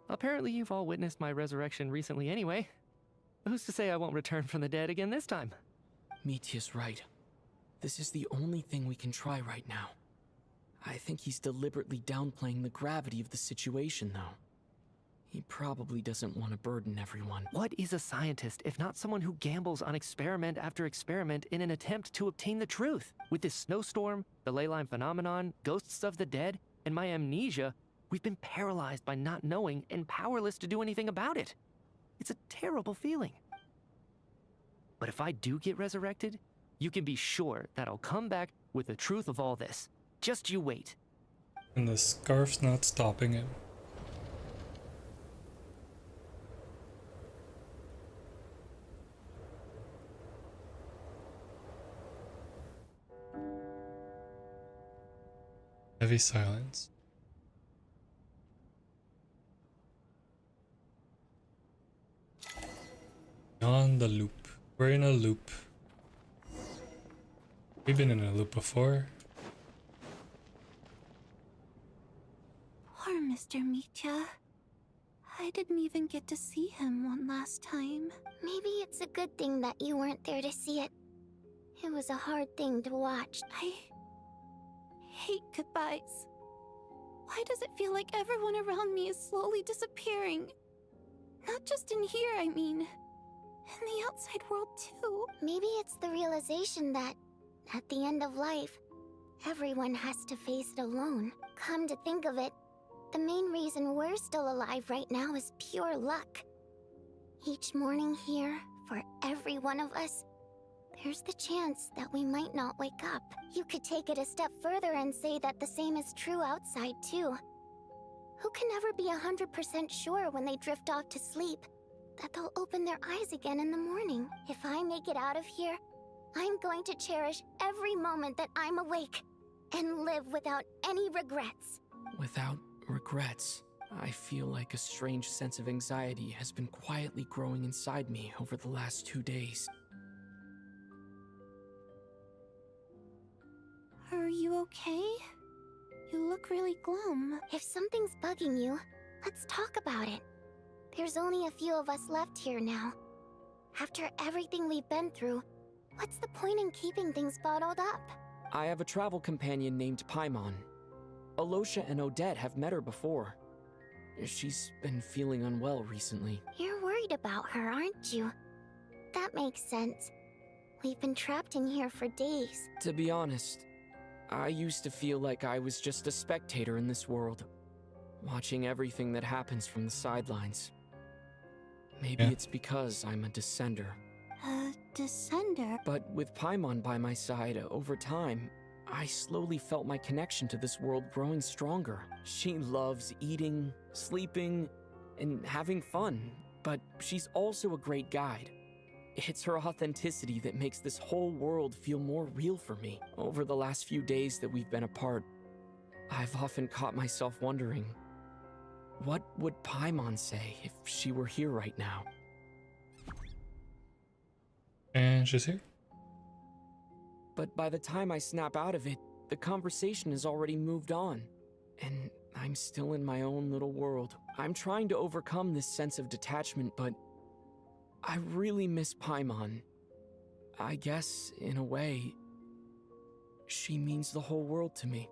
apparently you've all witnessed my resurrection recently anyway. Who's to say I won't return from the dead again this time? Mitya's right. This is the only thing we can try right now. I think he's deliberately downplaying the gravity of the situation, though. He probably doesn't want to burden everyone. What is a scientist if not someone who gambles on experiment after experiment in an attempt to obtain the truth? With this snowstorm, the ley line phenomenon, ghosts of the dead, and my amnesia, we've been paralyzed by not knowing and powerless to do anything about it. It's a terrible feeling. But if I do get resurrected, you can be sure that I'll come back with the truth of all this. Just you wait. And the scarf's not stopping him. Heavy silence. On the loop. We're in a loop. We've been in a loop before. Poor Mr. Mitya. I didn't even get to see him one last time. Maybe it's a good thing that you weren't there to see it. It was a hard thing to watch. I hate goodbyes. Why does it feel like everyone around me is slowly disappearing? Not just in here, I mean. In the outside world, too. Maybe it's the realization that, at the end of life, everyone has to face it alone. Come to think of it, the main reason we're still alive right now is pure luck. Each morning here, for every one of us, there's the chance that we might not wake up. You could take it a step further and say that the same is true outside, too. Who can never be 100% sure when they drift off to sleep that they'll open their eyes again in the morning? If I make it out of here, I'm going to cherish every moment that I'm awake and live without any regrets. Without regrets, I feel like a strange sense of anxiety has been quietly growing inside me over the last 2 days. Are you okay? You look really glum. If something's bugging you, let's talk about it. There's only a few of us left here now. After everything we've been through, what's the point in keeping things bottled up? I have a travel companion named Paimon. Alosha and Odette have met her before. She's been feeling unwell recently. You're worried about her, aren't you? That makes sense. We've been trapped in here for days. To be honest, I used to feel like I was just a spectator in this world, watching everything that happens from the sidelines. Maybe it's because I'm a descender. A descender? But with Paimon by my side, over time, I slowly felt my connection to this world growing stronger. She loves eating, sleeping, and having fun, but she's also a great guide. It's her authenticity that makes this whole world feel more real for me. Over the last few days that we've been apart, I've often caught myself wondering, what would Paimon say if she were here right now? And she's here. But by the time I snap out of it, the conversation has already moved on, and I'm still in my own little world. I'm trying to overcome this sense of detachment, but I really miss Paimon. I guess, in a way, she means the whole world to me.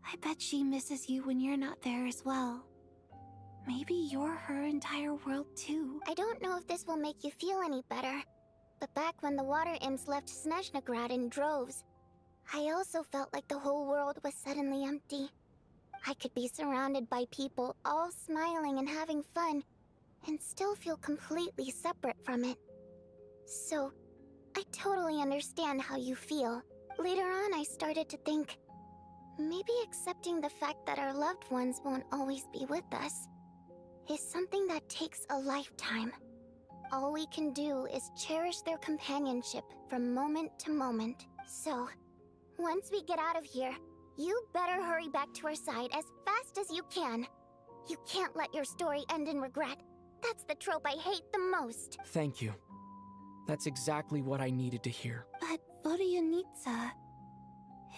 I bet she misses you when you're not there as well. Maybe you're her entire world too. I don't know if this will make you feel any better, but back when the water imps left Snezhnaya in droves, I also felt like the whole world was suddenly empty. I could be surrounded by people all smiling and having fun, and still feel completely separate from it. So, I totally understand how you feel. Later on, I started to think, maybe accepting the fact that our loved ones won't always be with us is something that takes a lifetime. All we can do is cherish their companionship from moment to moment. So, once we get out of here, you better hurry back to our side as fast as you can. You can't let your story end in regret. That's the trope I hate the most. Thank you. That's exactly what I needed to hear. But Vodianitsa,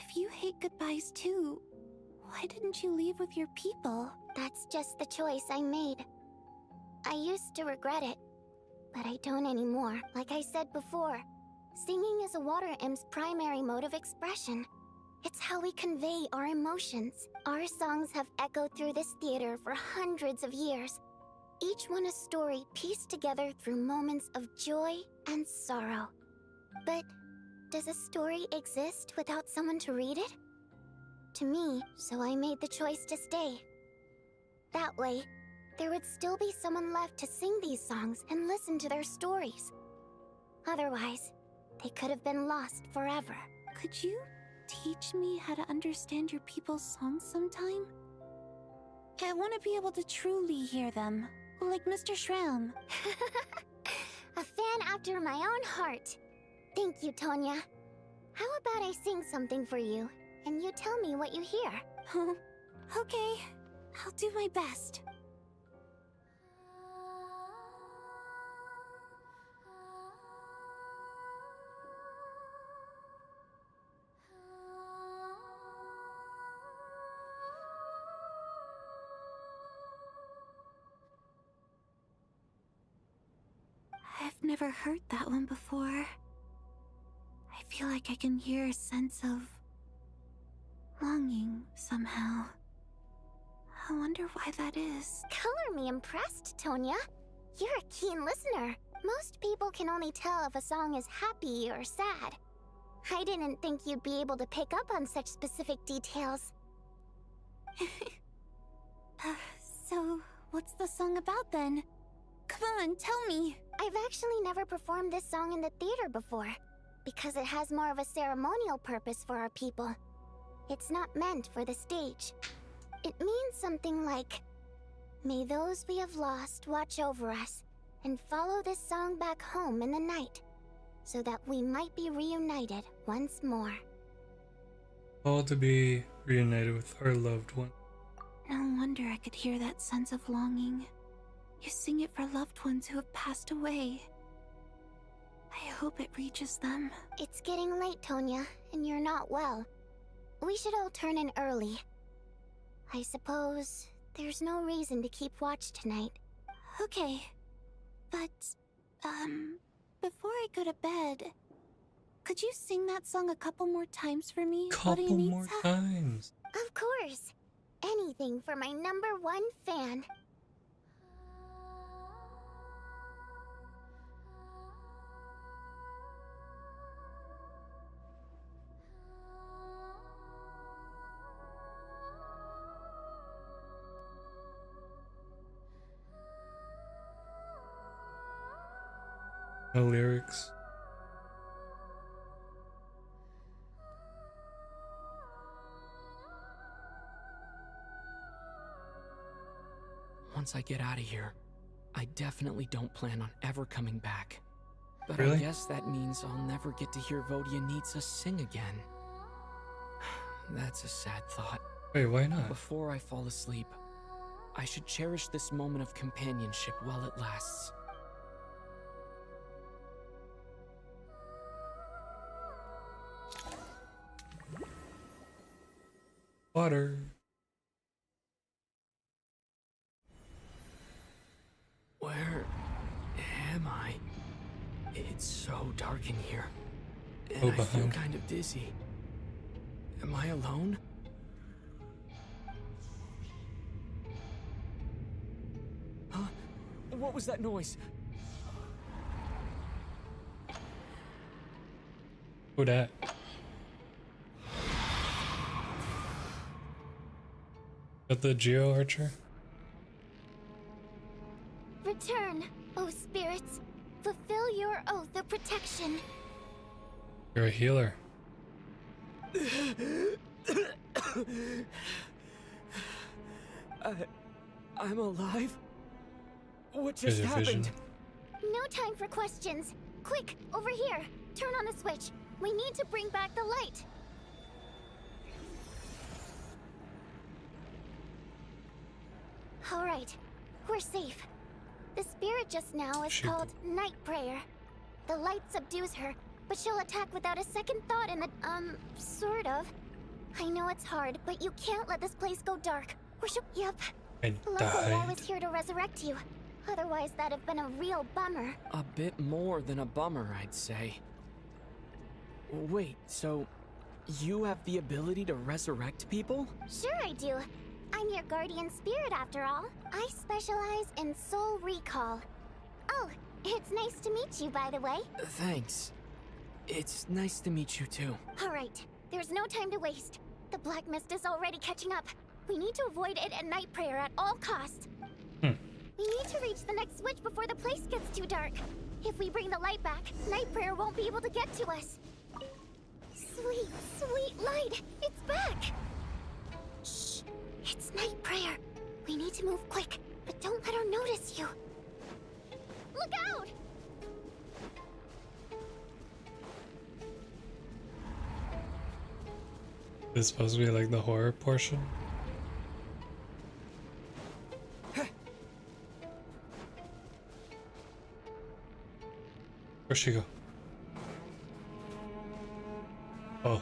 if you hate goodbyes too, why didn't you leave with your people? That's just the choice I made. I used to regret it, but I don't anymore. Like I said before, singing is a water imp's primary mode of expression. It's how we convey our emotions. Our songs have echoed through this theater for hundreds of years, each one a story pieced together through moments of joy and sorrow. But does a story exist without someone to read it? To me, so I made the choice to stay. That way, there would still be someone left to sing these songs and listen to their stories. Otherwise, they could have been lost forever. Could you teach me how to understand your people's songs sometime? I want to be able to truly hear them, like Mr. Shram. A fan after my own heart. Thank you, Tonya. How about I sing something for you, and you tell me what you hear? Okay, I'll do my best. I've never heard that one before. I feel like I can hear a sense of longing somehow. I wonder why that is. Color me impressed, Tonya. You're a keen listener. Most people can only tell if a song is happy or sad. I didn't think you'd be able to pick up on such specific details. So, what's the song about then? Come on, tell me! I've actually never performed this song in the theater before, because it has more of a ceremonial purpose for our people. It's not meant for the stage. It means something like, "May those we have lost watch over us, and follow this song back home in the night, so that we might be reunited once more." All to be reunited with our loved one. No wonder I could hear that sense of longing. You sing it for loved ones who have passed away. I hope it reaches them. It's getting late, Tonya, and you're not well. We should all turn in early. I suppose there's no reason to keep watch tonight. Okay, but, before I go to bed, could you sing that song a couple more times for me? Couple more times. Of course. Anything for my #1 fan. No lyrics. Once I get out of here, I definitely don't plan on ever coming back. But Really? I guess that means I'll never get to hear Vodyanitsa sing again. That's a sad thought. Wait, why not? Before I fall asleep, I should cherish this moment of companionship while it lasts. Water. Where am I? It's so dark in here, and Oh, I feel behind. kind of dizzy. Am I alone? Huh? What was that noise? Who dat? That the Geo Archer? Return, O spirits. Fulfill your oath of protection. You're a healer. I'm alive? What There's just your happened? vision. No time for questions. Quick, over here. Turn on the switch. We need to bring back the light. All right, we're safe. The spirit just now is called Night Prayer. The light subdues her, but she'll attack without a second thought in the, sort of. I know it's hard, but you can't let this place go dark. Or she'll— Yep. I Luckily, I died. was here to resurrect you. Otherwise, that'd have been a real bummer. A bit more than a bummer, I'd say. Wait, so you have the ability to resurrect people? Sure I do. I'm your guardian spirit after all. I specialize in soul recall. Oh, it's nice to meet you, by the way. Thanks. It's nice to meet you too. All right, there's no time to waste. The black mist is already catching up. We need to avoid it at Night Prayer at all costs. We need to reach the next switch before the place gets too dark. If we bring the light back, Night Prayer won't be able to get to us. Sweet, sweet light! It's back! Shh! It's Night Prayer. We need to move quick, but don't let her notice you. Look out! This is supposed to be like the horror portion. Where'd she go? Oh.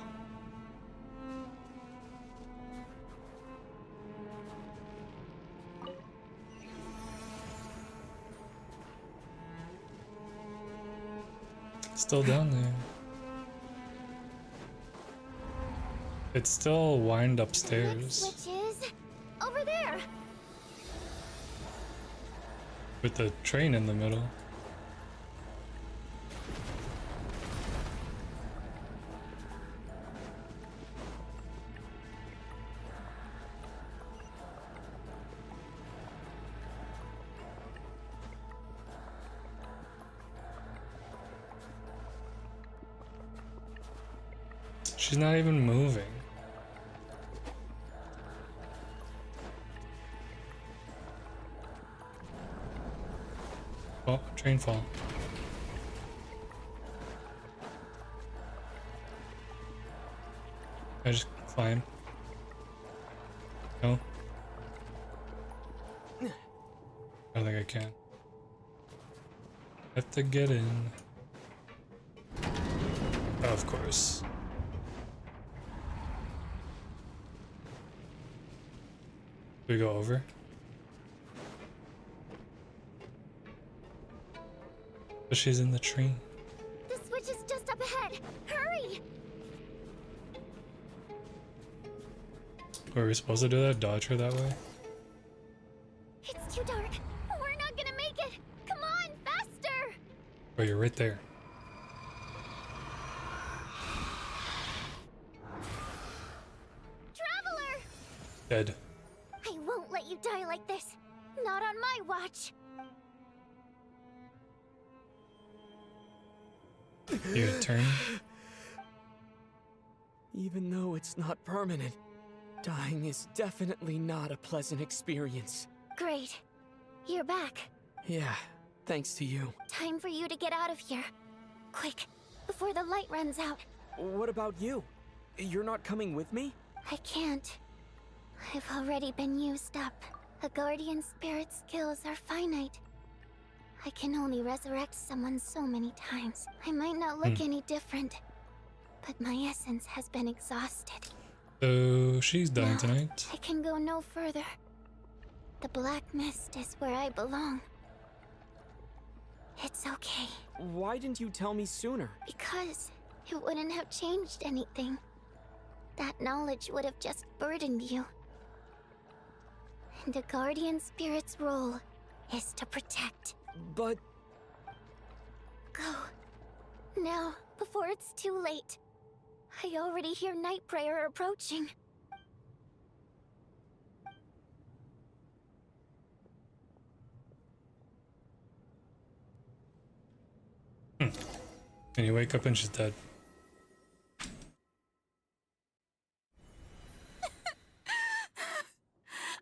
Still down there. It's still wind upstairs Which is over there. with the train in the middle. She's not even moving. Oh, train fall. I just climb. No. I don't think I can. I have to get in. Oh, of course. Do we go over? But she's in the train. The switch is just up ahead. Hurry! Were we supposed to do that? Dodge her that way? It's too dark. We're not gonna make it. Come on, faster! Oh, you're right there. Traveler! Dead. I won't let you die like this. Not on my watch. Your turn. Even though it's not permanent, dying is definitely not a pleasant experience. Great. You're back. Yeah, thanks to you. Time for you to get out of here. Quick, before the light runs out. What about you? You're not coming with me? I can't. I've already been used up. A guardian spirit's skills are finite. I can only resurrect someone so many times. I might not look any different, but my essence has been exhausted. So she's dying tonight. I can go no further. The black mist is where I belong. It's okay. Why didn't you tell me sooner? Because it wouldn't have changed anything. That knowledge would have just burdened you. And a guardian spirit's role is to protect. But... Go. Now, before it's too late. I already hear Night Prayer approaching. And you wake up and she's dead.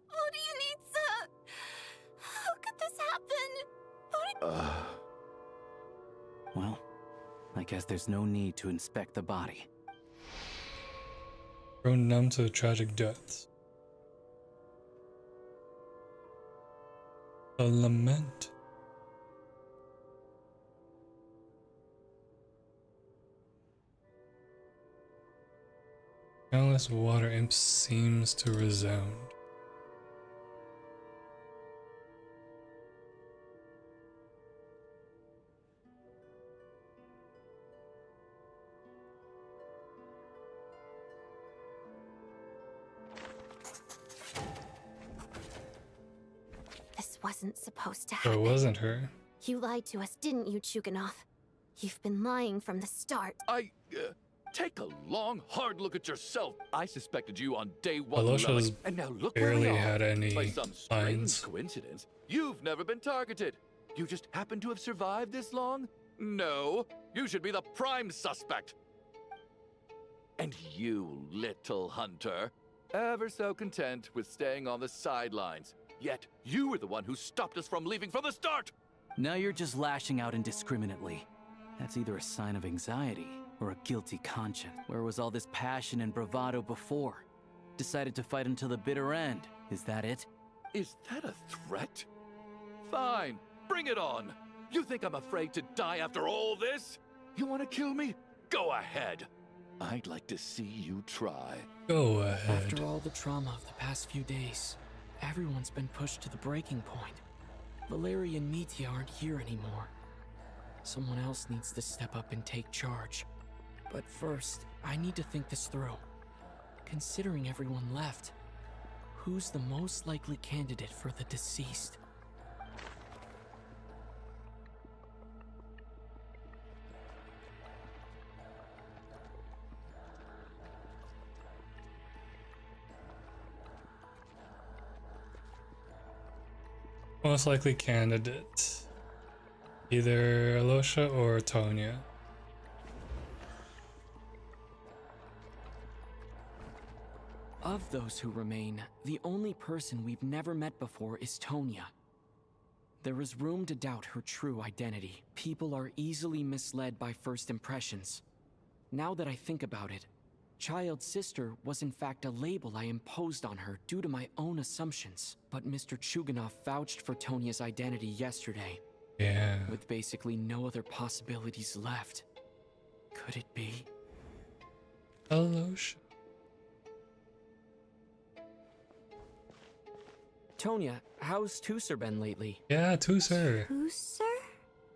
What do you need, sir? How could this happen? Well, I guess there's no need to inspect the body. Grown numb to the tragic deaths. A lament. Countless water imps seems to resound. This wasn't supposed to So happen. it wasn't her. You lied to us, didn't you, Chuganov? You've been lying from the start. Take a long, hard look at yourself. I suspected you on day one, Alosha's and now look where we barely are. had any By some strange lines. coincidence, you've never been targeted. You just happen to have survived this long? No, you should be the prime suspect. And you, little hunter, ever so content with staying on the sidelines. Yet, you were the one who stopped us from leaving from the start! Now you're just lashing out indiscriminately. That's either a sign of anxiety or a guilty conscience. Where was all this passion and bravado before? Decided to fight until the bitter end. Is that it? Is that a threat? Fine, bring it on. You think I'm afraid to die after all this? You want to kill me? Go ahead. I'd like to see you try. Go ahead. After all the trauma of the past few days, everyone's been pushed to the breaking point. Valeria and Mitya aren't here anymore. Someone else needs to step up and take charge. But first, I need to think this through. Considering everyone left, who's the most likely candidate for the deceased? Most likely candidate. Either Alosha or Tonya. Of those who remain, the only person we've never met before is Tonya. There is room to doubt her true identity. People are easily misled by first impressions. Now that I think about it, Child's sister was in fact a label I imposed on her due to my own assumptions. But Mr. Chuganov vouched for Tonya's identity yesterday. Yeah. With basically no other possibilities left. Could it be? Hello. Tonya, how's Tusser been lately? Yeah, Tusser. Tusser?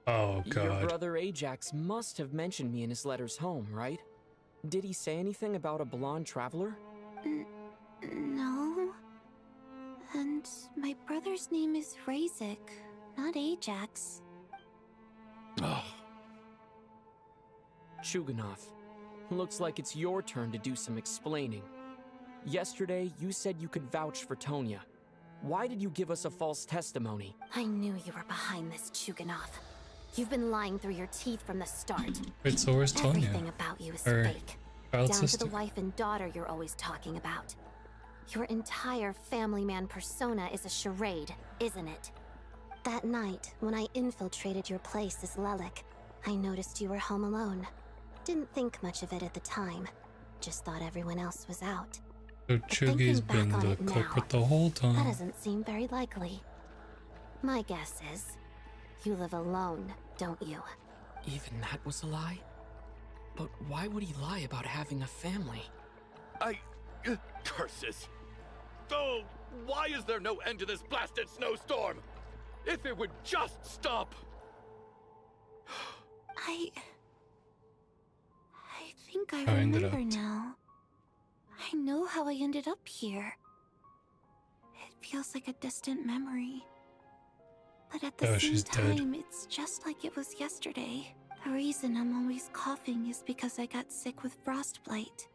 Oh, God. Your brother Ajax must have mentioned me in his letters home, right? Did he say anything about a blonde traveler? No. And my brother's name is Razik, not Ajax. Oh. Chuganov, looks like it's your turn to do some explaining. Yesterday, you said you could vouch for Tonya. Why did you give us a false testimony? I knew you were behind this, Chuganov. You've been lying through your teeth from the start. Wait, so where's Tonya? Everything about you is fake. Down to the wife and daughter you're always talking about. Your entire family man persona is a charade, isn't it? That night, when I infiltrated your place as Lelik, I noticed you were home alone. Didn't think much of it at the time. Just thought everyone else was out. So Chugi's been the culprit the whole time. That doesn't seem very likely. My guess is, you live alone, don't you? Even that was a lie? But why would he lie about having a family? Curses! Oh, why is there no end to this blasted snowstorm? If it would just stop! I think I remember now. I know how I ended up here. It feels like a distant memory. But at the same time, it's just like it was yesterday. The reason I'm always coughing is because I got sick with frostbite.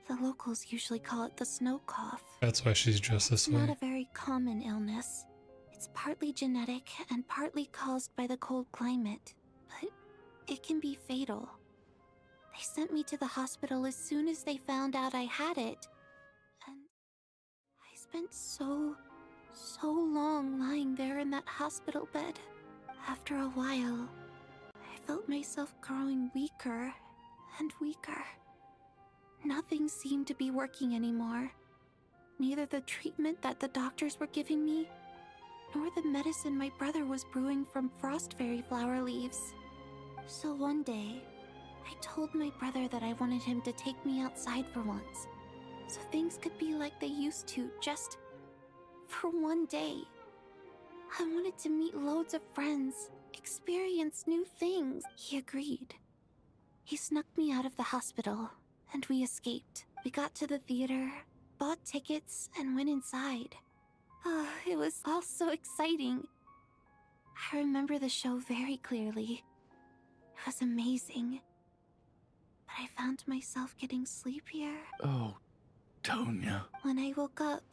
The locals usually call it the snow cough. That's why she's dressed this way. It's not a very common illness. It's partly genetic and partly caused by the cold climate, but it can be fatal. They sent me to the hospital as soon as they found out I had it. And I spent so long lying there in that hospital bed. After a while, I felt myself growing weaker and weaker. Nothing seemed to be working anymore. Neither the treatment that the doctors were giving me, nor the medicine my brother was brewing from frost fairy flower leaves. So one day, I told my brother that I wanted him to take me outside for once, so things could be like they used to, just for one day. I wanted to meet loads of friends, experience new things. He agreed. He snuck me out of the hospital, and we escaped. We got to the theater, bought tickets, and went inside. Oh, it was all so exciting. I remember the show very clearly. It was amazing. But I found myself getting sleepier. Oh, Tonya. When I woke up,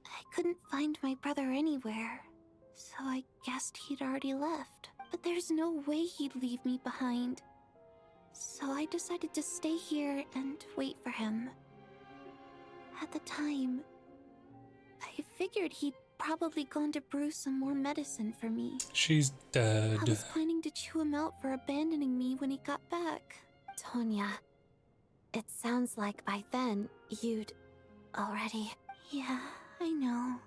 I couldn't find my brother anywhere. So I guessed he'd already left. But there's no way he'd leave me behind. So I decided to stay here and wait for him. At the time, I figured he'd probably gone to brew some more medicine for me. She's dead. I was planning to chew him out for abandoning me when he got back. Tonya, it sounds like by then you'd already... Yeah, I know.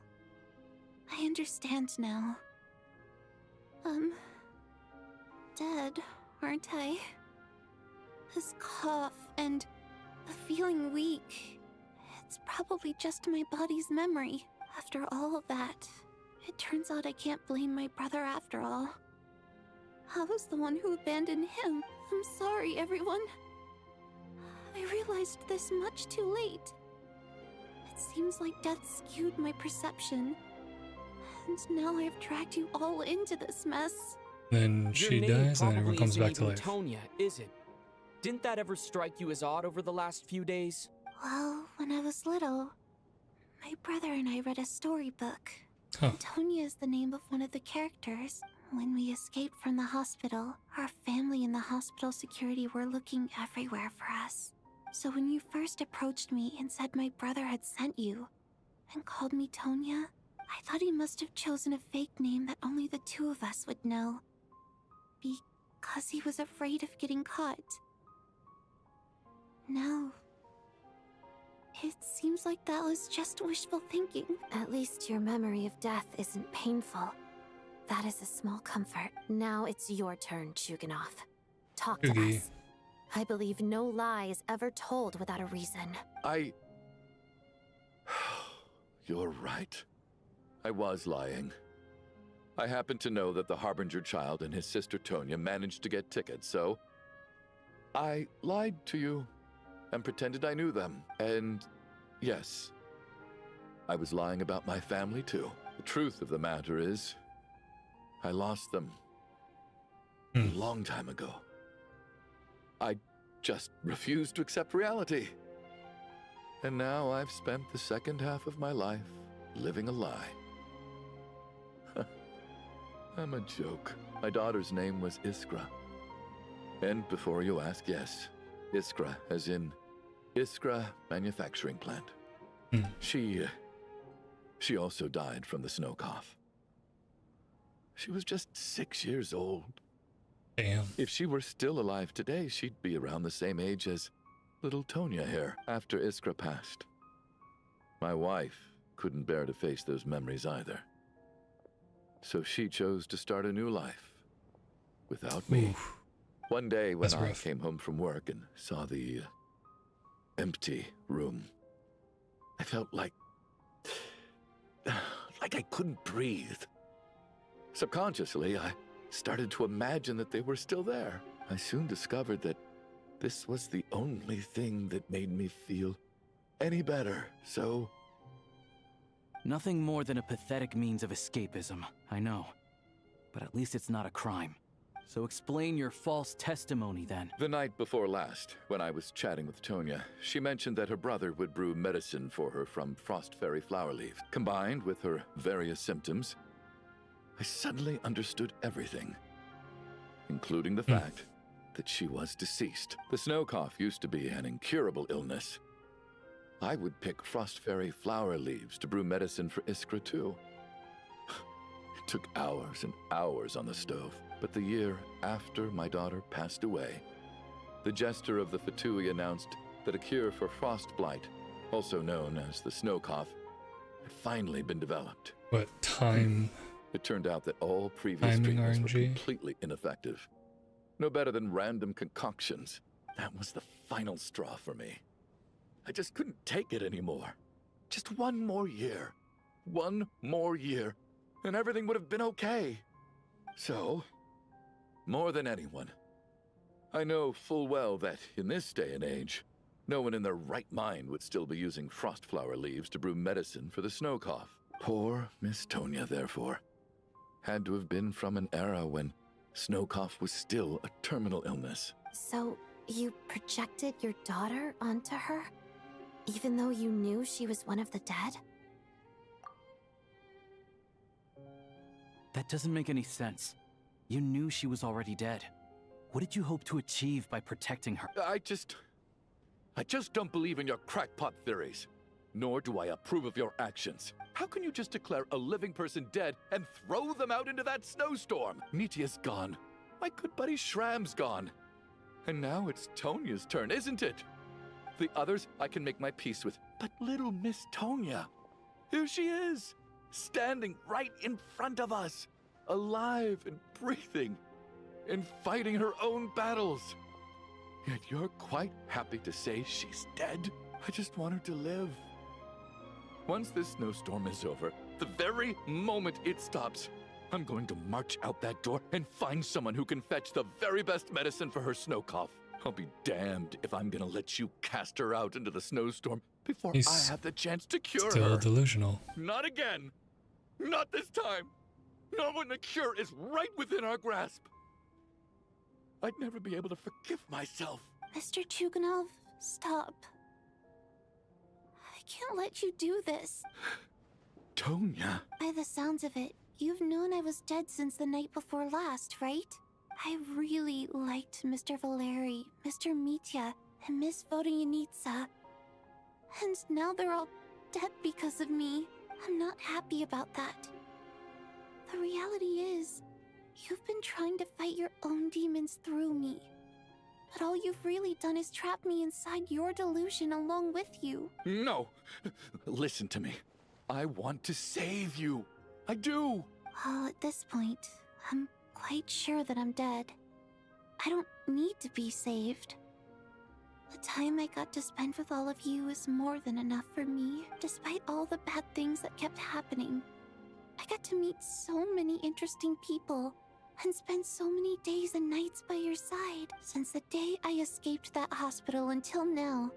I understand now. Dead, aren't I? This cough and the feeling weak, it's probably just my body's memory. After all of that, it turns out I can't blame my brother after all. I was the one who abandoned him. I'm sorry, everyone. I realized this much too late. It seems like death skewed my perception. And now I've dragged you all into this mess. Then she dies and everyone comes back to life. Tonya, is it? Didn't that ever strike you as odd over the last few days? Well, when I was little, my brother and I read a storybook. Tonya is the name of one of the characters. When we escaped from the hospital, our family and the hospital security were looking everywhere for us. So when you first approached me and said my brother had sent you, and called me Tonya, I thought he must have chosen a fake name that only the two of us would know. Because he was afraid of getting caught. Now, it seems like that was just wishful thinking. At least your memory of death isn't painful. That is a small comfort. Now it's your turn, Chuganov. Talk to us. I believe no lie is ever told without a reason. You're right. I was lying. I happen to know that the Harbinger child and his sister Tonya managed to get tickets, so I lied to you and pretended I knew them. And yes, I was lying about my family too. The truth of the matter is, I lost them a long time ago. I just refused to accept reality. And now I've spent the second half of my life living a lie. I'm a joke. My daughter's name was Iskra. And before you ask, yes, Iskra, as in Iskra Manufacturing Plant. She also died from the snow cough. She was just 6 years old. Damn. If she were still alive today, she'd be around the same age as little Tonya here after Iskra passed. My wife couldn't bear to face those memories either. So she chose to start a new life without me. Oof. One day when I came home from work and saw the empty room, I felt like I couldn't breathe. Subconsciously, I started to imagine that they were still there. I soon discovered that this was the only thing that made me feel any better, so... Nothing more than a pathetic means of escapism, I know. But at least it's not a crime. So explain your false testimony, then. The night before last, when I was chatting with Tonya, she mentioned that her brother would brew medicine for her from frost fairy flower leaves. Combined with her various symptoms, I suddenly understood everything, including the fact that she was deceased. The snow cough used to be an incurable illness. I would pick frost fairy flower leaves to brew medicine for Iskra too. It took hours and hours on the stove. But the year after my daughter passed away, the jester of the Fatui announced that a cure for frost blight, also known as the snow cough, had finally been developed. What time? It turned out that all previous treatments were completely ineffective. No better than random concoctions. That was the final straw for me. I just couldn't take it anymore. Just one more year. One more year, and everything would have been okay. So, more than anyone, I know full well that in this day and age, no one in their right mind would still be using frost flower leaves to brew medicine for the snow cough. Poor Miss Tonya, therefore, had to have been from an era when snow cough was still a terminal illness. So, you projected your daughter onto her? Even though you knew she was one of the dead? That doesn't make any sense. You knew she was already dead. What did you hope to achieve by protecting her? I just don't believe in your crackpot theories. Nor do I approve of your actions. How can you just declare a living person dead and throw them out into that snowstorm? Nitia's gone. My good buddy Shram's gone. And now it's Tonya's turn, isn't it? The others I can make my peace with. But little Miss Tonya, here she is, standing right in front of us, alive and breathing, and fighting her own battles. Yet you're quite happy to say she's dead? I just want her to live. Once this snowstorm is over, the very moment it stops, I'm going to march out that door and find someone who can fetch the very best medicine for her snow cough. I'll be damned if I'm gonna let you cast her out into the snowstorm before I have the chance to cure her. Still delusional. Not again. Not this time. Not when the cure is right within our grasp. I'd never be able to forgive myself. Mr. Chuganov, stop. I can't let you do this. Tonya. By the sounds of it, you've known I was dead since the night before last, right? I really liked Mr. Valeri, Mr. Mitya, and Miss Vodyanitsa. And now they're all dead because of me. I'm not happy about that. The reality is, you've been trying to fight your own demons through me. But all you've really done is trap me inside your delusion along with you. No! Listen to me. I want to save you. I do! Well, at this point, I'm quite sure that I'm dead. I don't need to be saved. The time I got to spend with all of you is more than enough for me, despite all the bad things that kept happening. I got to meet so many interesting people, and spend so many days and nights by your side since the day I escaped that hospital until now.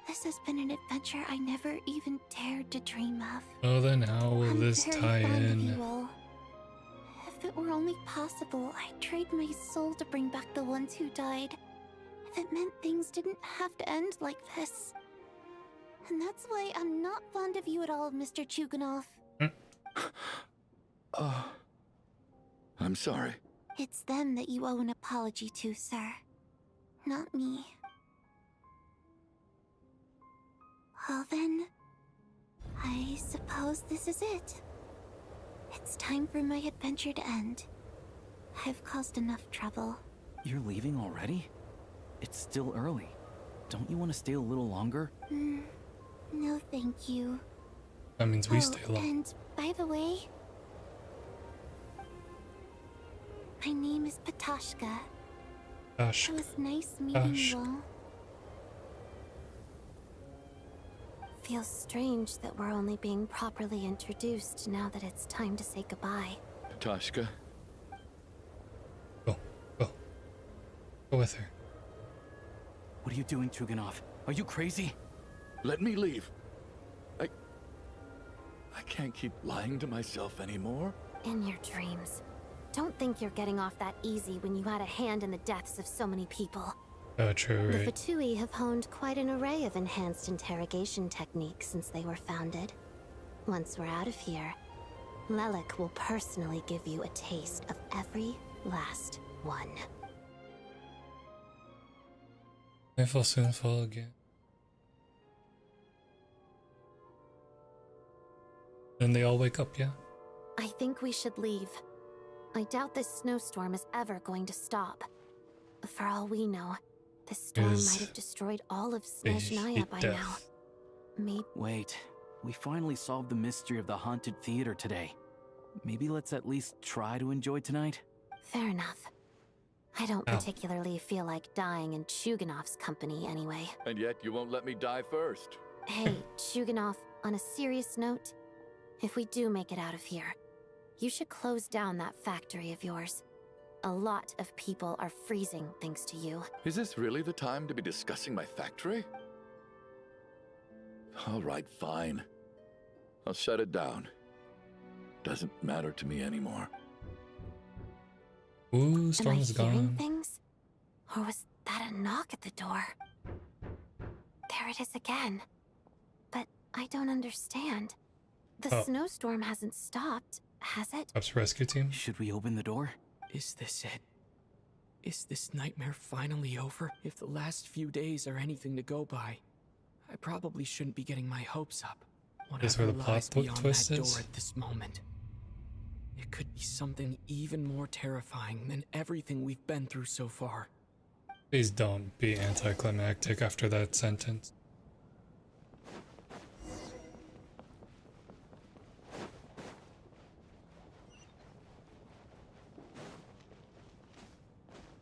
This has been an adventure I never even dared to dream of. Oh, then how will this tie I'm very fond of in? you all. If it were only possible, I'd trade my soul to bring back the ones who died. If it meant things didn't have to end like this. And that's why I'm not fond of you at all, Mr. Chuganov. I'm sorry. It's them that you owe an apology to, sir. Not me. Well then, I suppose this is it. It's time for my adventure to end. I've caused enough trouble. You're leaving already? It's still early. Don't you want to stay a little longer? No, thank you. That means we stay long. And by the way, my name is Patashka. Gosh. It was nice meeting you all. Feels strange that we're only being properly introduced now that it's time to say goodbye. Patashka. Go with her. What are you doing, Chuganov? Are you crazy? Let me leave. I can't keep lying to myself anymore. In your dreams. Don't think you're getting off that easy when you had a hand in the deaths of so many people. Oh, true, The right. Fatui have honed quite an array of enhanced interrogation techniques since they were founded. Once we're out of here, Lelik will personally give you a taste of every last one. Life will soon fall again. Then they all wake up, yeah? I think we should leave. I doubt this snowstorm is ever going to stop. For all we know, this storm might have destroyed all of Snezhnaya by now. Wait, we finally solved the mystery of the haunted theater today. Maybe let's at least try to enjoy tonight? Fair enough. I don't particularly feel like dying in Chuganov's company anyway. And yet you won't let me die first. Hey, Chuganov, on a serious note, if we do make it out of here, you should close down that factory of yours. A lot of people are freezing thanks to you. Is this really the time to be discussing my factory? All right, fine. I'll shut it down. Doesn't matter to me anymore. Ooh, storm is Am I hearing gone. things? Or was that a knock at the door? There it is again. But I don't understand. The snowstorm hasn't stopped, has it? Ops rescue team. Should we open the door? Is this it? Is this nightmare finally over? If the last few days are anything to go by, I probably shouldn't be getting my hopes up. Is where the Whatever lies plot beyond twist that is? door at this moment. It could be something even more terrifying than everything we've been through so far. Please don't be anticlimactic after that sentence.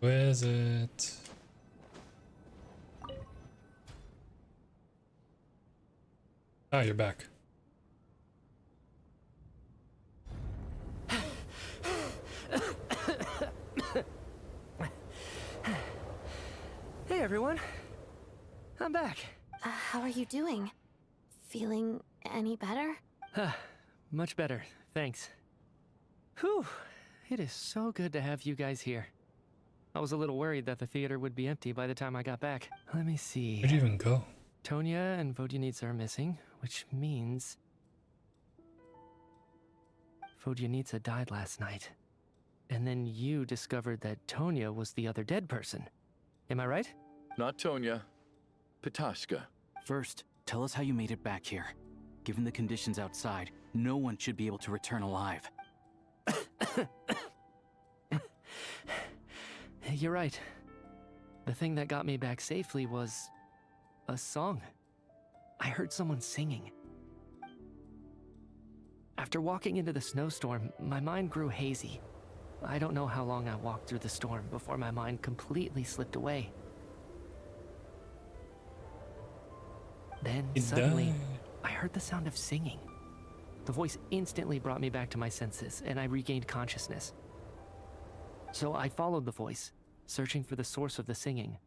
Where is it? Ah, you're back. Hey everyone, I'm back. How are you doing? Feeling any better? Much better, thanks. Whew, it is so good to have you guys here. I was a little worried that the theater would be empty by the time I got back. Let me see. Where'd you even go? Tonya and Vodyanitsa are missing, which means Vodyanitsa died last night. And then you discovered that Tonya was the other dead person. Am I right? Not Tonya. Pitashka. First, tell us how you made it back here. Given the conditions outside, no one should be able to return alive. You're right. The thing that got me back safely was a song. I heard someone singing. After walking into the snowstorm, my mind grew hazy. I don't know how long I walked through the storm before my mind completely slipped away. Then, suddenly, I heard the sound of singing. The voice instantly brought me back to my senses, and I regained consciousness. So I followed the voice, searching for the source of the singing.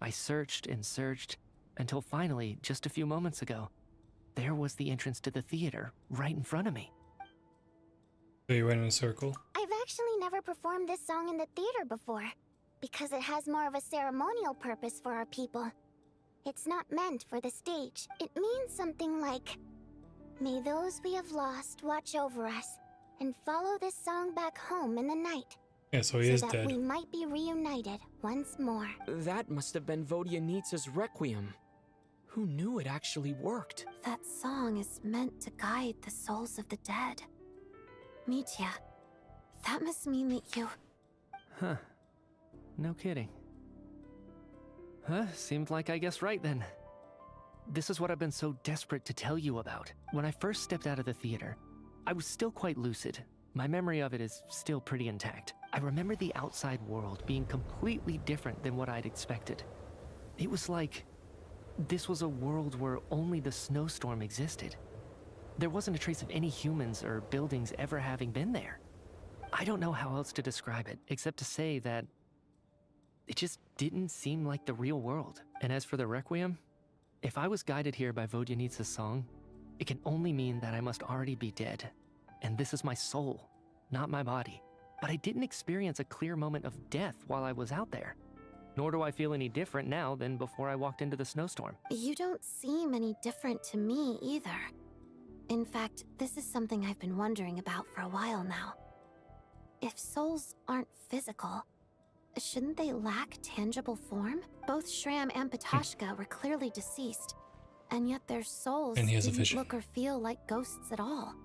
I searched and searched, until finally, just a few moments ago, there was the entrance to the theater, right in front of me. So you went in a circle? I've actually never performed this song in the theater before, because it has more of a ceremonial purpose for our people. It's not meant for the stage. It means something like, "May those we have lost watch over us, and follow this song back home in the night." Yeah, so he is so that dead. we might be reunited once more. That must have been Vodyanitsa's Requiem. Who knew it actually worked? That song is meant to guide the souls of the dead. Mitya, that must mean that you... Huh. No kidding. Huh, seemed like I guessed right then. This is what I've been so desperate to tell you about. When I first stepped out of the theater, I was still quite lucid. My memory of it is still pretty intact. I remember the outside world being completely different than what I'd expected. It was like this was a world where only the snowstorm existed. There wasn't a trace of any humans or buildings ever having been there. I don't know how else to describe it, except to say that it just didn't seem like the real world. And as for the Requiem, if I was guided here by Vodyanitsa's song, it can only mean that I must already be dead. And this is my soul, not my body. But I didn't experience a clear moment of death while I was out there. Nor do I feel any different now than before I walked into the snowstorm. You don't seem any different to me either. In fact, this is something I've been wondering about for a while now. If souls aren't physical, shouldn't they lack tangible form? Both Shram and Pitashka were clearly deceased, and yet their souls And he has a didn't vision. look or feel like ghosts at all.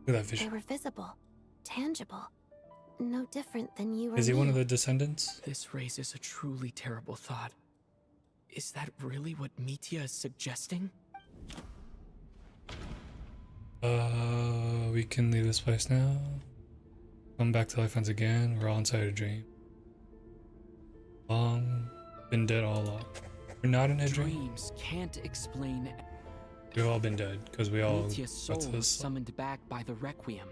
Look at that vision. They were visible, tangible, no different than you or Is he me. one of the descendants? This raises a truly terrible thought. Is that really what Mitya is suggesting? We can leave this place now. Come back to life once again. We're all inside a dream. Long been dead all along. We're not in a dream. Dreams can't explain. We've all been dead because we all Mitya's soul what's was this? summoned back by the Requiem,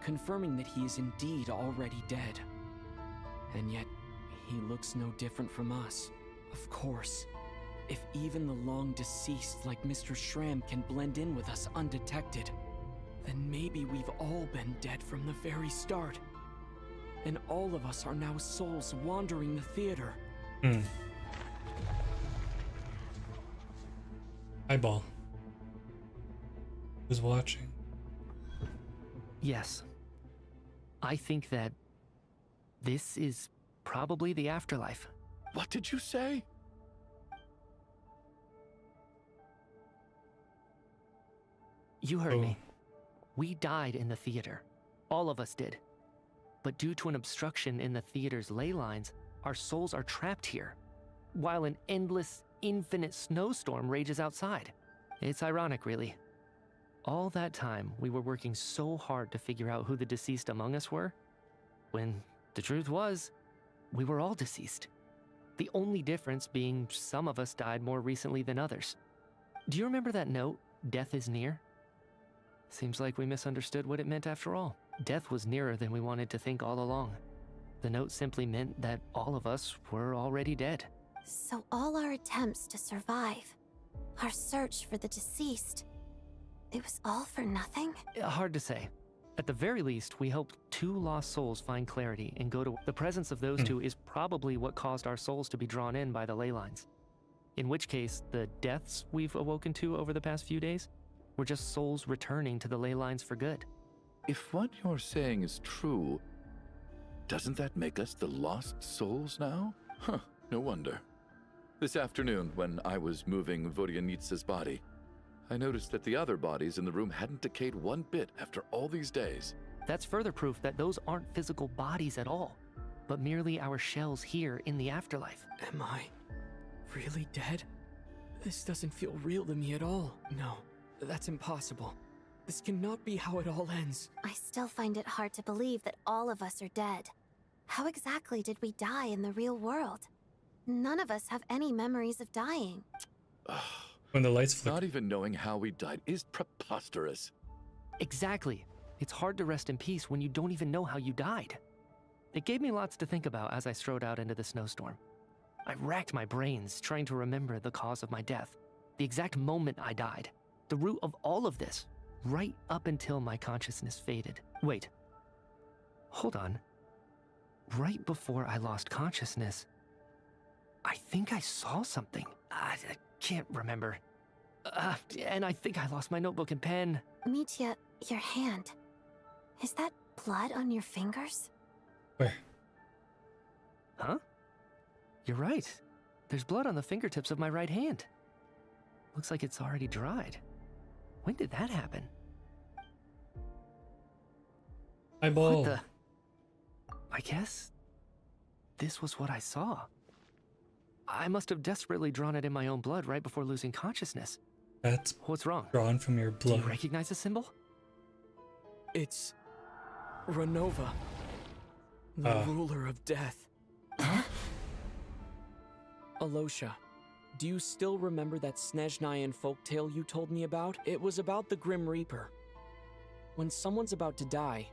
confirming that he is indeed already dead. And yet, he looks no different from us. Of course, if even the long deceased like Mr. Shram can blend in with us undetected, then maybe we've all been dead from the very start. And all of us are now souls wandering the theater. Eyeball. Who's watching? Yes. I think that this is probably the afterlife. What did you say? You heard me. We died in the theater. All of us did. But due to an obstruction in the theater's ley lines, our souls are trapped here, while an endless, infinite snowstorm rages outside. It's ironic, really. All that time, we were working so hard to figure out who the deceased among us were, when the truth was, we were all deceased. The only difference being some of us died more recently than others. Do you remember that note, "Death is near"? Seems like we misunderstood what it meant after all. Death was nearer than we wanted to think all along. The note simply meant that all of us were already dead. So all our attempts to survive, our search for the deceased, it was all for nothing? Hard to say. At the very least, we helped two lost souls find clarity and go to... The presence of those two is probably what caused our souls to be drawn in by the ley lines. In which case, the deaths we've awoken to over the past few days were just souls returning to the ley lines for good. If what you're saying is true, doesn't that make us the lost souls now? Huh, no wonder. This afternoon, when I was moving Vodyanitsa's body, I noticed that the other bodies in the room hadn't decayed one bit after all these days. That's further proof that those aren't physical bodies at all, but merely our shells here in the afterlife. Am I really dead? This doesn't feel real to me at all. No, that's impossible. This cannot be how it all ends. I still find it hard to believe that all of us are dead. How exactly did we die in the real world? None of us have any memories of dying. When the lights flicker. Not even knowing how we died is preposterous. Exactly. It's hard to rest in peace when you don't even know how you died. It gave me lots to think about as I strode out into the snowstorm. I racked my brains trying to remember the cause of my death, the exact moment I died, the root of all of this, right up until my consciousness faded. Wait. Hold on. Right before I lost consciousness, I think I saw something. I can't remember. And I think I lost my notebook and pen. Mitya, your hand. Is that blood on your fingers? Where? Huh? You're right. There's blood on the fingertips of my right hand. Looks like it's already dried. When did that happen? Eyeball. What the? I guess this was what I saw. I must have desperately drawn it in my own blood right before losing consciousness. That's what's wrong? Drawn from your blood. Do you recognize the symbol? It's Renova, the ruler of death. Huh? Alosha, do you still remember that Snezhnayan folktale you told me about? It was about the Grim Reaper. When someone's about to die,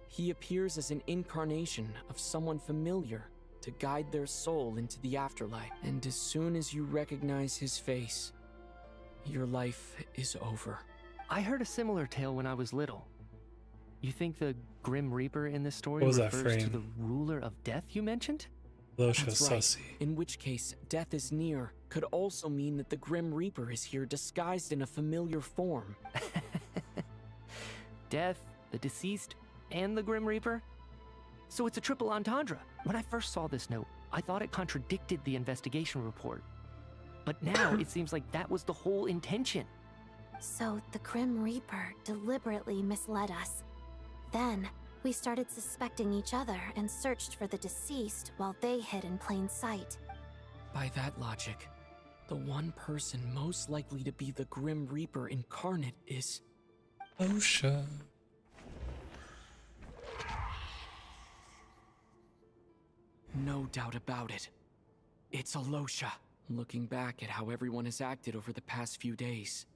he appears as an incarnation of someone familiar to guide their soul into the afterlife. And as soon as you recognize his face, your life is over. I heard a similar tale when I was little. You think the Grim Reaper in this story What was that refers to frame? the ruler of death you mentioned? Losha That's right. Sussy. In which case, death is near could also mean that the Grim Reaper is here disguised in a familiar form. Death, the deceased, and the Grim Reaper? So it's a triple entendre. When I first saw this note, I thought it contradicted the investigation report. But now it seems like that was the whole intention. So the Grim Reaper deliberately misled us. Then, we started suspecting each other and searched for the deceased while they hid in plain sight. By that logic, the one person most likely to be the Grim Reaper incarnate is... Losha. No doubt about it. It's Alosha. Looking back at how everyone has acted over the past few days,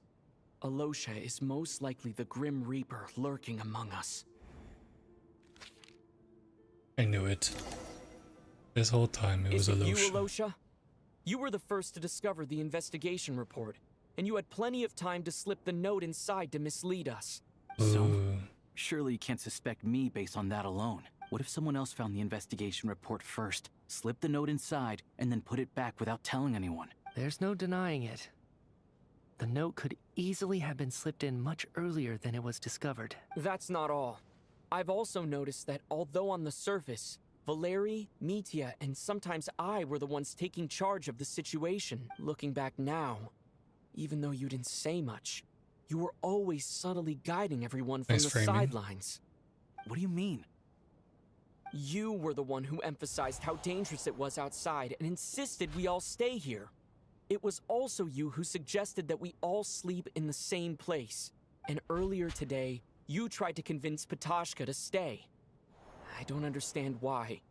Alosha is most likely the Grim Reaper lurking among us. I knew it. This whole time it was Is it you, Losha. Alosha? You were the first to discover the investigation report, and you had plenty of time to slip the note inside to mislead us. So, surely you can't suspect me based on that alone. What if someone else found the investigation report first, slipped the note inside, and then put it back without telling anyone? There's no denying it. The note could easily have been slipped in much earlier than it was discovered. That's not all. I've also noticed that although on the surface, Valeri, Mitya, and sometimes I were the ones taking charge of the situation, looking back now, even though you didn't say much, you were always subtly guiding everyone from Nice the framing. sidelines. What do you mean? You were the one who emphasized how dangerous it was outside and insisted we all stay here. It was also you who suggested that we all sleep in the same place. And earlier today, you tried to convince Patashka to stay. I don't understand why,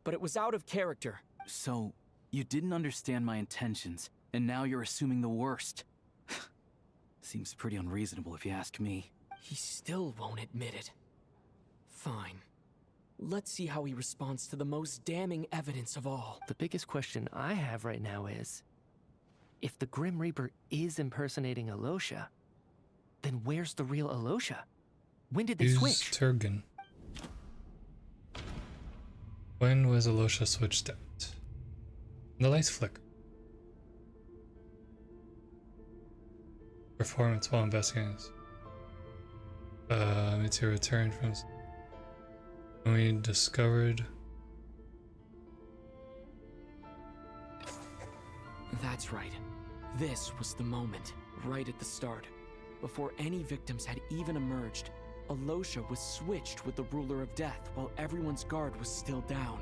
but it was out of character. So, you didn't understand my intentions, and now you're assuming the worst. Seems pretty unreasonable if you ask me. He still won't admit it. Fine. Let's see how he responds to the most damning evidence of all. The biggest question I have right now is, if the Grim Reaper is impersonating Alosha, then where's the real Alosha? When did they Use switch? Turgan. When was Alosha switched out? The lights flicker. Performance while investigating this. It's a return from when we discovered. That's right. This was the moment, right at the start. Before any victims had even emerged, Alosha was switched with the Ruler of Death while everyone's guard was still down.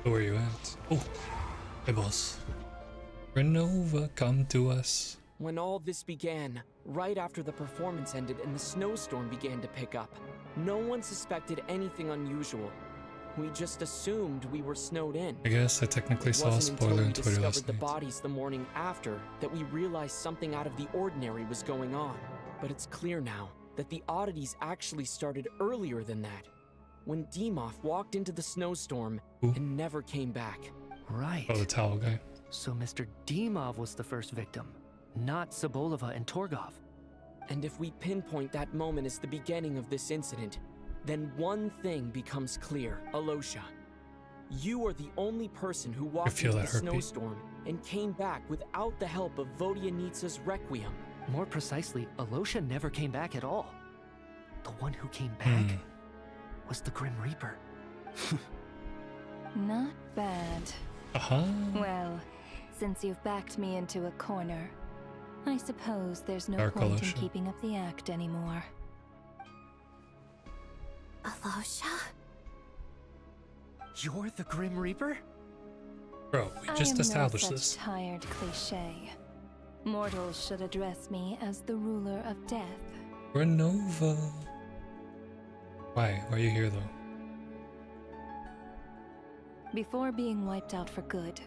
Where are you at? Oh, hey boss. Renova, come to us. When all this began, right after the performance ended and the snowstorm began to pick up, no one suspected anything unusual. We just assumed we were snowed in. I guess I technically saw a spoiler in Twitter last It wasn't until we night. discovered the bodies the morning after that we realized something out of the ordinary was going on. But it's clear now that the oddities actually started earlier than that, when Dimov walked into the snowstorm and never came back. Right. Oh, the towel guy. So Mr. Dimov was the first victim, not Sobolova and Torgov. And if we pinpoint that moment as the beginning of this incident, then one thing becomes clear, Alosha. You are the only person who walked into the snowstorm and came back without the help of Vodyanitsa's Requiem. More precisely, Alosha never came back at all. The one who came back was the Grim Reaper. Not bad. Well, since you've backed me into a corner, I suppose there's no point in keeping up the act anymore. Alosha? You're the Grim Reaper? Bro, we just established I am no this. such tired cliche. Mortals should address me as the ruler of death. Renova. Why? Why are you here though? Before being wiped out for good,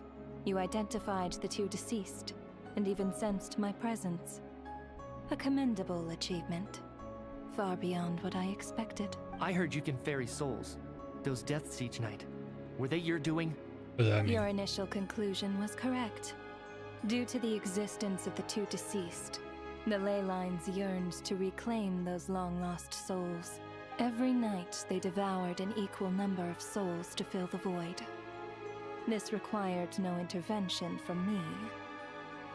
you identified the two deceased, and even sensed my presence. A commendable achievement. Far beyond what I expected. I heard you can ferry souls. Those deaths each night. Were they your doing? What does that mean? Your initial conclusion was correct. Due to the existence of the two deceased, the ley lines yearned to reclaim those long-lost souls. Every night they devoured an equal number of souls to fill the void. This required no intervention from me.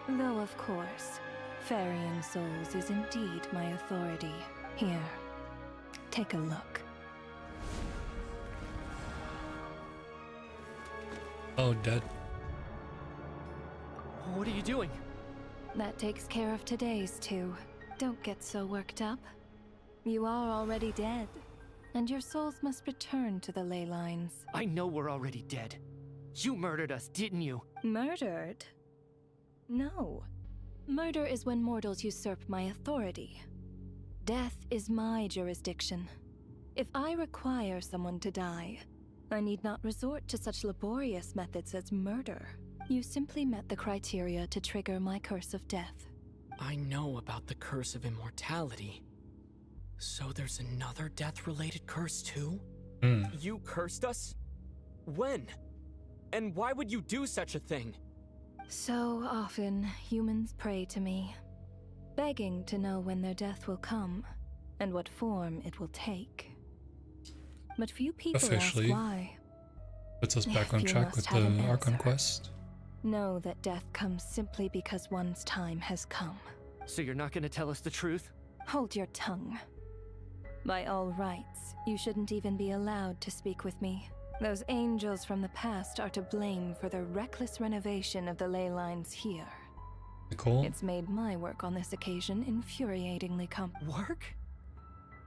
Though, of course, ferrying souls is indeed my authority. Here, take a look. Oh, dead. What are you doing? That takes care of today's two. Don't get so worked up. You are already dead, and your souls must return to the ley lines. I know we're already dead. You murdered us, didn't you? Murdered? No. Murder is when mortals usurp my authority. Death is my jurisdiction. If I require someone to die, I need not resort to such laborious methods as murder. You simply met the criteria to trigger my curse of death. I know about the curse of immortality. So there's another death-related curse too? You cursed us? When? And why would you do such a thing? So often, humans pray to me, begging to know when their death will come, and what form it will take. But few people Officially, ask why. puts us back on You track must with have the an Archon answer. quest. Know that death comes simply because one's time has come. So you're not gonna tell us the truth? Hold your tongue. By all rights, you shouldn't even be allowed to speak with me. Those angels from the past are to blame for the reckless renovation of the ley lines here. Nicole? It's made my work on this occasion infuriatingly Work?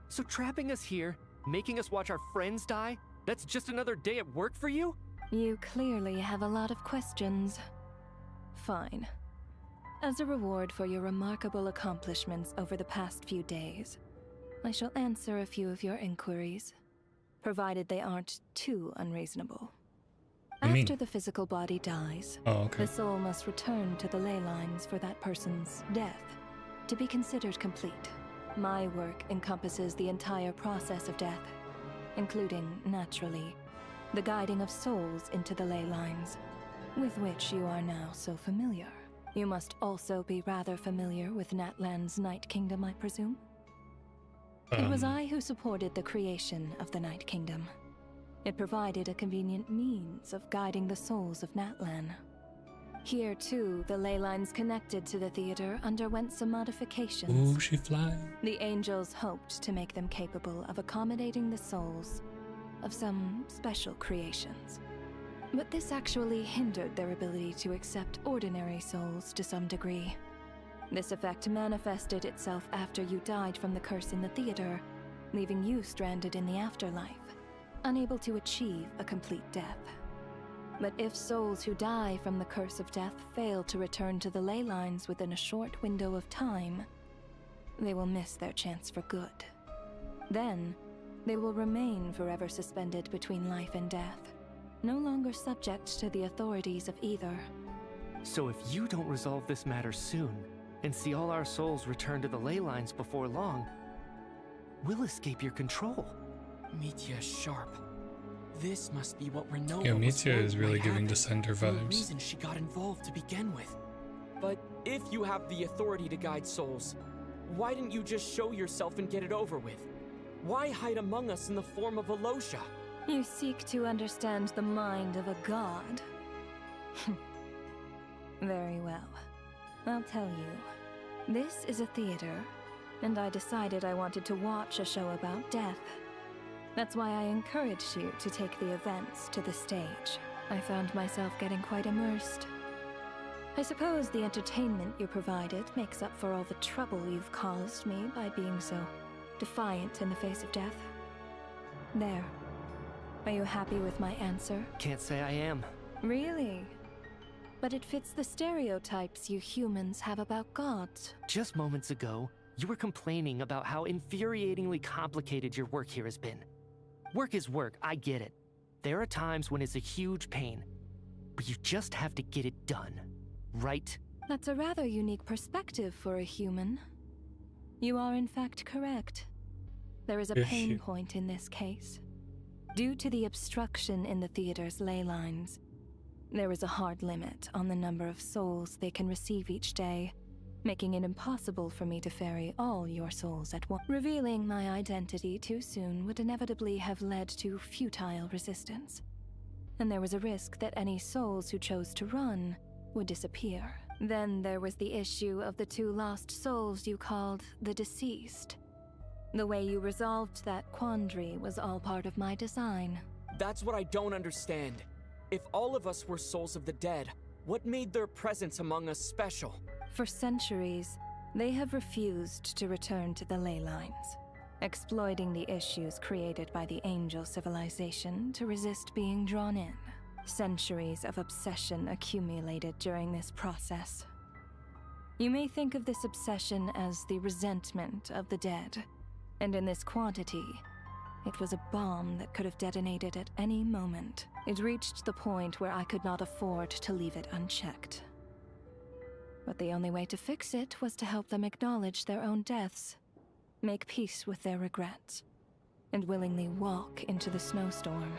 So trapping us here, making us watch our friends die, that's just another day at work for you? You clearly have a lot of questions. Fine. As a reward for your remarkable accomplishments over the past few days, I shall answer a few of your inquiries, provided they aren't too unreasonable. After the physical body dies, the soul must return to the ley lines for that person's death to be considered complete. My work encompasses the entire process of death, including, naturally, the guiding of souls into the ley lines, with which you are now so familiar. You must also be rather familiar with Natlan's Night Kingdom, I presume? It was I who supported the creation of the Night Kingdom. It provided a convenient means of guiding the souls of Natlan. Here, too, the ley lines connected to the theater underwent some modifications. Ooh, she fly. The angels hoped to make them capable of accommodating the souls of some special creations. But this actually hindered their ability to accept ordinary souls to some degree. This effect manifested itself after you died from the curse in the theater, leaving you stranded in the afterlife, unable to achieve a complete death. But if souls who die from the curse of death fail to return to the ley lines within a short window of time, they will miss their chance for good. Then, they will remain forever suspended between life and death, no longer subject to the authorities of either. So if you don't resolve this matter soon, and see all our souls return to the ley lines before long, we'll escape your control. Mitya sharp. This must be what Renova Yeah, was Mitya worried is really might giving happen. Descender The vibes. reason she got involved to begin with. But if you have the authority to guide souls, why didn't you just show yourself and get it over with? Why hide among us in the form of Alosha? You seek to understand the mind of a god. Very well. I'll tell you. This is a theater, and I decided I wanted to watch a show about death. That's why I encouraged you to take the events to the stage. I found myself getting quite immersed. I suppose the entertainment you provided makes up for all the trouble you've caused me by being so defiant in the face of death. There. Are you happy with my answer? Can't say I am. Really? But it fits the stereotypes you humans have about gods. Just moments ago, you were complaining about how infuriatingly complicated your work here has been. Work is work, I get it. There are times when it's a huge pain, but you just have to get it done, right? That's a rather unique perspective for a human. You are in fact correct. There is a pain point in this case. Due to the obstruction in the theater's ley lines, there is a hard limit on the number of souls they can receive each day, making it impossible for me to ferry all your souls at once. Revealing my identity too soon would inevitably have led to futile resistance. And there was a risk that any souls who chose to run would disappear. Then there was the issue of the 2 lost souls you called the deceased. The way you resolved that quandary was all part of my design. That's what I don't understand. If all of us were souls of the dead, what made their presence among us special? For centuries, they have refused to return to the ley lines, exploiting the issues created by the angel civilization to resist being drawn in. Centuries of obsession accumulated during this process. You may think of this obsession as the resentment of the dead, and in this quantity, it was a bomb that could have detonated at any moment. It reached the point where I could not afford to leave it unchecked. But the only way to fix it was to help them acknowledge their own deaths, make peace with their regrets, and willingly walk into the snowstorm.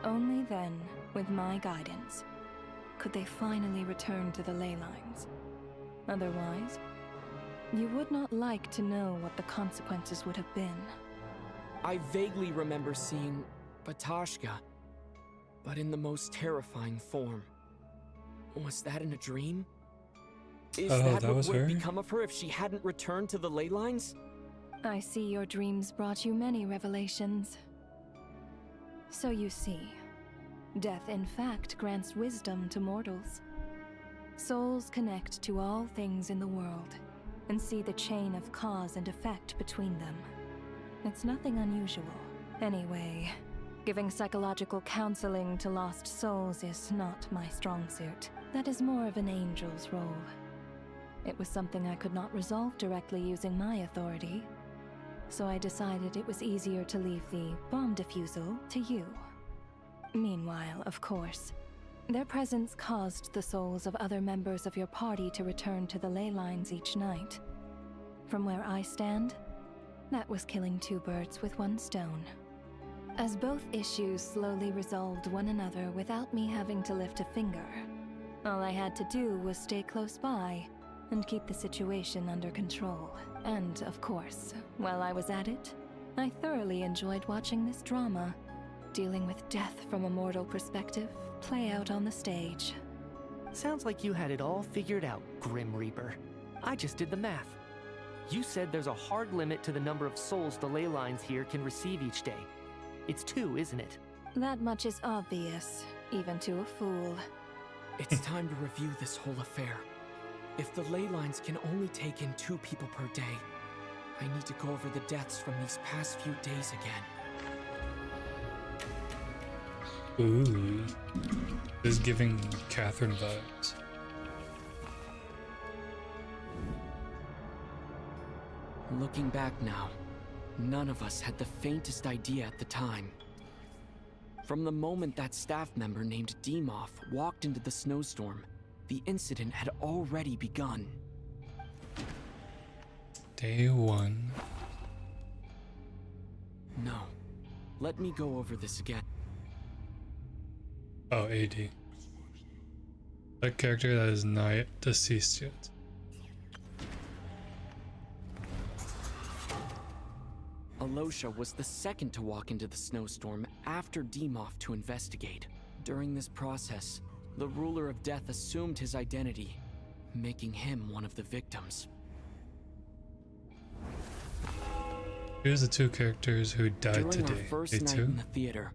Only then, with my guidance, could they finally return to the ley lines. Otherwise, you would not like to know what the consequences would have been. I vaguely remember seeing Batashka, but in the most terrifying form. Was that in a dream? Is that what would have become of her if she hadn't returned to the ley lines? I see your dreams brought you many revelations. So you see, death in fact grants wisdom to mortals. Souls connect to all things in the world and see the chain of cause and effect between them. It's nothing unusual. Anyway, giving psychological counseling to lost souls is not my strong suit. That is more of an angel's role. It was something I could not resolve directly using my authority, so I decided it was easier to leave the bomb defusal to you. Meanwhile, of course, their presence caused the souls of other members of your party to return to the ley lines each night. From where I stand, that was killing 2 birds with 1 stone. As both issues slowly resolved one another without me having to lift a finger, all I had to do was stay close by and keep the situation under control. And, of course, while I was at it, I thoroughly enjoyed watching this drama, dealing with death from a mortal perspective, play out on the stage. Sounds like you had it all figured out, Grim Reaper. I just did the math. You said there's a hard limit to the number of souls the ley lines here can receive each day. It's 2, isn't it? That much is obvious. even to a fool. It's time to review this whole affair. If the ley lines can only take in 2 people per day, I need to go over the deaths from these past few days again. Ooh. This is giving Catherine vibes. Looking back now, none of us had the faintest idea at the time. From the moment that staff member named Demoff walked into the snowstorm, the incident had already begun. Day 1. No. Let me go over this again. Oh, AD. That character that is not deceased yet. Alosha was the second to walk into the snowstorm after Demoff to investigate. During this process, the ruler of death assumed his identity, making him one of the victims. Here's the 2 characters who died During today. our first Day night 2. in the theater,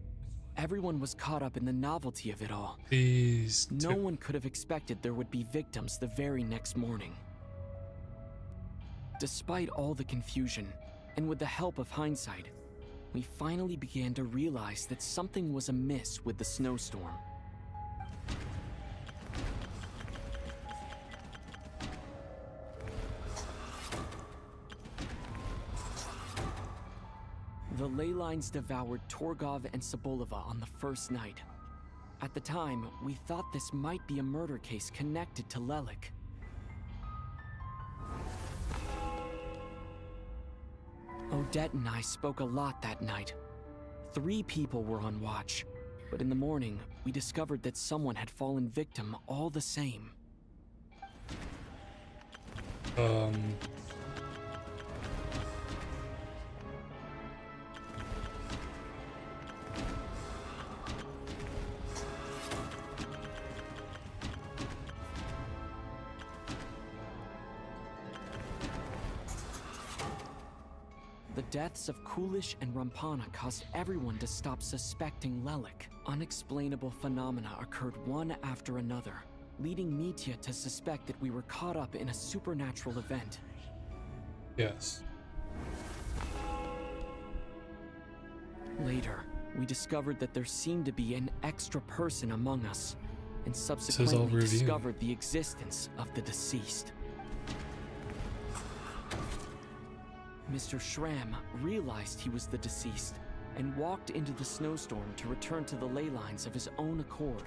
everyone was caught up in the novelty of it all. These No 2. one could have expected there would be victims the very next morning. Despite all the confusion, and with the help of hindsight, we finally began to realize that something was amiss with the snowstorm. The ley lines devoured Torgov and Sobolova on the first night. At the time, we thought this might be a murder case connected to Lelik. Odette and I spoke a lot that night. 3 people were on watch, but in the morning, we discovered that someone had fallen victim all the same. The deaths of Kulish and Rampana caused everyone to stop suspecting Lelik. Unexplainable phenomena occurred one after another, leading Mitya to suspect that we were caught up in a supernatural event. Yes. Later, we discovered that there seemed to be an extra person among us, and subsequently discovered the existence of the deceased. Mr. Schramm realized he was the deceased and walked into the snowstorm to return to the ley lines of his own accord.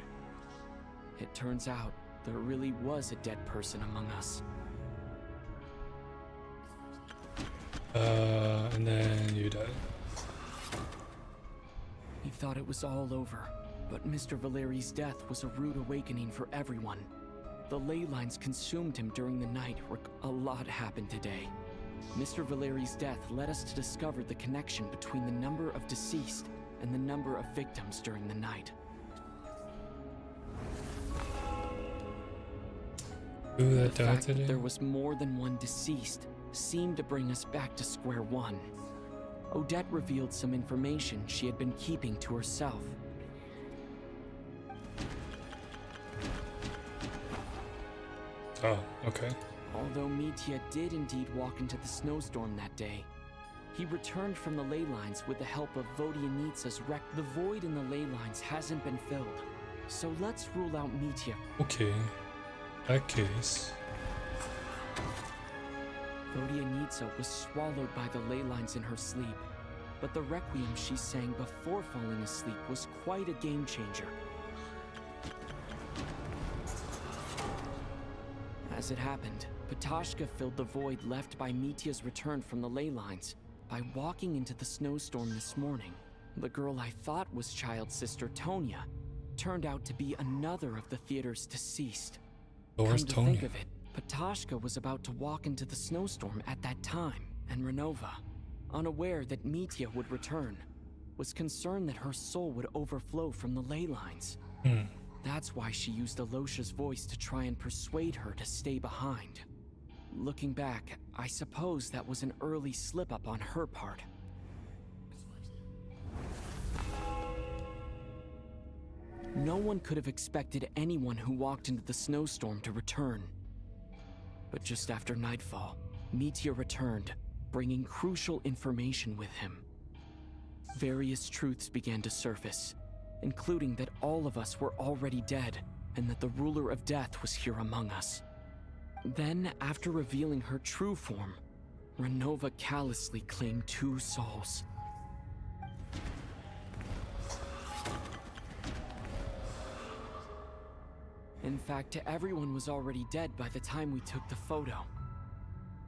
It turns out there really was a dead person among us. And then you died. We thought it was all over, but Mr. Valeri's death was a rude awakening for everyone. The ley lines consumed him during the night. A lot happened today. Mr. Valeri's death led us to discover the connection between the number of deceased and the number of victims during the night. Ooh, that The died fact today? that there was more than one deceased seemed to bring us back to square one. Odette revealed some information she had been keeping to herself. Oh, okay. Although Mitya did indeed walk into the snowstorm that day, he returned from the ley lines with the help of Vodianitsa's wreck. The void in the ley lines hasn't been filled, so let's rule out Mitya. Okay. That case. Vodianitsa was swallowed by the ley lines in her sleep, but the requiem she sang before falling asleep was quite a game changer. As it happened, Patashka filled the void left by Mitya's return from the ley lines by walking into the snowstorm this morning. The girl I thought was child's sister Tonya turned out to be another of the theater's deceased. Where's Come to think Tonya? of it, Patashka was about to walk into the snowstorm at that time, and Renova, unaware that Mitya would return, was concerned that her soul would overflow from the ley lines. That's why she used Alosha's voice to try and persuade her to stay behind. Looking back, I suppose that was an early slip-up on her part. No one could have expected anyone who walked into the snowstorm to return. But just after nightfall, Meteor returned, bringing crucial information with him. Various truths began to surface, including that all of us were already dead, and that the ruler of death was here among us. Then, after revealing her true form, Renova callously claimed 2 souls. In fact, everyone was already dead by the time we took the photo.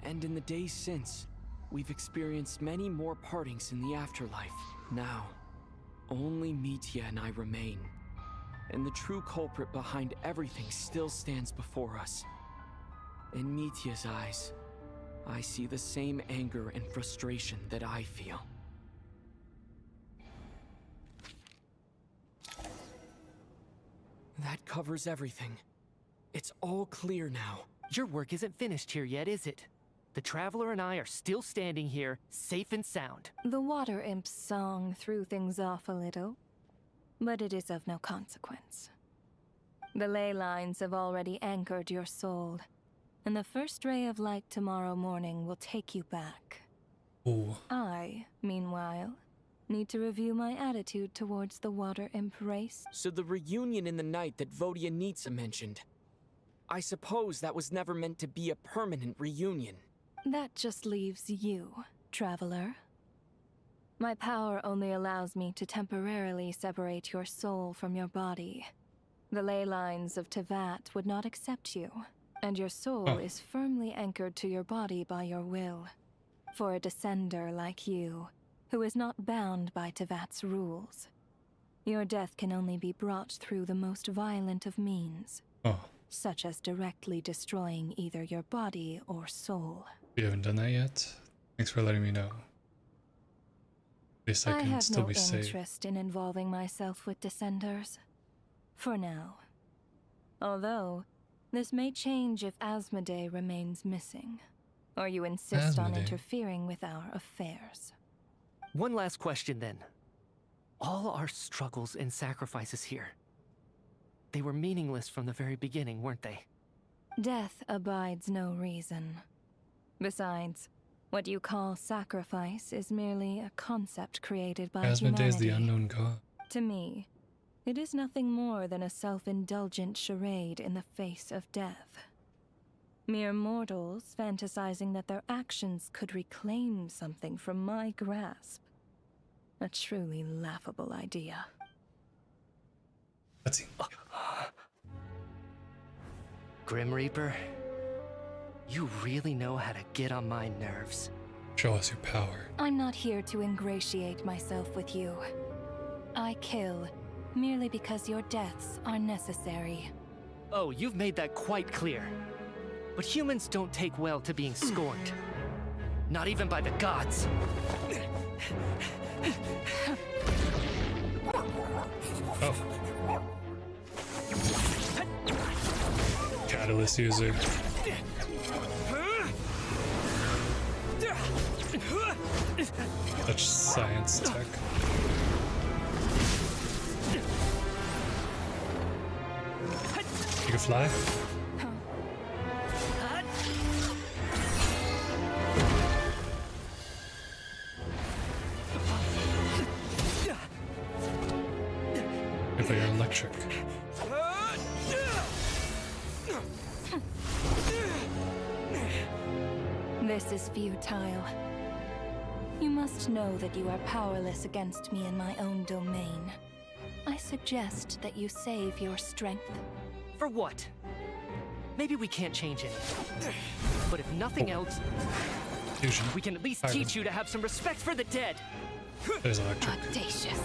And in the days since, we've experienced many more partings in the afterlife. Now, only Mitya and I remain. And the true culprit behind everything still stands before us. In Mitya's eyes, I see the same anger and frustration that I feel. That covers everything. It's all clear now. Your work isn't finished here yet, is it? The Traveler and I are still standing here, safe and sound. The Water Imp's song threw things off a little, but it is of no consequence. The ley lines have already anchored your soul, and the first ray of light tomorrow morning will take you back. Ooh. I, meanwhile, need to review my attitude towards the Water Imp race. So the reunion in the night that Vodyanitsa mentioned, I suppose that was never meant to be a permanent reunion. That just leaves you, Traveler. My power only allows me to temporarily separate your soul from your body. The ley lines of Tevat would not accept you, and your soul is firmly anchored to your body by your will. For a descender like you, who is not bound by Tevat's rules, your death can only be brought through the most violent of means, such as directly destroying either your body or soul. You haven't done that yet? Thanks for letting me know. At least I can still be safe. I have no interest in involving myself with Descenders. For now. Although, this may change if Asmodee remains missing, or you insist on interfering with our affairs. One last question then. All our struggles and sacrifices here, they were meaningless from the very beginning, weren't they? Death abides no reason. Besides, what you call sacrifice is merely a concept created by humanity. Asmodee is the unknown god. To me, it is nothing more than a self-indulgent charade in the face of death. Mere mortals fantasizing that their actions could reclaim something from my grasp. A truly laughable idea. Let's see. Grim Reaper, you really know how to get on my nerves. Show us your power. I'm not here to ingratiate myself with you. I kill merely because your deaths are necessary. Oh, you've made that quite clear. But humans don't take well to being scorned. Not even by the gods. Oh. Catalyst user. Such science tech. You can fly? If you're electric. This is futile. You must know that you are powerless against me in my own domain. I suggest that you save your strength. For what? Maybe we can't change anything. But if nothing else, Fusion. We can at least teach you to have some respect for the dead. There's electric. Audacious.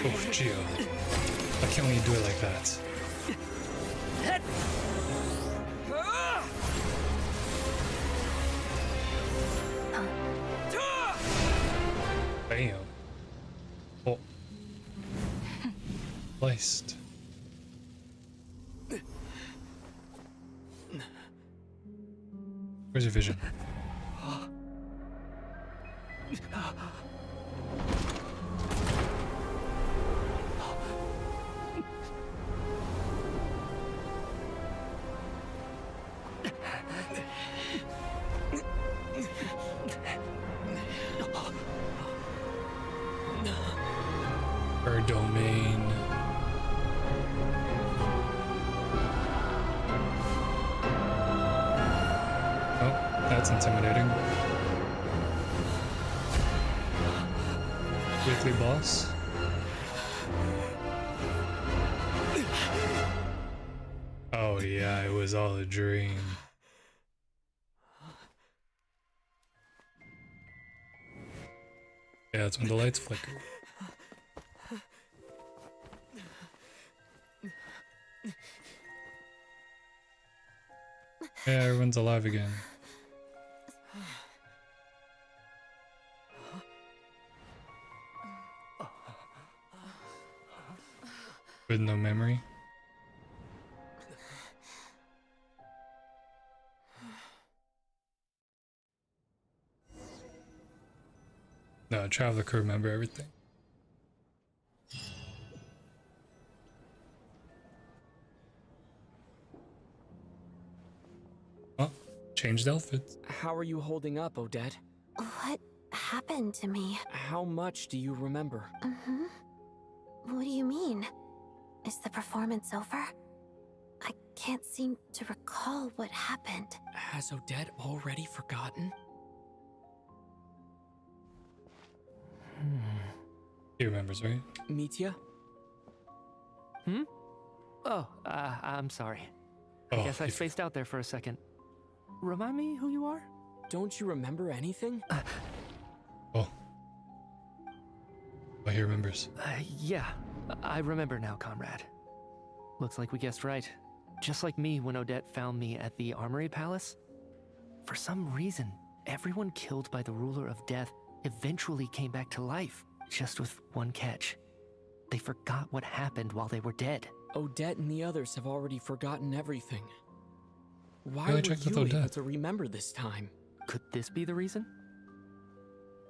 Oh, Geo. Why can't we do it like that? Bam. Oh. Placed. Where's your vision? Her domain. Oh, that's intimidating. Weekly boss. Oh yeah, it was all a dream. Yeah, that's when the lights flicker. Yeah, everyone's alive again. With no memory. No, Traveler could remember everything. Oh, changed outfits. How are you holding up, Odette? What happened to me? How much do you remember? What do you mean? Is the performance over? I can't seem to recall what happened. Has Odette already forgotten? He remembers, right? Mitya? Oh, I'm sorry. I guess I spaced out there for a second. Remind me who you are? Don't you remember anything? Oh, he remembers. Yeah, I remember now, comrade. Looks like we guessed right. Just like me when Odette found me at the Armory Palace. For some reason, everyone killed by the Ruler of Death eventually came back to life, just with one catch. They forgot what happened while they were dead. Odette and the others have already forgotten everything. Why Really were checked with you able Odette. to remember this time? Could this be the reason?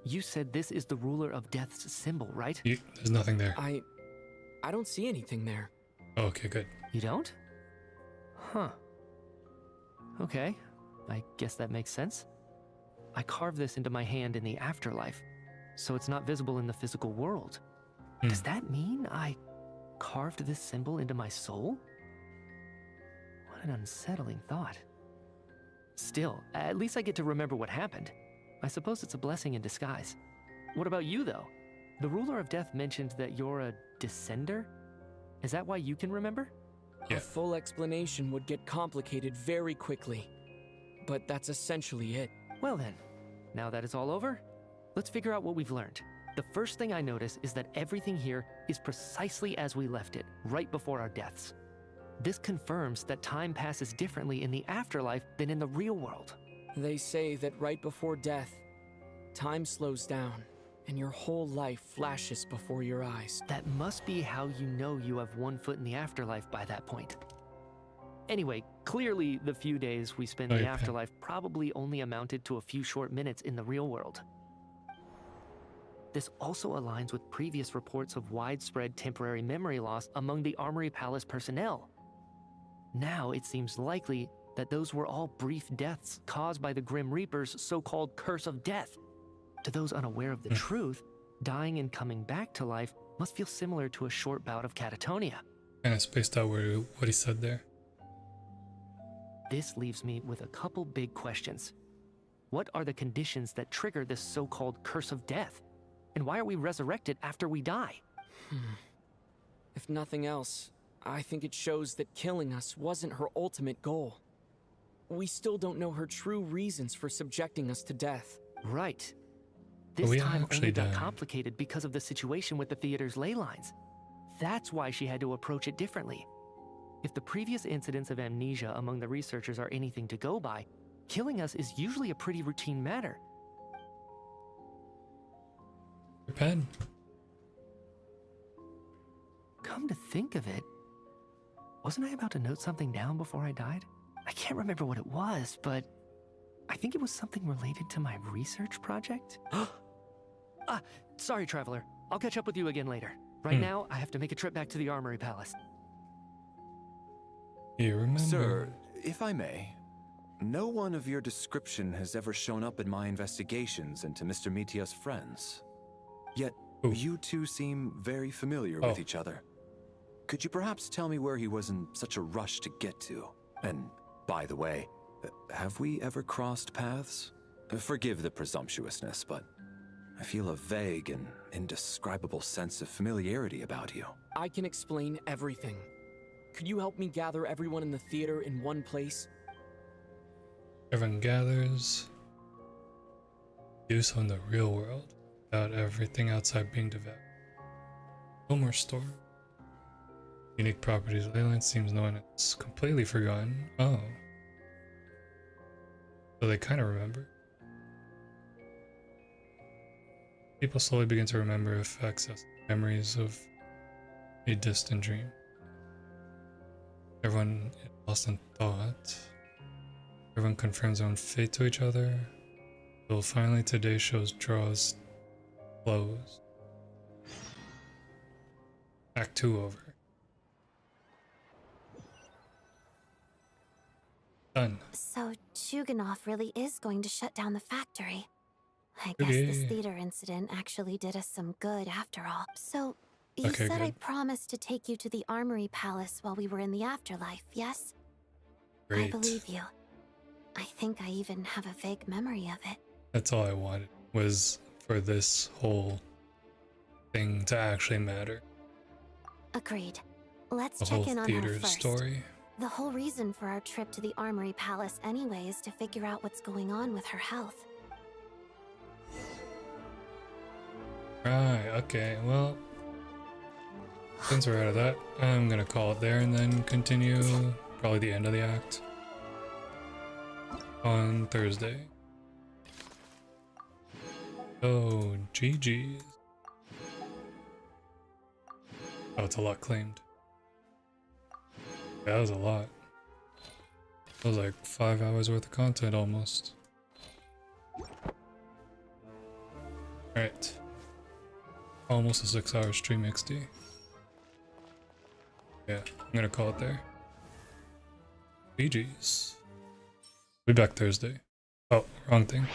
You said this is the Ruler of Death's symbol, right? There's nothing there. I don't see anything there. Oh, okay, good. You don't? Huh. Okay, I guess that makes sense. I carved this into my hand in the afterlife, so it's not visible in the physical world. Does that mean I carved this symbol into my soul? What an unsettling thought. Still, at least I get to remember what happened. I suppose it's a blessing in disguise. What about you, though? The Ruler of Death mentioned that you're a descender? Is that why you can remember? A full explanation would get complicated very quickly. But that's essentially it. Well then, now that it's all over, let's figure out what we've learned. The first thing I notice is that everything here is precisely as we left it, right before our deaths. This confirms that time passes differently in the afterlife than in the real world. They say that right before death, time slows down, and your whole life flashes before your eyes. That must be how you know you have one foot in the afterlife by that point. Anyway, clearly the few days we spent in the afterlife probably only amounted to a few short minutes in the real world. This also aligns with previous reports of widespread temporary memory loss among the Armory Palace personnel. Now it seems likely that those were all brief deaths caused by the Grim Reaper's so-called curse of death. To those unaware of the truth, dying and coming back to life must feel similar to a short bout of catatonia. Kind of spaced out what he said there. This leaves me with a couple big questions. What are the conditions that trigger this so-called curse of death? And why are we resurrected after we die? If nothing else, I think it shows that killing us wasn't her ultimate goal. We still don't know her true reasons for subjecting us to death. Right. This time only got complicated because of the situation with the theater's ley lines. That's why she had to approach it differently. If the previous incidents of amnesia among the researchers are anything to go by, killing us is usually a pretty routine matter. Your pen. Come to think of it, wasn't I about to note something down before I died? I can't remember what it was, but I think it was something related to my research project. Sorry, Traveler. I'll catch up with you again later. Right now, I have to make a trip back to the Armory Palace. You remember? Sir, if I may, no one of your description has ever shown up in my investigations into Mr. Mitya's friends. Yet, Ooh. You two seem very familiar with each other. Could you perhaps tell me where he was in such a rush to get to? And by the way, have we ever crossed paths? Forgive the presumptuousness, but I feel a vague and indescribable sense of familiarity about you. I can explain everything. Could you help me gather everyone in the theater in one place? Everyone gathers. Do so in the real world, without everything outside being devoured. No more storm. Unique properties. Leyland seems no one is completely forgotten. Oh. So they kind of remember. People slowly begin to remember effects as memories of a distant dream. Everyone is lost in thought. Everyone confirms their own fate to each other. Till finally today's show draws close. Act 2 over. Done. So Chuganov really is going to shut down the factory. I guess this theater incident actually did us some good after all. So, you said I promised to take you to the Armory Palace while we were in the afterlife, yes? Great. I believe you. I think I even have a vague memory of it. That's all I wanted, was for this whole thing to actually matter. Agreed. Let's The check whole in on theater her first. story. The whole reason for our trip to the Armory Palace anyway is to figure out what's going on with her health. Right, okay, well, since we're out of that, I'm gonna call it there and then continue probably the end of the act on Thursday. Oh, GG's. Oh, it's a lot claimed. Yeah, that was a lot. That was like 5 hours worth of content almost. Alright. Almost a 6-hour stream XD. Yeah, I'm gonna call it there. GG's. Be back Thursday. Oh, wrong thing.